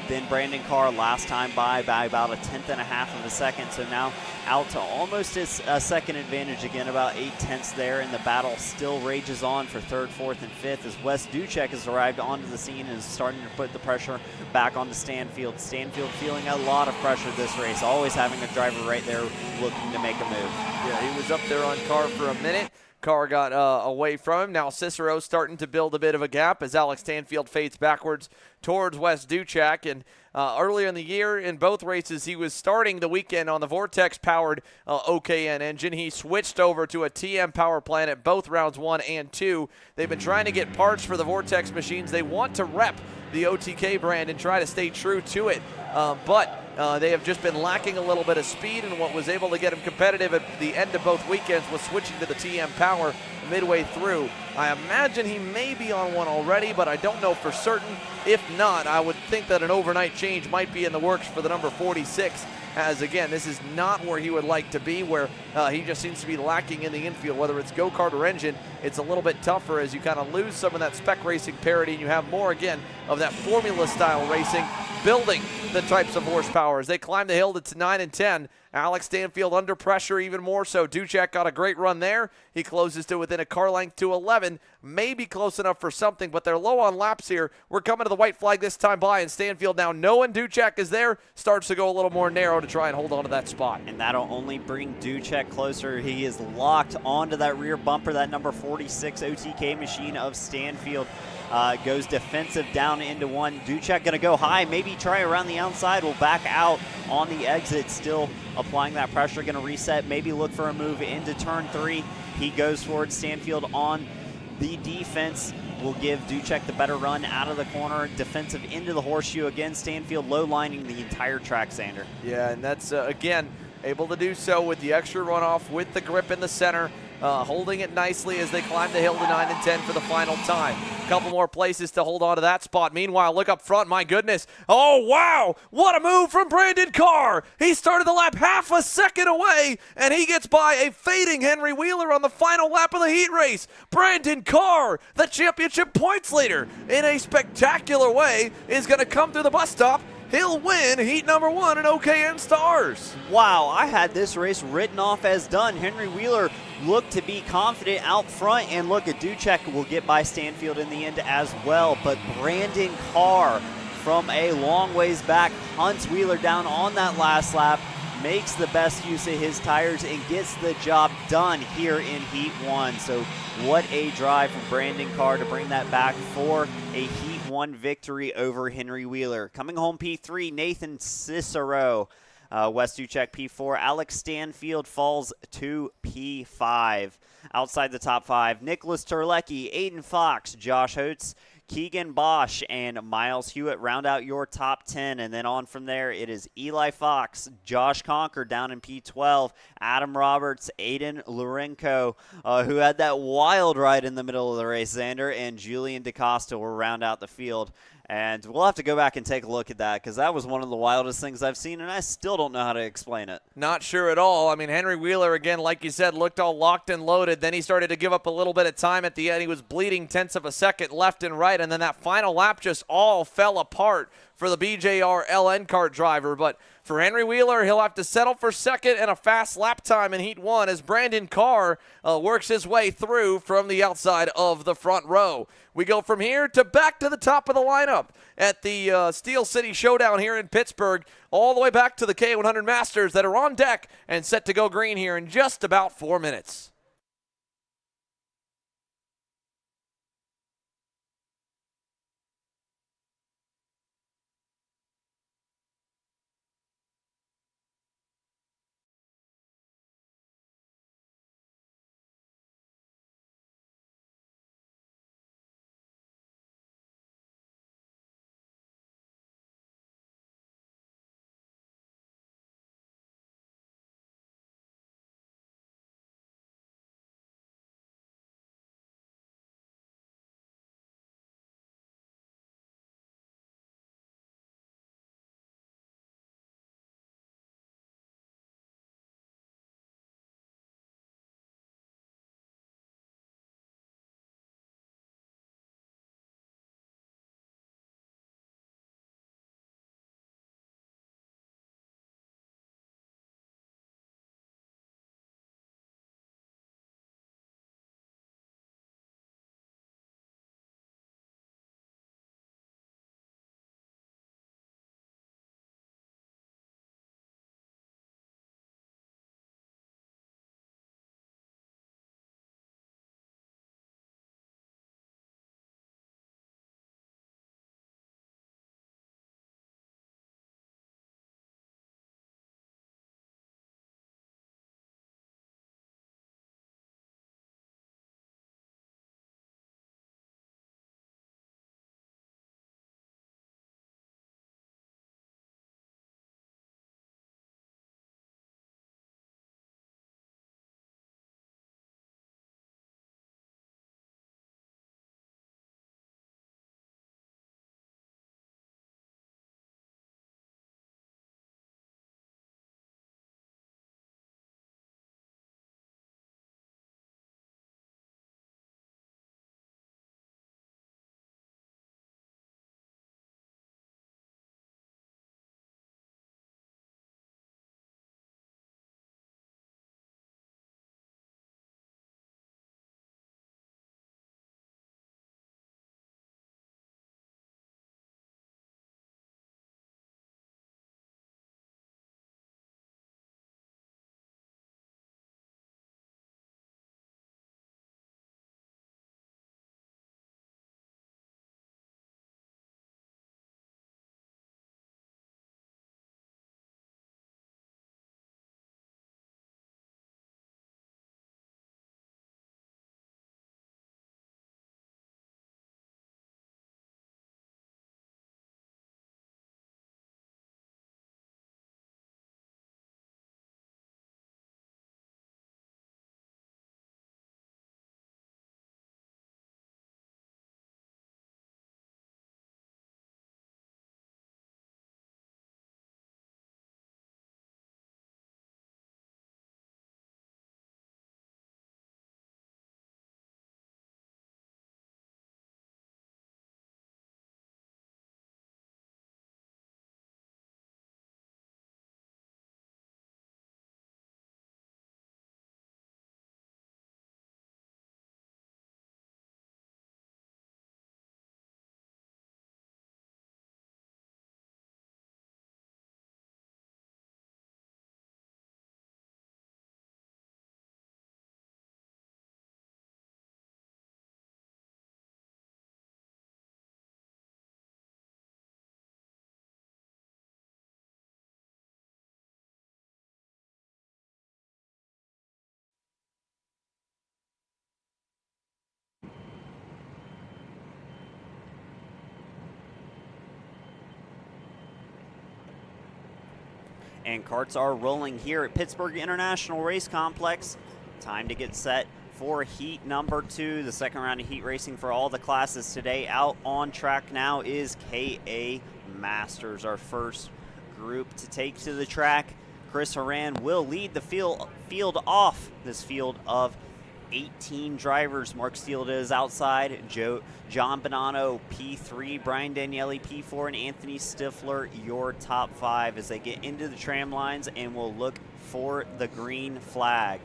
than Brandon Carr last time by about 1/10 and a half of a second. So now out to almost a second advantage again, about 8/10 there, and the battle still rages on for 3rd, 4th, and 5th as Wes Duchek has arrived onto the scene and is starting to put the pressure back onto Stanfield. Stanfield feeling a lot of pressure this race, always having a driver right there looking to make a move. Yeah, he was up there on Carr for a minute. Carr got away from him. Now Cicero starting to build a bit of a gap as Alex Stanfield fades backwards towards Wes Duchek. And earlier in the year, in both races, he was starting the weekend on the Vortex-powered OKN engine. He switched over to a TM power plant at both rounds 1 and 2. They've been trying to get parts for the Vortex machines. They want to rep the OTK brand and try to stay true to it. But they have just been lacking a little bit of speed, and what was able to get him competitive at the end of both weekends was switching to the TM power midway through. I imagine he may be on one already, but I don't know for certain. If not, I would think that an overnight change might be in the works for the number 46, as again, this is not where he would like to be, where he just seems to be lacking in the infield. Whether it's go-kart or engine, it's a little bit tougher as you kind of lose some of that spec racing parity, and you have more, again, of that formula-style racing, building the types of horsepower. As they climb the hill to 9 and 10, Alex Stanfield under pressure even more so. Duchek got a great run there. He closes to within a car length to 11. Maybe close enough for something, but they're low on laps here. We're coming to the white flag this time by, and Stanfield now knowing Duchek is there, starts to go a little more narrow to try and hold on to that spot. And that'll only bring Duchek closer. He is locked onto that rear bumper, that number 46 OTK machine of Stanfield. Goes defensive down into 1. Duchek going to go high, maybe try around the outside, will back out on the exit, still applying that pressure, going to reset, maybe look for a move into turn 3. He goes towards Stanfield on the defense, will give Duchek the better run out of the corner, defensive into the horseshoe again. Stanfield low lining the entire track, Xander. Yeah, and that's, again, able to do so with the extra runoff, with the grip in the center. Holding it nicely as they climb the hill to 9 and 10 for the final time. A couple more places to hold on to that spot. Meanwhile, look up front, my goodness. Oh, wow, what a move from Brandon Carr. He started the lap half a second away, and he gets by a fading Henry Wheeler on the final lap of the heat race. Brandon Carr, the championship points leader, in a spectacular way, is going to come through the bus stop. he'll win heat number 1 in OKN Stars. Wow, I had this race written off as done. Henry Wheeler looked to be confident out front, and look, at Duchek will get by Stanfield in the end as well, but Brandon Carr from a long ways back hunts Wheeler down on that last lap, makes the best use of his tires, and gets the job done here in Heat 1. So what a drive from Brandon Carr to bring that back for a Heat 1 victory over Henry Wheeler. Coming home P3, Nathan Cicero. Wes Duchek P4. Alex Stanfield falls to P5. Outside the top 5, Nicholas Terlecki, Aiden Fox, Josh Holtz, Keegan Bosch, and Miles Hewitt round out your top 10. And then on from there, it is Eli Fox, Josh Conker down in P12, Adam Roberts, Aiden Lourenco, who had that wild ride in the middle of the race, Xander, and Julian DaCosta will round out the field. And we'll have to go back and take a look at that, because that was one of the wildest things I've seen, and I still don't know how to explain it. Not sure at all. I mean, Henry Wheeler, again, like you said, looked all locked and loaded. Then he started to give up a little bit of time at the end. He was bleeding tenths of a second left and right, and then that final lap just all fell apart for the BJR LN Kart driver. But for Henry Wheeler, he'll have to settle for second and a fast lap time in Heat 1 as Brandon Carr works his way through from the outside of the front row. We go from here to back to the top of the lineup at the Steel City Showdown here in Pittsburgh, all the way back to the K100 Masters that are on deck and set to go green here in just about 4 minutes. And karts are rolling here at Pittsburgh International Race Complex. Time to get set for heat number 2, the second round of heat racing for all the classes today. Out on track now is KA Masters, our first group to take to the track. Chris Horan will lead the field off this field of 18 drivers. Mark Steele is outside. John Bonanno, P3, Brian Daniele, P4, and Anthony Stifler, your top 5 as they get into the tram lines and will look for the green flag.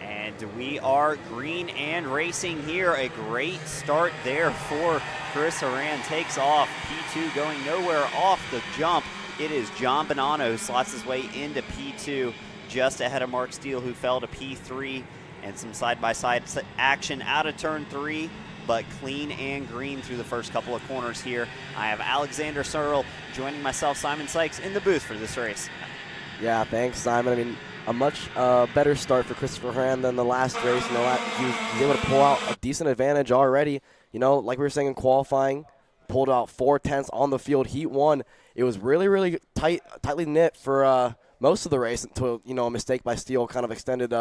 And we are green and racing here. A great start there for Chris Horan. Takes off. P2 going nowhere off the jump. It is John Bonanno who slots his way into P2, just ahead of Mark Steele, who fell to P3. And some side-by-side action out of turn 3, but clean and green through the first couple of corners here. I have Alexander Searle joining myself, Simon Sykes, in the booth for this race. Yeah, thanks, Simon. I mean, a much better start for Christopher Horan than the last race. You know, he was able to pull out a decent advantage already. You know, like we were saying in qualifying, pulled out 4/10 on the field. Heat 1, it was really, really tightly knit for most of the race until, you know, a mistake by Steele kind of extended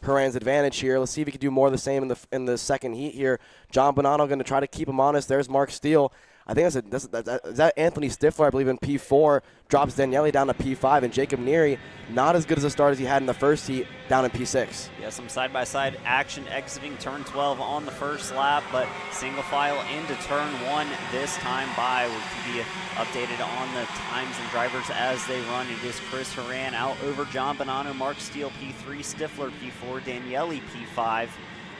Horan's advantage here. Let's see if he can do more of the same in the second heat here. John Bonanno going to try to keep him honest. There's Mark Steele. I think is that Anthony Stifler, I believe, in P4, drops Daniele down to P5, and Jacob Neary, not as good as a start as he had in the first heat, down in P6. Yeah, some side-by-side action exiting turn 12 on the first lap, but single file into turn 1 this time by. We'll keep you updated on the times and drivers as they run. It is Chris Horan out over John Bonanno, Mark Steele P3, Stifler P4, Daniele P5.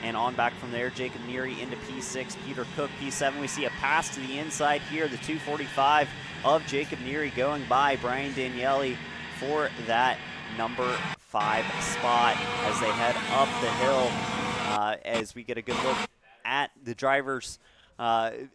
And on back from there, Jacob Neary into P6, Peter Cook P7. We see a pass to the inside here, the 245 of Jacob Neary going by Brian Daniele for that number 5 spot as they head up the hill. As we get a good look at the drivers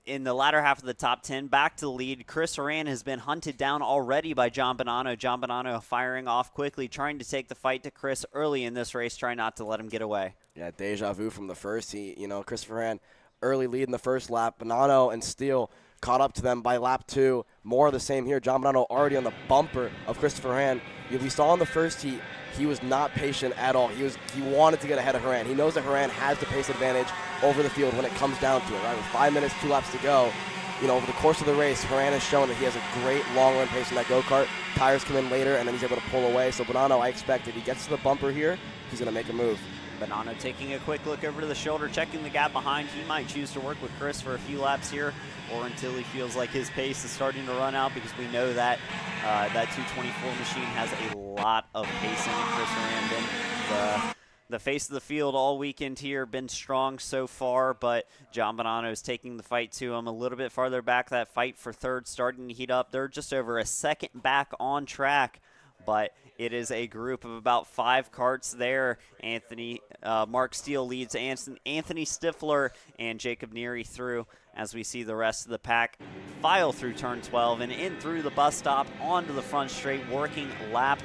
in the latter half of the top 10, back to the lead. Chris Horan has been hunted down already by John Bonanno. John Bonanno firing off quickly, trying to take the fight to Chris early in this race, trying not to let him get away. Yeah, deja vu from the first heat. You know, Christopher Horan early lead in the first lap. Bonanno and Steele caught up to them by lap 2. More of the same here. John Bonanno already on the bumper of Christopher Horan. We saw in the first heat, he was not patient at all. He wanted to get ahead of Horan. He knows that Horan has the pace advantage over the field when it comes down to it, right? With 5 minutes, 2 laps to go, you know, over the course of the race, Horan has shown that he has a great long-run pace in that go-kart. Tires come in later, and then he's able to pull away. So Bonanno, I expect if he gets to the bumper here, he's going to make a move. Bonanno taking a quick look over to the shoulder, checking the gap behind. He might choose to work with Chris for a few laps here, or until he feels like his pace is starting to run out, because we know that that 224 machine has a lot of pace in it. Chris Horan been the face of the field all weekend here, been strong so far, but John Bonanno is taking the fight to him a little bit farther back. That fight for third starting to heat up. They're just over a second back on track, but it is a group of about 5 karts there. Mark Steele leads Anthony Stifler and Jacob Neary through, as we see the rest of the pack file through turn 12 and in through the bus stop onto the front straight, working lap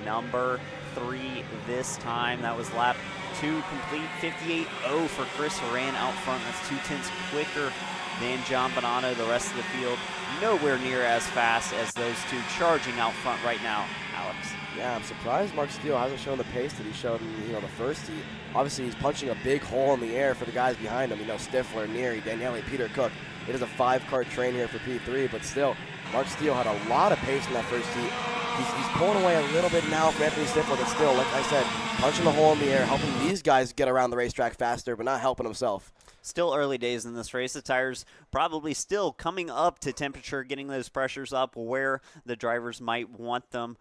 number 3 this time. That was lap 2 complete. 58.0 for Chris Horan out front. That's 2/10 quicker than John Bonanno. The rest of the field nowhere near as fast as those two charging out front right now, Alex. Yeah, I'm surprised Mark Steele hasn't shown the pace that he showed in the first heat. Obviously, he's punching a big hole in the air for the guys behind him. You know, Stifler, Neary, Daniele, Peter Cook. It is a 5-kart train here for P3, but still, Mark Steele had a lot of pace in that first heat. He's pulling away a little bit now from Anthony Stifler, but still, like I said, punching the hole in the air, helping these guys get around the racetrack faster, but not helping himself. Still early days in this race. The tires probably still coming up to temperature, getting those pressures up where the drivers might want them.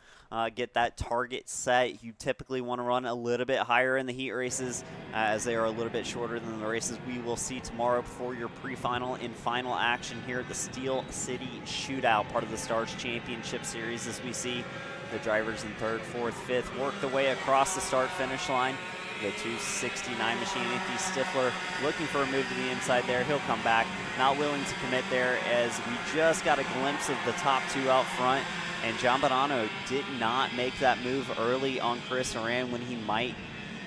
Get that target set. You typically want to run a little bit higher in the heat races as they are a little bit shorter than the races we will see tomorrow before your pre-final and final action here at the Steel City Shootout, part of the Stars Championship Series, as we see the drivers in 3rd, 4th, 5th work their way across the start-finish line. The 269 machine, Anthony Stifler, looking for a move to the inside there. He'll come back, not willing to commit there, as we just got a glimpse of the top 2 out front. And John Bonanno did not make that move early on Chris Horan when he might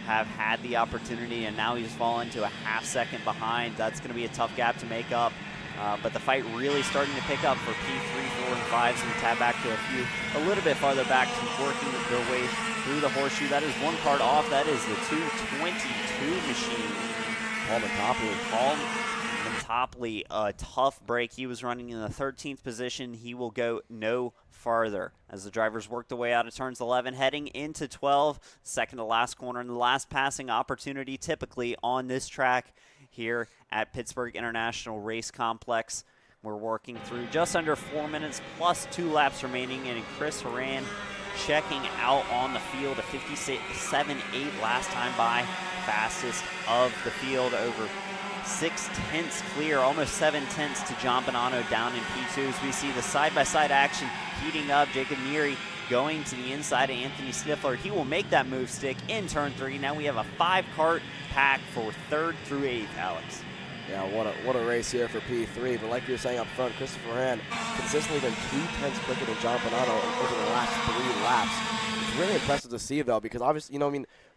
have had the opportunity, and now he's fallen to a half second behind. That's going to be a tough gap to make up But the fight really starting to pick up for P3, 4, and 5. So we tab back to a little bit farther back to working their way through the horseshoe. That is one card off. That is the 222 machine. Paul Topley, a tough break. He was running in the 13th position. He will go no farther as the drivers work their way out of turns 11, heading into 12, second to last corner, and the last passing opportunity typically on this track here at Pittsburgh International Race Complex. We're working through just under 4 minutes plus 2 laps remaining, and Chris Horan checking out on the field, a 57.8 last time by, fastest of the field, over 6/10 clear, almost 7/10 to John Bonanno down in P2. As we see the side-by-side action heating up, Jacob Neary going to the inside of Anthony Stifler. He will make that move stick in turn 3. Now we have a 5-cart pack for 3rd through 8th, Alex. Yeah, what a race here for P3. But like you were saying up front, Christopher Horan consistently been 2/10 quicker than John Bonanno over the last 3 laps. It's really impressive to see, though, because obviously,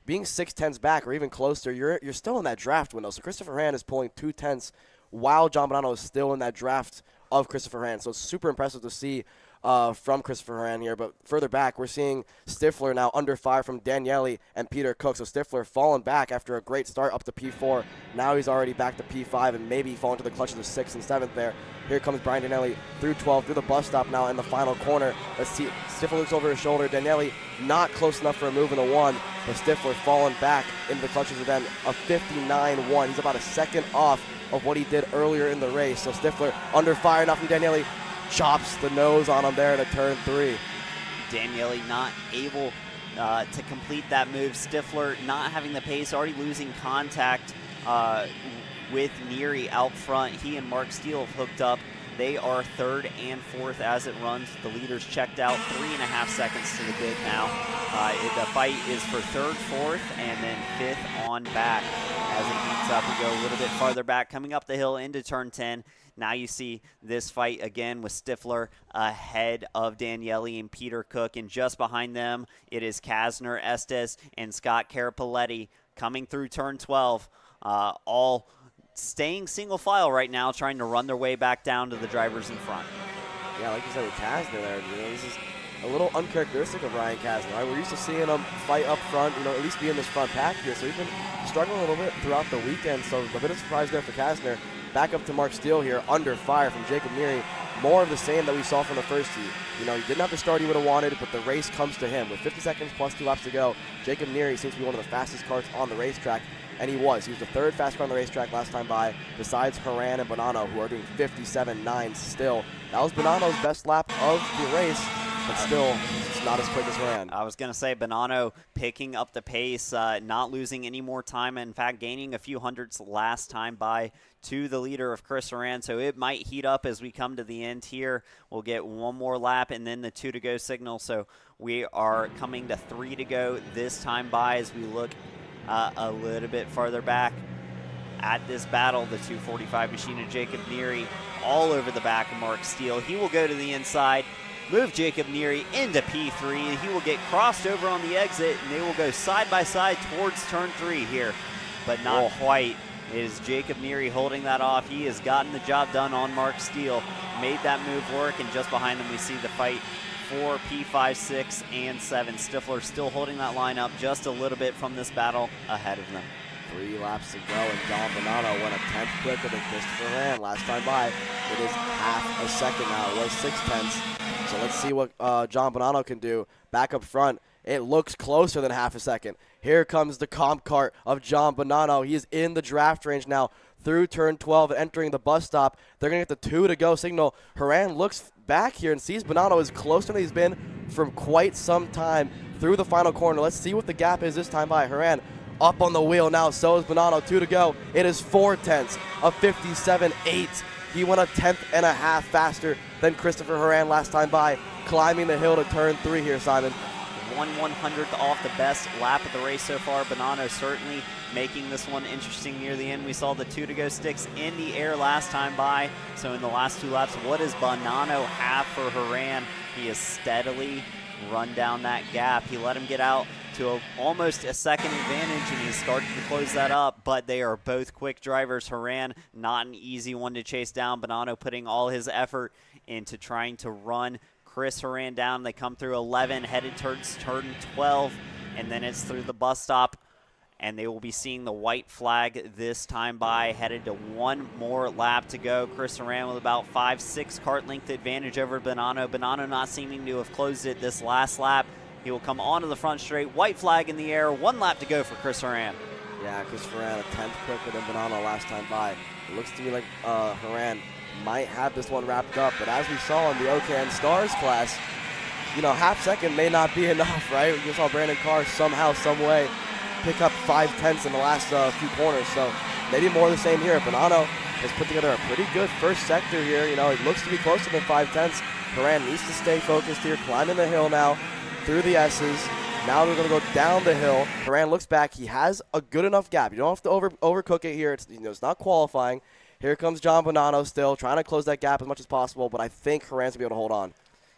being 6/10 back or even closer, you're still in that draft window. So Christopher Horan is pulling 2/10 while John Bonanno is still in that draft of Christopher Horan. So it's super impressive to see from Christopher Horan here. But further back, we're seeing Stifler now under fire from Daniele and Peter Cook. So Stifler falling back after a great start up to P4. Now he's already back to P5 and maybe falling to the clutches of 6th and 7th there. Here comes Brian Daniele through 12, through the bus stop now in the final corner. Let's see, Stifler looks over his shoulder. Daniele not close enough for a move in the 1, but Stifler falling back into the clutches of them, a 59.1. He's about a second off of what he did earlier in the race. So Stifler under fire now from Daniele, chops the nose on him there to turn 3. Daniele not able to complete that move. Stifler not having the pace, already losing contact with Neary out front. He and Mark Steele have hooked up. They are 3rd and 4th as it runs. The leaders checked out, 3.5 seconds to the good now. The fight is for 3rd, 4th, and then 5th on back. As it heats up, we go a little bit farther back, coming up the hill into turn 10. Now you see this fight again with Stifler ahead of Daniele and Peter Cook, and just behind them it is Kasner, Estes, and Scott Carapoletti coming through turn 12, all staying single file right now, trying to run their way back down to the drivers in front. Yeah, like you said with Kasner there, this is a little uncharacteristic of Ryan Kasner. Right? We're used to seeing him fight up front, at least be in this front pack here. So he's been struggling a little bit throughout the weekend. So a bit of surprise there for Kasner. Back up to Mark Steele here, under fire from Jacob Neary. More of the same that we saw from the first heat. He didn't have the start he would have wanted, but the race comes to him. With 50 seconds plus 2 laps to go, Jacob Neary seems to be one of the fastest karts on the racetrack, and he was. He was the 3rd fastest car on the racetrack last time by, besides Horan and Bonanno, who are doing 57.9 still. That was Bonanno's best lap of the race, but still, it's not as quick as Horan. I was going to say, Bonanno picking up the pace, not losing any more time, in fact, gaining a few hundredths last time by to the leader of Chris Horan. So it might heat up as we come to the end here. We'll get one more lap and then the 2 to go signal. So we are coming to 3 to go this time by as we look a little bit farther back at this battle. The 245 machine of Jacob Neary all over the back of Mark Steele. He will go to the inside, move Jacob Neary into P3. He will get crossed over on the exit, and they will go side by side towards turn 3 here, but not quite. It is Jacob Neary holding that off. He has gotten the job done on Mark Steele, made that move work, and just behind them we see the fight for P5, 6, and 7. Stifler still holding that line up just a little bit from this battle ahead of them. 3 laps to go, and John Bonanno went a 10th quicker than Christopher Horan last time by. It is half a second now. It was 6/10. So let's see what John Bonanno can do. Back up front, it looks closer than half a second. Here comes the comp cart of John Bonanno. He is in the draft range now through turn 12 and entering the bus stop. They're going to get the 2 to go signal. Horan looks back here and sees Bonanno is closer than he's been from quite some time through the final corner. Let's see what the gap is this time by. Horan up on the wheel now, so is Bonanno. 2 to go. It is 4/10 of 57.8. He went a 10th and a half faster than Christopher Horan last time by, climbing the hill to turn 3 here, Simon. 1/100th off the best lap of the race so far. Bonanno certainly making this one interesting near the end. We saw the 2 to go sticks in the air last time by. So in the last 2 laps, what does Bonanno have for Horan? He has steadily run down that gap. He let him get out to to almost a second advantage, and he's starting to close that up, but they are both quick drivers. Haran, not an easy one to chase down. Bonanno putting all his effort into trying to run Chris Haran down. They come through 11, headed towards turn 12, and then it's through the bus stop, and they will be seeing the white flag this time by, headed to one more lap to go. Chris Haran with about 5-6 kart length advantage over Bonanno. Bonanno not seeming to have closed it this last lap. He will come onto the front straight, white flag in the air, 1 lap to go for Chris Haran. Yeah, Chris Haran a 10th quicker than Bonanno last time by. It looks to me like Haran might have this one wrapped up, but as we saw in the OKN Stars class, you know, half second may not be enough, right? We just saw Brandon Carr somehow, some way pick up 5/10 in the last few corners, so maybe more of the same here. Bonanno has put together a pretty good first sector here. You know, it looks to be closer than 5/10. Haran needs to stay focused here, climbing the hill now through the S's. Now they're going to go down the hill. Haran looks back. He has a good enough gap. You don't have to overcook it here. It's, you know, it's not qualifying. Here comes John Bonanno still trying to close that gap as much as possible, but I think Haran's going to be able to hold on.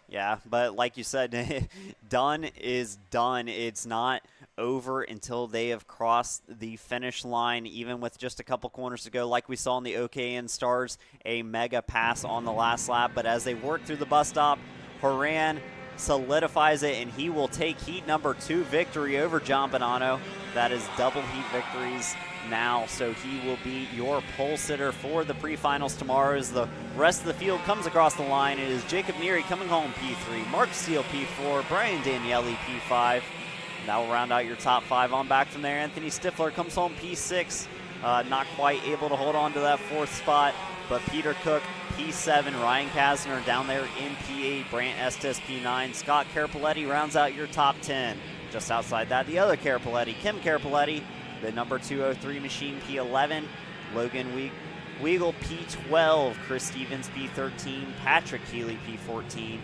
Yeah, but like you said, done is done. It's not over until they have crossed the finish line, even with just a couple corners to go. Like we saw in the OKN Stars, a mega pass on the last lap. But as they work through the bus stop, Haran solidifies it, and he will take heat number 2 victory over John Bonanno. That is double heat victories now, so he will be your pole sitter for the pre-finals tomorrow. As the rest of the field comes across the line, it is Jacob Neary coming home P3, Mark Steele P4, Brian Daniele P5. That will round out your top 5 on back from there. Anthony Stifler comes home P6, not quite able to hold on to that 4th spot, but Peter Cook P7, Ryan Kasner down there in P8, Brant Estes P9, Scott Carapoletti rounds out your top 10. Just outside that, the other Carapoletti, Kim Carapoletti, the number 203 machine P11, Logan Weagle P12, Chris Stevens P13, Patrick Healy P14,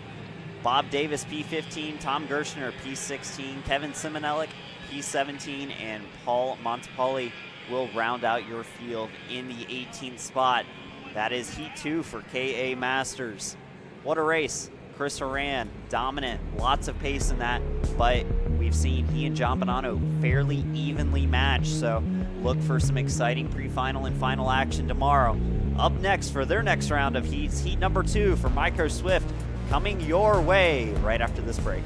Bob Davis P15, Tom Gershner P16, Kevin Simonelik P17, and Paul Montepalli will round out your field in the 18th spot. That is Heat 2 for KA Masters. What a race. Chris Haran, dominant, lots of pace in that, but we've seen he and John Bonanno fairly evenly matched, so look for some exciting pre-final and final action tomorrow. Up next for their next round of heats, heat number 2 for Micro Swift, coming your way right after this break.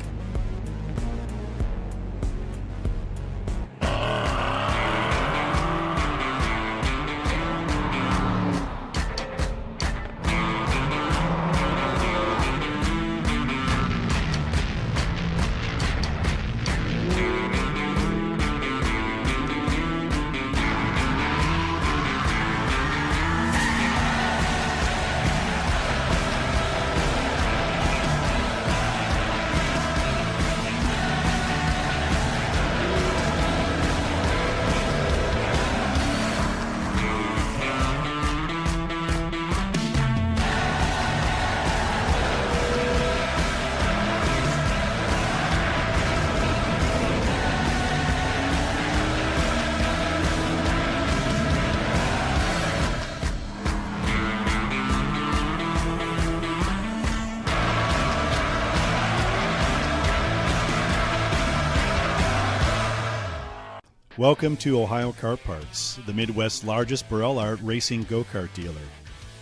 Welcome to Ohio Kart Parts, the Midwest's largest Burrell Art racing go-kart dealer.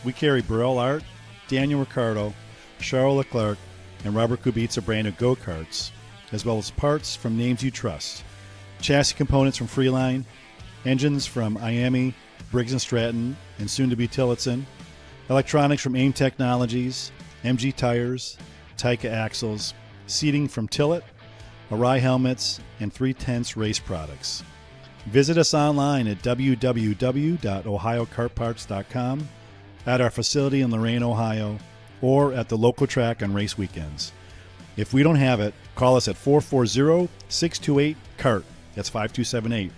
We carry Burrell Art, Daniel Ricciardo, Charles Leclerc, and Robert Kubica branded go-karts, as well as parts from names you trust. Chassis components from Freeline, engines from IAME, Briggs & Stratton, and soon-to-be Tillotson, electronics from AIM Technologies, MG Tires, Taika Axles, seating from Tillett, Arai Helmets, and 3/10 Race Products. Visit us online at www.ohiokartparts.com, at our facility in Lorain, Ohio, or at the local track on race weekends. If we don't have it, call us at 440-628-KART. That's 5278,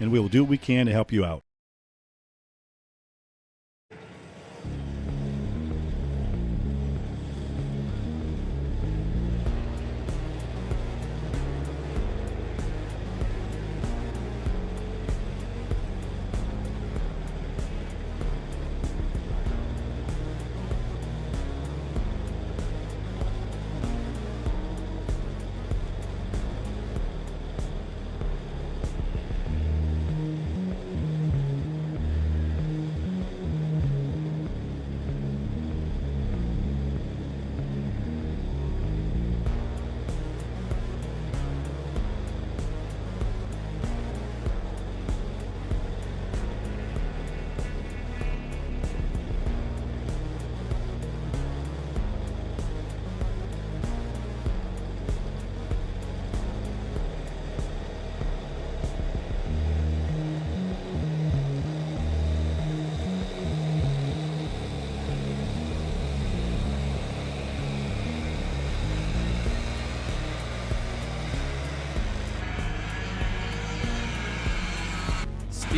and we will do what we can to help you out.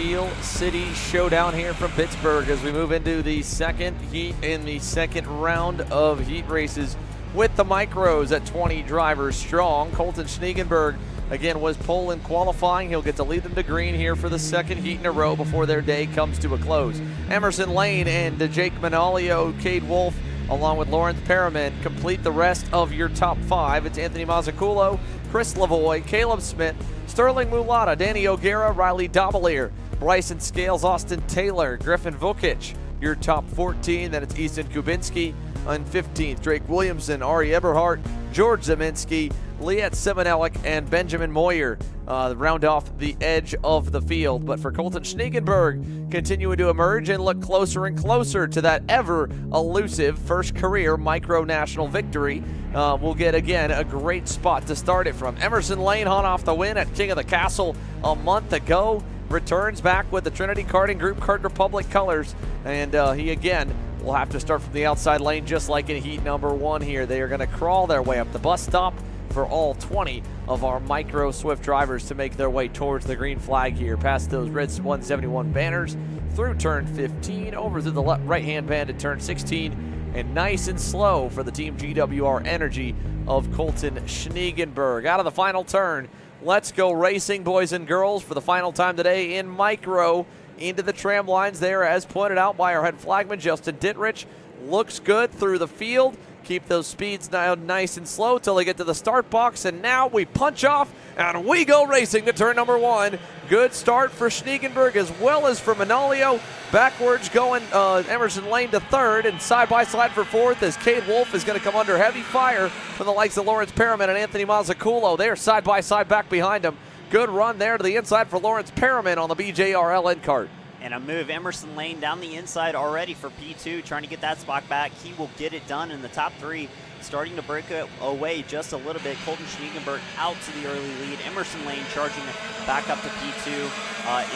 Steel City Showdown here from Pittsburgh as we move into the second heat in the second round of heat races with the micros at 20 drivers strong. Colton Schniegenberg again was pole in qualifying. He'll get to lead them to green here for the second heat in a row before their day comes to a close. Emerson Lane and Jake Manalio, Cade Wolf, along with Lawrence Perriman, complete the rest of your top 5. It's Anthony Mazzucchello, Chris Lavoie, Caleb Smith, Sterling Mulata, Danny O'Gara, Riley Dobelier, Bryson Scales, Austin Taylor, Griffin Vukic, your top 14. Then it's Easton Kubinski on 15th, Drake Williamson, Ari Eberhardt, George Zeminski, Liet Semenelik, and Benjamin Moyer round off the edge of the field. But for Colton Schniegenberg, continuing to emerge and look closer and closer to that ever elusive first career micro national victory. We'll get again a great spot to start it from. Emerson Lane hot off the win at King of the Castle a month ago, returns back with the Trinity Karting Group Kart Republic colors, and he again will have to start from the outside lane just like in heat number 1 here. They are going to crawl their way up the bus stop for all 20 of our micro Swift drivers to make their way towards the green flag here, past those red 171 banners, through turn 15, over to the right-hand band at turn 16, and nice and slow for the Team GWR Energy of Colton Schniegenberg. Out of the final turn, let's go racing, boys and girls, for the final time today in micro. Into the tram lines there, as pointed out by our head flagman, Justin Dittrich. Looks good through the field. Keep those speeds now nice and slow till they get to the start box, and now we punch off and we go racing to turn number 1. Good start for Schniegenberg as well as for Manalio. Backwards going Emerson Lane to 3rd, and side-by-side for 4th as Cade Wolf is going to come under heavy fire from the likes of Lawrence Perriman and Anthony Mazzucchello. They're side-by-side back behind him. Good run there to the inside for Lawrence Perriman on the BJRLN cart. And a move, Emerson Lane down the inside already for P2, trying to get that spot back. He will get it done in the top 3, starting to break it away just a little bit. Colton Schniegenberg out to the early lead. Emerson Lane charging back up to P2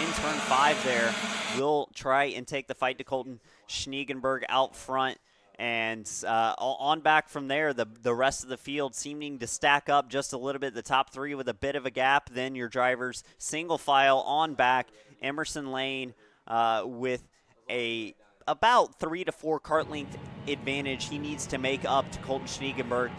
in turn 5 there. Will try and take the fight to Colton Schniegenberg out front. And on back from there, the rest of the field seeming to stack up just a little bit. The top 3 with a bit of a gap. Then your drivers single file on back. Emerson Lane with about 3 to 4 kart length advantage he needs to make up to Colton Schniegenberg.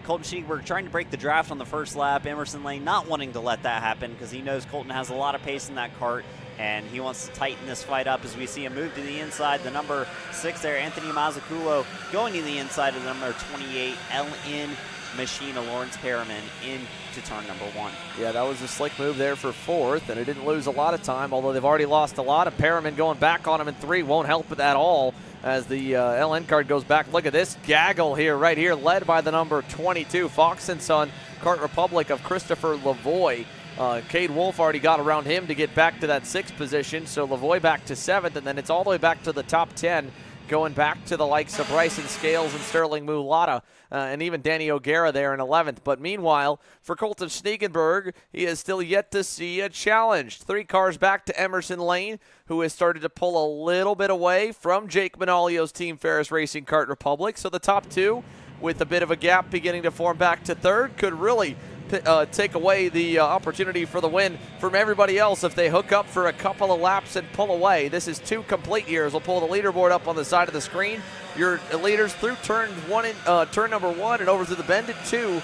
Colton Schniegenberg trying to break the draft on the first lap. Emerson Lane not wanting to let that happen because he knows Colton has a lot of pace in that kart, and he wants to tighten this fight up as we see him move to the inside. The number 6 there, Anthony Mazzucchello, going to the inside of the number 28, LN Machina, Lawrence Perriman, into turn number 1. Yeah, that was a slick move there for 4th, and it didn't lose a lot of time, although they've already lost a lot. And Perriman going back on him in 3 won't help it at all as the LN card goes back. Look at this gaggle here, right here, led by the number 22, Fox & Son, Kart Republic of Christopher Lavoie. Cade Wolf already got around him to get back to that 6th position, so Lavoie back to 7th, and then it's all the way back to the top 10, going back to the likes of Bryson Scales and Sterling Mulata, and even Danny O'Gara there in 11th. But meanwhile, for Colton Schniegenberg, he is still yet to see a challenge. 3 cars back to Emerson Lane, who has started to pull a little bit away from Jake Manalio's Team Ferris Racing Kart Republic. So the top 2, with a bit of a gap beginning to form back to 3rd, could really take away the opportunity for the win from everybody else if they hook up for a couple of laps and pull away. This is 2 complete years. We'll pull the leaderboard up on the side of the screen. Your leaders through turn number 1 and over to the bend at 2.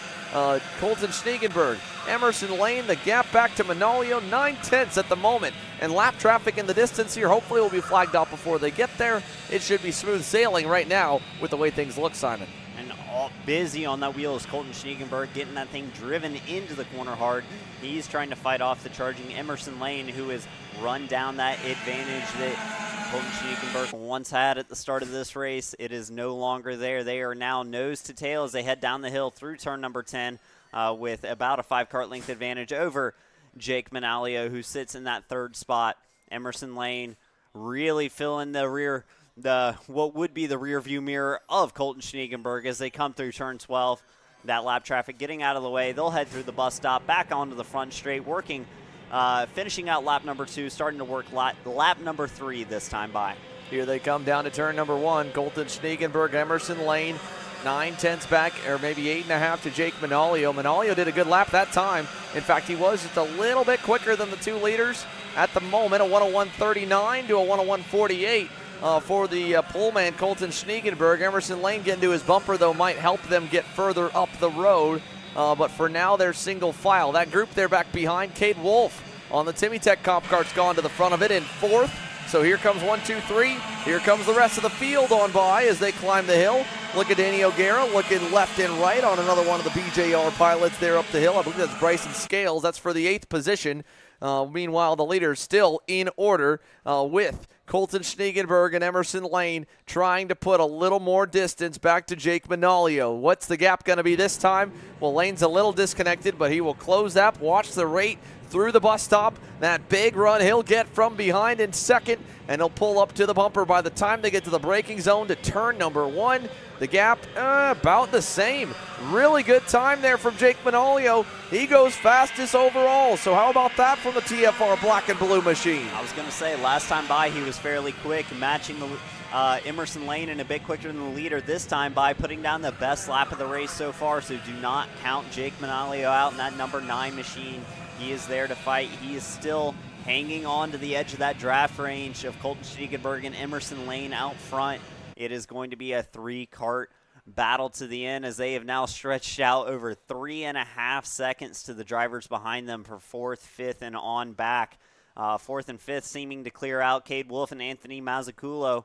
Colton Schniegenberg, Emerson Lane, the gap back to Manalio, 9/10 at the moment. And lap traffic in the distance here hopefully will be flagged off before they get there. It should be smooth sailing right now with the way things look, Simon. And all busy on that wheel is Colton Schniegenberg, getting that thing driven into the corner hard. He's trying to fight off the charging Emerson Lane, who has run down that advantage that Colton Schniegenberg once had at the start of this race. It is no longer there. They are now nose to tail as they head down the hill through turn number 10 with about a 5 kart length advantage over Jake Manalio, who sits in that 3rd spot. Emerson Lane really filling the rear, what would be the rear view mirror of Colton Schniegenberg as they come through turn 12. That lap traffic getting out of the way. They'll head through the bus stop, back onto the front straight, working, finishing out lap number 2, starting to work lap number 3 this time by. Here they come down to turn number 1. Colton Schniegenberg, Emerson Lane 9/10 back, or maybe 8.5 to Jake Manalio. Manalio did a good lap that time. In fact, he was just a little bit quicker than the 2 leaders at the moment, a 1:01.39 to a 1:01.48. For the pole man, Colton Schniegenberg. Emerson Lane getting to his bumper, though, might help them get further up the road. But for now, they're single file. That group there back behind, Cade Wolf on the Timmy Tech comp cart's gone to the front of it in 4th. So here comes 1, 2, 3. Here comes the rest of the field on by as they climb the hill. Look at Danny O'Gara looking left and right on another one of the BJR pilots there up the hill. I believe that's Bryson Scales. That's for the 8th position. Meanwhile, the leaders still in order with Colton Schniegenberg and Emerson Lane trying to put a little more distance back to Jake Manalio. What's the gap going to be this time? Well, Lane's a little disconnected, but he will close that. Watch the rate through the bus stop. That big run he'll get from behind in 2nd, and he'll pull up to the bumper by the time they get to the braking zone to turn number 1. The gap about the same. Really good time there from Jake Manalio. He goes fastest overall. So how about that from the TFR Black and Blue machine? I was going to say, last time by he was fairly quick, matching the Emerson Lane and a bit quicker than the leader this time by putting down the best lap of the race so far. So do not count Jake Manalio out in that number 9 machine. He is there to fight. He is still hanging on to the edge of that draft range of Colton Schniegenberg and Emerson Lane out front. It is going to be a 3-kart battle to the end as they have now stretched out over 3.5 seconds to the drivers behind them for 4th, 5th, and on back. 4th and 5th seeming to clear out. Cade Wolf and Anthony Mazzuccolo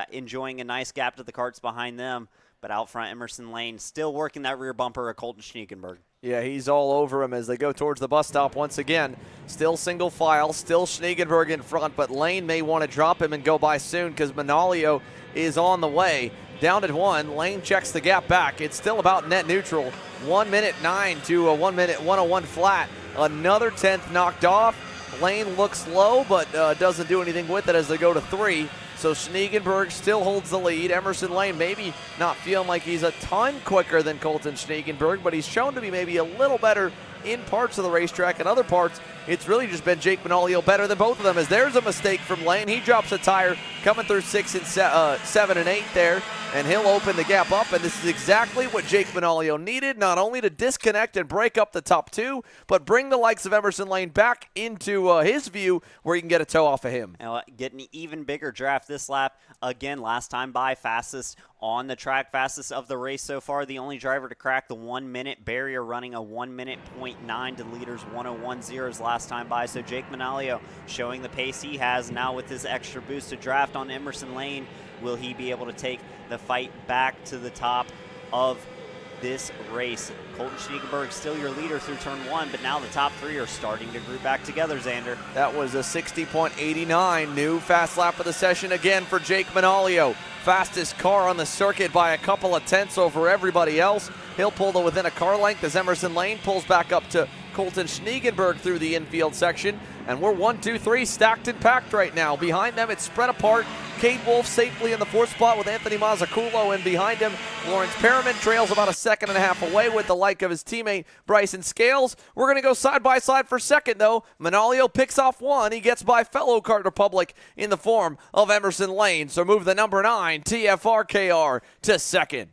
enjoying a nice gap to the karts behind them. But out front, Emerson Lane still working that rear bumper of Colton Schniegenberg. Yeah, he's all over him as they go towards the bus stop once again. Still single file, still Schniegenberg in front, but Lane may want to drop him and go by soon because Manalio is on the way. Down at 1, Lane checks the gap back. It's still about net neutral. 1:09 to a 1:1:01 flat. Another 10th knocked off. Lane looks low, but doesn't do anything with it as they go to 3. So Schniegenberg still holds the lead. Emerson Lane maybe not feeling like he's a ton quicker than Colton Schniegenberg, but he's shown to be maybe a little better in parts of the racetrack. In other parts, it's really just been Jake Manalio better than both of them as there's a mistake from Lane. He drops a tire coming through 6 and 7 and 8 there, and he'll open the gap up, and this is exactly what Jake Manalio needed, not only to disconnect and break up the top 2, but bring the likes of Emerson Lane back into his view where he can get a toe off of him. Getting an even bigger draft this lap. Again, last time by, fastest on the track, fastest of the race so far. The only driver to crack the 1-minute barrier, running a 1:09 to the leaders 1:01.0 last time by. So Jake Manalio showing the pace he has now with his extra boosted draft on Emerson Lane. Will he be able to take the fight back to the top of this race? Colton Schniegenberg still your leader through turn 1, but now the top 3 are starting to group back together, Xander. That was a 60.89, new fast lap of the session again for Jake Manalio. Fastest car on the circuit by a couple of tenths over everybody else. He'll pull to within a car length as Emerson Lane pulls back up to Colton Schniegenberg through the infield section. And we're 1, 2, 3 stacked and packed right now. Behind them, it's spread apart. Cade Wolf safely in the 4th spot with Anthony Mazzuccolo, and behind him, Lawrence Perriman trails about a 1.5 away with the like of his teammate Bryson Scales. We're going to go side by side for 2nd, though. Manalio picks off 1. He gets by fellow Kart Republic in the form of Emerson Lane. So move the number 9 TFRKR to 2nd.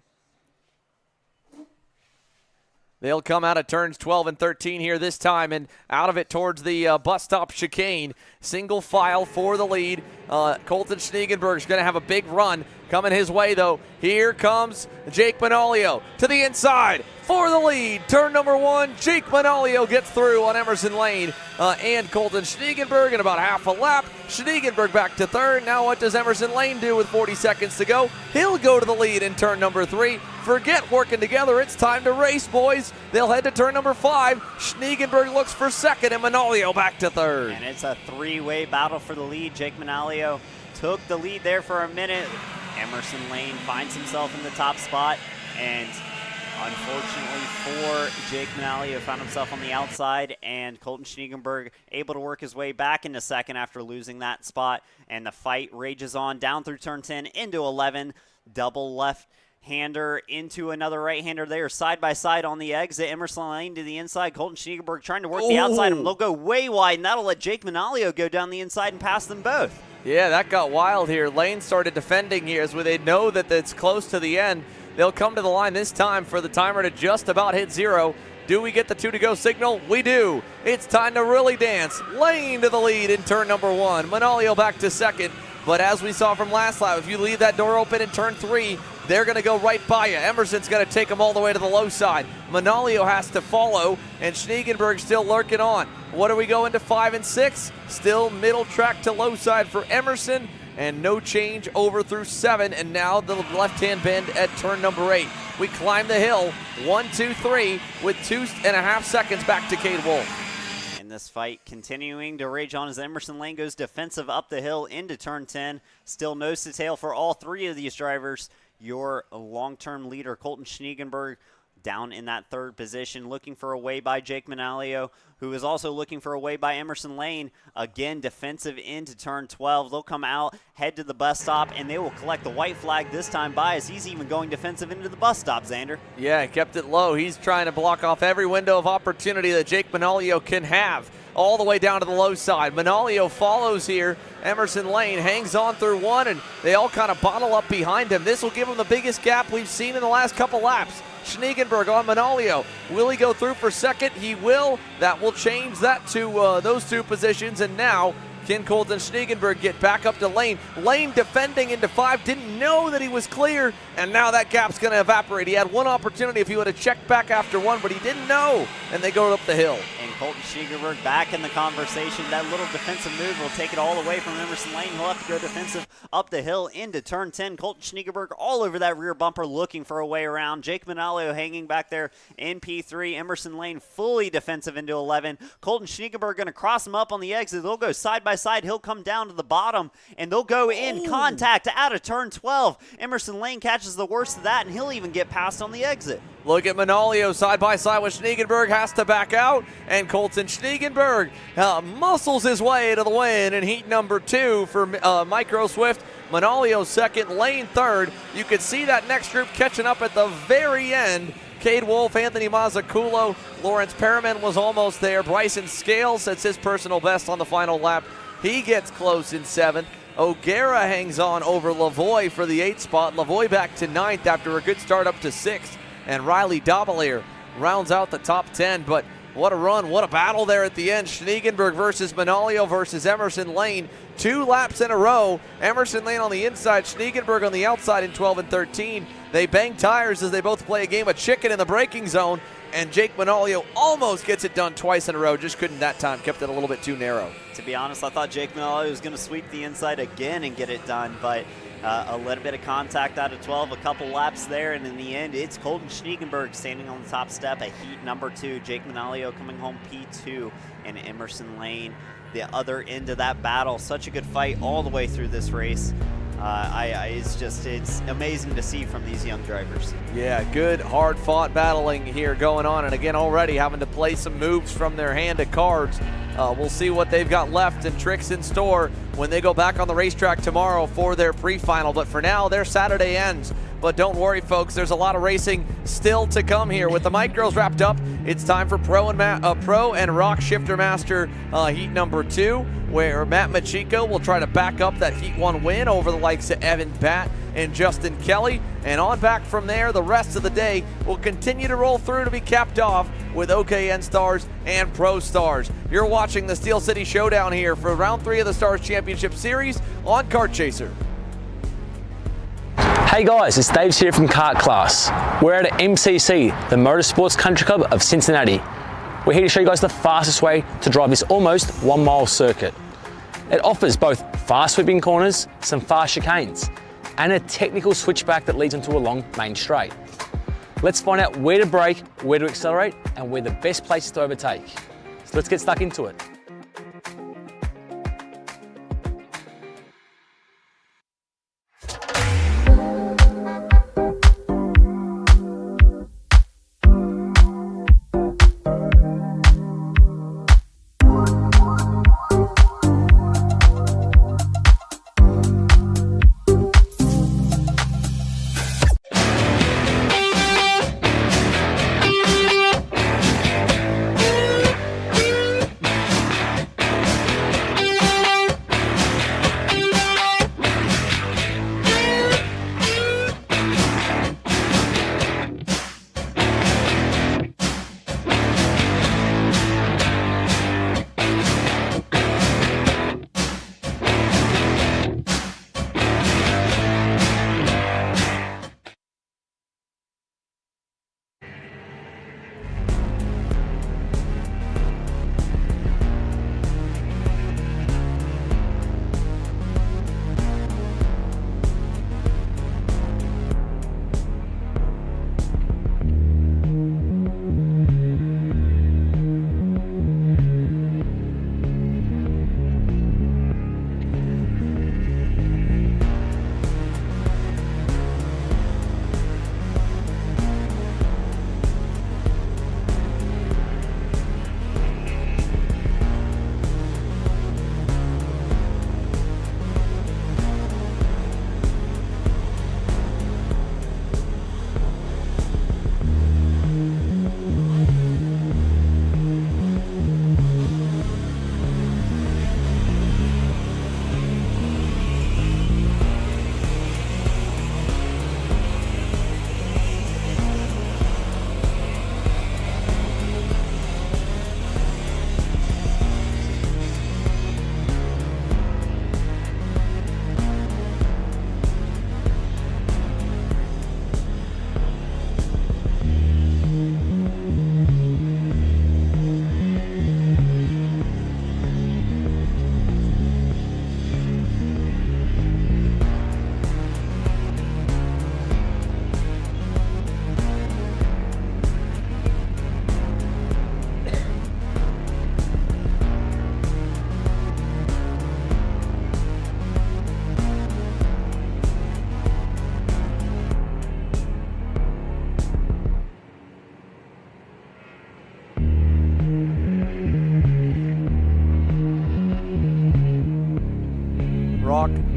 They'll come out of turns 12 and 13 here this time, and out of it towards the bus stop chicane. Single file for the lead. Colton Schniegenberg's going to have a big run coming his way, though. Here comes Jake Manalio to the inside for the lead. Turn number 1, Jake Manalio gets through on Emerson Lane and Colton Schniegenberg in about half a lap. Schniegenberg back to 3rd. Now what does Emerson Lane do with 40 seconds to go? He'll go to the lead in turn number 3. Forget working together. It's time to race, boys. They'll head to turn number 5. Schniegenberg looks for 2nd and Manalio back to 3rd. And it's a 3-way battle for the lead. Jake Manalio took the lead there for a minute. Emerson Lane finds himself in the top spot, and unfortunately for Jake Manalio, found himself on the outside, and Colton Schniegenberg able to work his way back into 2nd after losing that spot, and the fight rages on down through turn 10 into 11. Double left-hander into another right-hander. They are side by side on the exit. Emerson Lane to the inside. Colton Schniegenberg trying to work the outside, and they'll go way wide, and that'll let Jake Manalio go down the inside and pass them both. Yeah, that got wild here. Lane started defending here as they know that it's close to the end. They'll come to the line this time for the timer to just about hit 0. Do we get the 2 to go signal? We do. It's time to really dance. Lane to the lead in turn number 1. Manalio back to second. But as we saw from last lap, if you leave that door open in turn 3, they're going to go right by you. Emerson's going to take them all the way to the low side. Manalio has to follow, and Schneegenberg still lurking on. What do we go into 5 and 6? Still middle track to low side for Emerson, and no change over through 7, and now the left-hand bend at turn number 8. We climb the hill, 1, 2, 3, with 2.5 seconds back to Cade Wolf. And this fight continuing to rage on as Emerson Lane goes defensive up the hill into turn 10. Still nose to tail for all 3 of these drivers. Your long-term leader, Colton Schneegenberg, down in that 3rd position, looking for a way by Jake Manalio, who is also looking for a way by Emerson Lane. Again, defensive into turn 12. They'll come out, head to the bus stop, and they will collect the white flag this time by as he's even going defensive into the bus stop, Xander. Yeah, kept it low. He's trying to block off every window of opportunity that Jake Manalio can have, all the way down to the low side. Manalio follows here. Emerson Lane hangs on through 1, and they all kind of bottle up behind him. This will give him the biggest gap we've seen in the last couple laps. Schneegenberg on Manalio. Will he go through for second? He will. That will change that to those 2 positions, and now can Colton Schneegenberg get back up to Lane? Lane defending into 5, didn't know that he was clear, and now that gap's going to evaporate. He had one opportunity if he would have checked back after 1, but he didn't know, and they go up the hill. And Colton Schneegenberg back in the conversation. That little defensive move will take it all away from Emerson Lane. He'll have to go defensive up the hill into turn 10. Colton Schneegenberg all over that rear bumper looking for a way around. Jake Manalio hanging back there in P3. Emerson Lane fully defensive into 11. Colton Schneegenberg going to cross him up on the exit. They'll go side by side. He'll come down to the bottom, and they'll go in contact out of turn 12. Emerson Lane catches the worst of that, and he'll even get past on the exit. Look at Manalio side by side with Schneegenberg, has to back out, and Colton Schneegenberg muscles his way to the win in heat number 2 for Micro Swift. Manalio second, Lane third. You could see that next group catching up at the very end. Cade Wolf, Anthony Mazzaculo, Lawrence Perriman was almost there. Bryson Scales sets his personal best on the final lap. He gets close in 7th. O'Gara hangs on over Lavoie for the 8th spot. Lavoie back to 9th after a good start up to 6th. And Riley Dobelier rounds out the top 10. But what a run, what a battle there at the end. Schneegenberg versus Manalio versus Emerson Lane. 2 laps in a row. Emerson Lane on the inside, Schneegenberg on the outside in 12 and 13. They bang tires as they both play a game of chicken in the braking zone. And Jake Manalio almost gets it done twice in a row, just couldn't that time, kept it a little bit too narrow. To be honest, I thought Jake Manalio was going to sweep the inside again and get it done, but a little bit of contact out of 12, a couple laps there, and in the end, it's Colton Schneegenberg standing on the top step at heat number 2. Jake Manalio coming home P2, and Emerson Lane the other end of that battle. Such a good fight all the way through this race. It's amazing to see from these young drivers. Yeah, good, hard-fought battling here going on, and again, already having to play some moves from their hand of cards. We'll see what they've got left and tricks in store when they go back on the racetrack tomorrow for their pre-final. But for now, their Saturday ends. But don't worry, folks, there's a lot of racing still to come here. With the micros wrapped up, it's time for Pro and Rock Shifter Master heat number 2, where Matt Machiko will try to back up that heat 1 win over the likes of Evan Batt and Justin Kelly. And on back from there, the rest of the day will continue to roll through to be capped off with OKN Stars and Pro Stars. You're watching the Steel City Showdown here for round 3 of the Stars Championship Series on Kart Chaser. Hey guys, it's Dave here from Kart Class. We're at MCC, the Motorsports Country Club of Cincinnati. We're here to show you guys the fastest way to drive this almost 1 mile circuit. It offers both fast sweeping corners, some fast chicanes, and a technical switchback that leads onto a long main straight. Let's find out where to brake, where to accelerate, and where the best places to overtake. So let's get stuck into it.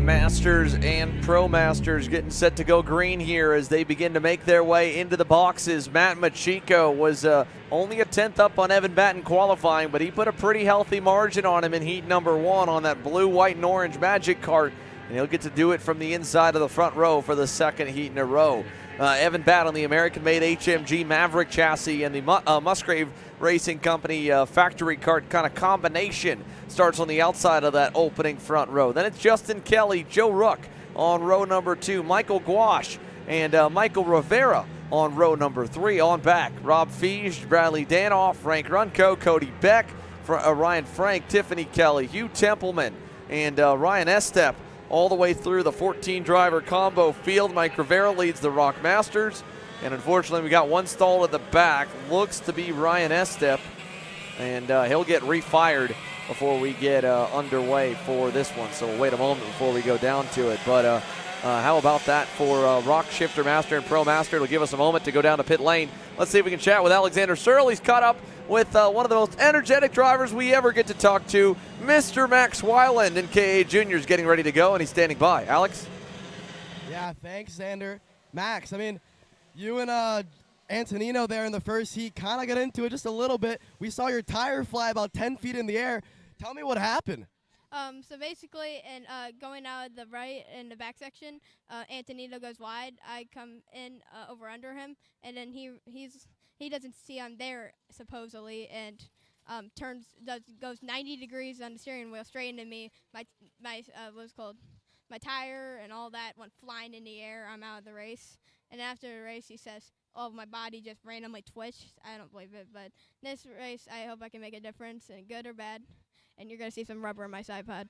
Masters and Pro Masters getting set to go green here as they begin to make their way into the boxes. Matt Machiko was only a 10th up on Evan Batten qualifying, but he put a pretty healthy margin on him in heat number 1 on that blue, white, and orange Magic Kart, and he'll get to do it from the inside of the front row for the second heat in a row. Evan Batt on the American-made HMG Maverick chassis and the Musgrave Racing Company factory kart kind of combination starts on the outside of that opening front row. Then it's Justin Kelly, Joe Ruck on row number 2, Michael Gouache and Michael Rivera on row number 3. On back, Rob Fiege, Bradley Danoff, Frank Runco, Cody Beck, Ryan Frank, Tiffany Kelly, Hugh Templeman, and Ryan Estep all the way through the 14-driver combo field. Mike Rivera leads the Rock Masters, and unfortunately we got one stall at the back. Looks to be Ryan Estep, and he'll get refired before we get underway for this one. So we'll wait a moment before we go down to it. But how about that for Rock Shifter Master and Pro Master? It'll give us a moment to go down to pit lane. Let's see if we can chat with Alexander Searle. He's caught up with one of the most energetic drivers we ever get to talk to, Mr. Max Weiland, and K.A. Jr. is getting ready to go, and he's standing by. Alex? Yeah, thanks, Xander. Max, I mean, you and Antonino there in the first heat kind of got into it just a little bit. We saw your tire fly about 10 feet in the air. Tell me what happened. So basically, going out the right in the back section, Antonino goes wide. I come in over under him, and then he doesn't see I'm there supposedly, and goes 90 degrees on the steering wheel straight into me. My my tire and all that went flying in the air. I'm out of the race. And after the race, he says, "Oh, my body just randomly twitched." I don't believe it, but this race, I hope I can make a difference, and good or bad. And you're gonna see some rubber in my side pod.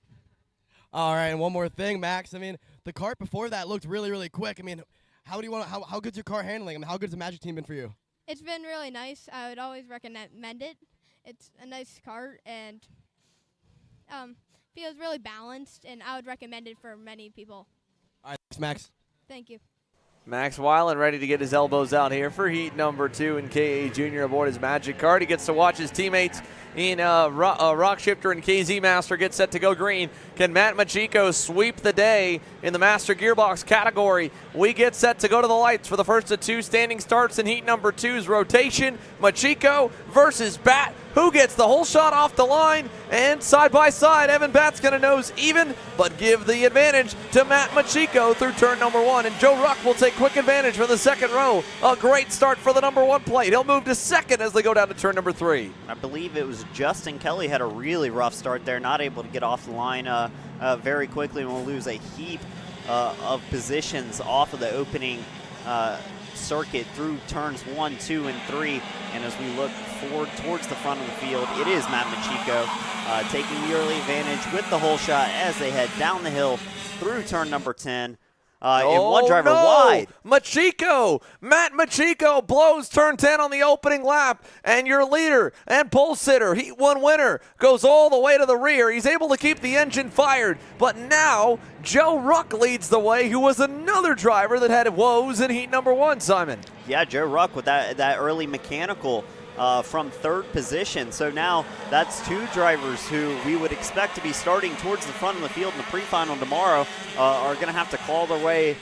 All right, and one more thing, Max. I mean, the kart before that looked really, really quick. I mean, how good's your car handling? I mean, how good's the Magic team been for you? It's been really nice. I would always recommend it. It's a nice kart and feels really balanced, and I would recommend it for many people. All right, thanks, Max. Thank you. Max Weiland ready to get his elbows out here for heat number 2, and K.A. Jr. aboard his Magic Kart. He gets to watch his teammates in Rock Shifter and KZ Master get set to go green. Can Matt Machiko sweep the day in the Master Gearbox category? We get set to go to the lights for the first of 2 standing starts in heat number 2's rotation. Machiko versus Batt. Who gets the whole shot off the line? And side by side, Evan Batt's going to nose even, but give the advantage to Matt Machiko through turn number 1. And Joe Ruck will take quick advantage from the second row. A great start for the number 1 plate. He'll move to second as they go down to turn number 3. I believe it was Justin Kelly had a really rough start there, not able to get off the line very quickly, and we'll lose a heap of positions off of the opening circuit through turns 1, 2, and 3. And as we look forward towards the front of the field, it is Matt Machiko taking the early advantage with the whole shot as they head down the hill through turn number 10. And one driver wide. Machiko! Matt Machiko blows turn 10 on the opening lap, and your leader and pole sitter, Heat 1 winner, goes all the way to the rear. He's able to keep the engine fired, but now Joe Ruck leads the way, who was another driver that had woes in heat number 1, Simon. Yeah, Joe Ruck with that early mechanical from third position. So now that's 2 drivers who we would expect to be starting towards the front of the field in the pre-final tomorrow are going to have to claw their way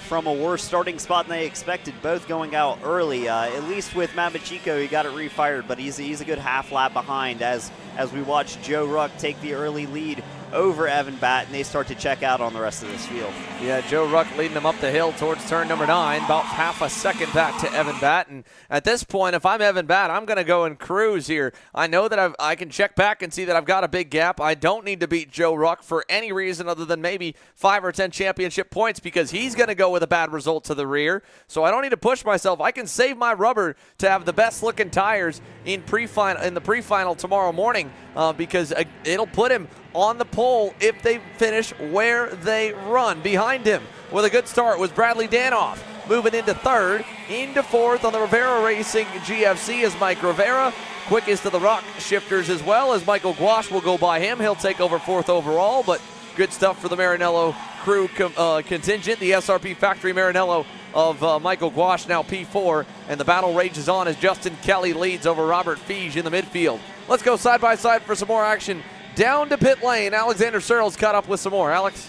from a worse starting spot than they expected, both going out early. At least with Matt Machiko, he got it refired, but he's a good half lap behind as we watch Joe Ruck take the early lead over Evan Batt, and they start to check out on the rest of this field. Yeah, Joe Ruck leading them up the hill towards turn number 9, about half a second back to Evan Batt. And at this point, if I'm Evan Batt, I'm going to go and cruise here. I know that I can check back and see that I've got a big gap. I don't need to beat Joe Ruck for any reason other than maybe 5 or 10 championship points, because he's going to go with a bad result to the rear. So I don't need to push myself. I can save my rubber to have the best looking tires in the pre-final tomorrow morning, because it'll put him on the pole if they finish where they run. Behind him with a good start was Bradley Danoff. Moving into third, into fourth on the Rivera Racing GFC is Mike Rivera. Quickest of the Rock Shifters as well, as Michael Gouache will go by him. He'll take over 4th overall, but good stuff for the Maranello crew contingent. The SRP Factory Maranello of Michael Gouache now P4, and the battle rages on as Justin Kelly leads over Robert Fiege in the midfield. Let's go side by side for some more action. Down to pit lane. Alexander Searle's caught up with some more. Alex?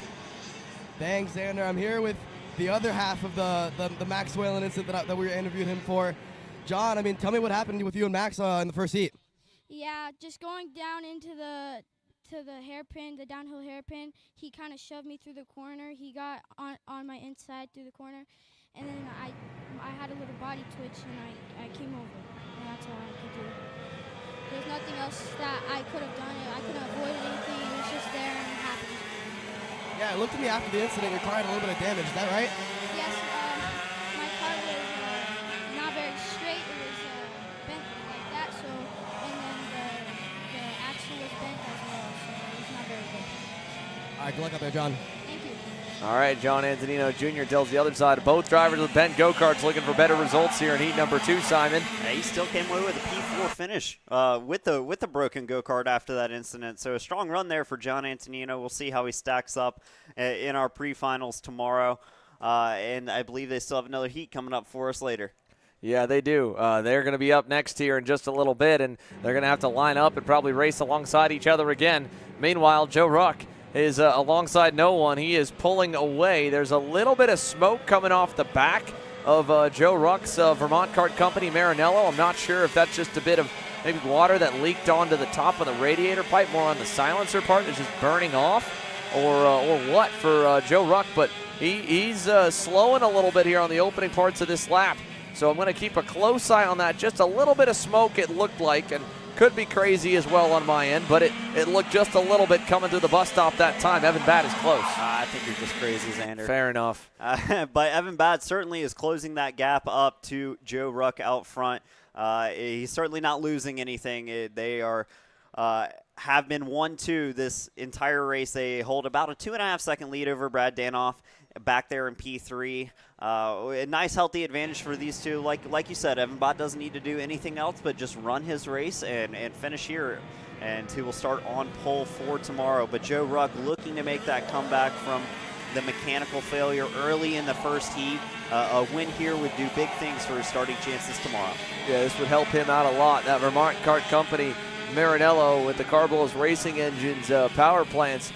Thanks, Xander. I'm here with the other half of the Max Whalen incident that we were interviewing him for. John, I mean, tell me what happened with you and Max in the first heat. Yeah, just going down into the hairpin, the downhill hairpin, he kind of shoved me through the corner. He got on my inside through the corner, and then I had a little body twitch, and I came over. And that's all I could do. There's nothing else that I could have done. I couldn't avoid anything. It was just there and it happened. Yeah, it looked to me after the incident your car had a little bit of damage. Is that right? Yes, my car was not very straight. It was bent like that. So, and then the axle was bent as well. So it was not very good. All right, good luck out there, John. Thank you. All right, John Antonino Jr. tells the other side. Both drivers with bent go-karts looking for better results here in heat number 2, Simon. Yeah, he still came away with a P4 finish with the broken go-kart after that incident. So a strong run there for John Antonino. We'll see how he stacks up in our pre-finals tomorrow. And I believe they still have another heat coming up for us later. Yeah, they do. They're going to be up next here in just a little bit, and they're going to have to line up and probably race alongside each other again. Meanwhile, Joe Ruck is alongside no one. He is pulling away. There's a little bit of smoke coming off the back of Joe Ruck's Vermont Kart Company Maranello. I'm not sure if that's just a bit of maybe water that leaked onto the top of the radiator pipe, more on the silencer part that's just burning off, or what for Joe Ruck. But he's slowing a little bit here on the opening parts of this lap. So I'm going to keep a close eye on that. Just a little bit of smoke it looked like, and could be crazy as well on my end, but it looked just a little bit coming through the bus stop that time. Evan Batt is close. I think you're just crazy, Xander. Fair enough. But Evan Batt certainly is closing that gap up to Joe Ruck out front. He's certainly not losing anything. They are have been 1-2 this entire race. They hold about a 2.5-second lead over Brad Danoff back there in P3. A nice healthy advantage for these two. Like you said, Evan Bott doesn't need to do anything else but just run his race and finish here, and he will start on pole for tomorrow. But Joe Ruck looking to make that comeback from the mechanical failure early in the first heat. A win here would do big things for his starting chances tomorrow. Yeah, this would help him out a lot. That Vermont Kart Company Maranello with the Carbolos Racing Engines power plants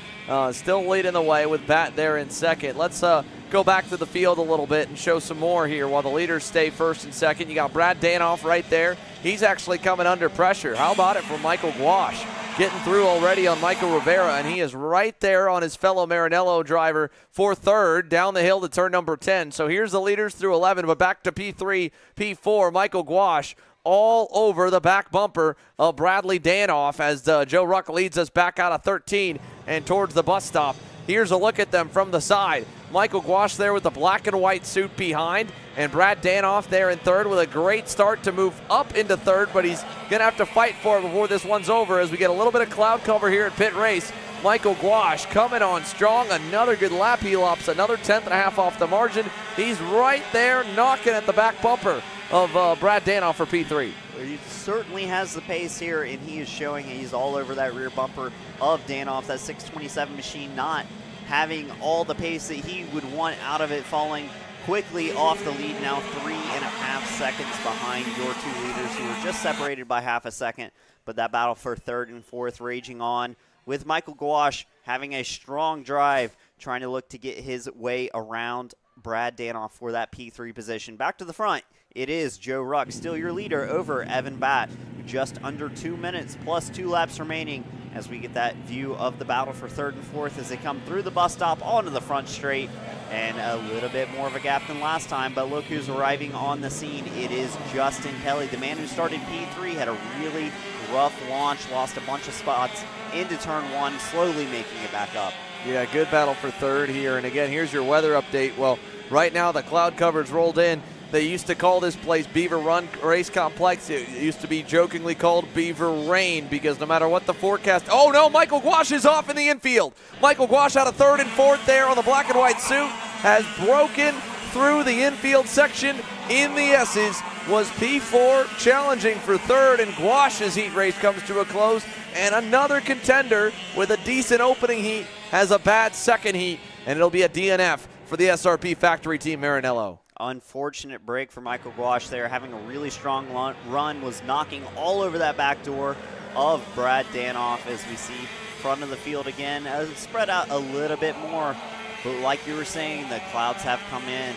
still leading the way with Batt there in second. Let's go back to the field a little bit and show some more here while the leaders stay first and second. You got Brad Danoff right there. He's actually coming under pressure. How about it from Michael Gouache? Getting through already on Michael Rivera, and he is right there on his fellow Maranello driver for third down the hill to turn number 10. So here's the leaders through 11, but back to P3, P4, Michael Gouache all over the back bumper of Bradley Danoff as Joe Ruck leads us back out of 13 and towards the bus stop. Here's a look at them from the side. Michael Gouache there with the black and white suit behind, and Brad Danoff there in third with a great start to move up into third, but he's going to have to fight for it before this one's over as we get a little bit of cloud cover here at Pitt Race. Michael Gouache coming on strong. Another good lap. He lops another 10.5 off the margin. He's right there knocking at the back bumper of Brad Danoff for P3. He certainly has the pace here, and he is showing he's all over that rear bumper of Danoff. That 627 machine not having all the pace that he would want out of it, falling quickly off the lead, now 3.5 seconds behind your two leaders who are just separated by half a second. But that battle for third and fourth raging on with Michael Gouache having a strong drive, trying to look to get his way around Brad Danoff for that P3 position. Back to the front, it is Joe Ruck, still your leader over Evan Batt, just under 2 minutes plus 2 laps remaining as we get that view of the battle for third and fourth as they come through the bus stop onto the front straight, and a little bit more of a gap than last time, but look who's arriving on the scene. It is Justin Kelly, the man who started P3, had a really rough launch, lost a bunch of spots into turn one, slowly making it back up. Yeah, good battle for third here. And again, here's your weather update. Well, right now the cloud cover's rolled in. They used to call this place Beaver Run Race Complex. It used to be jokingly called Beaver Rain because no matter what the forecast. Oh no, Michael Gouache is off in the infield. Michael Gouache out of third and fourth there on the black and white suit has broken through the infield section in the S's. Was P4 challenging for third, and Gouache's heat race comes to a close. And another contender with a decent opening heat has a bad second heat, and it'll be a DNF for the SRP factory team Maranello. Unfortunate break for Michael Gouache there, having a really strong run, was knocking all over that back door of Brad Danoff as we see front of the field again. Spread out a little bit more But like you were saying, the clouds have come in.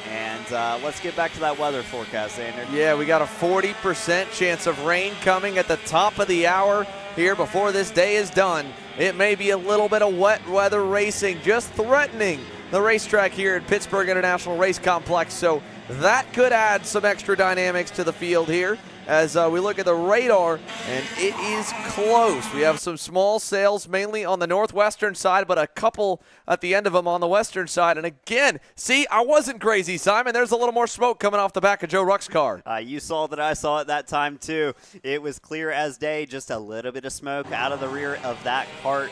And let's get back to that weather forecast, Xander. Yeah, we got a 40% chance of rain coming at the top of the hour here before this day is done. It may be a little bit of wet weather racing just threatening the racetrack here at Pittsburgh International Race Complex. So that could add some extra dynamics to the field here as we look at the radar, and it is close. We have some small sails mainly on the northwestern side, but a couple at the end of them on the western side. And again, see, I wasn't crazy, Simon. There's a little more smoke coming off the back of Joe Ruck's car. You saw that I saw it that time too. It was clear as day, just a little bit of smoke out of the rear of that cart.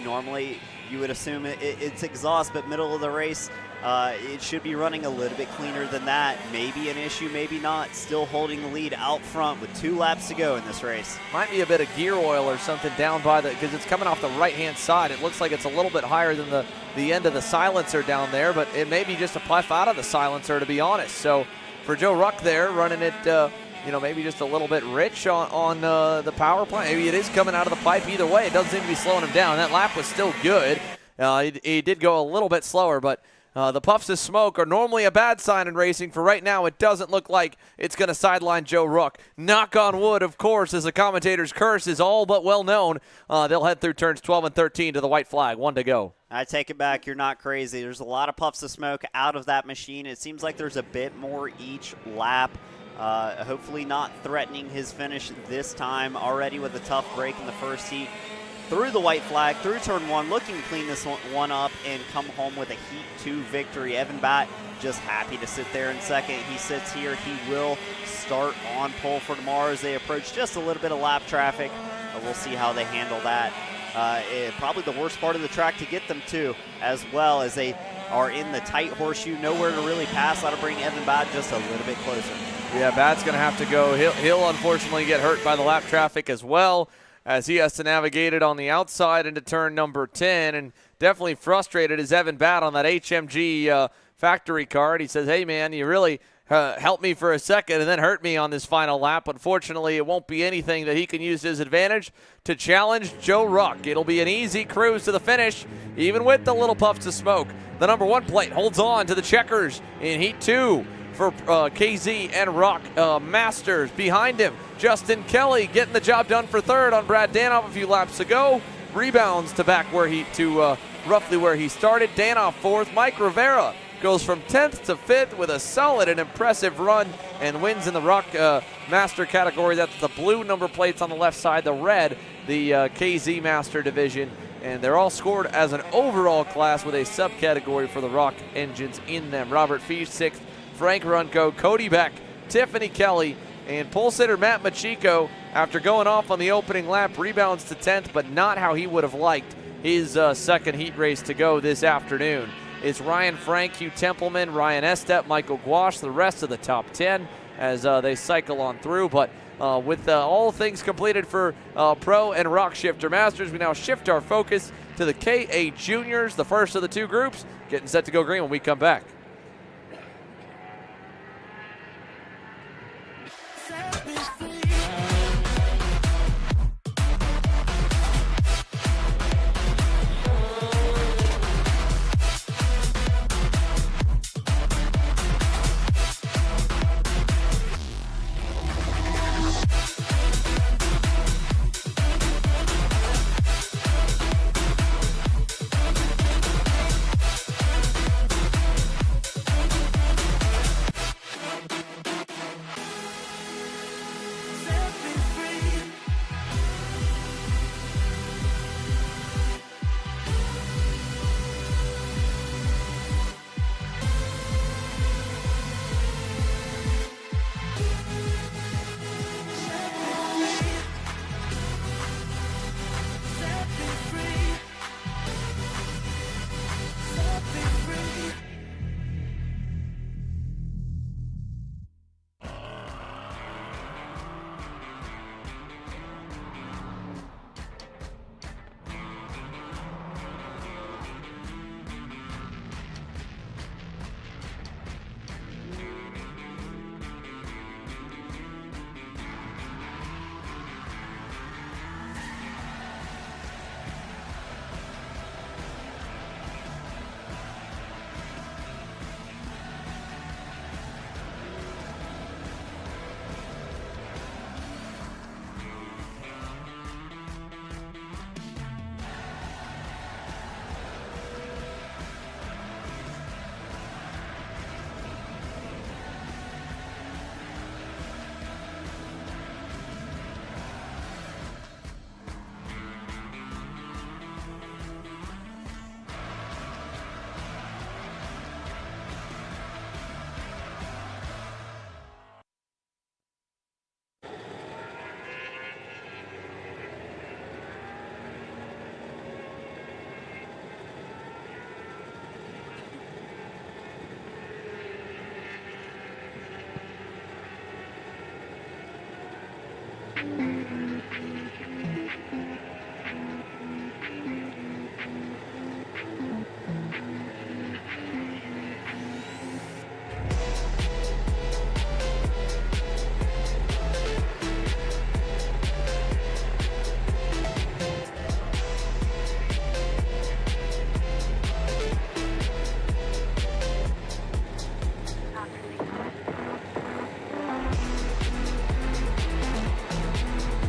Normally, you would assume it's exhaust, but middle of the race, it should be running a little bit cleaner than that. Maybe an issue, maybe not. Still holding the lead out front with 2 laps to go in this race. Might be a bit of gear oil or something down by because it's coming off the right-hand side. It looks like it's a little bit higher than the end of the silencer down there, but it may be just a puff out of the silencer, to be honest. So for Joe Ruck there, running it, maybe just a little bit rich on the power plant. Maybe it is coming out of the pipe. Either way, it doesn't seem to be slowing him down. That lap was still good. He did go a little bit slower, but the puffs of smoke are normally a bad sign in racing. For right now, it doesn't look like it's going to sideline Joe Ruck. Knock on wood, of course, as the commentator's curse is all but well known. They'll head through turns 12 and 13 to the white flag. 1 to go. I take it back. You're not crazy. There's a lot of puffs of smoke out of that machine. It seems like there's a bit more each lap. Hopefully not threatening his finish this time. Already with a tough break in the first heat. Through the white flag, through turn 1, looking to clean this one up and come home with a Heat 2 victory. Evan Batt just happy to sit there in second. He sits here. He will start on pole for tomorrow as they approach just a little bit of lap traffic. We'll see how they handle that. Probably the worst part of the track to get them to, as well as they are in the tight horseshoe. Nowhere to really pass. That'll bring Evan Batt just a little bit closer. Yeah, Batt's going to have to go. He'll unfortunately get hurt by the lap traffic as well, as he has to navigate it on the outside into turn number 10, and definitely frustrated is Evan Batt on that HMG factory card. He says, hey, man, you really helped me for a second and then hurt me on this final lap. Unfortunately, it won't be anything that he can use to his advantage to challenge Joe Ruck. It'll be an easy cruise to the finish, even with the little puffs of smoke. The number 1 plate holds on to the checkers in Heat 2 for KZ and Ruck. Masters behind him. Justin Kelly getting the job done for third on Brad Danoff a few laps ago. Rebounds to back roughly where he started. Danoff fourth. Mike Rivera goes from 10th to 5th with a solid and impressive run and wins in the Ruck Master category. That's the blue number plates on the left side, the red, the KZ Master division. And they're all scored as an overall class with a subcategory for the Ruck engines in them. Robert Fish 6th, Frank Runco, Cody Beck, Tiffany Kelly, and pole sitter Matt Machiko, after going off on the opening lap, rebounds to 10th, but not how he would have liked his second heat race to go this afternoon. It's Ryan Frank, Hugh Templeman, Ryan Estep, Michael Gouache, the rest of the top 10 as they cycle on through. But with all things completed for Pro and Rock Shifter Masters, we now shift our focus to the KA Juniors, the first of the 2 groups, getting set to go green when we come back.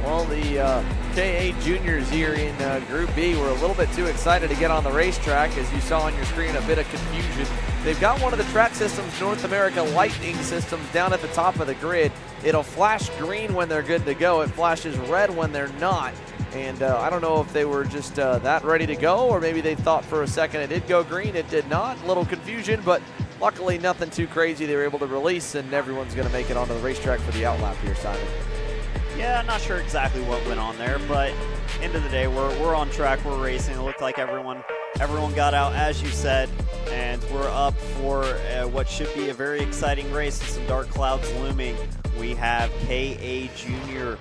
Well, the KA juniors here in Group B were a little bit too excited to get on the racetrack. As you saw on your screen, a bit of confusion. They've got one of the Track Systems North America Lightning systems down at the top of the grid. It'll flash green when they're good to go. It flashes red when they're not. And I don't know if they were just that ready to go, or maybe they thought for a second it did go green. It did not. A little confusion, but luckily nothing too crazy. They were able to release, and everyone's going to make it onto the racetrack for the outlap here, Simon. Yeah, I'm not sure exactly what went on there, but end of the day, we're on track, we're racing. It looked like everyone got out, as you said, and we're up for what should be a very exciting race with some dark clouds looming. We have KA Junior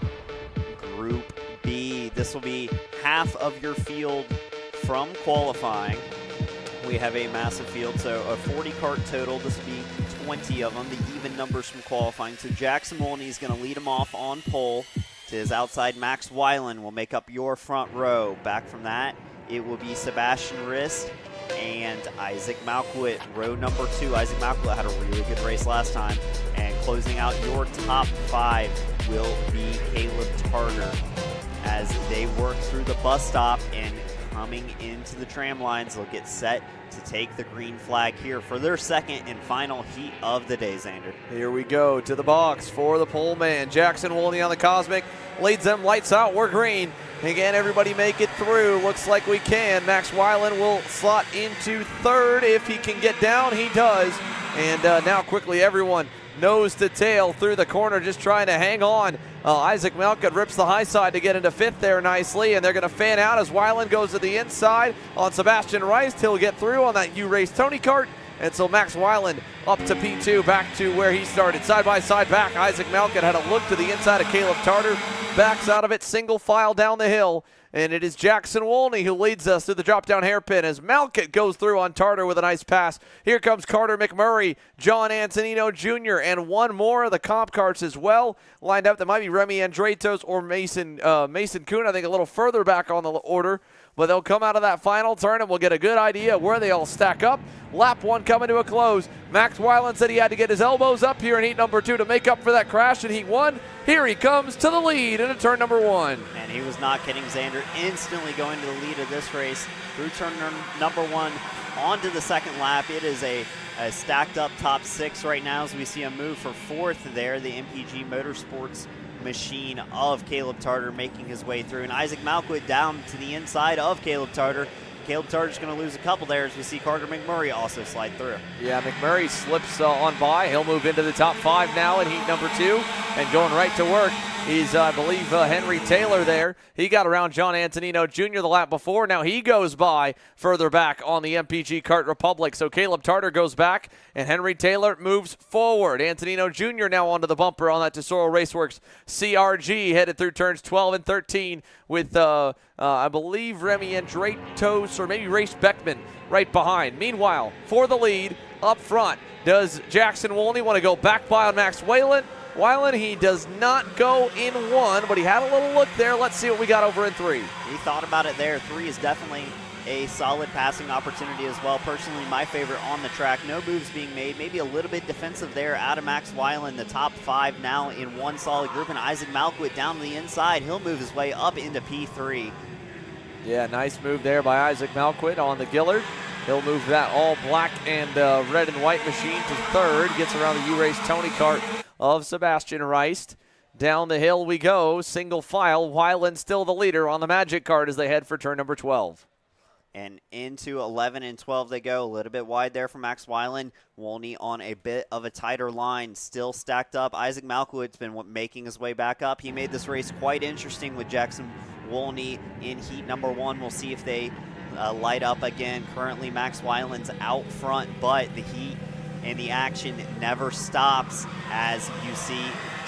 Group B. This will be half of your field from qualifying. We have a massive field, so a 40 cart total. This will be 20 of them, the even numbers from qualifying. So Jackson Wolney is going to lead him off on pole. To his outside, Max Weiland will make up your front row. Back from that, it will be Sebastian Rist and Isaac Malkwit, row number 2. Isaac Malkwit had a really good race last time. And closing out your top 5 will be Caleb Tarter as they work through the bus stop and coming into the tram lines. They'll get set to take the green flag here for their second and final heat of the day, Xander. Here we go to the box for the pole man. Jackson Wolney on the Cosmic leads them, lights out, we're green. Again, everybody make it through. Looks like we can. Max Weiland will slot into third. If he can get down, he does. And now quickly everyone nose to tail through the corner, just trying to hang on. Isaac Malkut rips the high side to get into 5th there nicely, and they're going to fan out as Weiland goes to the inside on Sebastian Rice. He'll get through on that U-Race Tony Kart, and so Max Weiland up to P2, back to where he started. Side by side back, Isaac Malkut had a look to the inside of Caleb Tarter, backs out of it, single file down the hill. And it is Jackson Wolney who leads us through the drop-down hairpin as Malkut goes through on Tarter with a nice pass. Here comes Carter McMurray, John Antonino Jr., and one more of the comp carts as well. Lined up, that might be Remy Andretos or Mason Kuhn, I think a little further back on the order. But they'll come out of that final turn and we'll get a good idea of where they all stack up. Lap 1 coming to a close. Max Weiland said he had to get his elbows up here in heat number 2 to make up for that crash in heat 1. Here he comes to the lead into turn number 1. And he was not kidding. Xander instantly going to the lead of this race through turn number 1 onto the second lap. It is a stacked up top 6 right now as we see a move for 4th there. The MPG Motorsports machine of Caleb Tarter making his way through, and Isaac Malkwit down to the inside of Caleb Tarter. Caleb Tarter's going to lose a couple there as we see Carter McMurray also slide through. Yeah, McMurray slips on by. He'll move into the top 5 now in heat number 2 and going right to work. He's, I believe, Henry Taylor there. He got around John Antonino Jr. the lap before. Now he goes by further back on the MPG Kart Republic. So Caleb Tarter goes back, and Henry Taylor moves forward. Antonino Jr. now onto the bumper on that Tesoro Raceworks CRG, headed through turns 12 and 13 with, I believe, Remy Andretos or maybe Race Beckman right behind. Meanwhile, for the lead up front, does Jackson Wolney want to go back by on Max Weiland? He does not go in 1, but he had a little look there. Let's see what we got over in 3. He thought about it there. 3 is definitely a solid passing opportunity as well. Personally, my favorite on the track. No moves being made. Maybe a little bit defensive there out of Max Weiland. The top 5 now in one solid group, and Isaac Malkwit down to the inside. He'll move his way up into P3. Yeah, nice move there by Isaac Malkwit on the Gillard. He'll move that all black and red and white machine to 3rd. Gets around the U-Race Tony Kart of Sebastian Rice. Down the hill we go, single file. Weiland still the leader on the Magic Kart as they head for turn number 12. And into 11 and 12 they go. A little bit wide there for Max Weiland. Wolney on a bit of a tighter line, still stacked up. Isaac Malkwit's been making his way back up. He made this race quite interesting with Jackson Wolney in heat number 1. We'll see if they light up again. Currently Max Weiland's out front, but the heat and the action never stops as you see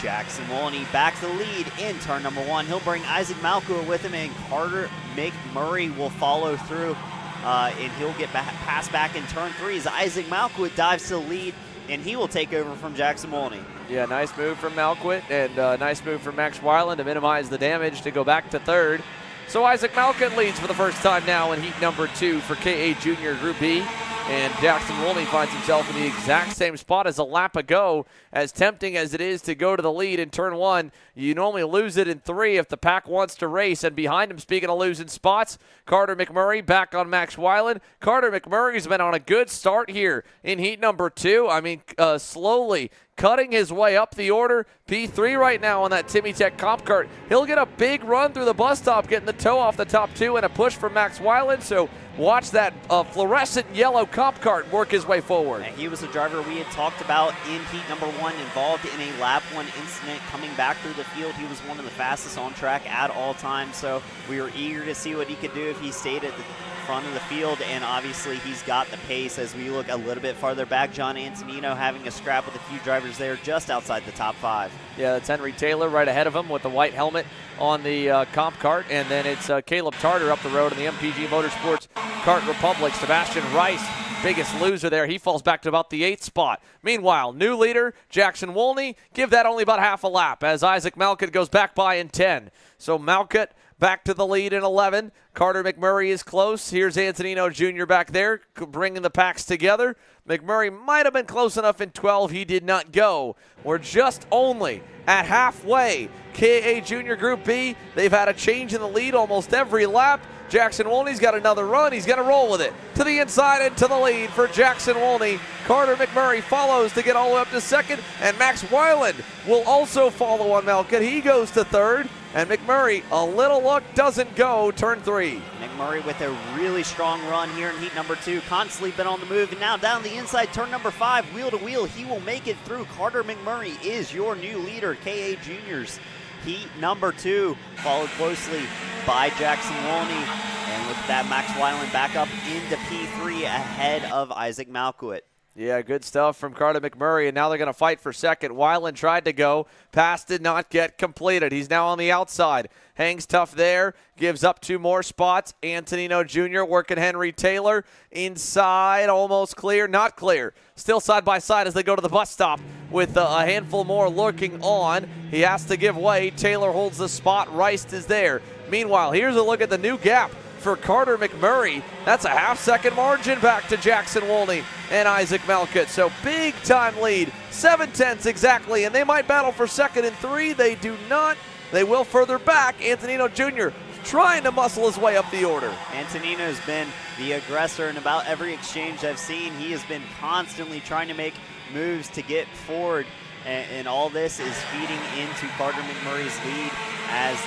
Jackson Wolney back to the lead in turn number 1. He'll bring Isaac Malkout with him, and Carter McMurray will follow through, and he'll get passed back in turn 3 as Isaac Malkout dives to the lead, and he will take over from Jackson Wolney. Yeah, nice move from Malkout, and nice move from Max Weiland to minimize the damage to go back to third. So Isaac Malkout leads for the first time now in heat number 2 for KA Junior Group B. And Jackson Wolney finds himself in the exact same spot as a lap ago. As tempting as it is to go to the lead in turn 1, you normally lose it in 3 if the pack wants to race. And behind him, speaking of losing spots, Carter McMurray back on Max Weiland. Carter McMurray's been on a good start here in heat number 2. I mean, slowly cutting his way up the order. P3 right now on that Timmy Tech comp cart. He'll get a big run through the bus stop, getting the toe off the top 2 and a push from Max Weiland. So watch that fluorescent yellow comp cart work his way forward. And he was a driver we had talked about in heat number 1, involved in a lap 1 incident coming back through the field. He was one of the fastest on track at all times, so we were eager to see what he could do if he stayed at the front of the field, and obviously he's got the pace. As we look a little bit farther back, John Antonino having a scrap with a few drivers there just outside the top 5. Yeah, that's Henry Taylor right ahead of him with the white helmet on the comp cart, and then it's Caleb Tarter up the road in the MPG Motorsports Kart Republic. Sebastian Rice, biggest loser there. He falls back to about the 8th spot. Meanwhile, new leader, Jackson Wolney, give that only about half a lap as Isaac Malkout goes back by in 10. So Malkout back to the lead in 11. Carter McMurray is close. Here's Antonino Jr. back there bringing the packs together. McMurray might have been close enough in 12. He did not go. We're just only at halfway. KA Junior Group B, they've had a change in the lead almost every lap. Jackson Wolney's got another run. He's going to roll with it. To the inside and to the lead for Jackson Wolney. Carter McMurray follows to get all the way up to 2nd, and Max Weiland will also follow on Malkout. He goes to 3rd, and McMurray, a little luck, doesn't go, turn 3. McMurray with a really strong run here in heat number 2, constantly been on the move, and now down the inside, turn number 5, wheel to wheel, he will make it through. Carter McMurray is your new leader, KA Juniors. Heat number 2, followed closely by Jackson Wolney, and with that, Max Weiland back up into P3 ahead of Isaac Malkout. Yeah, good stuff from Carter McMurray, and now they're going to fight for 2nd. Weiland tried to go. Pass did not get completed. He's now on the outside. Hangs tough there. Gives up 2 more spots. Antonino Jr. working Henry Taylor. Inside, almost clear. Not clear. Still side by side as they go to the bus stop with a handful more lurking on. He has to give way. Taylor holds the spot. Rice is there. Meanwhile, here's a look at the new gap for Carter McMurray. That's a half-second margin back to Jackson Wolney and Isaac Malkout. So big-time lead, 7/10 exactly, and they might battle for 2nd and 3. They do not. They will further back. Antonino Jr. trying to muscle his way up the order. Antonino's been the aggressor in about every exchange I've seen. He has been constantly trying to make moves to get forward, and all this is feeding into Carter McMurray's lead as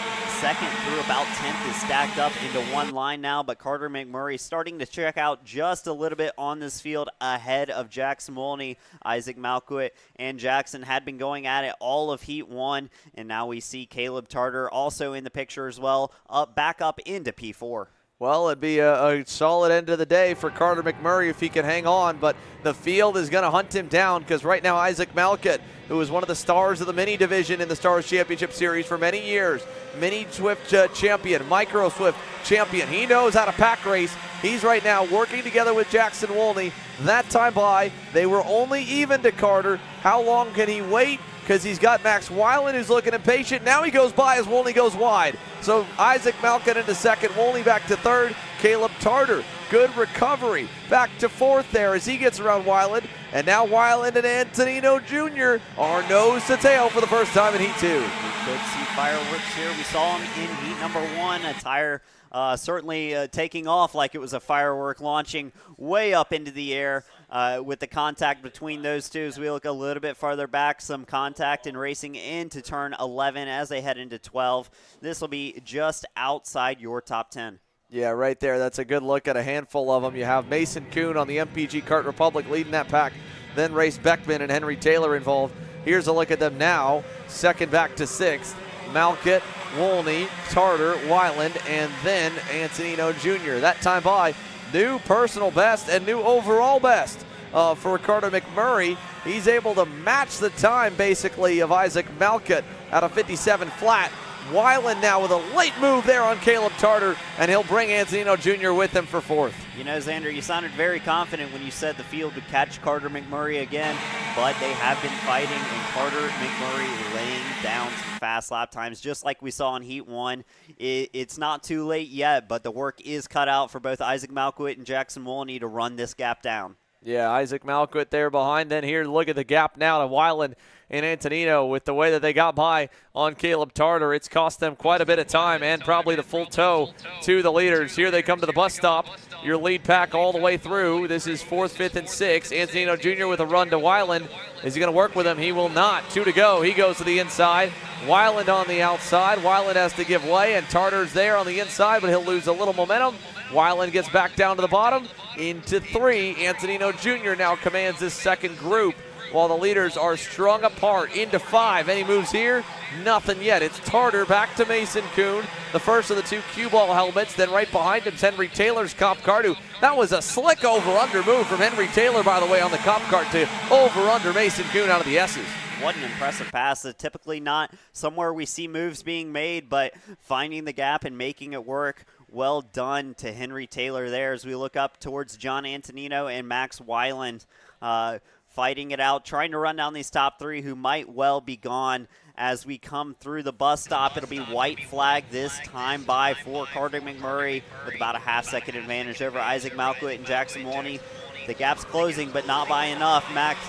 2nd through about 10th is stacked up into one line now, but Carter McMurray starting to check out just a little bit on this field ahead of Jackson Wolney. Isaac Malkout and Jackson had been going at it all of heat 1, and now we see Caleb Tarter also in the picture as well, back up into P4. Well, it'd be a solid end of the day for Carter McMurray if he can hang on, but the field is going to hunt him down because right now Isaac Malkout, who was one of the stars of the mini division in the Stars Championship Series for many years, mini Swift champion, micro Swift champion. He knows how to pack race. He's right now working together with Jackson Wolney. That time by, they were only even to Carter. How long can he wait? Because he's got Max Weiland who's looking impatient. Now he goes by as Wolney goes wide. So Isaac Malkout into 2nd, Wolney back to 3rd. Caleb Tarter, good recovery. Back to 4th there as he gets around Weiland. And now Weiland and Antonino Jr. are nose to tail for the first time in Heat 2. We could see fireworks here. We saw him in Heat number 1. A tire certainly taking off like it was a firework, launching way up into the air. With the contact between those two, as we look a little bit farther back, some contact and racing into turn 11 as they head into 12. This will be just outside your top 10. Yeah, right there. That's a good look at a handful of them. You have Mason Kuhn on the MPG Kart Republic leading that pack. Then Race Beckman and Henry Taylor involved. Here's a look at them now. 2nd back to 6th. Malkout, Wolney, Tarter, Weiland, and then Antonino Jr. That time by, new personal best and new overall best for Carter McMurray. He's able to match the time, basically, of Isaac Malkut at a 57 flat. Weiland now with a late move there on Caleb Tarter, and he'll bring Antonino Jr. with him for fourth. You know, Xander, you sounded very confident when you said the field would catch Carter McMurray again, but they have been fighting, and Carter McMurray laying down some fast lap times, just like we saw in Heat 1. It's not too late yet, but the work is cut out for both Isaac Malkut and Jackson Wolney to run this gap down. Yeah, Isaac Malkut there behind. Then here, look at the gap now to Weiland and Antonino with the way that they got by on Caleb Tarter. It's cost them quite a bit of time and probably the full tow to the leaders. Here they come to the bus stop. Your lead pack all the way through. This is 4th, 5th, and 6th. Antonino Jr. with a run to Weiland. Is he going to work with him? He will not. 2 to go. He goes to the inside. Weiland on the outside. Weiland has to give way, and Tarter's there on the inside, but he'll lose a little momentum. Weiland gets back down to the bottom into 3. Antonino Jr. now commands this second group while the leaders are strung apart into 5. Any moves here? Nothing yet. It's Tarter back to Mason Kuhn, the first of the 2 cue ball helmets. Then right behind him's Henry Taylor's Cop Kart. That was a slick over-under move from Henry Taylor, by the way, on the Cop Kart to over-under Mason Kuhn out of the S's. What an impressive pass. Typically not somewhere we see moves being made, but finding the gap and making it work. Well done to Henry Taylor there as we look up towards John Antonino and Max Weiland fighting it out, trying to run down these top 3 who might well be gone as we come through the bus stop. It'll be white flag this time by for Carter McMurray with about a half-second advantage over Isaac Malkut and Jackson Wolney. The gap's closing, but not by enough. Max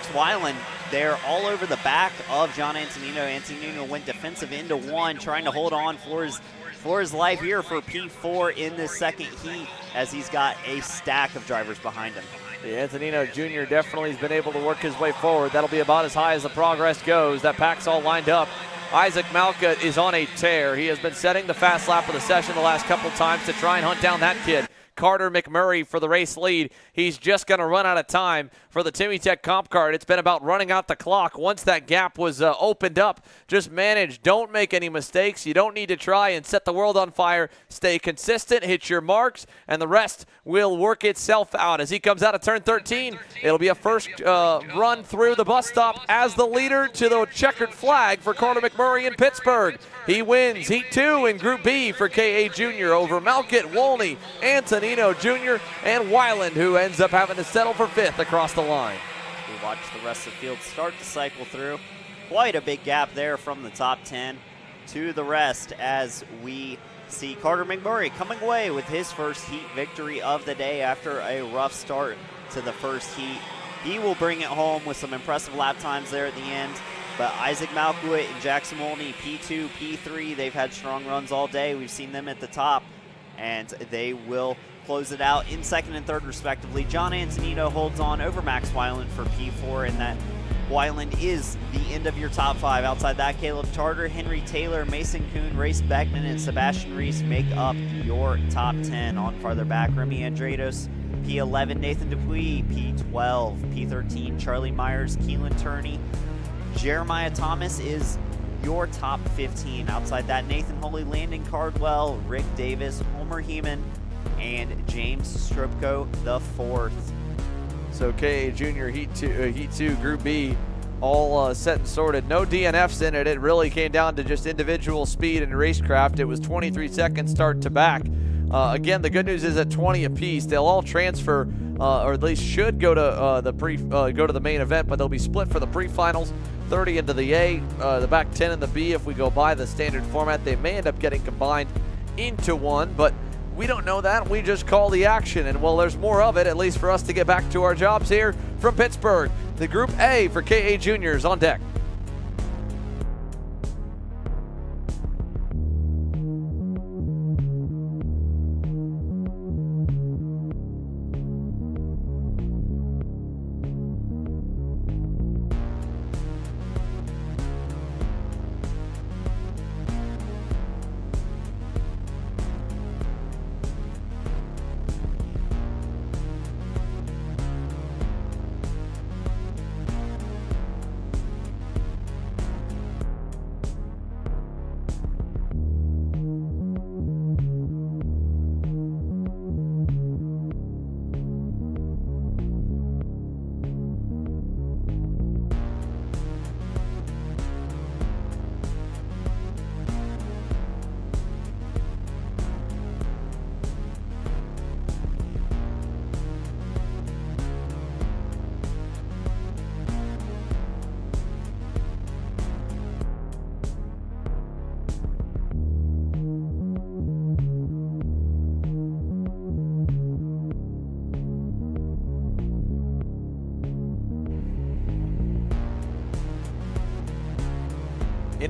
Weiland there all over the back of John Antonino. Antonino went defensive into 1, trying to hold on for his life here for P4 in this second heat as he's got a stack of drivers behind him. Yeah, Antonino Jr. definitely has been able to work his way forward. That'll be about as high as the progress goes. That pack's all lined up. Isaac Malkut is on a tear. He has been setting the fast lap of the session the last couple times to try and hunt down that kid. Carter McMurray for the race lead. He's just going to run out of time for the Timmy Tech Comp Card. It's been about running out the clock. Once that gap was opened up, just manage. Don't make any mistakes. You don't need to try and set the world on fire. Stay consistent, hit your marks, and the rest will work itself out. As he comes out of turn 13, it'll be a first run through the bus stop as the leader to the checkered flag for Carter McMurray in Pittsburgh. He wins Heat 2 in Group B for K.A. Jr. over Malkut, Wolney, Antonino Jr., and Weiland, who ends up having to settle for 5th across the line. We watch the rest of the field start to cycle through. Quite a big gap there from the top 10 to the rest as we see Carter McMurray coming away with his first heat victory of the day after a rough start to the first heat. He will bring it home with some impressive lap times there at the end. But Isaac Malkut and Jackson Wolney, P2, P3, they've had strong runs all day. We've seen them at the top, and they will close it out in 2nd and 3rd respectively. John Antonino holds on over Max Weiland for P4, and that Weiland is the end of your top 5. Outside that, Caleb Tarter, Henry Taylor, Mason Kuhn, Race Beckman, and Sebastian Reese make up your top 10. On farther back, Remy Andrados, P11, Nathan Dupuis, P12, P13, Charlie Myers, Keelan Turney, Jeremiah Thomas is your top 15. Outside that, Nathan Holy, Landon Cardwell, Rick Davis, Homer Heeman, and James Strupko the 4th. So K.A. Jr. Heat 2 Group B all set and sorted. No DNFs in it. It really came down to just individual speed and racecraft. It was 23 seconds start to back. Again, the good news is at 20 apiece, they'll all transfer, or at least should go to the main event, but they'll be split for the pre-finals. 30 into the A, the back 10 in the B. If we go by the standard format, they may end up getting combined into one, but we don't know that. We just call the action, and well, there's more of it, at least for us to get back to our jobs here from Pittsburgh. The Group A for K.A. Juniors on deck.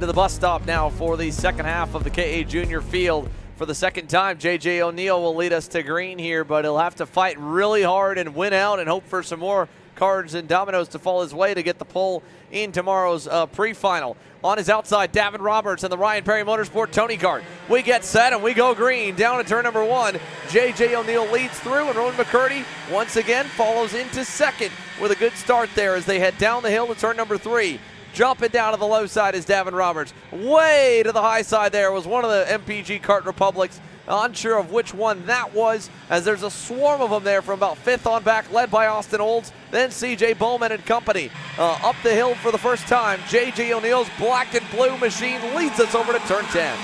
into the bus stop now for the second half of the KA Junior field. For the second time, J.J. O'Neill will lead us to green here, but he'll have to fight really hard and win out and hope for some more cards and dominoes to fall his way to get the pull in tomorrow's pre-final. On his outside, Davin Roberts and the Ryan Perry Motorsport Tony Kart. We get set and we go green. Down to turn number 1. J.J. O'Neill leads through, and Rowan McCurdy once again follows into second with a good start there as they head down the hill to turn number 3. Jumping down to the low side is Davin Roberts. Way to the high side there was one of the MPG Kart Republics. Unsure of which one that was, as there's a swarm of them there from about 5th on back, led by Austin Olds, then CJ Bowman and company. Up the hill for the first time, J.J. O'Neill's black and blue machine leads us over to turn 10.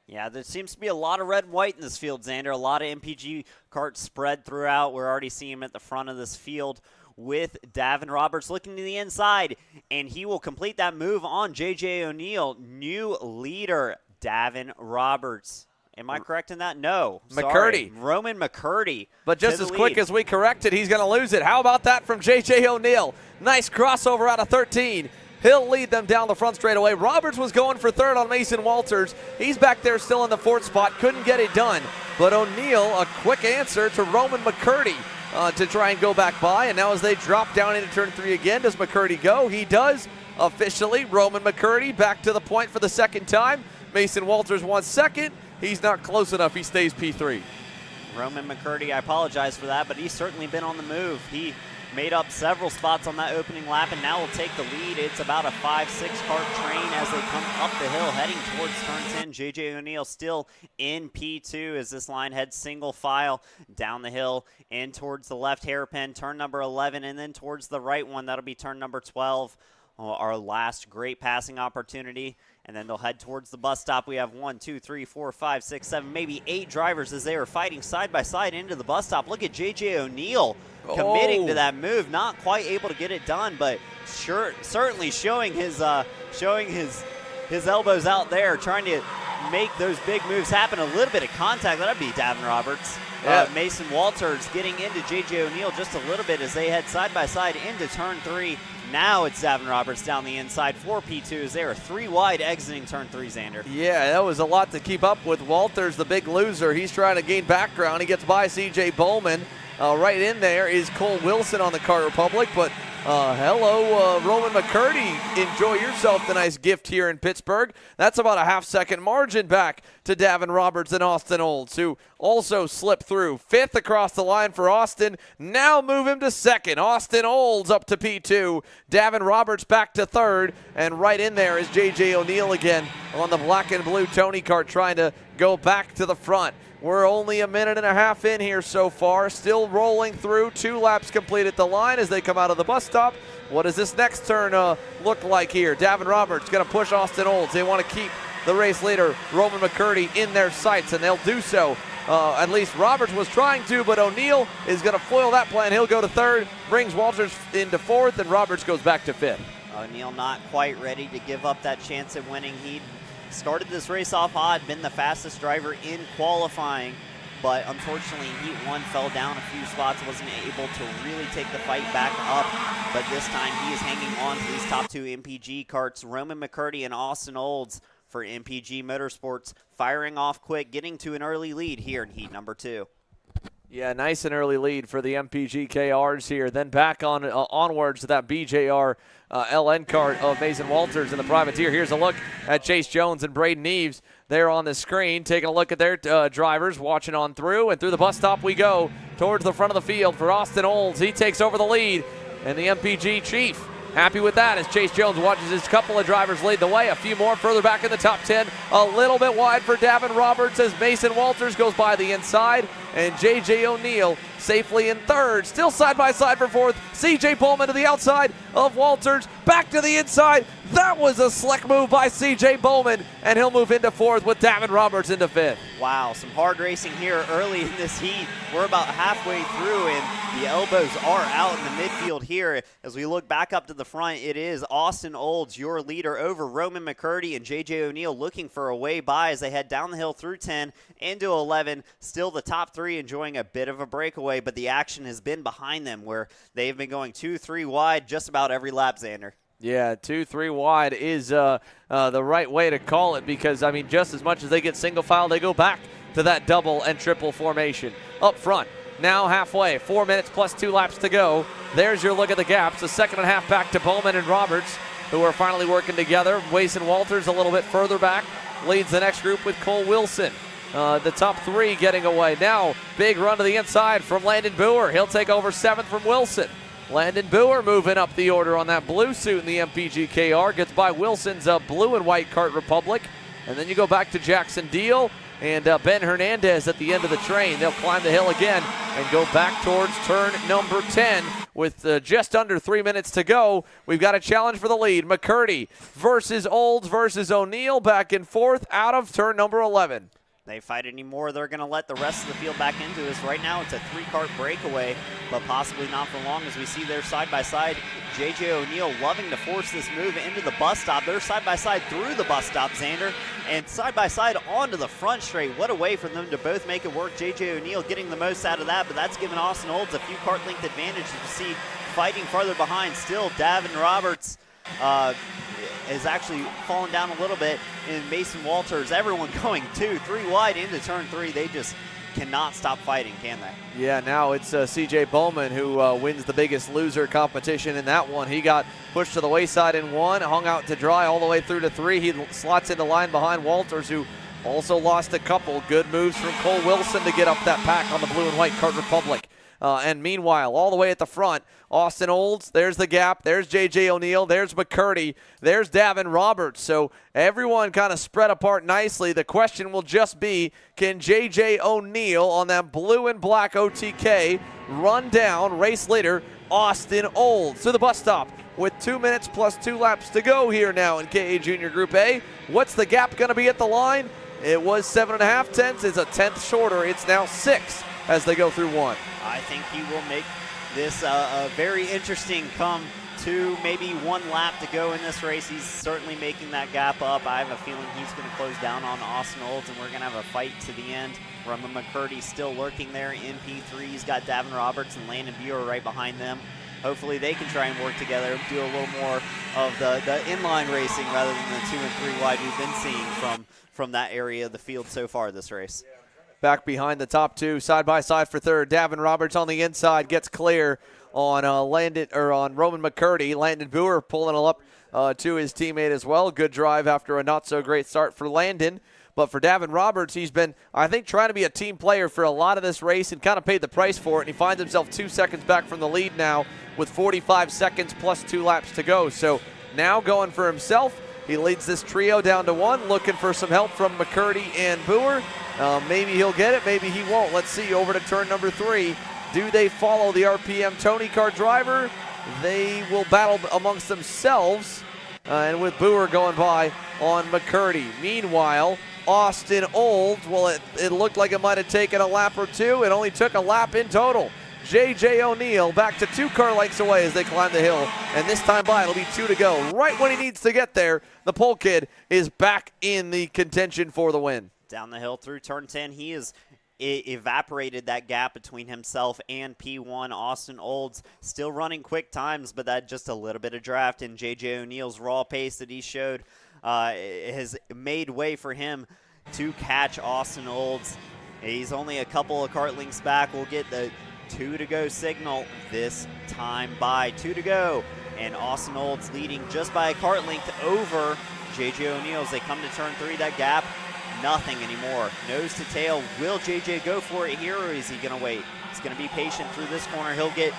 Yeah, there seems to be a lot of red and white in this field, Xander. A lot of MPG carts spread throughout. We're already seeing him at the front of this field with Davin Roberts looking to the inside, and he will complete that move on J.J. O'Neill. New leader, Davin Roberts. Am I correct in that? No. McCurdy. Sorry. Roman McCurdy. But just as quick as we correct it, he's going to lose it. How about that from J.J. O'Neill? Nice crossover out of 13. He'll lead them down the front straightaway. Roberts was going for third on Mason Walters. He's back there still in the 4th spot. Couldn't get it done. But O'Neill, a quick answer to Roman McCurdy to try and go back by. And now as they drop down into turn 3 again, does McCurdy go? He does officially. Roman McCurdy back to the point for the second time. Mason Walters 1 second. He's not close enough. He stays P3. Roman McCurdy, I apologize for that, but he's certainly been on the move. He made up several spots on that opening lap and now will take the lead. It's about a 5-6 cart train as they come up the hill heading towards turn 10. J.J. O'Neill still in P2 as this line heads single file down the hill and towards the left hairpin, turn number 11, and then towards the right one, that'll be turn number 12. Our last great passing opportunity, and then they'll head towards the bus stop. We have 1, 2, 3, 4, 5, 6, 7, maybe 8 drivers as they are fighting side by side into the bus stop. Look at J.J. O'Neill committing to that move, not quite able to get it done, but certainly showing his elbows out there, trying to make those big moves happen. A little bit of contact, that'd be Davin Roberts. Yeah. Mason Walters getting into J.J. O'Neill just a little bit as they head side by side into turn 3. Now it's Davin Roberts down the inside for P2s. They are 3 wide exiting turn 3, Xander. Yeah, that was a lot to keep up with. Walters, the big loser. He's trying to gain background. He gets by CJ Bowman. Right in there is Cole Wilson on the Kart Republic, but hello, Roman McCurdy. Enjoy yourself the nice gift here in Pittsburgh. That's about a half-second margin back to Davin Roberts and Austin Olds, who also slipped through. 5th across the line for Austin. Now move him to 2nd. Austin Olds up to P2. Davin Roberts back to 3rd. And right in there is J.J. O'Neill again on the black and blue Tony Kart trying to go back to the front. We're only a minute and a half in here so far. Still rolling through. 2 laps complete at the line as they come out of the bus stop. What does this next turn look like here? Davin Roberts going to push Austin Olds. They want to keep the race leader, Roman McCurdy, in their sights, and they'll do so. At least Roberts was trying to, but O'Neill is going to foil that plan. He'll go to 3rd, brings Walters into 4th, and Roberts goes back to 5th. O'Neill not quite ready to give up that chance at winning. He started this race off hot, been the fastest driver in qualifying, but unfortunately Heat 1 fell down a few spots, wasn't able to really take the fight back up, but this time he is hanging on to these top 2 MPG carts. Roman McCurdy and Austin Olds for MPG Motorsports firing off quick, getting to an early lead here in Heat number 2. Yeah, nice and early lead for the MPG KRs here. Then back on onwards to that BJR LN kart of Mason Walters and the Privateer. Here's a look at Chase Jones and Braden Eves there on the screen, taking a look at their drivers, watching on through. And through the bus stop we go towards the front of the field for Austin Olds. He takes over the lead, and the MPG Chief happy with that as Chase Jones watches his couple of drivers lead the way. A few more further back in the top 10. A little bit wide for Davin Roberts as Mason Walters goes by the inside. And J.J. O'Neill safely in 3rd. Still side by side for 4th. C.J. Pullman to the outside of Walters. Back to the inside. That was a slick move by C.J. Bowman. And he'll move into 4th with Davin Roberts into 5th. Wow, some hard racing here early in this heat. We're about halfway through, and the elbows are out in the midfield here. As we look back up to the front, it is Austin Olds, your leader, over Roman McCurdy and J.J. O'Neill looking for a way by as they head down the hill through 10 into 11. Still the top 3 enjoying a bit of a breakaway, but the action has been behind them where they've been going 2-3 wide just about every lap, Xander. Yeah, 2-3 wide is the right way to call it because, I mean, just as much as they get single file, they go back to that double and triple formation. Up front, now halfway, 4 minutes plus 2 laps to go. There's your look at the gaps. The second and a half back to Bowman and Roberts, who are finally working together. Wason Walters a little bit further back, leads the next group with Cole Wilson. The top 3 getting away. Now, big run to the inside from Landon Boer. He'll take over 7th from Wilson. Landon Boer moving up the order on that blue suit in the MPG KR. Gets by Wilson's blue and white Kart Republic. And then you go back to Jackson Deal and Ben Hernandez at the end of the train. They'll climb the hill again and go back towards turn number 10 with just under 3 minutes to go. We've got a challenge for the lead. McCurdy versus Olds versus O'Neill back and forth out of turn number 11. They fight anymore, they're going to let the rest of the field back into this. Right now it's a 3-kart breakaway, but possibly not for long as we see there side by side. J.J. O'Neill loving to force this move into the bus stop. They're side by side through the bus stop, Xander, and side by side onto the front straight. What a way for them to both make it work. J.J. O'Neill getting the most out of that, but that's given Austin Olds a few kart length advantage. You see fighting farther behind still. Davin Roberts is actually falling down a little bit, and Mason Walters, everyone going 2-3 wide into turn 3. They just cannot stop fighting, can they? Yeah, now it's C.J. Bowman who wins the biggest loser competition in that one. He got pushed to the wayside in 1, hung out to dry all the way through to 3. He slots into line behind Walters, who also lost a couple. Good moves from Cole Wilson to get up that pack on the blue and white Kart Republic. And meanwhile, all the way at the front, Austin Olds, there's the gap, there's J.J. O'Neill, there's McCurdy, there's Davin Roberts. So everyone kind of spread apart nicely. The question will just be, can J.J. O'Neill on that blue and black OTK run down race leader Austin Olds to the bus stop with 2 minutes plus 2 laps to go here now in KA Junior Group A. What's the gap going to be at the line? It was 7.5 tenths. It's a tenth shorter. It's now 6 as they go through 1. I think he will make this very interesting come to maybe 1 lap to go in this race. He's certainly making that gap up. I have a feeling he's going to close down on Austin Olds, and we're going to have a fight to the end. Roman McCurdy still lurking there in P3. He's got Davin Roberts and Landon Buer right behind them. Hopefully they can try and work together, do a little more of the inline racing rather than the 2 and 3 wide we've been seeing from that area of the field so far this race. Back behind the top 2, side by side for third. Davin Roberts on the inside gets clear on Roman McCurdy. Landon Boer pulling it up to his teammate as well. Good drive after a not so great start for Landon. But for Davin Roberts, he's been, I think, trying to be a team player for a lot of this race and kind of paid the price for it. And he finds himself 2 seconds back from the lead now with 45 seconds plus 2 laps to go. So now going for himself. He leads this trio down to 1, looking for some help from McCurdy and Boer. Maybe he'll get it, maybe he won't. Let's see, over to turn number 3. Do they follow the RPM Tony Kart driver? They will battle amongst themselves, and with Boer going by on McCurdy. Meanwhile, Austin Olds, well, it looked like it might have taken a lap or 2. It only took a lap in total. J.J. O'Neill back to 2 car lengths away as they climb the hill, and this time by it'll be 2 to go. Right when he needs to get there, the pole kid is back in the contention for the win. Down the hill through turn 10, he has evaporated that gap between himself and P1. Austin Olds still running quick times, but that just a little bit of draft, and J.J. O'Neill's raw pace that he showed has made way for him to catch Austin Olds. He's only a couple of kart lengths back. We'll get the 2 to go signal this time by 2 to go, and Austin Olds leading just by a kart length over J.J. O'Neill as they come to turn 3. That gap, nothing anymore. Nose to tail. Will JJ go for it here, or is he going to wait? He's going to be patient through this corner. He'll get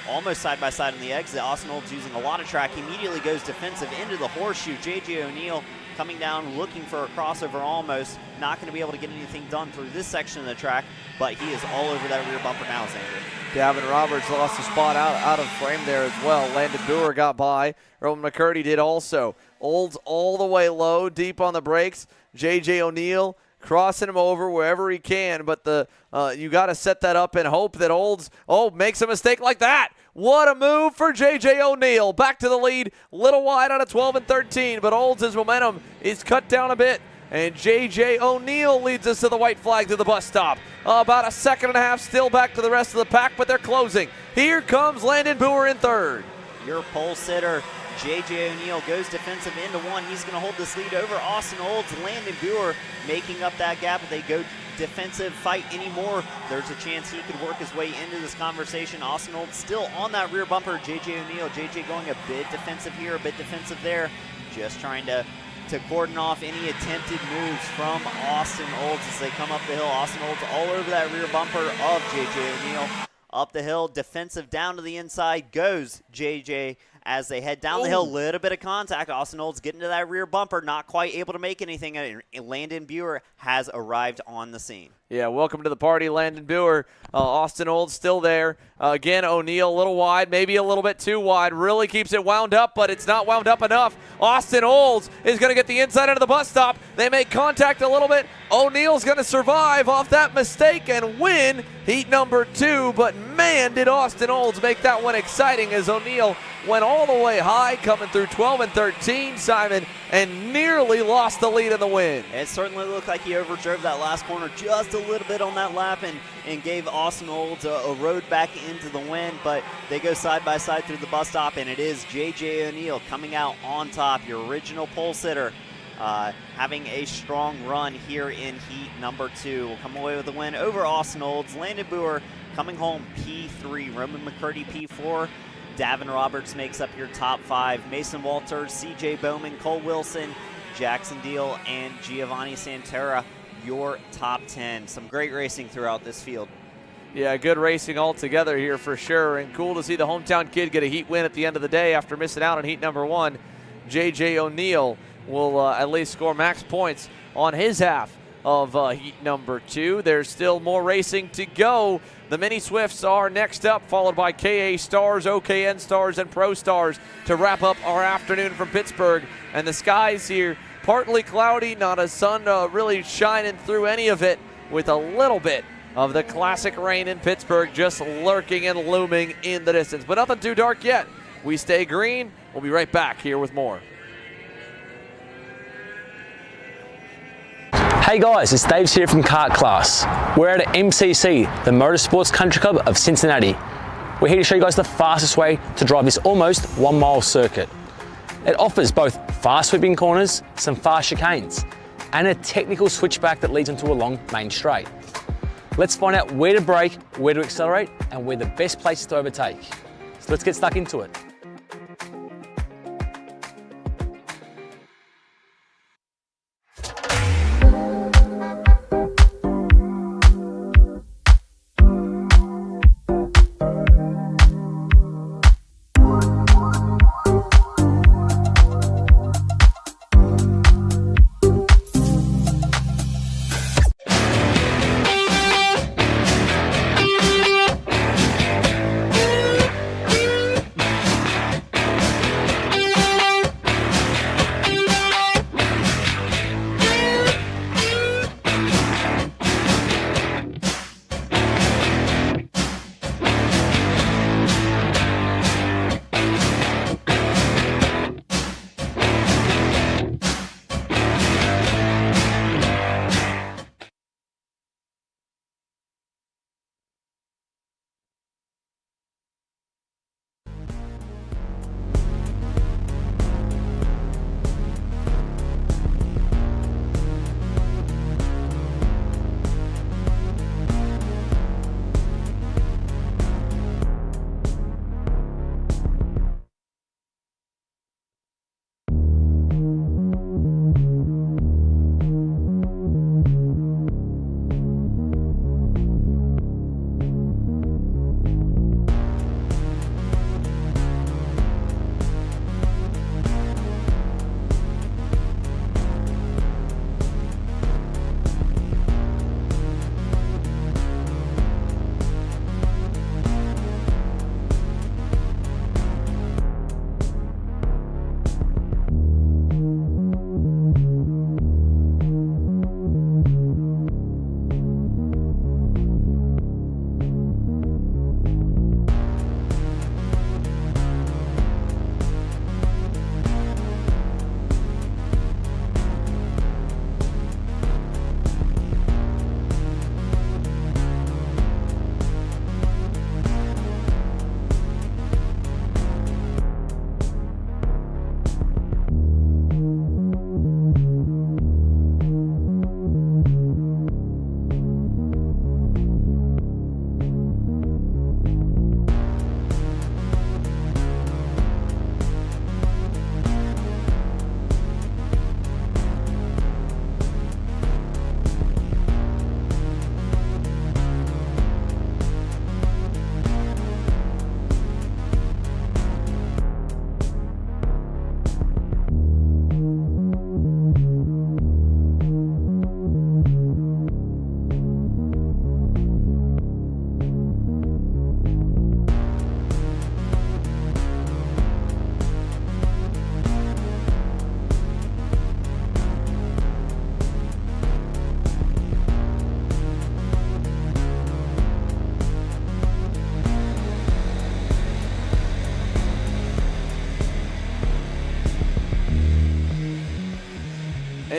almost side by side on the exit. Austin Olds using a lot of track. He immediately goes defensive into the horseshoe. JJ O'Neill coming down, looking for a crossover almost. Not going to be able to get anything done through this section of the track, but he is all over that rear bumper now, Xander. Davin Roberts lost a spot out of frame there as well. Landon Boer got by. Roman McCurdy did also. Olds all the way low, deep on the brakes. J.J. O'Neill crossing him over wherever he can, but you got to set that up and hope that Olds, makes a mistake like that. What a move for J.J. O'Neill. Back to the lead, little wide on a 12 and 13, but Olds' momentum is cut down a bit, and J.J. O'Neill leads us to the white flag to the bus stop. About a second and a half still back to the rest of the pack, but they're closing. Here comes Landon Boer in third. Your pole sitter J.J. O'Neal goes defensive into one. He's going to hold this lead over Austin Olds. Landon Buer making up that gap. If they go defensive fight anymore, there's a chance he could work his way into this conversation. Austin Olds still on that rear bumper. J.J. O'Neal. J.J. going a bit defensive here, a bit defensive there. Just trying to cordon off any attempted moves from Austin Olds as they come up the hill. Austin Olds all over that rear bumper of J.J. O'Neal. Up the hill, defensive down to the inside goes J.J. as they head down the hill. Little bit of contact. Austin Olds getting to that rear bumper, not quite able to make anything. Landon Buer has arrived on the scene. Yeah, welcome to the party, Landon Buer. Austin Olds still there. Again, O'Neal a little wide, maybe a little bit too wide. Really keeps it wound up, but it's not wound up enough. Austin Olds is going to get the inside into the bus stop. They make contact a little bit. O'Neal's going to survive off that mistake and win heat number 2. But man, did Austin Olds make that one exciting as O'Neal went all the way high, coming through 12 and 13, Simon, and nearly lost the lead in the win. It certainly looked like he overdrove that last corner just a little bit on that lap and gave Austin Olds a road back into the win, but they go side by side through the bus stop, and it is J.J. O'Neal coming out on top, your original pole sitter, having a strong run here in heat number 2. Will come away with the win over Austin Olds. Landon Buer coming home P3, Roman McCurdy P4. Davin Roberts makes up your top 5. Mason Walters, C.J. Bowman, Cole Wilson, Jackson Deal, and Giovanni Santera, your top 10. Some great racing throughout this field. Yeah, good racing altogether here for sure, and cool to see the hometown kid get a heat win at the end of the day after missing out on heat number 1. J.J. O'Neal will at least score max points on his half of heat number 2. There's still more racing to go. The Mini Swifts are next up, followed by KA Stars, OKN Stars, and Pro Stars to wrap up our afternoon from Pittsburgh. And the skies here, partly cloudy, not a sun really shining through any of it, with a little bit of the classic rain in Pittsburgh just lurking and looming in the distance. But nothing too dark yet. We stay green. We'll be right back here with more. Hey guys, it's Dave here from Kart Class. We're at MCC, the Motorsports Country Club of Cincinnati. We're here to show you guys the fastest way to drive this almost 1 mile circuit. It offers both fast sweeping corners, some fast chicanes, and a technical switchback that leads into a long main straight. Let's find out where to brake, where to accelerate, and where the best places to overtake. So let's get stuck into it.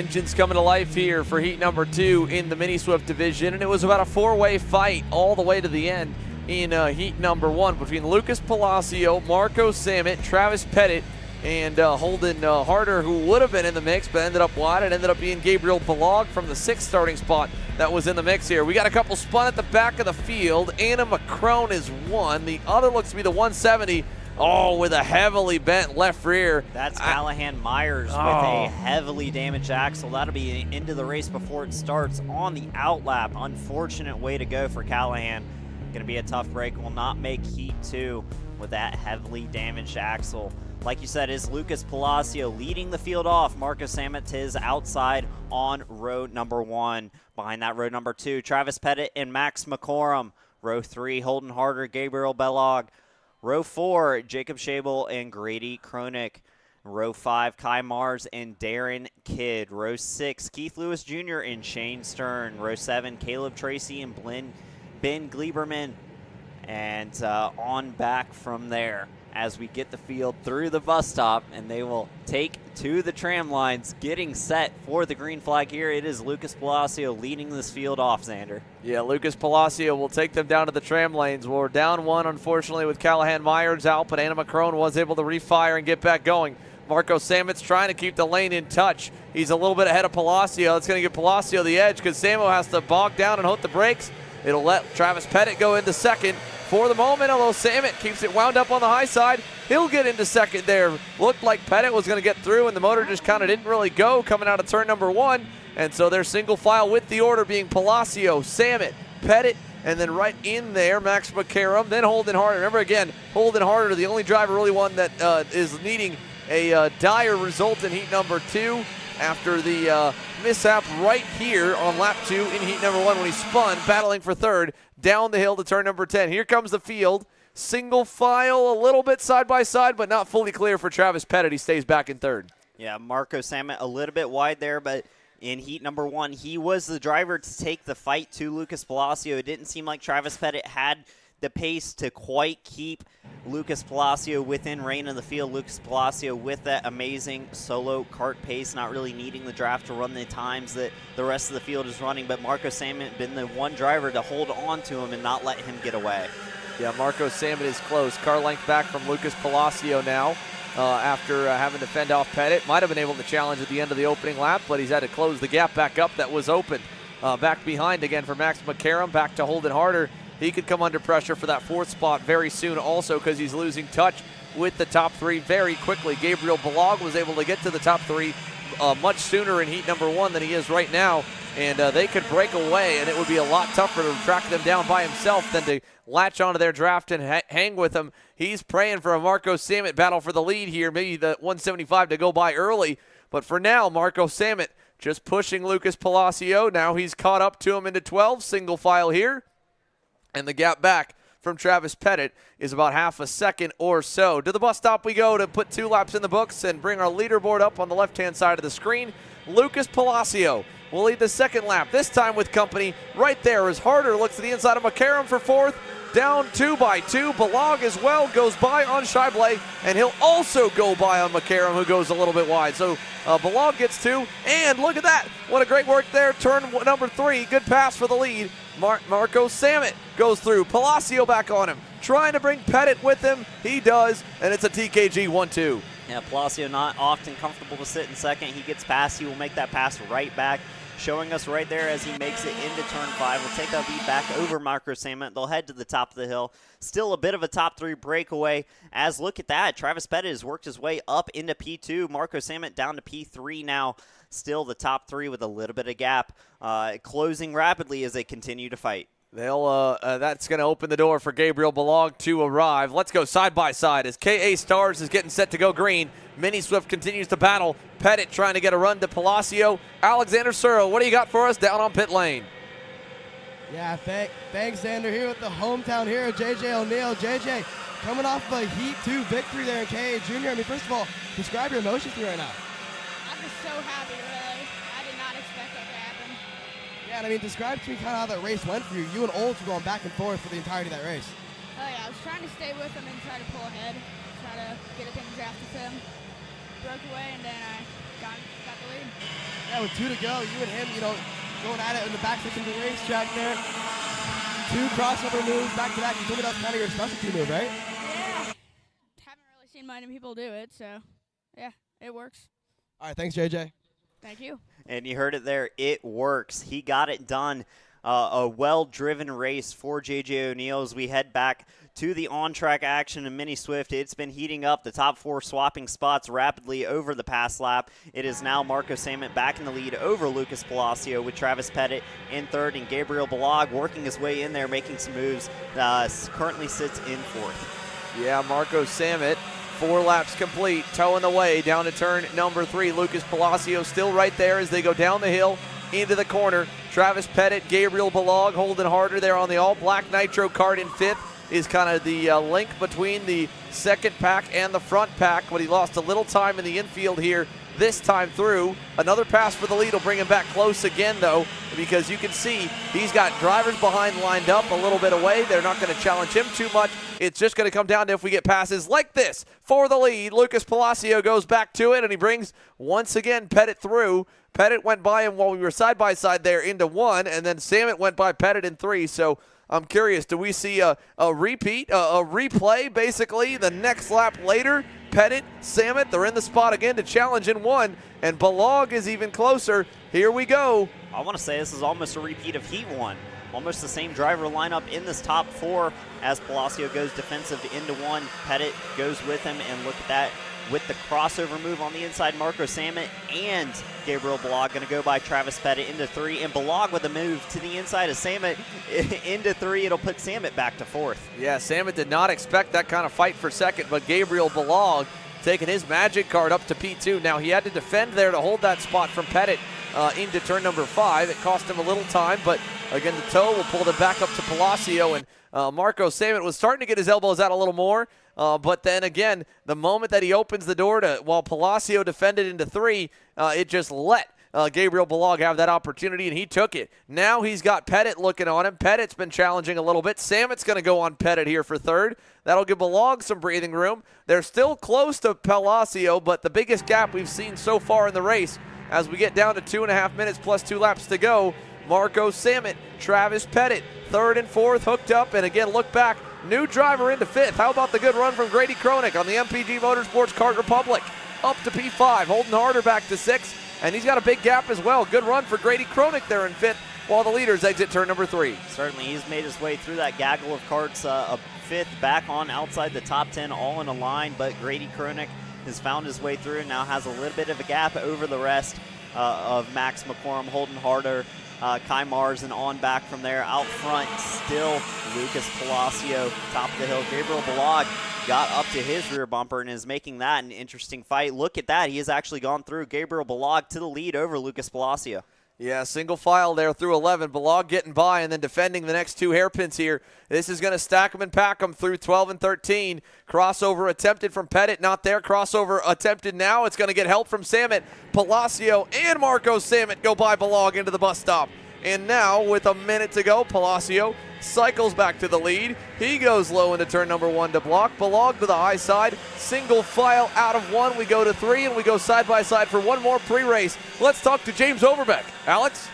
engines coming to life here for heat number 2 in the Mini Swift division, and it was about a 4-way fight all the way to the end in heat number 1 between Lucas Palacio, Marco Samet, Travis Pettit, and Holden Harder, who would have been in the mix but ended up wide. It ended up being Gabriel Balog from the 6th starting spot that was in the mix here. We got a couple spun at the back of the field. Anna McCrone is one. The other looks to be the 170. Oh, with a heavily bent left rear. That's Callahan Myers with a heavily damaged axle. That'll be into the race before it starts on the outlap. Unfortunate way to go for Callahan. Going to be a tough break. Will not make heat 2 with that heavily damaged axle. Like you said, is Lucas Palacio leading the field off. Marco Samet to his outside on row number 1. Behind that, row number 2, Travis Pettit and Max McCorum. Row 3, Holden Harder, Gabriel Bellog. Row 4, Jacob Schabel and Grady Kronik. Row 5, Kai Mars and Darren Kidd. Row 6, Keith Lewis Jr. and Shane Stern. Row 7, Caleb Tracy and Ben Gleiberman. And on back from there as we get the field through the bus stop, and they will take to the tram lines, getting set for the green flag here. It is Lucas Palacio leading this field off, Xander. Yeah, Lucas Palacio will take them down to the tram lanes. We're down 1, unfortunately, with Callahan Myers out, but Anna McCrone was able to refire and get back going. Marco Samet's trying to keep the lane in touch. He's a little bit ahead of Palacio. That's going to give Palacio the edge because Samo has to bog down and hook the brakes. It'll let Travis Pettit go into second. For the moment, although Samet keeps it wound up on the high side, he'll get into second there. Looked like Pettit was going to get through, and the motor just kind of didn't really go coming out of turn number 1. And so they're single file with the order being Palacio, Samet, Pettit, and then right in there, Max McCarrum, then Holden Harder. Remember again, Holden Harder, the only driver really one that is needing a dire result in heat number 2 after the mishap right here on lap 2 in heat number 1 when he spun, battling for third down the hill to turn number 10. Here comes the field. Single file, a little bit side by side, but not fully clear for Travis Pettit. He stays back in third. Yeah, Marco Samet a little bit wide there, but in heat number 1, he was the driver to take the fight to Lucas Palacio. It didn't seem like Travis Pettit had the pace to quite keep Lucas Palacio within reign of the field. Lucas Palacio with that amazing solo kart pace, not really needing the draft to run the times that the rest of the field is running, but Marco Samet been the one driver to hold on to him and not let him get away. Yeah, Marco Samet is close. Car length back from Lucas Palacio now after having to fend off Pettit. Might have been able to challenge at the end of the opening lap, but he's had to close the gap back up that was open. Back behind again for Max McCarrum, back to Holden Harder. He could come under pressure for that 4th spot very soon also because he's losing touch with the top 3 very quickly. Gabriel Balog was able to get to the top 3 much sooner in heat number 1 than he is right now, and they could break away, and it would be a lot tougher to track them down by himself than to latch onto their draft and hang with them. He's praying for a Marco Samet battle for the lead here, maybe the 175 to go by early, but for now, Marco Samet just pushing Lucas Palacio. Now he's caught up to him into 12, single file here. And the gap back from Travis Pettit is about half a second or so. To the bus stop we go to put 2 laps in the books and bring our leaderboard up on the left-hand side of the screen. Lucas Palacio will lead the 2nd lap, this time with company right there as Harder looks to the inside of McCarrum for 4th. Down 2 by 2. Balog as well goes by on Scheible, and he'll also go by on McCarrum, who goes a little bit wide. So Balog gets 2, and look at that. What a great work there. Turn number 3, good pass for the lead. Marco Samet goes through. Palacio back on him, trying to bring Pettit with him. He does, and it's a TKG 1-2. Yeah, Palacio not often comfortable to sit in second. He gets past. He will make that pass right back, showing us right there as he makes it into turn 5. We'll take that lead back over Marco Samet. They'll head to the top of the hill. Still a bit of a top 3 breakaway, as look at that. Travis Pettit has worked his way up into P2. Marco Samet down to P3 now. Still the top 3 with a little bit of gap, closing rapidly as they continue to fight. That's going to open the door for Gabriel Balog to arrive. Let's go side by side as KA Stars is getting set to go green. Mini Swift continues to battle. Pettit trying to get a run to Palacio. Alexander Searle, what do you got for us down on pit lane? Yeah, thanks, Xander, here with the hometown hero, JJ O'Neill. JJ, coming off a Heat 2 victory there in KA Junior. I mean, first of all, describe your emotions to me right now. I'm just so happy, really. I did not expect that to happen. Yeah, and I mean, describe to me kind of how that race went for you. You and Olds were going back and forth for the entirety of that race. Oh, yeah, I was trying to stay with him and try to pull ahead, try to get a thing draft with him. Broke away, and then I got the lead. Yeah, with 2 to go, you and him, going at it in the back section of the racetrack there. 2 crossover moves back to back. You told me that's kind of your specialty move, right? Yeah. Haven't really seen many people do it, so yeah, it works. All right, thanks, JJ. Thank you. And you heard it there. It works. He got it done. A well-driven race for J.J. O'Neal as we head back to the on-track action in Mini Swift. It's been heating up. The top 4 swapping spots rapidly over the past lap. It is now Marco Samet back in the lead over Lucas Palacio with Travis Pettit in 3rd and Gabriel Balog working his way in there, making some moves. Currently sits in 4th. Yeah, Marco Samet, 4 laps complete, towing the way down to turn number 3. Lucas Palacio still right there as they go down the hill into the corner. Travis Pettit, Gabriel Balog holding harder there on the all-black Nitro Kart in 5th is kind of the link between the second pack and the front pack, but he lost a little time in the infield here this time through. Another pass for the lead will bring him back close again, though, because you can see he's got drivers behind lined up a little bit away. They're not going to challenge him too much. It's just going to come down to if we get passes like this for the lead. Lucas Palacio goes back to it, and he brings, once again, Pettit through. Pettit went by him while we were side-by-side there into 1, and then Samet went by Pettit in 3. So I'm curious, do we see a repeat, a replay, basically, the next lap later? Pettit, Samet, they're in the spot again to challenge in 1, and Balog is even closer. Here we go. I want to say this is almost a repeat of Heat 1. Almost the same driver lineup in this top 4 as Palacio goes defensive into 1. Pettit goes with him, and look at that. With the crossover move on the inside, Marco Samet and Gabriel Balog going to go by Travis Pettit into 3, and Balog with a move to the inside of Samet into 3. It'll put Samet back to 4th. Yeah, Samet did not expect that kind of fight for second, but Gabriel Balog taking his magic card up to P2. Now he had to defend there to hold that spot from Pettit into turn number 5. It cost him a little time, but again, the tow will pull them back up to Palacio, and Marco Samet was starting to get his elbows out a little more. But then again, the moment that he opens the door to, while Palacio defended into 3, it just let Gabriel Balog have that opportunity, and he took it. Now he's got Pettit looking on him. Pettit's been challenging a little bit. Samet's going to go on Pettit here for 3rd. That'll give Balog some breathing room. They're still close to Palacio, but the biggest gap we've seen so far in the race as we get down to 2.5 minutes plus 2 laps to go. Marco Samet, Travis Pettit, 3rd and 4th hooked up, and again, look back. New driver into 5th. How about the good run from Grady Kronick on the MPG Motorsports Kart Republic? Up to P5, holding harder back to 6, and he's got a big gap as well. Good run for Grady Kronick there in 5th, while the leaders exit turn number 3. Certainly, he's made his way through that gaggle of karts, a 5th back on outside the top 10, all in a line, but Grady Kronick has found his way through and now has a little bit of a gap over the rest of Max McCorum, holding harder. Kai Mars and on back from there. Out front, still Lucas Palacio, top of the hill. Gabriel Balog got up to his rear bumper and is making that an interesting fight. Look at that. He has actually gone through. Gabriel Balog to the lead over Lucas Palacio. Yeah, single file there through 11. Balog getting by and then defending the next 2 hairpins here. This is going to stack them and pack them through 12 and 13. Crossover attempted from Pettit, not there. Crossover attempted now. It's going to get help from Samet. Palacio and Marco Samet go by Balog into the bus stop. And now, with a minute to go, Palacio cycles back to the lead. He goes low into turn number 1 to block. Balog to the high side. Single file out of 1. We go to 3, and we go side by side for one more pre-race. Let's talk to James Overbeck. Alex?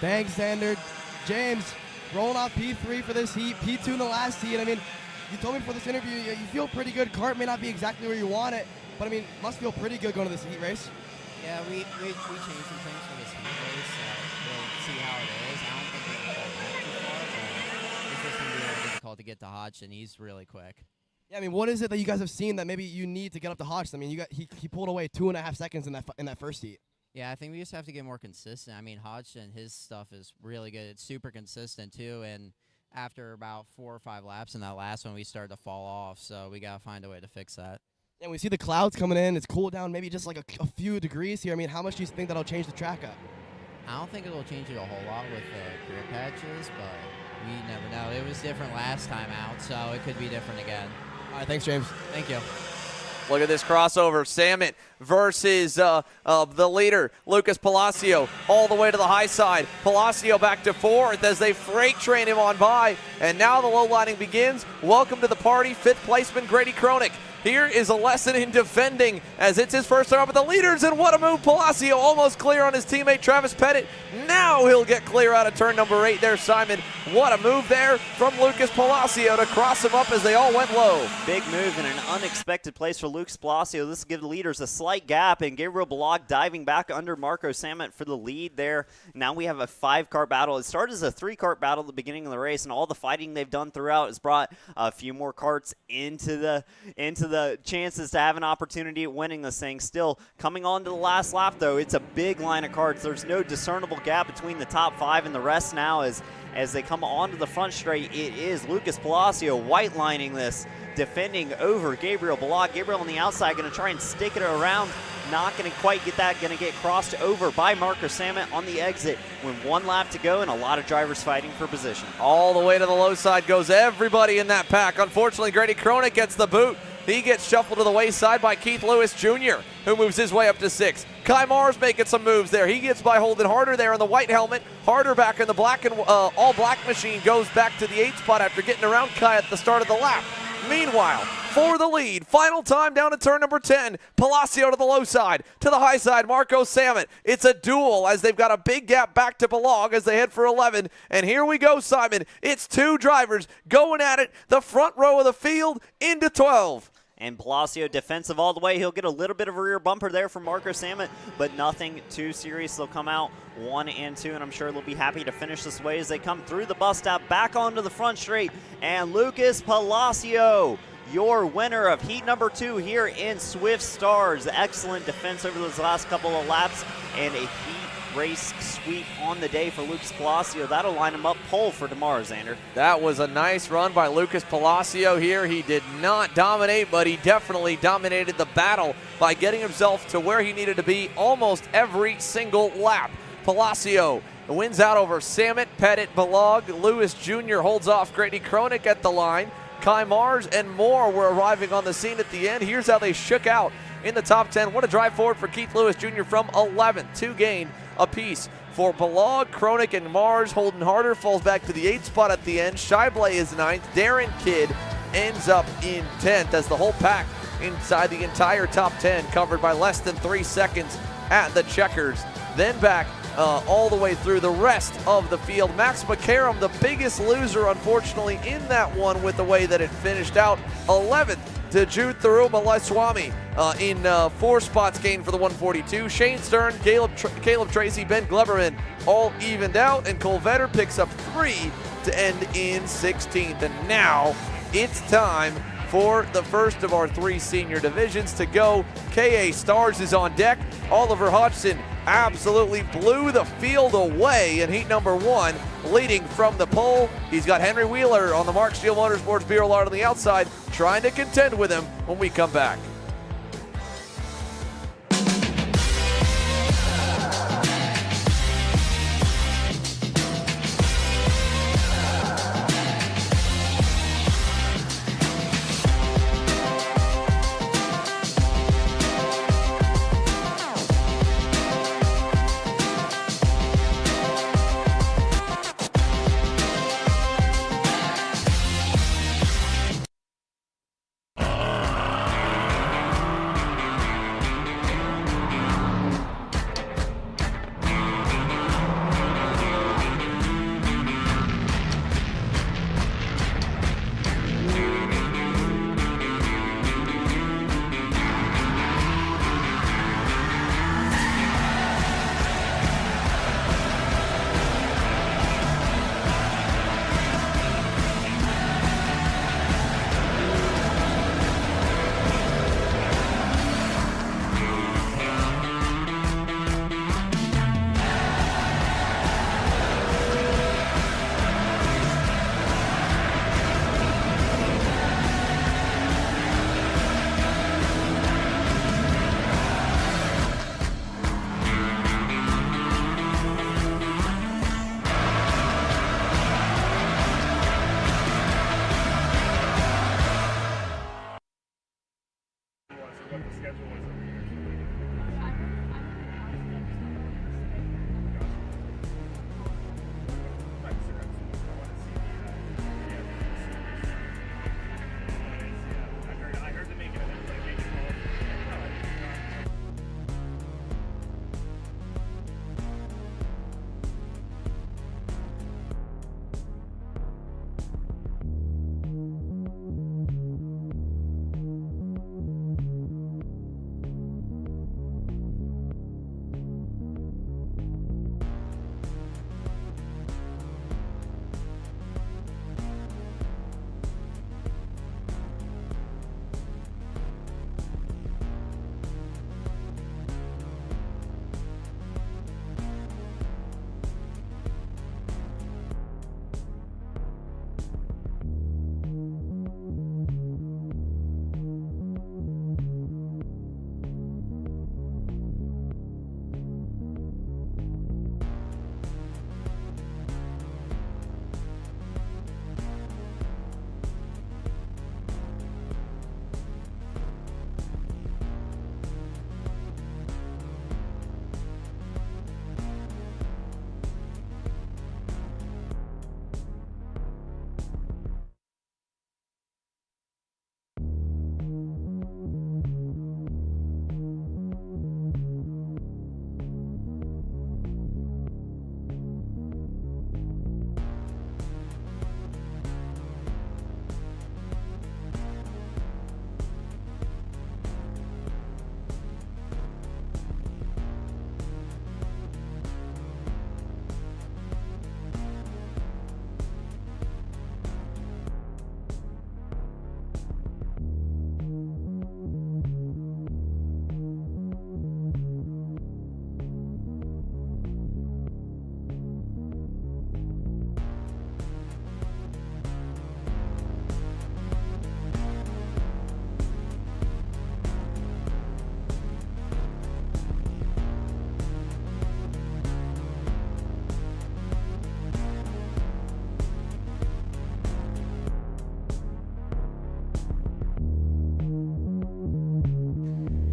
Thanks, Xander. James, rolling off P3 for this heat, P2 in the last heat. I mean, you told me before this interview you feel pretty good. Kart may not be exactly where you want it, but I mean, must feel pretty good going to this heat race. Yeah, we changed some things for this heat race. We'll see how it is. I don't think we're going to fall back too far, but it's just going to be really difficult to get to Hodgson. He's really quick. Yeah, I mean, what is it that you guys have seen that maybe you need to get up to Hodgson? I mean, he pulled away 2.5 seconds in that first heat. Yeah, I think we just have to get more consistent. I mean, Hodgson, his stuff is really good. It's super consistent, too, and after about 4 or 5 laps in that last one, we started to fall off, so we got to find a way to fix that. And we see the clouds coming in. It's cooled down maybe just like a few degrees here. I mean, how much do you think that'll change the track up? I don't think it'll change it a whole lot with the grid patches, but we never know. It was different last time out, so it could be different again. All right, thanks, James. Thank you. Look at this crossover. Samet versus the leader, Lucas Palacio, all the way to the high side. Palacio back to 4th as they freight train him on by. And now the low lining begins. Welcome to the party, 5th placeman Grady Kronick. Here is a lesson in defending as it's his first time up with the leaders, and what a move. Palacio almost clear on his teammate Travis Pettit. Now he'll get clear out of turn number 8 there, Simon. What a move there from Lucas Palacio to cross him up as they all went low. Big move in an unexpected place for Lucas Palacio. This will give the leaders a slight gap, and Gabriel Balog diving back under Marco Samet for the lead there. Now we have a 5-car battle. It started as a 3-car battle at the beginning of the race, and all the fighting they've done throughout has brought a few more karts into the chances to have an opportunity at winning this thing. Still coming on to the last lap, though, it's a big line of karts. There's no discernible gap between the top 5 and the rest now as they come onto the front straight. It is Lucas Palacio white lining this, defending over Gabriel Balog. Gabriel on the outside going to try and stick it around. Not going to quite get that. Going to get crossed over by Marcus Samet on the exit when 1 lap to go and a lot of drivers fighting for position. All the way to the low side goes everybody in that pack. Unfortunately, Grady Kronick gets the boot. He gets shuffled to the wayside by Keith Lewis Jr., who moves his way up to 6. Kai Mars making some moves there. He gets by Holden Harder there in the white helmet. Harder back in the black and all black machine goes back to the 8th spot after getting around Kai at the start of the lap. Meanwhile, for the lead, final time down to turn number 10. Palacio to the low side, to the high side, Marco Samet. It's a duel as they've got a big gap back to Balog as they head for 11. And here we go, Simon. It's 2 drivers going at it, the front row of the field into 12. And Palacio defensive all the way. He'll get a little bit of a rear bumper there from Marco Samet, but nothing too serious. They'll come out 1 and 2, and I'm sure they'll be happy to finish this way as they come through the bus stop back onto the front straight. And Lucas Palacio, your winner of heat number 2 here in Swift Stars. Excellent defense over those last couple of laps, and a heat race sweep on the day for Lucas Palacio. That'll line him up pole for tomorrow, Xander. That was a nice run by Lucas Palacio here. He did not dominate, but he definitely dominated the battle by getting himself to where he needed to be almost every single lap. Palacio wins out over Samet, Pettit, Balog. Lewis Jr. holds off Grady Kronick at the line. Kai Mars and more were arriving on the scene at the end. Here's how they shook out in the top 10. What a drive forward for Keith Lewis Jr. from 11th. 2 gained apiece for Balog, Kronick, and Mars. Holden Harder falls back to the 8th spot at the end. Shaibley is 9th. Darren Kidd ends up in 10th as the whole pack inside the entire top 10 covered by less than 3 seconds at the checkers. Then back all the way through the rest of the field. Max McCarrum, the biggest loser, unfortunately, in that one with the way that it finished out. 11th to Jude Tharuma Laiswami in 4 spots gained for the 142. Shane Stern, Caleb Tracy, Ben Gleberman all evened out, and Cole Vetter picks up 3 to end in 16th. And now it's time for the first of our 3 senior divisions to go. KA Stars is on deck. Oliver Hodgson absolutely blew the field away in heat number 1, leading from the pole. He's got Henry Wheeler on the Mark Steel Motorsports Bureau lot on the outside, trying to contend with him when we come back.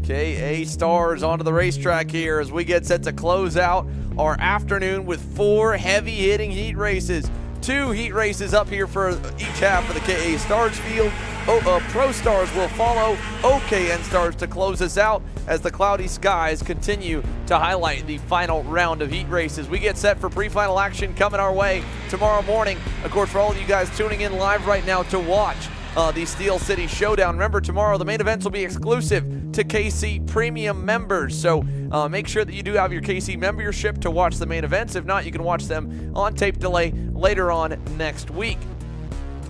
KA Stars onto the racetrack here as we get set to close out our afternoon with 4 heavy-hitting heat races. 2 heat races up here for each half of the KA Stars field. Pro Stars will follow OKN Stars to close us out as the cloudy skies continue to highlight the final round of heat races. We get set for pre-final action coming our way tomorrow morning. Of course, for all of you guys tuning in live right now to watch the Steel City Showdown. Remember, tomorrow the main events will be exclusive to KC Premium members. So make sure that you do have your KC membership to watch the main events. If not, you can watch them on tape delay later on next week.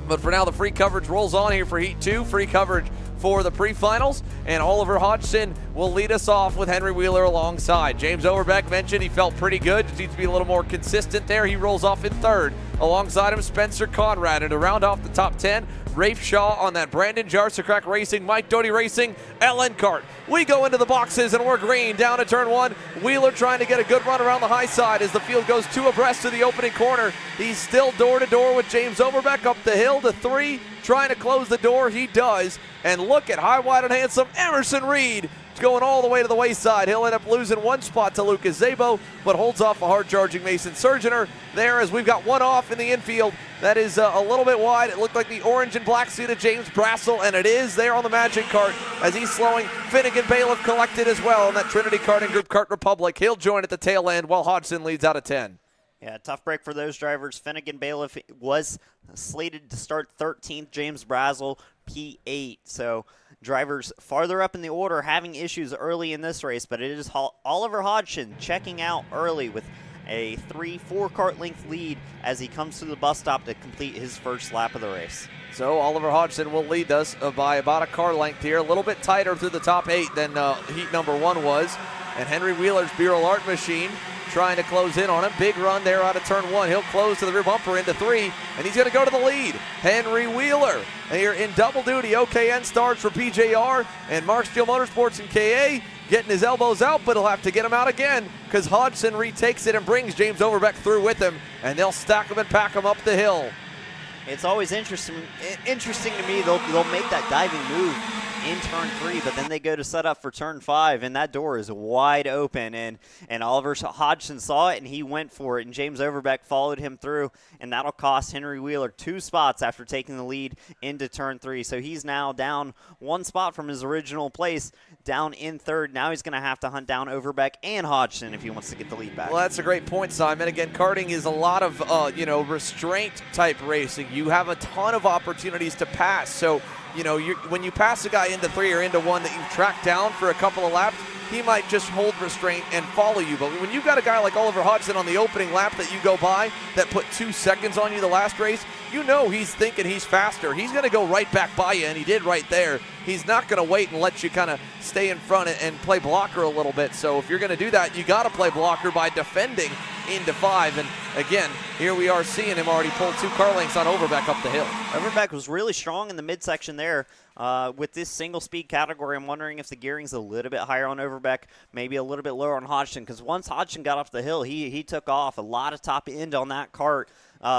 But for now, the free coverage rolls on here for Heat 2. Free coverage for the pre-finals, and Oliver Hodgson will lead us off with Henry Wheeler alongside. James Overbeck mentioned he felt pretty good. Just needs to be a little more consistent there. He rolls off in third. Alongside him, Spencer Conrad. And to round off the top 10, Rafe Shaw on that Brandon Jarsacrack Racing, Mike Doty Racing, Ellen Kart. We go into the boxes and we're green down to turn 1. Wheeler trying to get a good run around the high side as the field goes 2 abreast to the opening corner. He's still door to door with James Overbeck up the hill to 3, trying to close the door. He does. And look at high, wide, and handsome Emerson Reed going all the way to the wayside. He'll end up losing 1 spot to Lucas Zabo, but holds off a hard-charging Mason Surgener there as we've got 1 off in the infield. That is a little bit wide. It looked like the orange and black suit of James Brassel, and it is there on the Magic Kart as he's slowing. Finnegan Bailiff collected as well on that Trinity Karting Group Kart Republic. He'll join at the tail end while Hodgson leads out of 10. Yeah, tough break for those drivers. Finnegan Bailiff was slated to start 13th. James Brazel, P8. So drivers farther up in the order having issues early in this race, but it is Oliver Hodgson checking out early with a 3-4 kart length lead as he comes to the bus stop to complete his first lap of the race. So Oliver Hodgson will lead us by about a car length here, a little bit tighter through the top 8 than heat number 1 was. And Henry Wheeler's Bureau Art Machine trying to close in on him. Big run there out of turn 1. He'll close to the rear bumper into 3, and he's going to go to the lead. Henry Wheeler here in double duty. OKN Stars for PJR and Mark Steel Motorsports in KA. Getting his elbows out, but he'll have to get him out again because Hodgson retakes it and brings James Overbeck through with him, and they'll stack him and pack him up the hill. It's always interesting to me. They'll make that diving move in turn 3, but then they go to set up for turn 5, and that door is wide open, and Oliver Hodgson saw it, and he went for it, and James Overbeck followed him through, and that'll cost Henry Wheeler 2 spots after taking the lead into turn 3. So he's now down 1 spot from his original place, down in 3rd. Now he's going to have to hunt down Overbeck and Hodgson if he wants to get the lead back. Well, that's a great point, Simon. Again, karting is a lot of, restraint-type racing. You have a ton of opportunities to pass, so when you pass a guy into 3 or into 1 that you've tracked down for a couple of laps, he might just hold restraint and follow you. But when you've got a guy like Oliver Hodgson on the opening lap that you go by that put 2 seconds on you the last race, he's thinking he's faster. He's going to go right back by you, and he did right there. He's not going to wait and let you kind of stay in front and play blocker a little bit. So if you're going to do that, you got to play blocker by defending into 5. And again, here we are seeing him already pull 2 car lengths on Overbeck up the hill. Overbeck was really strong in the midsection there. With this single speed category, I'm wondering if the gearing's a little bit higher on Overbeck, maybe a little bit lower on Hodgson, because once Hodgson got off the hill, he took off. A lot of top end on that kart,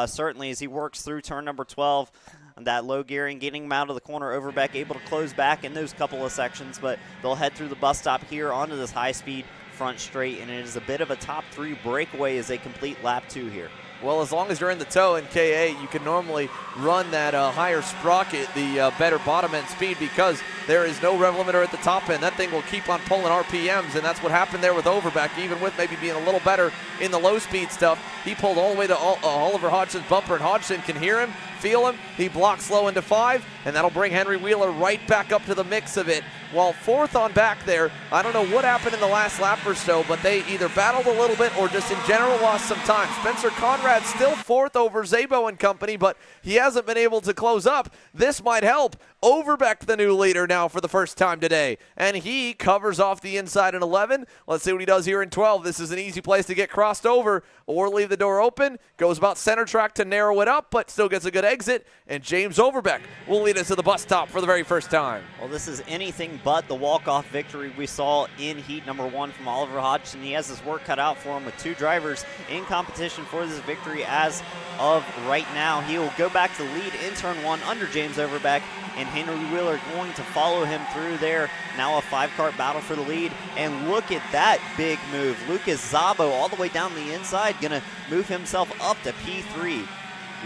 certainly as he works through turn number 12. That low gearing, getting him out of the corner. Overbeck able to close back in those couple of sections, but they'll head through the bus stop here onto this high-speed front straight, and it is a bit of a top 3 breakaway as they complete lap 2 here. Well, as long as you're in the toe in KA, you can normally run that higher sprocket, the better bottom end speed, because there is no rev limiter at the top end. That thing will keep on pulling RPMs, and that's what happened there with Overbeck. Even with maybe being a little better in the low speed stuff, he pulled all the way to Oliver Hodgson's bumper, and Hodgson can hear him, feel him. He blocks low into 5, and that'll bring Henry Wheeler right back up to the mix of it. While 4th on back there, I don't know what happened in the last lap or so, but they either battled a little bit or just in general lost some time. Spencer Conrad still 4th over Zabo and company, but he hasn't been able to close up. This might help. Overbeck, the new leader now for the first time today, and he covers off the inside in 11. Let's see what he does here in 12. This is an easy place to get crossed over or leave the door open. Goes about center track to narrow it up, but still gets a good exit, and James Overbeck will lead us to the bus stop for the very first time. Well, this is anything anything but the walk-off victory we saw in heat number 1 from Oliver Hodgson. He has his work cut out for him with 2 drivers in competition for this victory as of right now. He will go back to the lead in turn 1 under James Overbeck, and Henry Wheeler going to follow him through there. Now a 5-kart battle for the lead, and look at that big move. Lucas Zabo all the way down the inside, gonna move himself up to P3.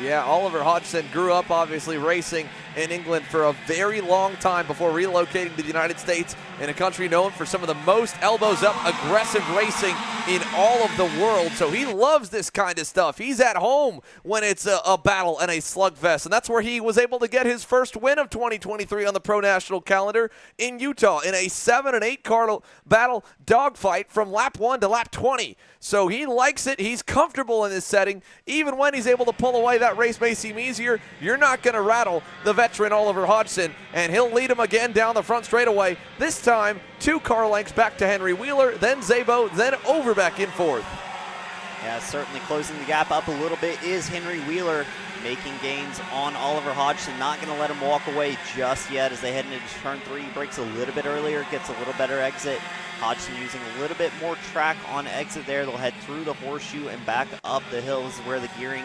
Yeah, Oliver Hodgson grew up obviously racing in England for a very long time before relocating to the United States, in a country known for some of the most elbows up aggressive racing in all of the world. So he loves this kind of stuff. He's at home when it's a battle and a slugfest, and that's where he was able to get his first win of 2023 on the Pro National calendar in Utah in a 7 and 8 car battle dogfight from lap 1 to lap 20. So he likes it. He's comfortable in this setting. Even when he's able to pull away, that race may seem easier. You're not going to rattle the veteran Oliver Hodgson, and he'll lead him again down the front straightaway. This time, 2 car lengths back to Henry Wheeler, then Zabo, then Overbeck in 4th. Yeah, certainly closing the gap up a little bit is Henry Wheeler, making gains on Oliver Hodgson. Not going to let him walk away just yet as they head into turn 3. He breaks a little bit earlier, gets a little better exit. Hodgson using a little bit more track on exit there. They'll head through the horseshoe and back up the hill. This is where the gearing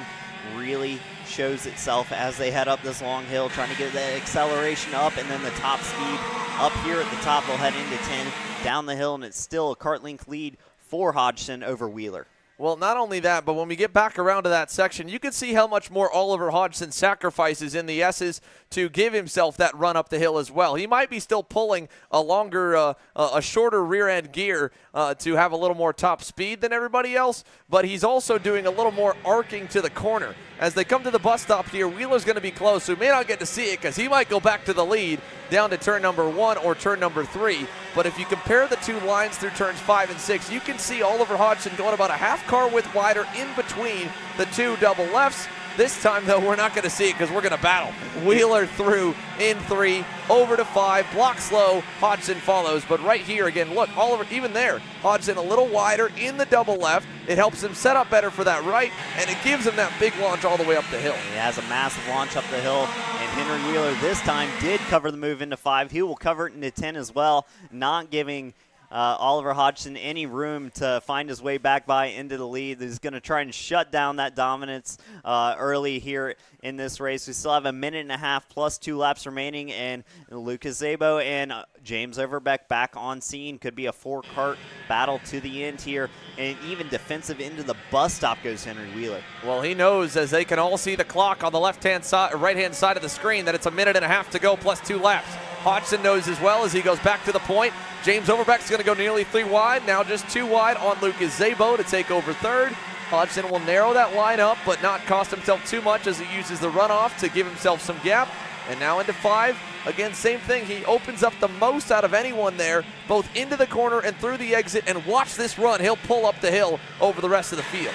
really shows itself as they head up this long hill, trying to get that acceleration up, and then the top speed up here at the top. They'll head into 10 down the hill, and it's still a kart length lead for Hodgson over Wheeler. Well, not only that, but when we get back around to that section, you can see how much more Oliver Hodgson sacrifices in the S's to give himself that run up the hill as well. He might be still pulling a longer, a shorter rear end gear to have a little more top speed than everybody else, but he's also doing a little more arcing to the corner. As they come to the bus stop here, Wheeler's going to be close, so we may not get to see it because he might go back to the lead down to turn number 1 or turn number 3. But if you compare the 2 lines through turns 5 and 6, you can see Oliver Hodgson going about a half car width wider in between the 2 double lefts. This time, though, we're not going to see it because we're going to battle. Wheeler through in 3, over to 5, block slow, Hodgson follows. But right here, again, look, Oliver, even there, Hodgson a little wider in the double left. It helps him set up better for that right, and it gives him that big launch all the way up the hill. He has a massive launch up the hill, and Henry Wheeler this time did cover the move into 5. He will cover it into 10 as well, not giving Oliver Hodgson any room to find his way back by into the lead. He's going to try and shut down that dominance early here in this race. We still have a minute and a half plus 2 laps remaining, and Lucas Zabo and James Overbeck back on scene. Could be a 4-kart battle to the end here, and even defensive into the bus stop goes Henry Wheeler. Well, he knows, as they can all see the clock on the left-hand side, or right-hand side of the screen, that it's a minute and a half to go plus 2 laps. Hodgson knows as well as he goes back to the point. James Overbeck's going to go nearly 3 wide, now just 2 wide on Lucas Zabo to take over 3rd. Hodgson will narrow that line up, but not cost himself too much as he uses the runoff to give himself some gap. And now into 5. Again, same thing. He opens up the most out of anyone there, both into the corner and through the exit. And watch this run. He'll pull up the hill over the rest of the field.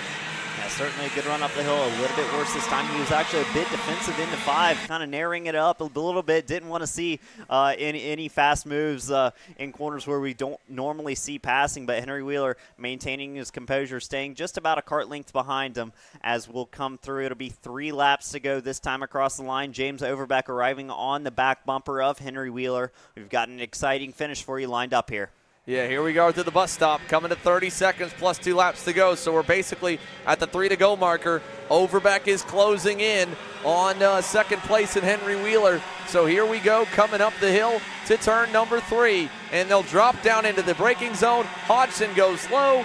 Yeah, certainly a good run up the hill. A little bit worse this time. He was actually a bit defensive into 5, kind of narrowing it up a little bit. Didn't want to see any fast moves in corners where we don't normally see passing, but Henry Wheeler maintaining his composure, staying just about a kart length behind him as we'll come through. It'll be 3 laps to go this time across the line. James Overbeck arriving on the back bumper of Henry Wheeler. We've got an exciting finish for you lined up here. Yeah, here we go to the bus stop, coming to 30 seconds plus 2 laps to go. So we're basically at the 3 to go marker. Overbeck is closing in on second place in Henry Wheeler. So here we go, coming up the hill to turn number 3. And they'll drop down into the braking zone. Hodgson goes slow,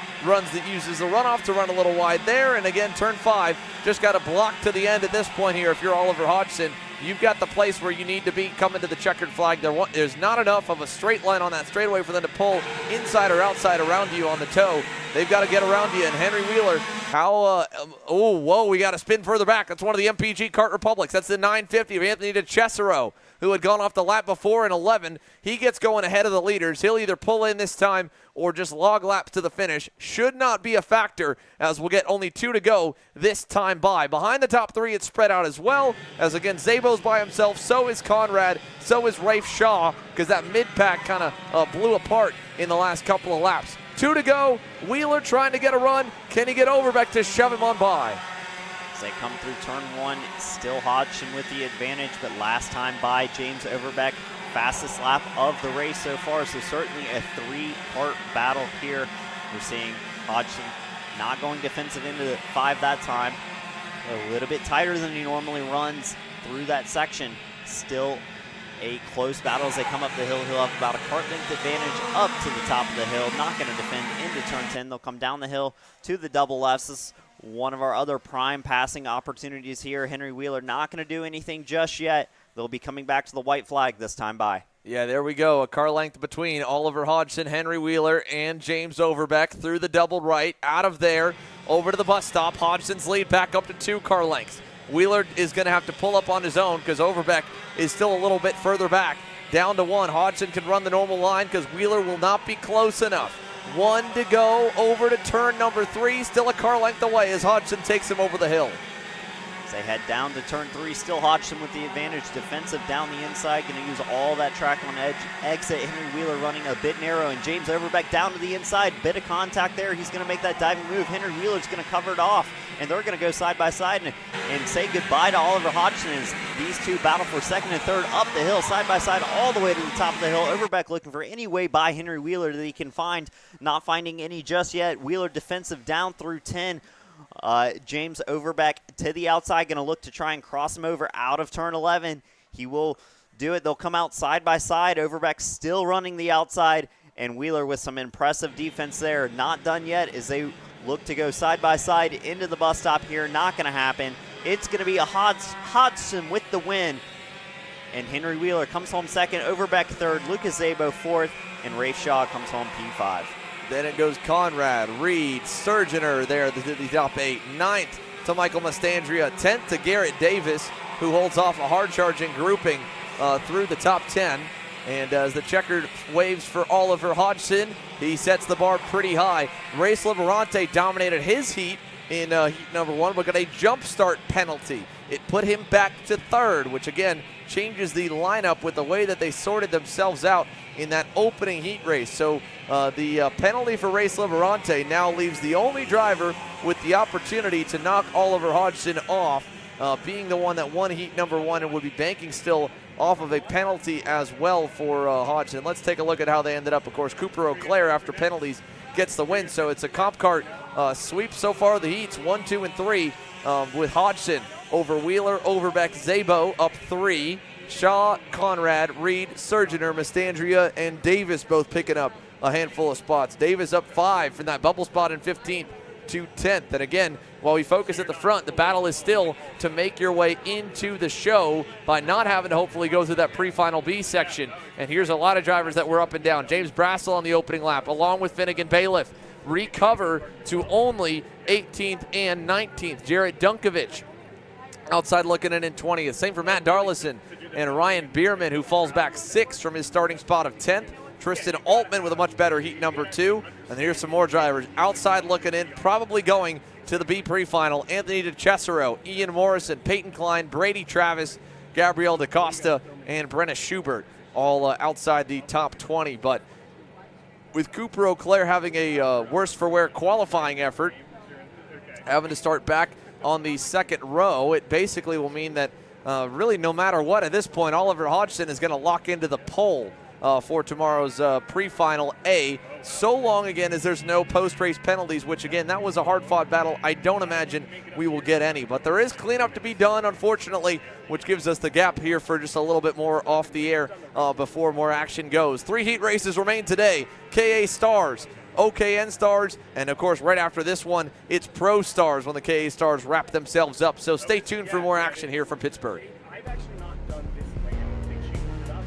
uses the runoff to run a little wide there. And again, turn 5, just got a block to the end at this point here if you're Oliver Hodgson. You've got the place where you need to be coming to the checkered flag. There's not enough of a straight line on that straightaway for them to pull inside or outside around you on the toe. They've got to get around you. And Henry Wheeler, we got to spin further back. That's one of the MPG Kart Republics. That's the 950 of Anthony DeCesaro, who had gone off the lap before in 11. He gets going ahead of the leaders. He'll either pull in this time or just log laps to the finish. Should not be a factor, as we'll get only 2 to go this time by. Behind the top 3, it's spread out as well, as again, Zabo's by himself, so is Conrad, so is Rafe Shaw, because that mid-pack kind of blew apart in the last couple of laps. 2 to go. Wheeler trying to get a run. Can he get Overbeck to shove him on by? As they come through turn 1, still Hodgson with the advantage, but last time by James Overbeck, fastest lap of the race so far. So certainly a 3-part battle here. We're seeing Hodgson not going defensive into the 5 that time. A little bit tighter than he normally runs through that section. Still a close battle as they come up the hill. He'll have about a kart length advantage up to the top of the hill. Not going to defend into turn 10. They'll come down the hill to the double lefts. This is one of our other prime passing opportunities here. Henry Wheeler not going to do anything just yet. They'll be coming back to the white flag this time by. Yeah, there we go. A car length between Oliver Hodgson, Henry Wheeler, and James Overbeck through the double right. Out of there, over to the bus stop. Hodgson's lead back up to 2 car lengths. Wheeler is going to have to pull up on his own because Overbeck is still a little bit further back. Down to 1. Hodgson can run the normal line because Wheeler will not be close enough. 1 to go over to turn number 3. Still a car length away as Hodgson takes him over the hill. As they head down to turn 3, still Hodgson with the advantage. Defensive down the inside, going to use all that track on edge. Exit, Henry Wheeler running a bit narrow, and James Overbeck down to the inside. Bit of contact there. He's going to make that diving move. Henry Wheeler's going to cover it off, and they're going to go side by side and say goodbye to Oliver Hodgson as these two battle for second and third up the hill, side by side, all the way to the top of the hill. Overbeck looking for any way by Henry Wheeler that he can find. Not finding any just yet. Wheeler defensive down through 10. James Overbeck to the outside, going to look to try and cross him over out of turn 11. He will do it. They'll come out side by side. Overbeck still running the outside, and Wheeler with some impressive defense there. Not done yet as they look to go side by side into the bus stop here. Not going to happen. It's going to be a Hodgson with the win, and Henry Wheeler comes home second. Overbeck third. Lucas Zabo fourth, and Rafe Shaw comes home P5. Then it goes Conrad, Reed, Surgener there, the top 8. 9th to Michael Mastandria. 10th to Garrett Davis, who holds off a hard-charging grouping through the top 10. And as the checkered waves for Oliver Hodgson, he sets the bar pretty high. Race Liberante dominated his heat in heat number 1, but got a jump start penalty. It put him back to 3rd, which again changes the lineup with the way that they sorted themselves out in that opening heat race. So the penalty for Race Liberante now leaves the only driver with the opportunity to knock Oliver Hodgson off, being the one that won heat number 1 and would be banking still off of a penalty as well for Hodgson. Let's take a look at how they ended up. Of course, Cooper Auclair, after penalties, gets the win. So it's a comp kart sweep so far of the heats, 1, 2, and 3, with Hodgson over Wheeler, Overbeck, Zabo up 3. Shaw, Conrad, Reed, Surgener, Mastandria, and Davis both picking up a handful of spots. Davis up 5 from that bubble spot in 15th to 10th. And again, while we focus at the front, the battle is still to make your way into the show by not having to hopefully go through that pre-final B section. And here's a lot of drivers that were up and down. James Brassel on the opening lap, along with Finnegan Bailiff, recover to only 18th and 19th. Jarrett Dunkovich outside looking in 20th. Same for Matt Darlison and Ryan Bierman, who falls back 6th from his starting spot of 10th. Tristan Altman with a much better heat number 2. And here's some more drivers outside looking in, probably going to the B pre-final. Anthony DeCesaro, Ian Morrison, Peyton Klein, Brady Travis, Gabriel DaCosta, and Brenna Schubert, all outside the top 20. But with Cooper Auclair having a worse for wear qualifying effort, having to start back on the second row, it basically will mean that really no matter what at this point, Oliver Hodgson is going to lock into the pole for tomorrow's pre-final A, so long again as there's no post-race penalties, which again, that was a hard-fought battle. I don't imagine we will get any, but there is cleanup to be done, unfortunately, which gives us the gap here for just a little bit more off the air before more action goes. 3 heat races remain today. KA Stars, OKN Stars, and of course right after this one, it's Pro Stars when the KA Stars wrap themselves up. So stay tuned for more action here from Pittsburgh. I've actually not done this way. I don't think she was up.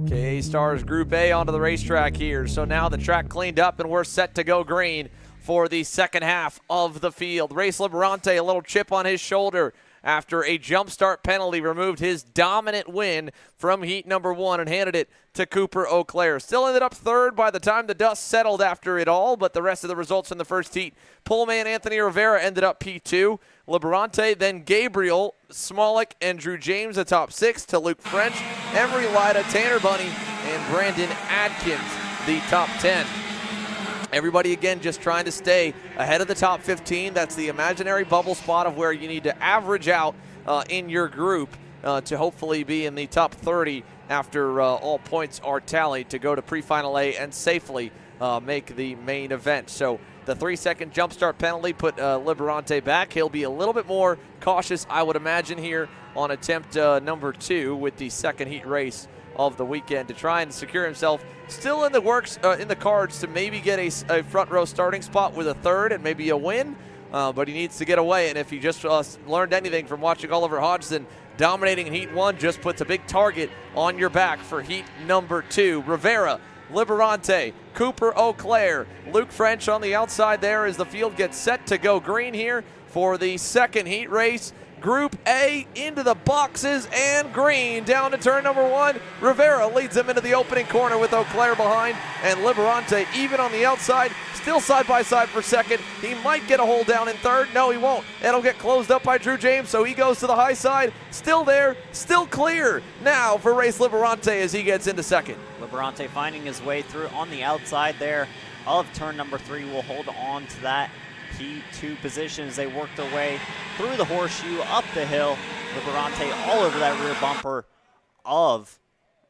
OKN Stars Group A onto the racetrack here. So now the track cleaned up and we're set to go green for the second half of the field. Race Liberante, a little chip on his shoulder after a jump start penalty removed his dominant win from heat number 1 and handed it to Cooper Auclair. Still ended up third by the time the dust settled after it all, but the rest of the results in the first heat, Pullman Anthony Rivera ended up P2. Liberante, then Gabriel, Smolik, and Drew James, the top 6, to Luke French, Emery Lida, Tanner Bunny, and Brandon Adkins, the top 10. Everybody, again, just trying to stay ahead of the top 15. That's the imaginary bubble spot of where you need to average out in your group to hopefully be in the top 30 after all points are tallied to go to pre-final A and safely make the main event. So the 3-second jump start penalty put Liberante back. He'll be a little bit more cautious, I would imagine, here on attempt number 2 with the second heat race of the weekend to try and secure himself. Still in the works, in the cards to maybe get a front row starting spot with a third and maybe a win, but he needs to get away. And if you just learned anything from watching Oliver Hodgson dominating in heat 1, just puts a big target on your back for heat number 2. Rivera, Liberante, Cooper Auclair, Luke French on the outside there as the field gets set to go green here for the second heat race. Group A into the boxes and green down to turn number 1. Rivera leads them into the opening corner with Auclair behind, and Liberante even on the outside, still side by side for second. He might get a hole down in third. No, he won't. It'll get closed up by Drew James, so he goes to the high side. Still there, still clear now for Race Liberante as he gets into second. Liberante finding his way through on the outside there of turn number 3. Will hold on to that P2 position as they work their way through the horseshoe, up the hill. Liberante all over that rear bumper of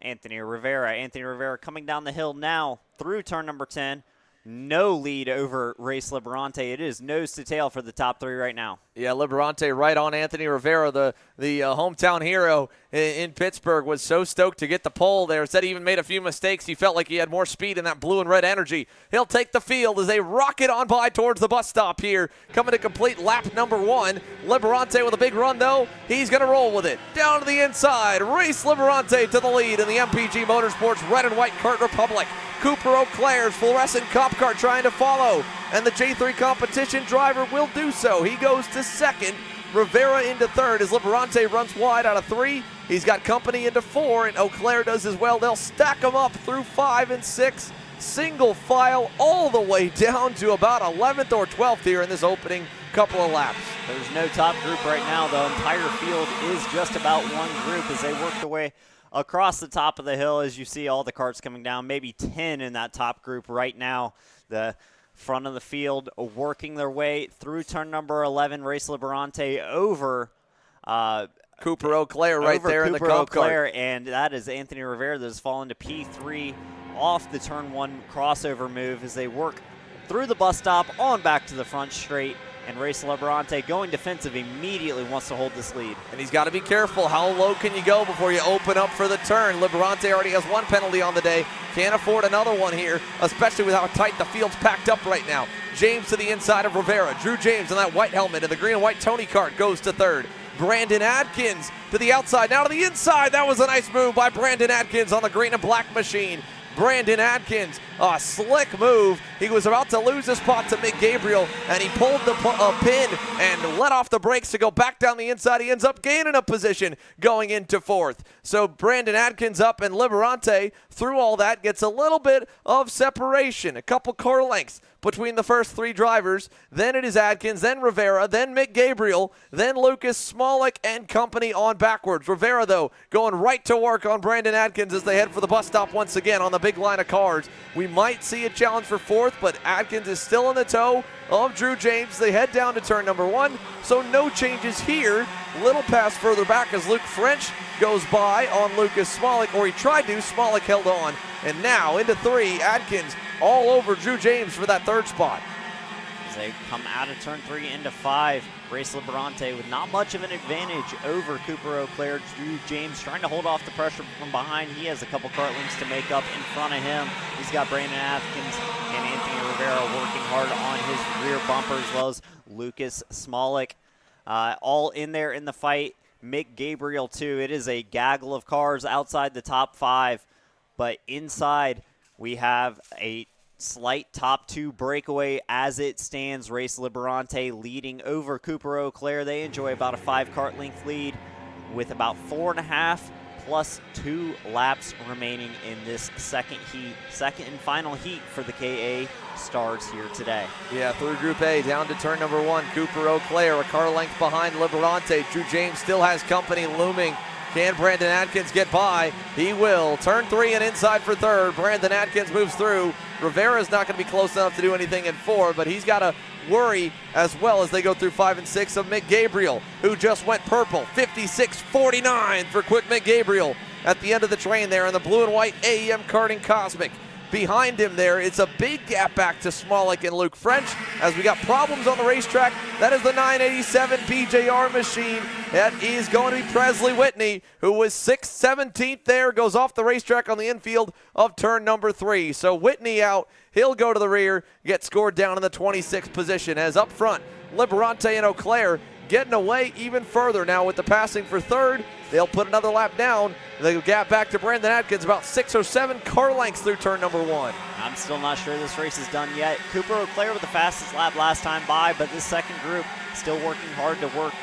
Anthony Rivera. Anthony Rivera coming down the hill now through turn number 10. No lead over Race Liberante. It is nose to tail for the top 3 right now. Yeah, Liberante right on Anthony Rivera, the hometown hero in Pittsburgh, was so stoked to get the pole there. Said he even made a few mistakes. He felt like he had more speed in that blue and red energy. He'll take the field as they rocket on by towards the bus stop here, coming to complete lap number 1. Liberante with a big run, though. He's going to roll with it. Down to the inside. Race Liberante to the lead in the MPG Motorsports Red and White Kart Republic. Cooper Auclair's fluorescent cop car trying to follow, and the J3 competition driver will do so. He goes to second, Rivera into third as Liberante runs wide out of 3. He's got company into 4, and Auclair does as well. They'll stack them up through 5 and 6, single file all the way down to about 11th or 12th here in this opening couple of laps. There's no top group right now. The entire field is just about one group as they work their way across the top of the hill as you see all the carts coming down, maybe 10 in that top group right now. The front of the field working their way through turn number 11. Race Liberante over Cooper Auclair right there in the cop car. And that is Anthony Rivera that has fallen to P3 off the turn 1 crossover move as they work through the bus stop on back to the front straight. And Race Liberante going defensive immediately wants to hold this lead. And he's got to be careful. How low can you go before you open up for the turn? Liberante already has 1 penalty on the day. Can't afford another one here, especially with how tight the field's packed up right now. James to the inside of Rivera. Drew James in that white helmet and the green and white Tony Kart goes to third. Brandon Adkins to the outside, now to the inside. That was a nice move by Brandon Adkins on the green and black machine. Brandon Adkins, a slick move. He was about to lose his spot to Mick Gabriel, and he pulled the pin and let off the brakes to go back down the inside. He ends up gaining a position going into 4th. So Brandon Adkins up, and Liberante, through all that, gets a little bit of separation, a couple car lengths between the first 3 drivers. Then it is Adkins, then Rivera, then Mick Gabriel, then Lucas Smolik and company on backwards. Rivera, though, going right to work on Brandon Adkins as they head for the bus stop once again on the big line of cars. We might see a challenge for 4th, but Adkins is still in the tow of Drew James. They head down to turn number 1, so no changes here. Little pass further back as Luke French goes by on Lucas Smolik, or he tried to. Smolik held on, and now into 3, Adkins all over Drew James for that 3rd spot. As they come out of turn 3 into 5, Race Liberante with not much of an advantage over Cooper Auclair. Drew James trying to hold off the pressure from behind. He has a couple kart links to make up in front of him. He's got Brandon Adkins and Anthony Rivera working hard on his rear bumper, as well as Lucas Smolik all in there in the fight. Mick Gabriel too. It is a gaggle of cars outside the top 5. But inside, we have a slight top 2 breakaway as it stands. Race Liberante leading over Cooper Eau Claire. They enjoy about a 5-kart length lead with about 4.5 plus 2 laps remaining in this second and final heat for the KA Stars here today. Yeah, through Group A, down to turn number 1, Cooper Eau Claire, a car length behind Liberante. Drew James still has company looming. Can Brandon Atkins get by? He will. Turn 3 and inside for third. Brandon Atkins moves through. Rivera's not going to be close enough to do anything in 4, but he's got to worry as well as they go through 5 and 6 of Mick Gabriel, who just went purple. 56-49 for quick Mick Gabriel at the end of the train there in the blue and white AEM Karting Cosmic. Behind him there, it's a big gap back to Smolik and Luke French as we got problems on the racetrack. That is the 987 PJR machine. That is going to be Presley Whitney, who was 6th, 17th there, goes off the racetrack on the infield of turn number 3. So Whitney out, he'll go to the rear, get scored down in the 26th position. As up front, Liberante and Eau Claire getting away even further now with the passing for third. They'll put another lap down. They'll gap back to Brandon Atkins, about 6 or 7 car lengths through turn number 1. I'm still not sure this race is done yet. Cooper Eau Claire with the fastest lap last time by, but this second group still working hard to work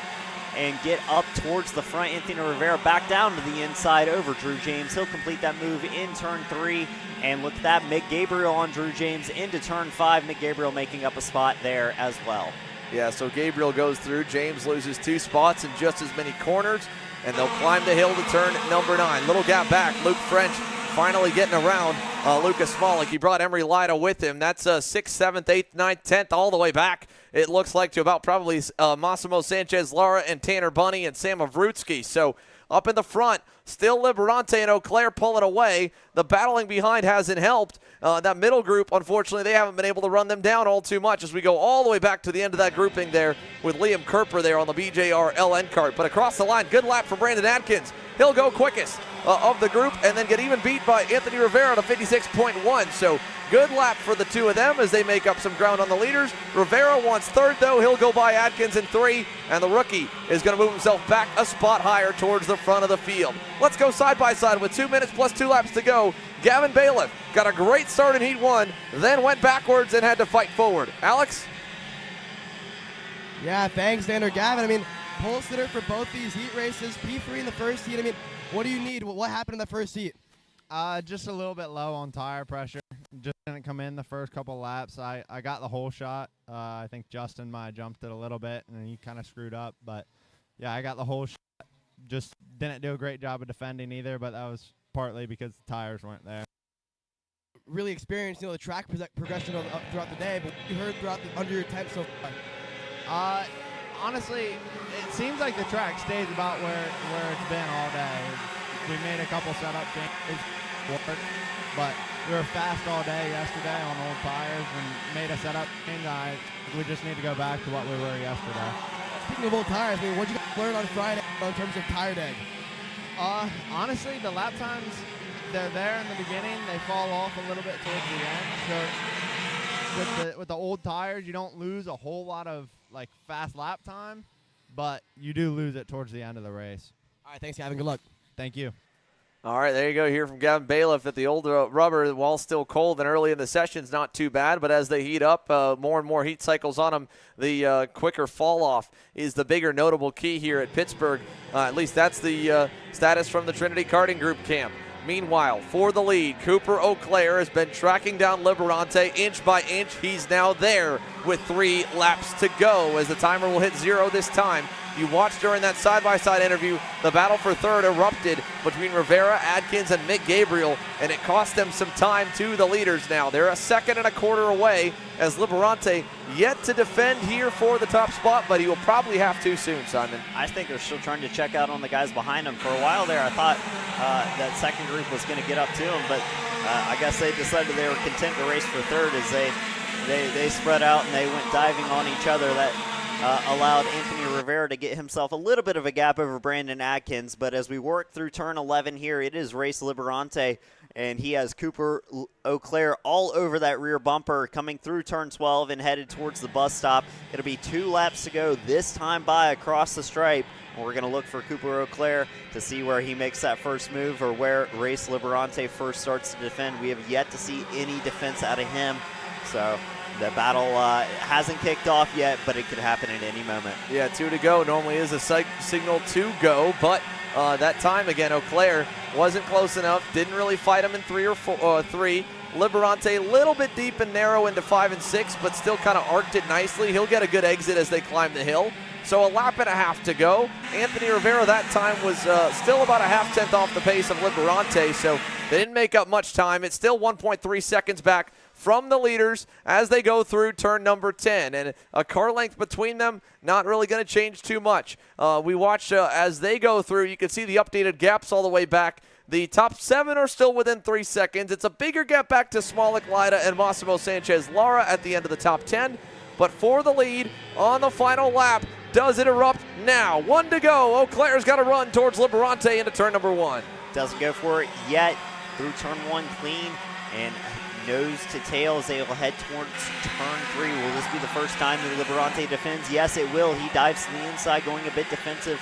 and get up towards the front. Anthony Rivera back down to the inside over Drew James. He'll complete that move in turn 3. And look at that, Mick Gabriel on Drew James into turn 5. Mick Gabriel making up a spot there as well. Yeah, so Gabriel goes through. James loses 2 spots in just as many corners, and they'll climb the hill to turn number 9. Little gap back. Luke French finally getting around Lucas Smolik. He brought Emery Lida with him. That's 6th, 7th, 8th, 9th, 10th, all the way back. It looks like to about probably Massimo Sanchez-Lara and Tanner Bunny and Sam Avrutsky. So up in the front, still Liberante and Eau Claire pulling away. The battling behind hasn't helped. That middle group, unfortunately, they haven't been able to run them down all too much as we go all the way back to the end of that grouping there with Liam Kerper there on the BJR LN cart. But across the line, good lap for Brandon Atkins. He'll go quickest of the group and then get even beat by Anthony Rivera to 56.1. So good lap for the two of them as they make up some ground on the leaders. Rivera wants third, though. He'll go by Atkins in 3, and the rookie is going to move himself back a spot higher towards the front of the field. Let's go side by side with 2 minutes plus 2 laps to go. Gavin Bailiff got a great start in Heat 1, then went backwards and had to fight forward. Alex? Yeah, thanks, Xander. Gavin, I mean, pole sitter for both these heat races, P3 in the first heat. I mean, what do you need? What happened in the first heat? Just a little bit low on tire pressure. Just didn't come in the first couple laps. I got the whole shot. I think Justin might have jumped it a little bit, and he kind of screwed up. But, yeah, I got the whole shot. Just didn't do a great job of defending either, but that was partly because the tires weren't there. Really experienced, the track progression throughout the day, but you heard throughout under your time so far. Honestly, it seems like the track stays about where it's been all day. We made a couple setup changes, but we were fast all day yesterday on old tires and made a setup change. We just need to go back to what we were yesterday. Speaking of old tires, I mean, what did you learn on Friday in terms of tire day? Honestly, the lap times, they're there in the beginning. They fall off a little bit towards the end. So with the old tires, you don't lose a whole lot of like fast lap time, but you do lose it towards the end of the race. All right, thanks, Gavin. Good luck. Thank you. All right, there you go. Hear from Gavin Bailiff that the old rubber, while still cold and early in the session, is not too bad. But as they heat up, more and more heat cycles on them, the quicker fall off is the bigger notable key here at Pittsburgh. At least that's the status from the Trinity Karting Group camp. Meanwhile, for the lead, Cooper Eau Claire has been tracking down Liberante inch by inch. He's now there with 3 laps to go as the timer will hit 0 this time. You watched during that side-by-side interview, the battle for third erupted between Rivera, Atkins, and Mick Gabriel, and it cost them some time to the leaders now. They're a 2.25 seconds away as Liberante yet to defend here for the top spot, but he will probably have to soon, Simon. I think they're still trying to check out on the guys behind him. For a while there, I thought that second group was going to get up to him, but I guess they decided they were content to race for third as they spread out and they went diving on each other. That allowed Anthony Rivera to get himself a little bit of a gap over Brandon Adkins. But as we work through turn 11 here, it is Race Liberante, and he has Cooper Auclair all over that rear bumper coming through turn 12 and headed towards the bus stop. It'll be 2 laps to go, this time by across the stripe. And we're going to look for Cooper Auclair to see where he makes that first move or where Race Liberante first starts to defend. We have yet to see any defense out of him. So the battle hasn't kicked off yet, but it could happen at any moment. Yeah, 2 to go. Normally is a signal to go, but that time again, Auclair wasn't close enough. Didn't really fight him in 3 or 4. 3. Liberante a little bit deep and narrow into 5 and 6, but still kind of arced it nicely. He'll get a good exit as they climb the hill. So a lap and a half to go. Anthony Rivera that time was still about a half-tenth off the pace of Liberante, so they didn't make up much time. It's still 1.3 seconds back from the leaders as they go through turn number 10. And a car length between them, not really going to change too much. We watch as they go through. You can see the updated gaps all the way back. The top 7 are still within 3 seconds. It's a bigger gap back to Smolik, Lida, and Massimo Sanchez-Lara at the end of the top 10. But for the lead on the final lap, does it erupt now? 1 to go. Auclair's got to run towards Liberante into turn number 1. Doesn't go for it yet. Through turn 1 clean and nose to tail as they will head towards turn 3. Will this be the first time that Liberante defends? Yes, it will. He dives to the inside, going a bit defensive.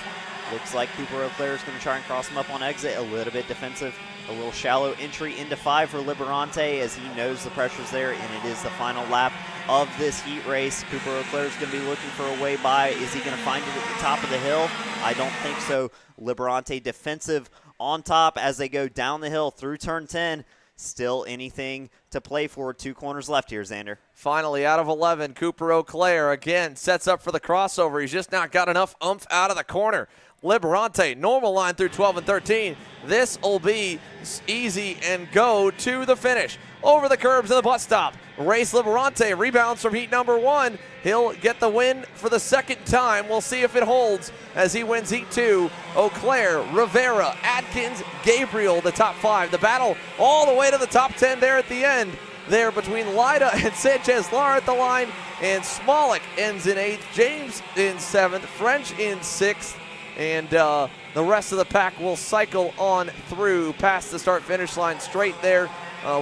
Looks like Cooper Auclair is going to try and cross him up on exit. A little bit defensive. A little shallow entry into 5 for Liberante as he knows the pressure's there, and it is the final lap of this heat race. Cooper Auclair is going to be looking for a way by. Is he going to find it at the top of the hill? I don't think so. Liberante defensive on top as they go down the hill through turn 10. Still anything to play for. 2 corners left here, Xander. Finally, out of 11, Cooper Auclair again sets up for the crossover. He's just not got enough oomph out of the corner. Liberante, normal line through 12 and 13. This will be easy and go to the finish. Over the curbs of the bus stop. Race Liberante rebounds from heat number 1. He'll get the win for the second time. We'll see if it holds as he wins heat 2. Auclair, Rivera, Adkins, Gabriel, the top 5. The battle all the way to the top 10 there at the end. There between Lida and Sanchez-Lara at the line. And Smolik ends in 8th. James in 7th. French in 6th. And the rest of the pack will cycle on through past the start-finish line straight there.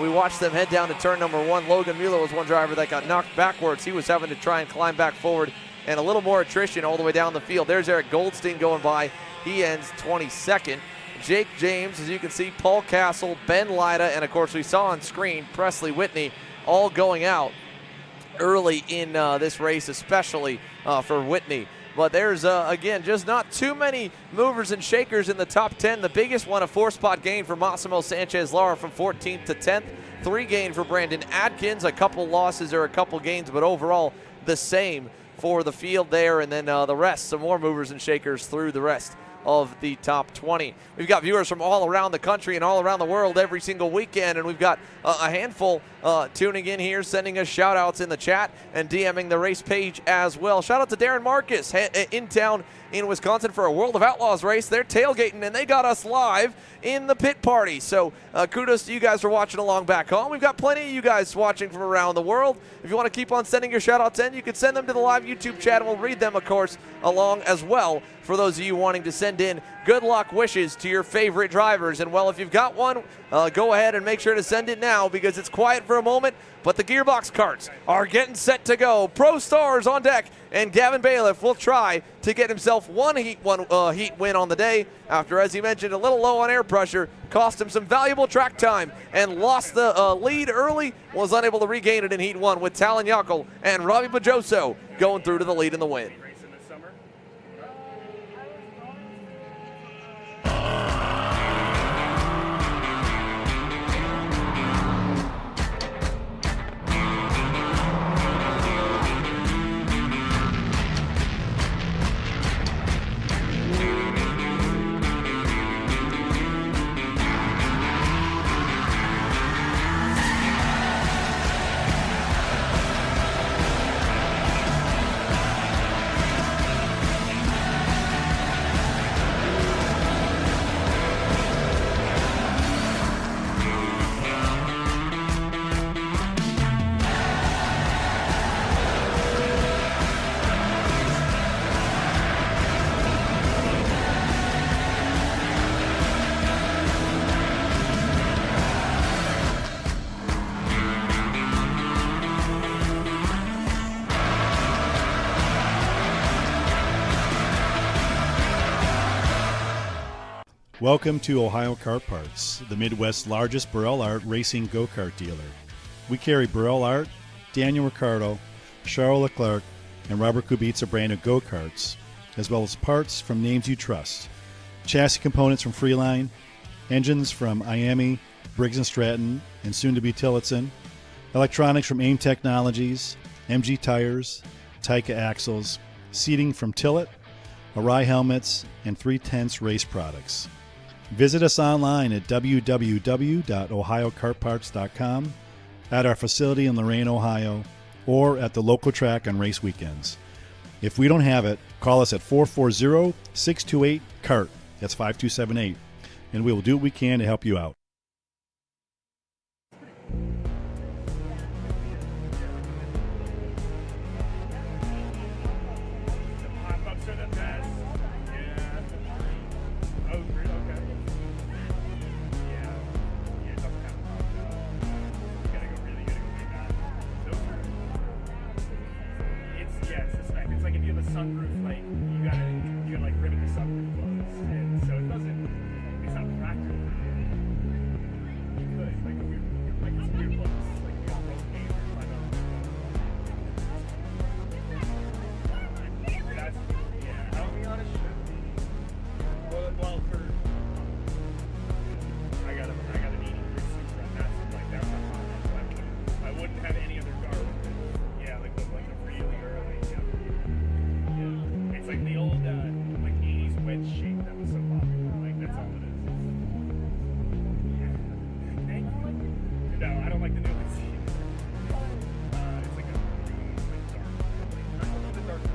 We watched them head down to turn number 1. Logan Mueller was one driver that got knocked backwards. He was having to try and climb back forward, and a little more attrition all the way down the field. There's Eric Goldstein going by. He ends 22nd. Jake James, as you can see, Paul Castle, Ben Lida, and of course we saw on screen Presley Whitney all going out early in this race, especially for Whitney. But there's, again, just not too many movers and shakers in the top 10. The biggest one, a 4-spot gain for Massimo Sanchez-Lara from 14th to 10th. 3 gain for Brandon Adkins. A couple losses or a couple gains, but overall the same for the field there. And then the rest, some more movers and shakers through the rest of the top 20. We've got viewers from all around the country and all around the world every single weekend, and we've got a handful tuning in here, sending us shout-outs in the chat and DMing the race page as well. Shout out to Darren Marcus in town in Wisconsin for a World of Outlaws race. They're tailgating, and they got us live in the pit party. So kudos to you guys for watching along back home. We've got plenty of you guys watching from around the world. If you want to keep on sending your shout-outs in, you can send them to the live YouTube chat, and we'll read them, of course, along as well for those of you wanting to send in good luck wishes to your favorite drivers. And, well, if you've got one, go ahead and make sure to send it now because it's quiet for a moment, but the gearbox carts are getting set to go. Pro Stars on deck, and Gavin Bailiff will try to get himself one heat win on the day after, as he mentioned, a little low on air pressure, cost him some valuable track time and lost the lead early, was unable to regain it in heat 1 with Talon Yockel and Robbie Pajoso going through to the lead in the win. Welcome to Ohio Kart Parts, the Midwest's largest Burrell Art racing go-kart dealer. We carry Burrell Art, Daniel Ricciardo, Charles Leclerc, and Robert Kubica branded go-karts, as well as parts from names you trust. Chassis components from Freeline, engines from IAME, Briggs & Stratton, and soon-to-be Tillotson, electronics from AIM Technologies, MG Tires, Tika Axles, seating from Tillett, Arai Helmets, and 3/10 Race Products. Visit us online at www.ohiokartparts.com, at our facility in Lorain, Ohio, or at the local track on race weekends. If we don't have it, call us at 440-628-KART. That's 5278. And we will do what we can to help you out. Pop-ups are the best. Yeah. Oh, really? Okay. Yeah. Yeah, it doesn't have to pop up. You gotta go really bad. Those are... It's the spec. It's like if you have a sunroof, like, you gotta like rivet the sunroof closed. And so it doesn't, it's not practical. You could, like, it's weird looks. Like, you got rotating or like, that's, yeah, I'll be honest, well, for, I got an 83 Supra, and that's like, that's not fun. I wouldn't have any other car with it. Yeah, like the really early, yeah. It's like the old, like 80s wedge shape that was so popular. Like, that's all it is. Yeah. Thank you. No, I don't like the new ones. It's like a green, like dark. I don't know the dark one.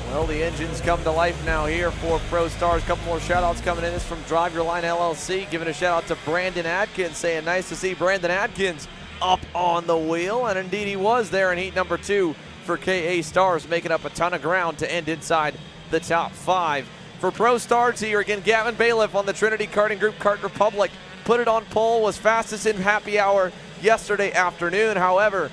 Well, the engines come to life now here for Pro Stars. A couple more shout-outs coming in. This from Drive Your Line LLC, giving a shout-out to Brandon Adkins, saying nice to see Brandon Adkins up on the wheel, and indeed he was there in heat number 2 for KA Stars, making up a ton of ground to end inside the top 5. For Pro Stars here, again, Gavin Bailiff on the Trinity Karting Group Kart Republic put it on pole, was fastest in happy hour yesterday afternoon. However,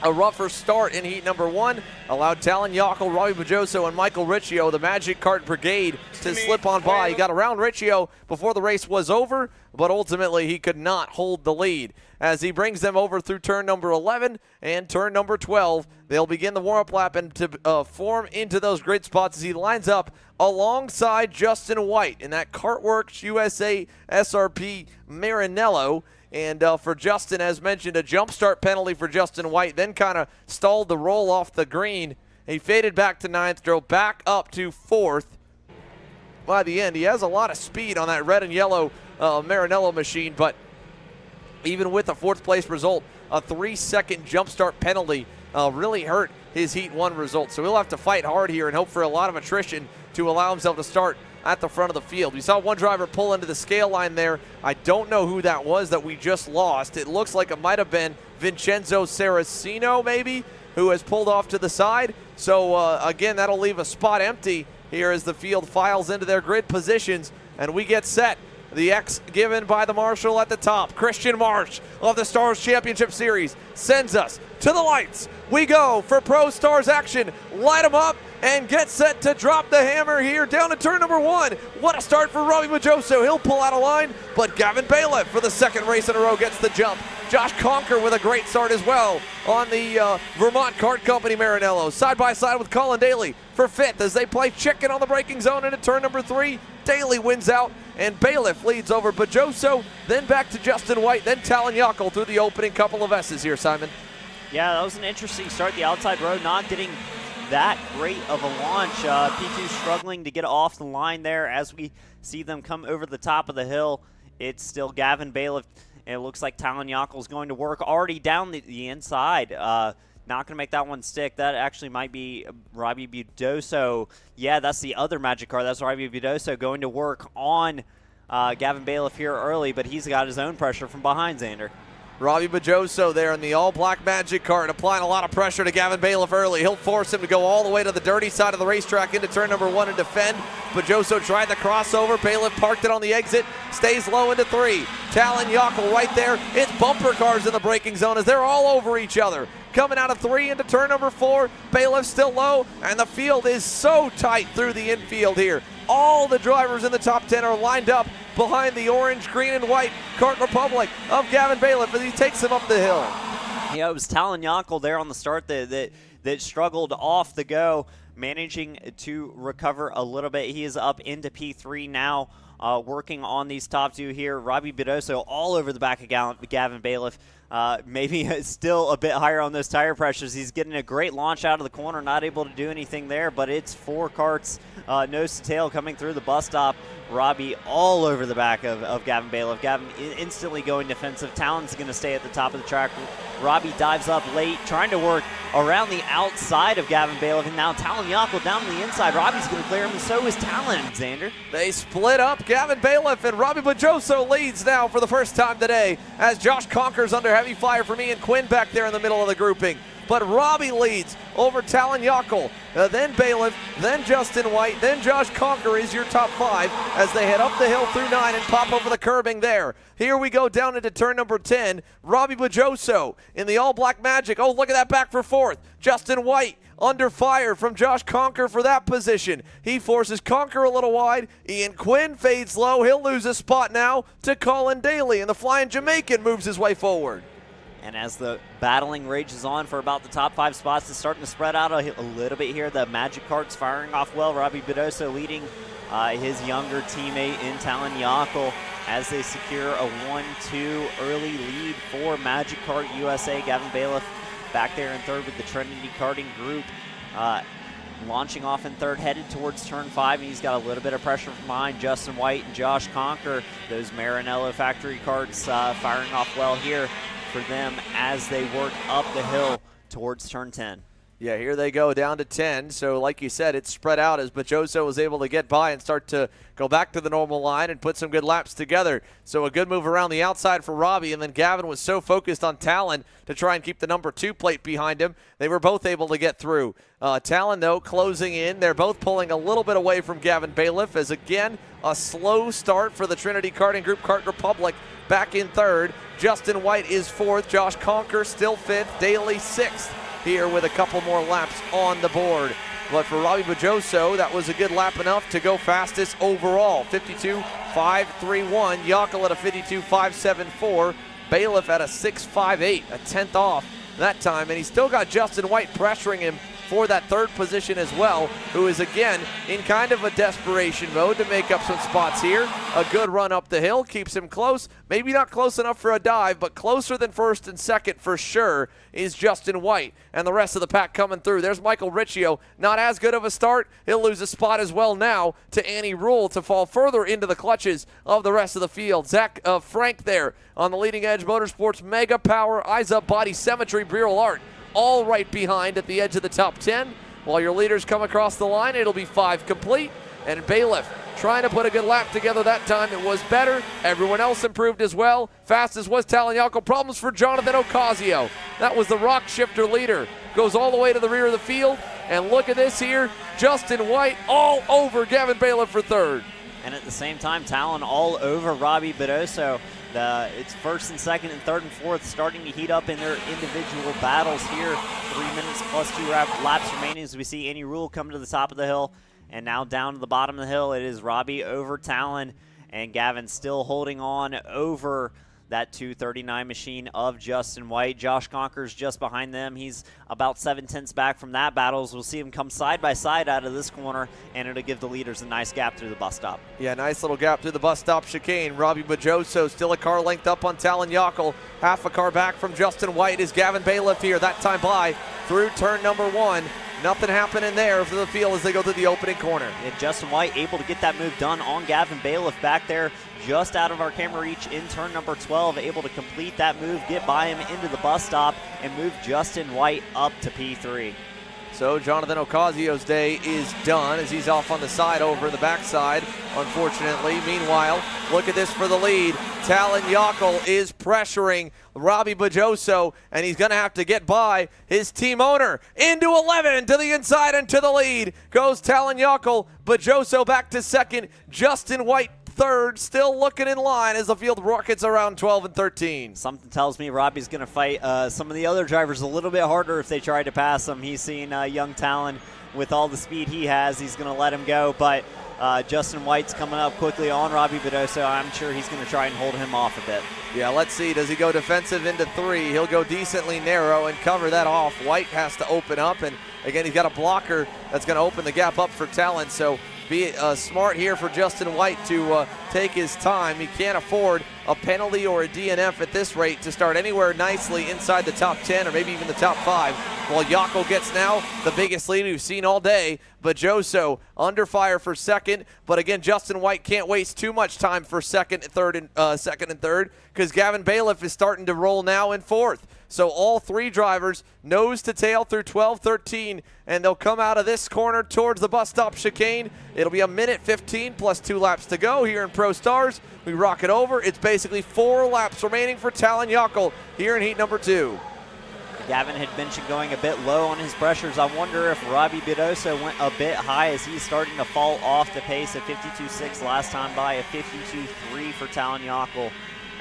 a rougher start in heat number 1 allowed Talon Yockel, Robbie Bajoso, and Michael Riccio, the Magic Kart Brigade, to slip on by. He got around Riccio before the race was over, but ultimately he could not hold the lead. As he brings them over through turn number 11 and turn number 12, they'll begin the warm-up lap and to form into those grid spots as he lines up alongside Justin White in that Kartworks USA SRP Maranello. And for Justin, as mentioned, a jump start penalty for Justin White, then kind of stalled the roll off the green. He faded back to 9th, drove back up to 4th. By the end, he has a lot of speed on that red and yellow Maranello machine, but even with a 4th place result, a 3-second jump start penalty really hurt his Heat 1 result. So he'll have to fight hard here and hope for a lot of attrition to allow himself to start at the front of the field. We saw one driver pull into the scale line there. I don't know who that was that we just lost. It looks like it might have been Vincenzo Saracino maybe, who has pulled off to the side. So again, that'll leave a spot empty here as the field files into their grid positions and we get set. The X given by the marshal at the top. Christian Marsh of the Stars Championship Series sends us to the lights. We go for Pro Stars action. Light them up and get set to drop the hammer here down to turn number 1. What a start for Robbie Bajoso. He'll pull out a line, but Gavin Bailiff for the 2nd race in a row gets the jump Josh Conker with a great start as well on the Vermont Kart Company Maranello. Side by side with Colin Daly for 5th as they play chicken on the braking zone into turn number 3. Daly wins out, and Bailiff leads over Bajoso, then back to Justin White, then Talon Yockel through the opening couple of S's here, Simon. Yeah, that was an interesting start. The outside road not getting that great of a launch. P2 struggling to get off the line there as we see them come over the top of the hill. It's still Gavin Bailiff, and it looks like Talon Yockel is going to work already down the inside. Not going to make that one stick. That actually might be Robbie Budoso. Yeah, that's the other Magic car. That's Robbie Budoso going to work on Gavin Bailiff here early, but he's got his own pressure from behind, Xander. Robbie Bajoso there in the all-black Magic Kart, applying a lot of pressure to Gavin Bailiff early. He'll force him to go all the way to the dirty side of the racetrack into turn number 1 and defend. Bajoso tried the crossover. Bailiff parked it on the exit, stays low into 3. Talon Yockel right there. It's bumper cars in the braking zone as they're all over each other. Coming out of 3 into turn number 4. Bailiff still low, and the field is so tight through the infield here. All the drivers in the top 10 are lined up behind the orange, green, and white Kart Republic of Gavin Bailiff as he takes him up the hill. Yeah, it was Talon Yockel there on the start that struggled off the go, managing to recover a little bit. He is up into P3 now, working on these top 2 here. Robbie Budoso all over the back of Gavin Bailiff. Maybe still a bit higher on those tire pressures. He's getting a great launch out of the corner, not able to do anything there, but it's 4 karts nose to tail coming through the bus stop. Robbie all over the back of Gavin Bailiff. Gavin instantly going defensive. Talon's going to stay at the top of the track. Robbie dives up late, trying to work around the outside of Gavin Bailiff, and now Talon Yockel down on the inside. Robbie's going to clear him, and so is Talon, Xander. They split up. Gavin Bailiff and Robbie Bajoso leads now for the first time today as Josh Conker's under heavy fire from Ian Quinn back there in the middle of the grouping. But Robbie leads over Talon Yockel, then Bailiff, then Justin White, then Josh Conker is your top 5 as they head up the hill through 9 and pop over the curbing there. Here we go down into turn number 10. Robbie Bajoso in the all-black Magic. Oh, look at that back for 4th. Justin White under fire from Josh Conker for that position. He forces Conker a little wide. Ian Quinn fades low. He'll lose a spot now to Colin Daly, and the Flying Jamaican moves his way forward. And as the battling rages on for about the top 5 spots, it's starting to spread out a little bit here. The Magic Kart's firing off well. Robbie Budoso leading his younger teammate in Talon Yockel as they secure a 1-2 early lead for Magic Kart USA. Gavin Bailiff back there in 3rd with the Trinity Karting Group. Launching off in 3rd, headed towards turn 5, and he's got a little bit of pressure from behind Justin White and Josh Conker. Those Maranello factory karts firing off well here for them as they work up the hill towards turn 10. Yeah, here they go down to 10. So like you said, it's spread out as Bajoso was able to get by and start to go back to the normal line and put some good laps together. So a good move around the outside for Robbie, and then Gavin was so focused on Talon to try and keep the number 2 plate behind him. They were both able to get through. Talon, though, closing in. They're both pulling a little bit away from Gavin Bailiff as, again, a slow start for the Trinity Karting Group Kart Republic back in 3rd. Justin White is 4th. Josh Conker still 5th. Daly 6th here with a couple more laps on the board. But for Robbie Bajoso, that was a good lap enough to go fastest overall. 52.531. Yockel at a 52.574. Bailiff at a 6.58, a 10th off that time. And he's still got Justin White pressuring him for that 3rd position as well, who is again in kind of a desperation mode to make up some spots here. A good run up the hill keeps him close. Maybe not close enough for a dive, but closer than 1st and 2nd for sure is Justin White and the rest of the pack coming through. There's Michael Riccio, not as good of a start. He'll lose a spot as well now to Annie Rule to fall further into the clutches of the rest of the field. Frank there on the Leading Edge Motorsports Mega Power Eyes Up Body Symmetry Bureau Art, all right behind at the edge of the top 10. While your leaders come across the line, it'll be 5 complete. And Bailiff trying to put a good lap together that time. It was better. Everyone else improved as well. Fastest was Talon Yockel. Problems for Jonathan Ocasio. That was the rock shifter leader. Goes all the way to the rear of the field. And look at this here. Justin White all over Gavin Bailiff for 3rd. And at the same time, Talon all over Robbie Budoso. It's 1st and 2nd and 3rd and 4th starting to heat up in their individual battles here. 3 minutes plus 2 laps remaining as we see Annie Rule come to the top of the hill. And now down to the bottom of the hill, it is Robbie over Talon, and Gavin still holding on over that 2:39 machine of Justin White. Josh Conker's just behind them. He's about 7/10 back from that battle. We'll see him come side by side out of this corner, and it'll give the leaders a nice gap through the bus stop. Yeah, nice little gap through the bus stop chicane. Robbie Bajoso still a car length up on Talon Yockel. Half a car back from Justin White is Gavin Bailiff here. That time by through turn number 1. Nothing happening there for the field as they go through the opening corner. And Justin White able to get that move done on Gavin Bailiff back there just out of our camera reach in turn number 12, able to complete that move, get by him into the bus stop, and move Justin White up to P3. So Jonathan Ocasio's day is done as he's off on the side over the backside, unfortunately. Meanwhile, look at this for the lead. Talon Yockel is pressuring Robbie Bajoso, and he's going to have to get by his team owner. Into 11 to the inside and to the lead goes Talon Yockel. Bajoso back to second. Justin White third, still looking in line as the field rockets around 12 and 13. Something tells me Robbie's going to fight some of the other drivers a little bit harder if they try to pass him. He's seen young Talon with all the speed he has. He's going to let him go, but Justin White's coming up quickly on Robbie Bajoso. I'm sure he's going to try and hold him off a bit. Yeah, let's see. Does he go defensive into 3? He'll go decently narrow and cover that off. White has to open up, and again, he's got a blocker that's going to open the gap up for Talon. So be smart here for Justin White to take his time. He can't afford a penalty or a DNF at this rate to start anywhere nicely inside the top 10 or maybe even the top 5. While Yockel gets now the biggest lead we've seen all day. Bajoso under fire for second, but again, Justin White can't waste too much time for second and third because Gavin Bailiff is starting to roll now in fourth. So all 3 drivers nose to tail through 12-13, and they'll come out of this corner towards the bus stop chicane. It'll be a minute 15 plus 2 laps to go here in Pro Stars. We rock it over. It's basically 4 laps remaining for Talon Yockel here in heat number 2. Gavin had mentioned going a bit low on his pressures. I wonder if Robbie Bajoso went a bit high as he's starting to fall off the pace of 52.6 last time by, a 52.3 for Talon Yockel.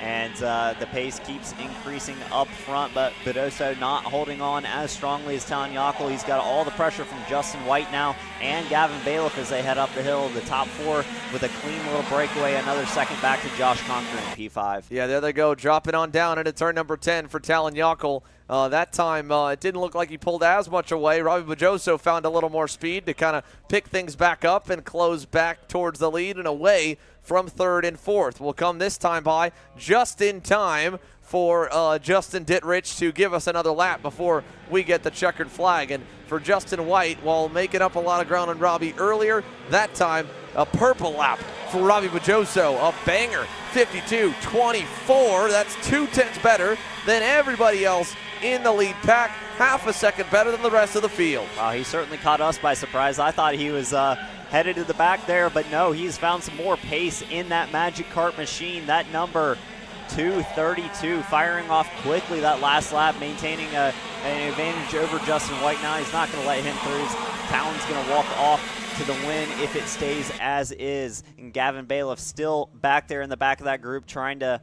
And the pace keeps increasing up front, but Bajoso not holding on as strongly as Talon Yockel. He's got all the pressure from Justin White now and Gavin Bailiff as they head up the hill. The top 4 with a clean little breakaway. Another second back to Josh Conker in P5. Yeah, there they go, dropping on down into turn number 10 for Talon Yockel. That time, it didn't look like he pulled as much away. Robbie Bajoso found a little more speed to kind of pick things back up and close back towards the lead and away from third and fourth. Will come this time by just in time for Justin Dittrich to give us another lap before we get the checkered flag. And for Justin White, while making up a lot of ground on Robbie earlier, that time a purple lap for Robbie Bajoso. A banger, 52.24. That's 2/10 better than everybody else in the lead pack, half a second better than the rest of the field. Wow, he certainly caught us by surprise. I thought he was headed to the back there, but no, he's found some more pace in that Magic Kart machine. That number 2:32, firing off quickly that last lap, maintaining an advantage over Justin White. Now he's not going to let him through. Talon's going to walk off to the win if it stays as is. And Gavin Bailiff still back there in the back of that group, trying to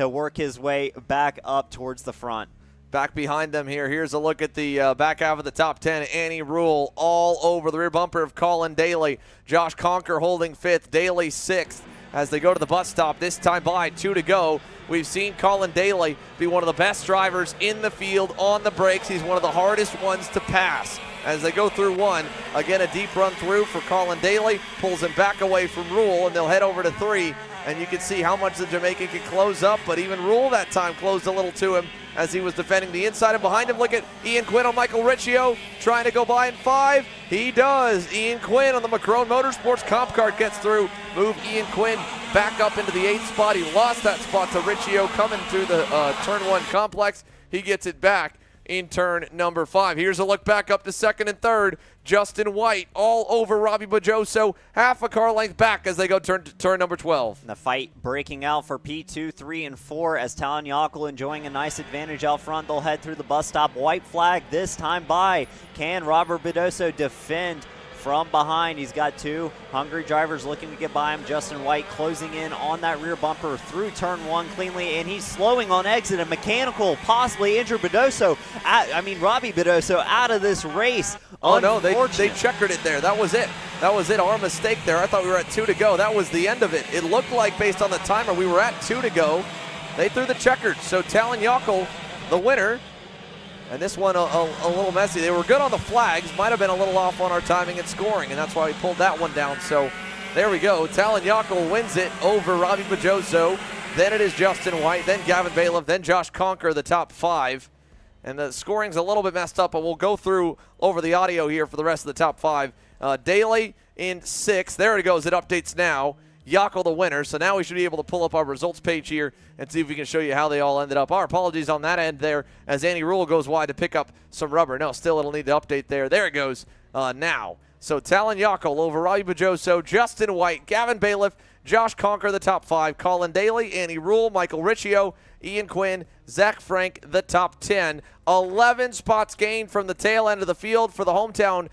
work his way back up towards the front. Back behind them here. Here's a look at the back half of the top 10. Annie Rule all over the rear bumper of Colin Daly. Josh Conker holding 5th. Daly 6th as they go to the bus stop. This time by 2 to go. We've seen Colin Daly be one of the best drivers in the field on the brakes. He's one of the hardest ones to pass. As they go through 1, again a deep run through for Colin Daly. Pulls him back away from Rule, and they'll head over to 3. And you can see how much the Jamaican can close up, but even Rule that time closed a little to him as he was defending the inside. And behind him, look at Ian Quinn on Michael Riccio trying to go by in 5. He does. Ian Quinn on the Macron Motorsports comp cart gets through. Move Ian Quinn back up into the 8th spot. He lost that spot to Riccio coming through the turn 1 complex. He gets it back in turn number 5. Here's a look back up to 2nd and 3rd. Justin White all over Robbie Bajoso, half a car length back as they go turn number 12. And the fight breaking out for P2, 3, and 4 as Talon Yockel enjoying a nice advantage out front. They'll head through the bus stop. White flag this time by. Can Robert Bajoso defend from behind? He's got 2 hungry drivers looking to get by him. Justin White closing in on that rear bumper through turn 1 cleanly, and he's slowing on exit. A mechanical possibly injured Robbie Bajoso out of this race. Oh no, they checkered it there. That was it. That was it. Our mistake there. I thought we were at 2 to go. That was the end of it. It looked like, based on the timer, we were at 2 to go. they threw the checkers. So Talon Yockel, the winner. And this one a little messy. They were good on the flags, might have been a little off on our timing and scoring, and that's why we pulled that one down. So there we go. Talon Yockel wins it over Robbie Pajoso. Then it is Justin White, then Gavin Bailiff, then Josh Conker, the top 5. And the scoring's a little bit messed up, but we'll go through over the audio here for the rest of the top 5. Daly in 6th. There it goes. It updates now. Yockel the winner. So now we should be able to pull up our results page here and see if we can show you how they all ended up. Our apologies on that end there as Andy Rule goes wide to pick up some rubber. No, still it'll need to update there. There it goes now. So Talon Yockel over Robbie Pajoso, Justin White, Gavin Bailiff, Josh Conker, the top 5, Colin Daly, Andy Rule, Michael Riccio, Ian Quinn, Zach Frank, the top 10. 11 spots gained from the tail end of the field for the hometown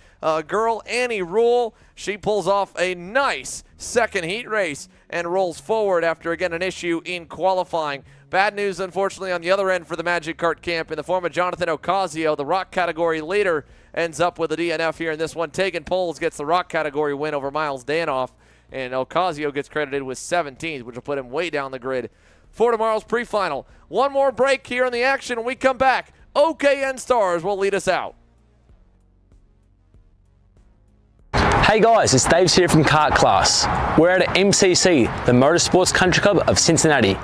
girl, Annie Rule. She pulls off a nice second heat race and rolls forward after, again, an issue in qualifying. Bad news, unfortunately, on the other end for the Magic Kart camp in the form of Jonathan Ocasio, the rock category leader, ends up with a DNF here in this one. Tegan Poles gets the rock category win over Miles Danoff, and Ocasio gets credited with 17th, which will put him way down the grid for tomorrow's pre-final. One more break here in the action. When we come back, OKN Stars will lead us out. Hey guys, it's Dave here from Kart Class. We're at MCC, the Motorsports Country Club of Cincinnati.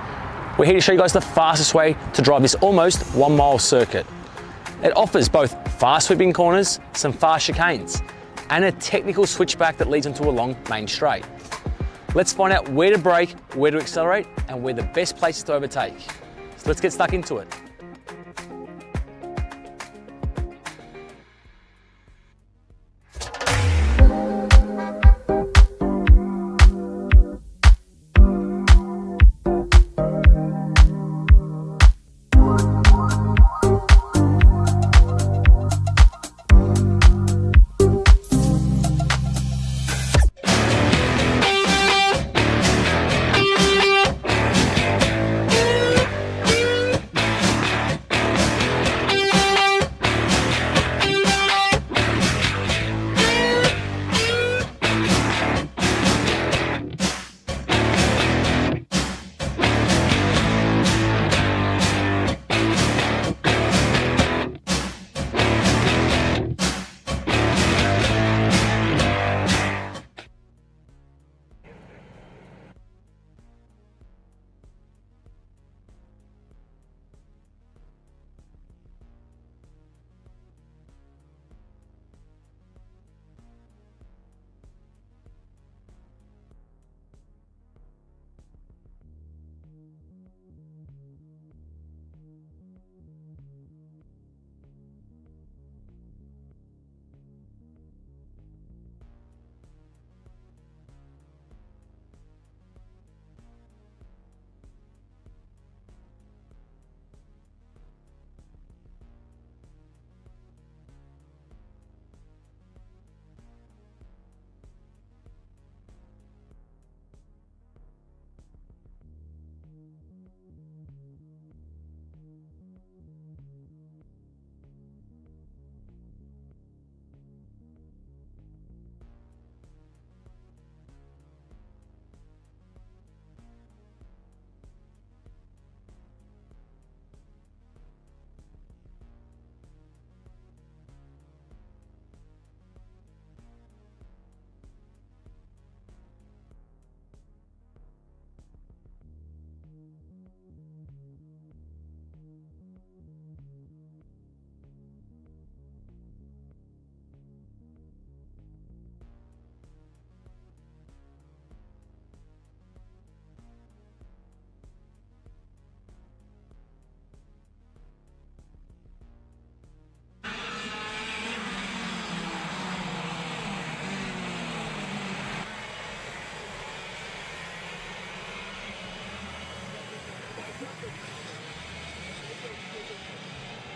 We're here to show you guys the fastest way to drive this almost 1 mile circuit. It offers both fast sweeping corners, some fast chicanes, and a technical switchback that leads onto a long main straight. Let's find out where to brake, where to accelerate, and where the best places to overtake. So let's get stuck into it.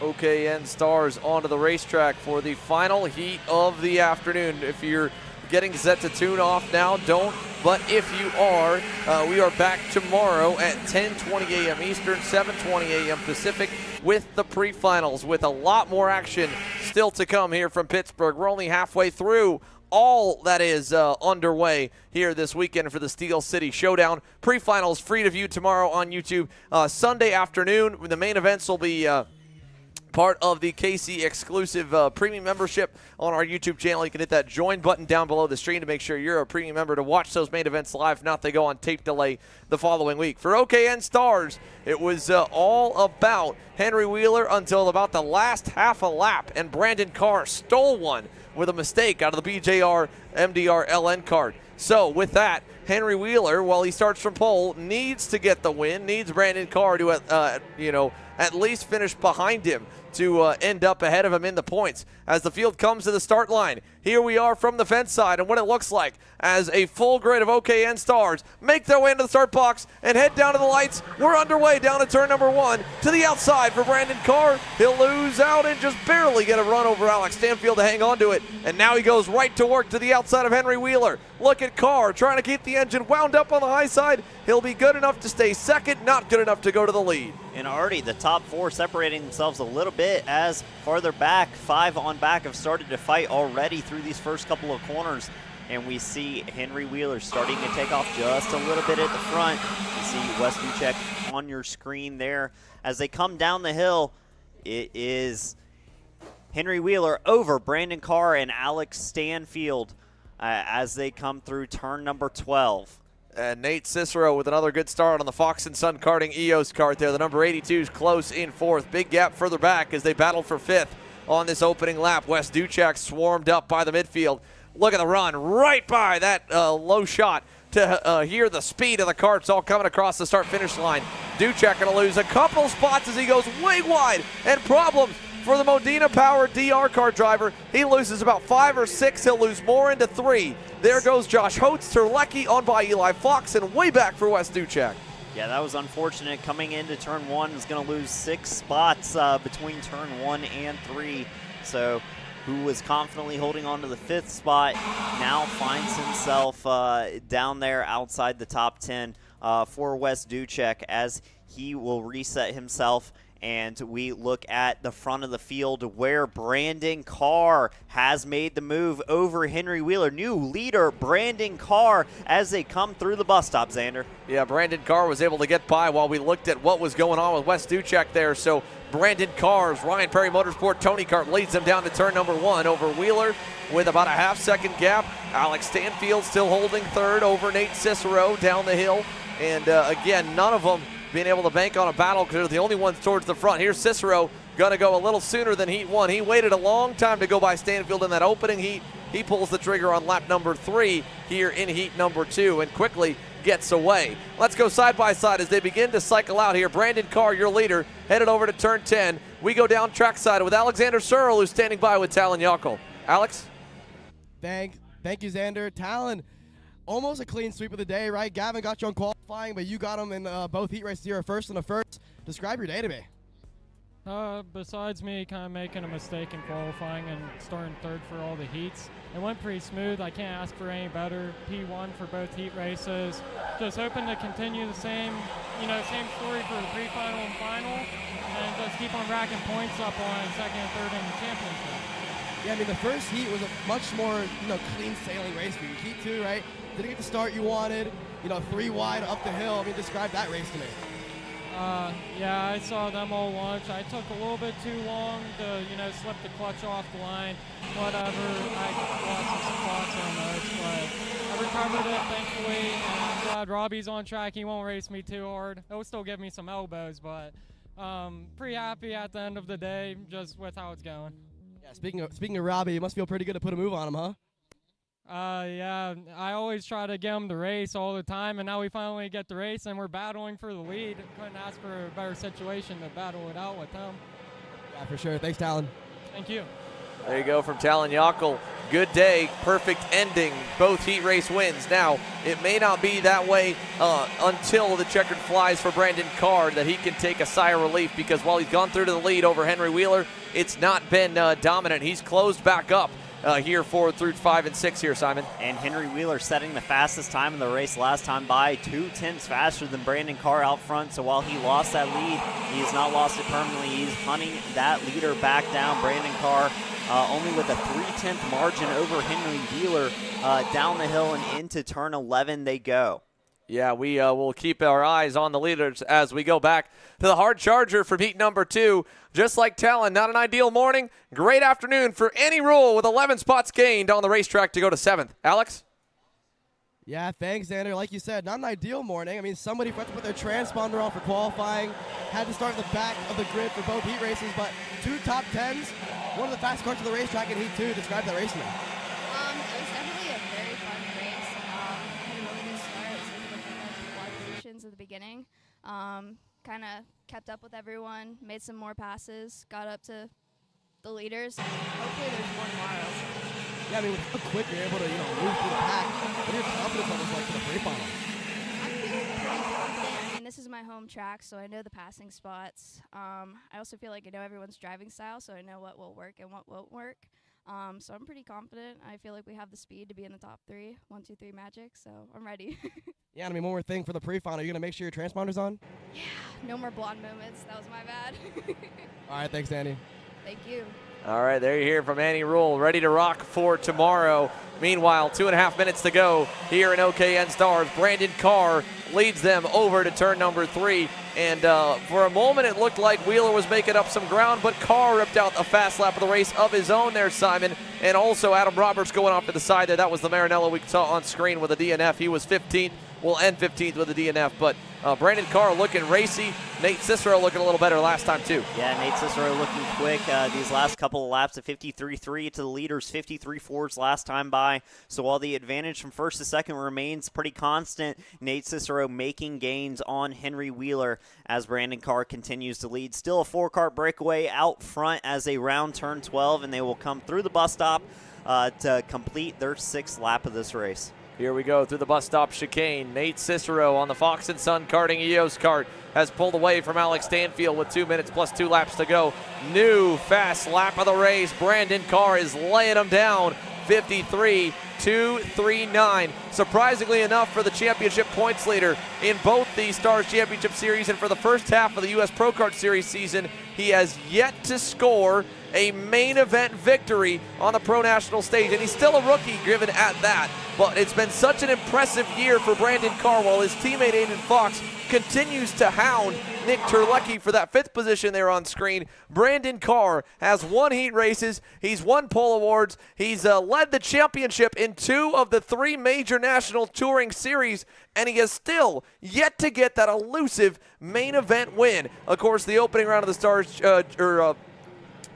OKN Stars onto the racetrack for the final heat of the afternoon. If you're getting set to tune off now, don't. But if you are, we are back tomorrow at 10:20 a.m. Eastern, 7:20 a.m. Pacific with the pre-finals, with a lot more action still to come here from Pittsburgh. We're only halfway through all that is underway here this weekend for the Steel City Showdown. Pre-finals free to view tomorrow on YouTube. Sunday afternoon, the main events will be part of the KC exclusive premium membership on our YouTube channel. You can hit that join button down below the stream to make sure you're a premium member to watch those main events live. If not, they go on tape delay the following week. For OKN Stars, it was all about Henry Wheeler until about the last half a lap, and Brandon Carr stole one with a mistake out of the BJR MDR LN card. So with that, Henry Wheeler, while he starts from pole, needs to get the win, needs Brandon Carr to at least finish behind him to end up ahead of him in the points. As the field comes to the start line, here we are from the fence side, and what it looks like as a full grid of OKN Stars make their way into the start box and head down to the lights. We're underway down to turn number 1 to the outside for Brandon Carr. He'll lose out and just barely get a run over Alex Stanfield to hang on to it, and now he goes right to work to the outside of Henry Wheeler. Look at Carr trying to keep the engine wound up on the high side. He'll be good enough to stay second, not good enough to go to the lead. And already the top 4 separating themselves a little bit as farther back, 5 on back have started to fight already through these first couple of corners. And we see Henry Wheeler starting to take off just a little bit at the front. You see Wes Duchek on your screen there. As they come down the hill, it is Henry Wheeler over Brandon Carr and Alex Stanfield as they come through turn number 12. And Nate Cicero with another good start on the Fox & Son Karting EOS kart there. The number 82 is close in 4th. Big gap further back as they battle for 5th on this opening lap. Wes Duchek swarmed up by the midfield. Look at the run right by that low shot to hear the speed of the karts all coming across the start-finish line. Duchek going to lose a couple spots as he goes way wide, and problems for the Modena-powered DR kart driver. He loses about 5 or 6. He'll lose more into 3. There goes Josh Holtz, Terlecki on by Eli Fox, and way back for Wes Duchek. Yeah, that was unfortunate. Coming into turn 1 is going to lose 6 spots between turn 1 and 3. So who was confidently holding on to the 5th spot now finds himself down there outside the top 10 for Wes Duchek as he will reset himself. And we look at the front of the field where Brandon Carr has made the move over Henry Wheeler. New leader, Brandon Carr, as they come through the bus stop, Xander. Yeah, Brandon Carr was able to get by while we looked at what was going on with Wes Duchek there. So Brandon Carr's Ryan Perry Motorsport Tony Kart leads them down to turn number 1 over Wheeler with about a half-second gap. Alex Stanfield still holding 3rd over Nate Cicero down the hill. And again, none of them being able to bank on a battle because they're the only ones towards the front. Here's Cicero going to go a little sooner than Heat 1. He waited a long time to go by Stanfield in that opening heat. He pulls the trigger on lap number 3 here in heat number 2 and quickly gets away. Let's go side by side as they begin to cycle out here. Brandon Carr, your leader, headed over to turn 10. We go down trackside with Alexander Searle, who's standing by with Talon Yockel. Alex? Thank you, Xander. Talon, almost a clean sweep of the day, right? Gavin got you on qualifying, but you got him in both heat races here, a first and a first. Describe your day to me. Besides me kind of making a mistake in qualifying and starting 3rd for all the heats, it went pretty smooth. I can't ask for any better. P1 for both heat races. Just hoping to continue the same story for the pre-final and final, and just keep on racking points up on 2nd and 3rd in the championship. Yeah, I mean, the first heat was a much more, clean sailing race for you. Heat 2, right? Didn't get the start you wanted, 3 wide up the hill. I mean, describe that race to me. Yeah, I saw them all launch. I took a little bit too long to, slip the clutch off the line. Whatever, I lost some spots on those, but I recovered it, thankfully, and I'm glad Robbie's on track. He won't race me too hard. He'll still give me some elbows, but pretty happy at the end of the day just with how it's going. Yeah, speaking of Robbie, it must feel pretty good to put a move on him, huh? Yeah, I always try to get him to race all the time, and now we finally get the race, and we're battling for the lead. Couldn't ask for a better situation to battle it out with him. Yeah, for sure. Thanks, Talon. Thank you. There you go from Talon Yockel. Good day, perfect ending, both heat race wins. Now, it may not be that way until the checkered flies for Brandon Carr that he can take a sigh of relief, because while he's gone through to the lead over Henry Wheeler, it's not been dominant. He's closed back up here through 5 and 6 here, Simon. And Henry Wheeler setting the fastest time in the race last time by 2/10 faster than Brandon Carr out front. So while he lost that lead, he has not lost it permanently. He's hunting that leader back down. Brandon Carr only with a 3/10 margin over Henry Wheeler. Down the hill and into turn 11 they go. Yeah, we will keep our eyes on the leaders as we go back to the hard charger from heat number 2. Just like Talon, not an ideal morning. Great afternoon for Any Rule with 11 spots gained on the racetrack to go to 7th. Alex? Yeah, thanks, Xander. Like you said, not an ideal morning. I mean, somebody had to put their transponder on for qualifying, had to start at the back of the grid for both heat races, but 2 top 10s, one of the fastest cars to the racetrack in heat 2. Describe that race to me. It was definitely a very fun race. Had a really good start. It was looking at wide positions at the beginning. Kind of kept up with everyone, made some more passes, got up to the leaders. Hopefully there's more tomorrow. Yeah, I mean, with how quick you're able to, move through the pack, what are your confidence levels like for the pre-final? I'm feeling pretty confident. I mean, this is my home track, so I know the passing spots. I also feel like I know everyone's driving style, so I know what will work and what won't work. So I'm pretty confident. I feel like we have the speed to be in the top 3, 1, 2, 3 magic, so I'm ready. Yeah, I mean, one more thing for the pre-final. Are you going to make sure your transponder's on? Yeah, no more blonde moments. That was my bad. All right, thanks, Andy. Thank you. All right, there you hear from Any Rule, ready to rock for tomorrow. Meanwhile, 2.5 minutes to go here in OKN Stars. Brandon Carr leads them over to turn number 3. And for a moment, it looked like Wheeler was making up some ground, but Carr ripped out a fast lap of the race of his own there, Simon. And also Adam Roberts going off to the side there. That was the Marinello we saw on screen with a DNF. He was 15th. Will end 15th with a DNF, but Brandon Carr looking racy. Nate Cicero looking a little better last time too. Yeah, Nate Cicero looking quick. These last couple of laps, a 53.3 to the leaders, 53.4s last time by. So while the advantage from first to second remains pretty constant, Nate Cicero making gains on Henry Wheeler as Brandon Carr continues to lead. Still a 4-car breakaway out front as they round turn 12, and they will come through the bus stop to complete their 6th lap of this race. Here we go through the bus stop chicane. Nate Cicero on the Fox & Son Karting EOS kart has pulled away from Alex Stanfield with 2 minutes plus 2 laps to go. New fast lap of the race. Brandon Carr is laying him down. 53.239. Surprisingly enough for the championship points leader in both the Stars Championship Series and for the first half of the U.S. Pro Kart Series season, he has yet to score a main event victory on the Pro National stage, and he's still a rookie given at that. But it's been such an impressive year for Brandon Carr while his teammate Aiden Fox continues to hound Nick Terlecki for that 5th position there on screen. Brandon Carr has won heat races. He's won pole awards. He's led the championship in 2 of the 3 major national touring series, and he has still yet to get that elusive main event win. Of course, the opening round of the Stars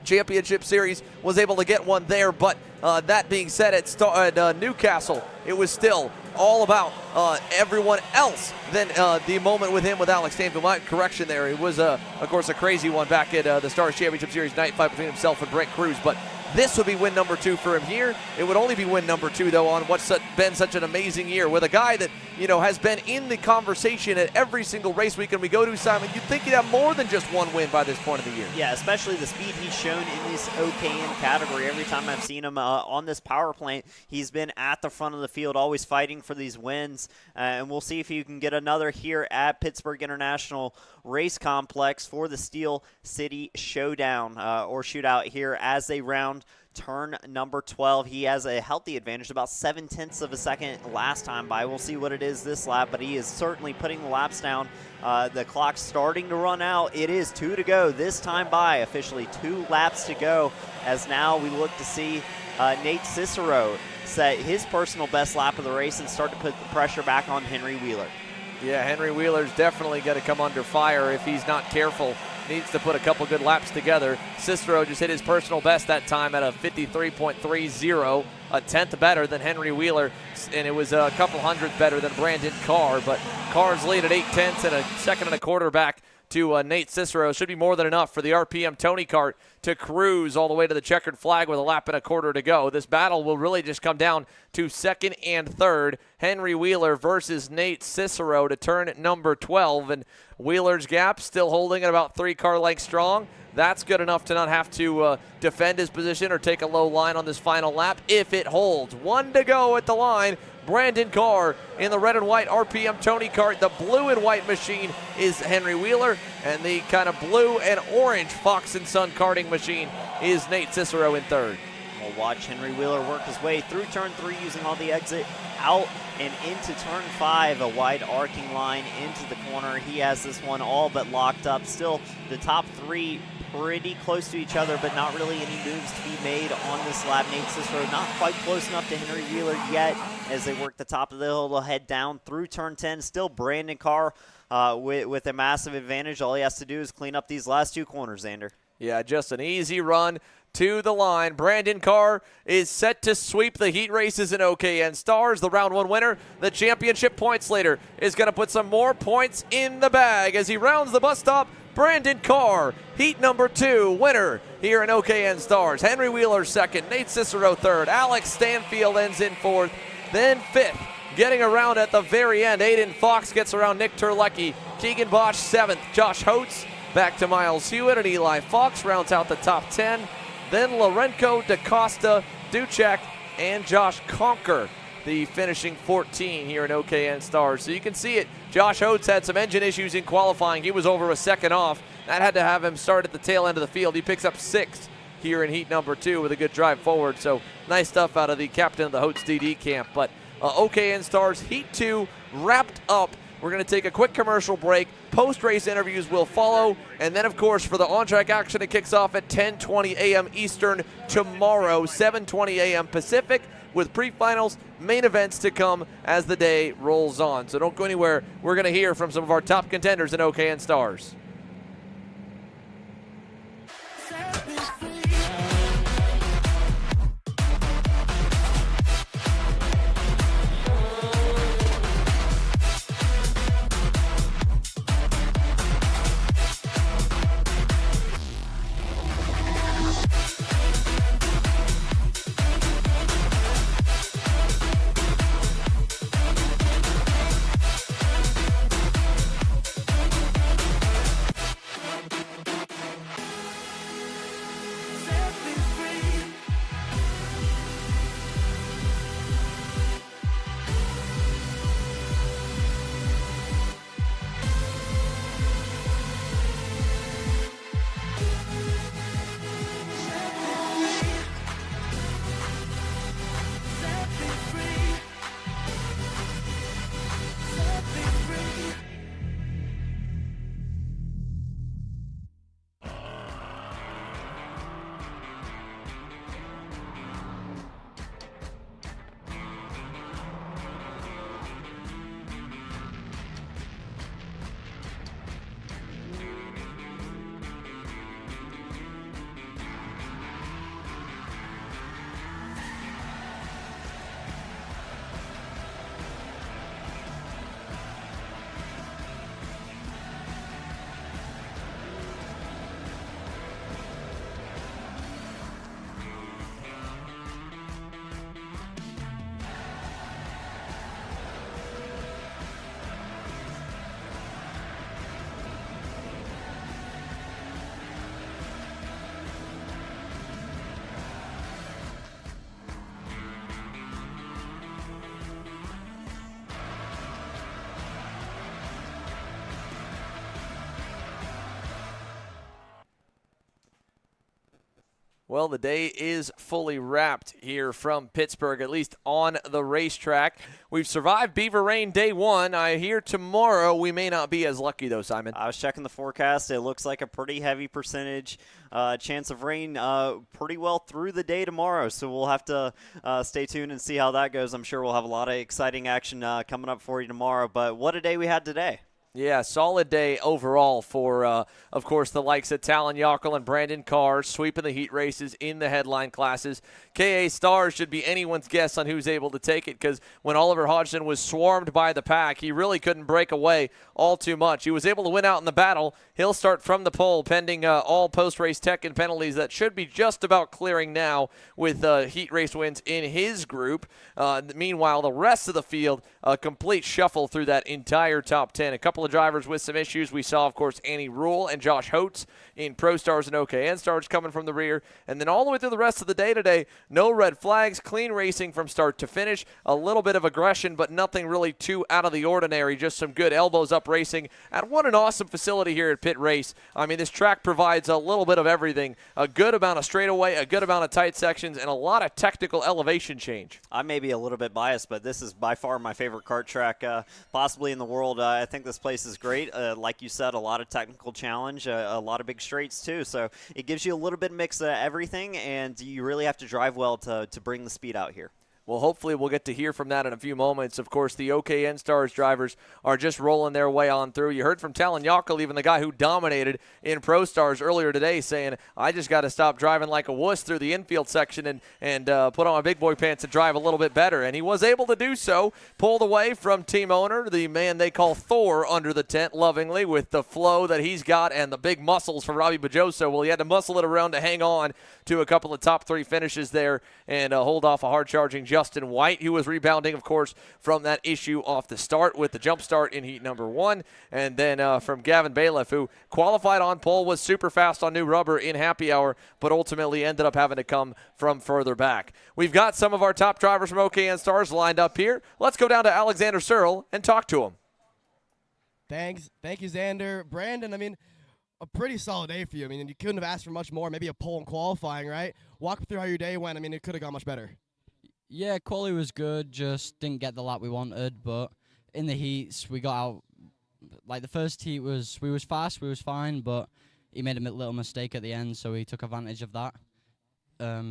Championship Series was able to get one there, but that being said, at Newcastle, it was still all about everyone else than the moment with him with Alex Stanfield. My correction there, it was, of course, a crazy one back at the Stars Championship Series night fight between himself and Brent Cruz, but this would be win number 2 for him here. It would only be win number 2, though, on what's been such an amazing year with a guy that, has been in the conversation at every single race weekend we go to, Simon. You'd think he'd have more than just 1 win by this point of the year. Yeah, especially the speed he's shown in this OKN category. Every time I've seen him on this power plant, he's been at the front of the field, always fighting for these wins. And we'll see if you can get another here at Pittsburgh International Race Complex for the Steel City Showdown or Shootout here as they round turn number 12. He has a healthy advantage, about 0.7 of a second last time by. We'll see what it is this lap, but he is certainly putting the laps down. The clock's starting to run out. It is 2 to go this time by, officially 2 laps to go, as now we look to see Nate Cicero set his personal best lap of the race and start to put the pressure back on Henry Wheeler. Yeah, Henry Wheeler's definitely going to come under fire if he's not careful. Needs to put a couple good laps together. Cicero just hit his personal best that time at a 53.30, a 10th better than Henry Wheeler, and it was a couple hundredth better than Brandon Carr. But Carr's lead at 8/10 and a 2 1/4 back to Nate Cicero. Should be more than enough for the RPM Tony Kart to cruise all the way to the checkered flag with a 1.25 laps to go. This battle will really just come down to 2nd and 3rd. Henry Wheeler versus Nate Cicero to turn at number 12. And Wheeler's gap still holding at about 3 car lengths strong. That's good enough to not have to defend his position or take a low line on this final lap if it holds. 1 to go at the line. Brandon Carr in the red and white RPM Tony Kart. The blue and white machine is Henry Wheeler, and the kind of blue and orange Fox & Son karting machine is Nate Cicero in third. We'll watch Henry Wheeler work his way through turn 3 using all the exit out and into turn 5, a wide arcing line into the corner. He has this one all but locked up. Still, the top 3 pretty close to each other, but not really any moves to be made on this lap. Nate Cicero not quite close enough to Henry Wheeler yet as they work the top of the hill. They'll head down through turn 10. Still Brandon Carr with a massive advantage. All he has to do is clean up these last 2 corners, Xander. Yeah, just an easy run to the line. Brandon Carr is set to sweep the heat races in OKN Stars. The round 1 winner, the championship points leader, is going to put some more points in the bag as he rounds the bus stop. Brandon Carr, heat number 2 winner here in OKN Stars. Henry Wheeler second, Nate Cicero third, Alex Stanfield ends in 4th, then 5th. Getting around at the very end, Aiden Fox gets around Nick Terlecki, Keegan Bosch 7th, Josh Holtz back to Miles Hewitt, and Eli Fox rounds out the top 10. Then Lorenco DaCosta, Duchek, and Josh Conker, the finishing 14 here in OKN Stars. So you can see it. Josh Holtz had some engine issues in qualifying. He was over a second off. That had to have him start at the tail end of the field. He picks up 6th here in heat number 2 with a good drive forward. So nice stuff out of the captain of the Holtz DD camp. But OKN Stars heat 2 wrapped up. We're going to take a quick commercial break. Post-race interviews will follow. And then, of course, for the on-track action, it kicks off at 10:20 a.m. Eastern tomorrow, 7:20 a.m. Pacific, with pre-finals, main events to come as the day rolls on. So don't go anywhere. We're going to hear from some of our top contenders in OKN Stars. Well, the day is fully wrapped here from Pittsburgh, at least on the racetrack. We've survived Beaver Rain day 1. I hear tomorrow we may not be as lucky, though, Simon. I was checking the forecast. It looks like a pretty heavy percentage chance of rain pretty well through the day tomorrow. So we'll have to stay tuned and see how that goes. I'm sure we'll have a lot of exciting action coming up for you tomorrow. But what a day we had today. Yeah, solid day overall for, of course, the likes of Talon Yockel and Brandon Carr sweeping the heat races in the headline classes. KA Stars should be anyone's guess on who's able to take it, because when Oliver Hodgson was swarmed by the pack, he really couldn't break away all too much. He was able to win out in the battle. He'll start from the pole pending all post-race tech and penalties that should be just about clearing now with heat race wins in his group. Meanwhile, the rest of the field, a complete shuffle through that entire top 10. A couple couple of drivers with some issues. We saw, of course, Annie Rule and Josh Holtz in Pro Stars and OKN Stars coming from the rear. And then all the way through the rest of the day today, no red flags, clean racing from start to finish. A little bit of aggression, but nothing really too out of the ordinary. Just some good elbows up racing. And what an awesome facility here at Pitt Race. I mean, this track provides a little bit of everything. A good amount of straightaway, a good amount of tight sections, and a lot of technical elevation change. I may be a little bit biased, but this is by far my favorite kart track possibly in the world. I think this place is great. Like you said, a lot of technical challenge, a lot of big straights too. So it gives you a little bit mix of everything, and you really have to drive well to bring the speed out here. Well, hopefully we'll get to hear from that in a few moments. Of course, the OKN Stars drivers are just rolling their way on through. You heard from Talon Yockel, even the guy who dominated in Pro Stars earlier today, saying, I just got to stop driving like a wuss through the infield section and put on my big boy pants and drive a little bit better. And he was able to do so, pulled away from team owner, the man they call Thor under the tent lovingly, with the flow that he's got and the big muscles for Robbie Bajoso. Well, he had to muscle it around to hang on to a couple of top 3 finishes there and hold off a hard-charging Justin White, who was rebounding, of course, from that issue off the start with the jump start in heat number 1. And then from Gavin Bailiff, who qualified on pole, was super fast on new rubber in happy hour, but ultimately ended up having to come from further back. We've got some of our top drivers from OKN Stars lined up here. Let's go down to Alexander Searle and talk to him. Thanks. Thank you, Xander. Brandon, I mean, a pretty solid day for you. I mean, you couldn't have asked for much more, maybe a pole in qualifying, right? Walk me through how your day went. I mean, it could have gone much better. Yeah, quali was good, just didn't get the lap we wanted, but in the heats, we got out, like the first heat we was fast, we was fine, but he made a little mistake at the end, so he took advantage of that.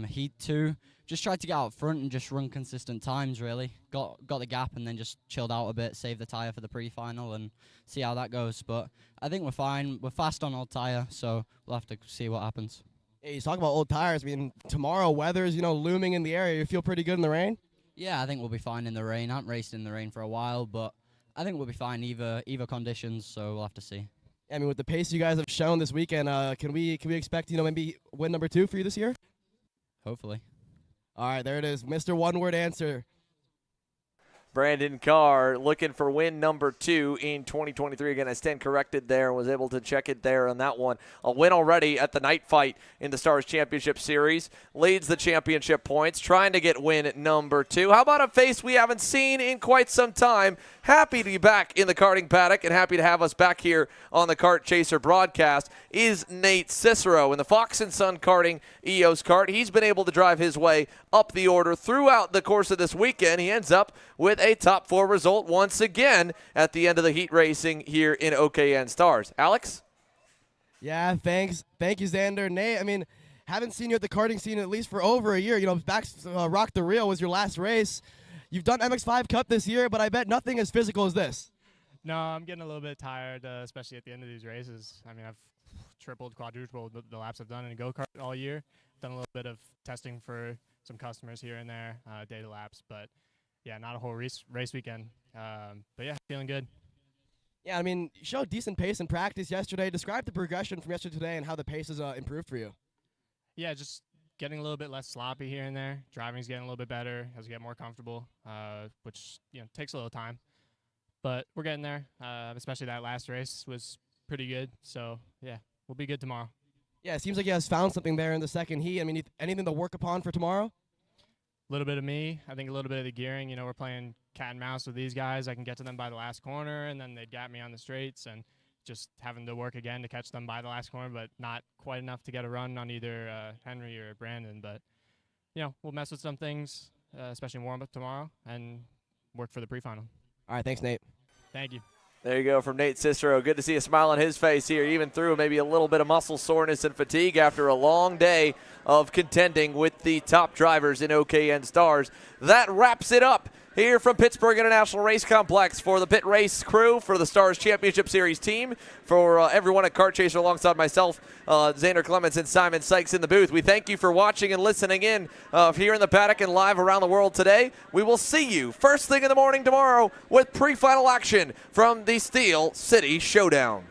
Heat 2, just tried to get out front and just run consistent times, really. Got the gap and then just chilled out a bit, saved the tyre for the pre-final and see how that goes. But I think we're fine. We're fast on old tyre, so we'll have to see what happens. Hey, you talk about old tires. I mean, tomorrow weather's, looming in the area. You feel pretty good in the rain? Yeah, I think we'll be fine in the rain. I haven't raced in the rain for a while, but I think we'll be fine either conditions, so we'll have to see. I mean, with the pace you guys have shown this weekend, can we expect, maybe win number 2 for you this year? Hopefully. All right, there it is. Mr. One-Word Answer. Brandon Carr looking for win number 2 in 2023. Again, I stand corrected there and was able to check it there on that one. A win already at the night fight in the Stars Championship Series. Leads the championship points, trying to get win number 2. How about a face we haven't seen in quite some time? Happy to be back in the karting paddock and happy to have us back here on the Kart Chaser broadcast is Nate Cicero in the Fox & Son Karting EOS kart. He's been able to drive his way up the order throughout the course of this weekend. He ends up with a top 4 result once again at the end of the heat racing here in OKN Stars. Alex? Yeah, thanks. Thank you, Xander. Nate, I mean, haven't seen you at the karting scene at least for over a year. Back Rock the Reel was your last race. You've done MX5 Cup this year, but I bet nothing as physical as this. No, I'm getting a little bit tired, especially at the end of these races. I mean, I've tripled, quadrupled the laps I've done in a go-kart all year. Done a little bit of testing for some customers here and there, data laps, but yeah, not a whole race weekend. But yeah, feeling good. Yeah, I mean, you showed decent pace in practice yesterday. Describe the progression from yesterday today and how the pace has improved for you. Yeah, just getting a little bit less sloppy here and there. Driving's getting a little bit better as we get more comfortable, which takes a little time. But we're getting there, especially that last race was pretty good. So, yeah, we'll be good tomorrow. Yeah, it seems like you guys found something there in the second heat. I mean, anything to work upon for tomorrow? A little bit of me. I think a little bit of the gearing. We're playing cat and mouse with these guys. I can get to them by the last corner, and then they'd gap me on the straights, and just having to work again to catch them by the last corner, but not quite enough to get a run on either Henry or Brandon. But, we'll mess with some things, especially in warm-up tomorrow, and work for the pre-final. All right, thanks, Nate. Thank you. There you go from Nate Cicero. Good to see a smile on his face here, even through maybe a little bit of muscle soreness and fatigue after a long day of contending with the top drivers in OKN Stars. That wraps it up here from Pittsburgh International Race Complex for the Pitt Race crew, for the Stars Championship Series team, for everyone at Kart Chaser alongside myself, Xander Clements and Simon Sykes in the booth. We thank you for watching and listening in here in the paddock and live around the world today. We will see you first thing in the morning tomorrow with pre-final action from the Steel City Showdown.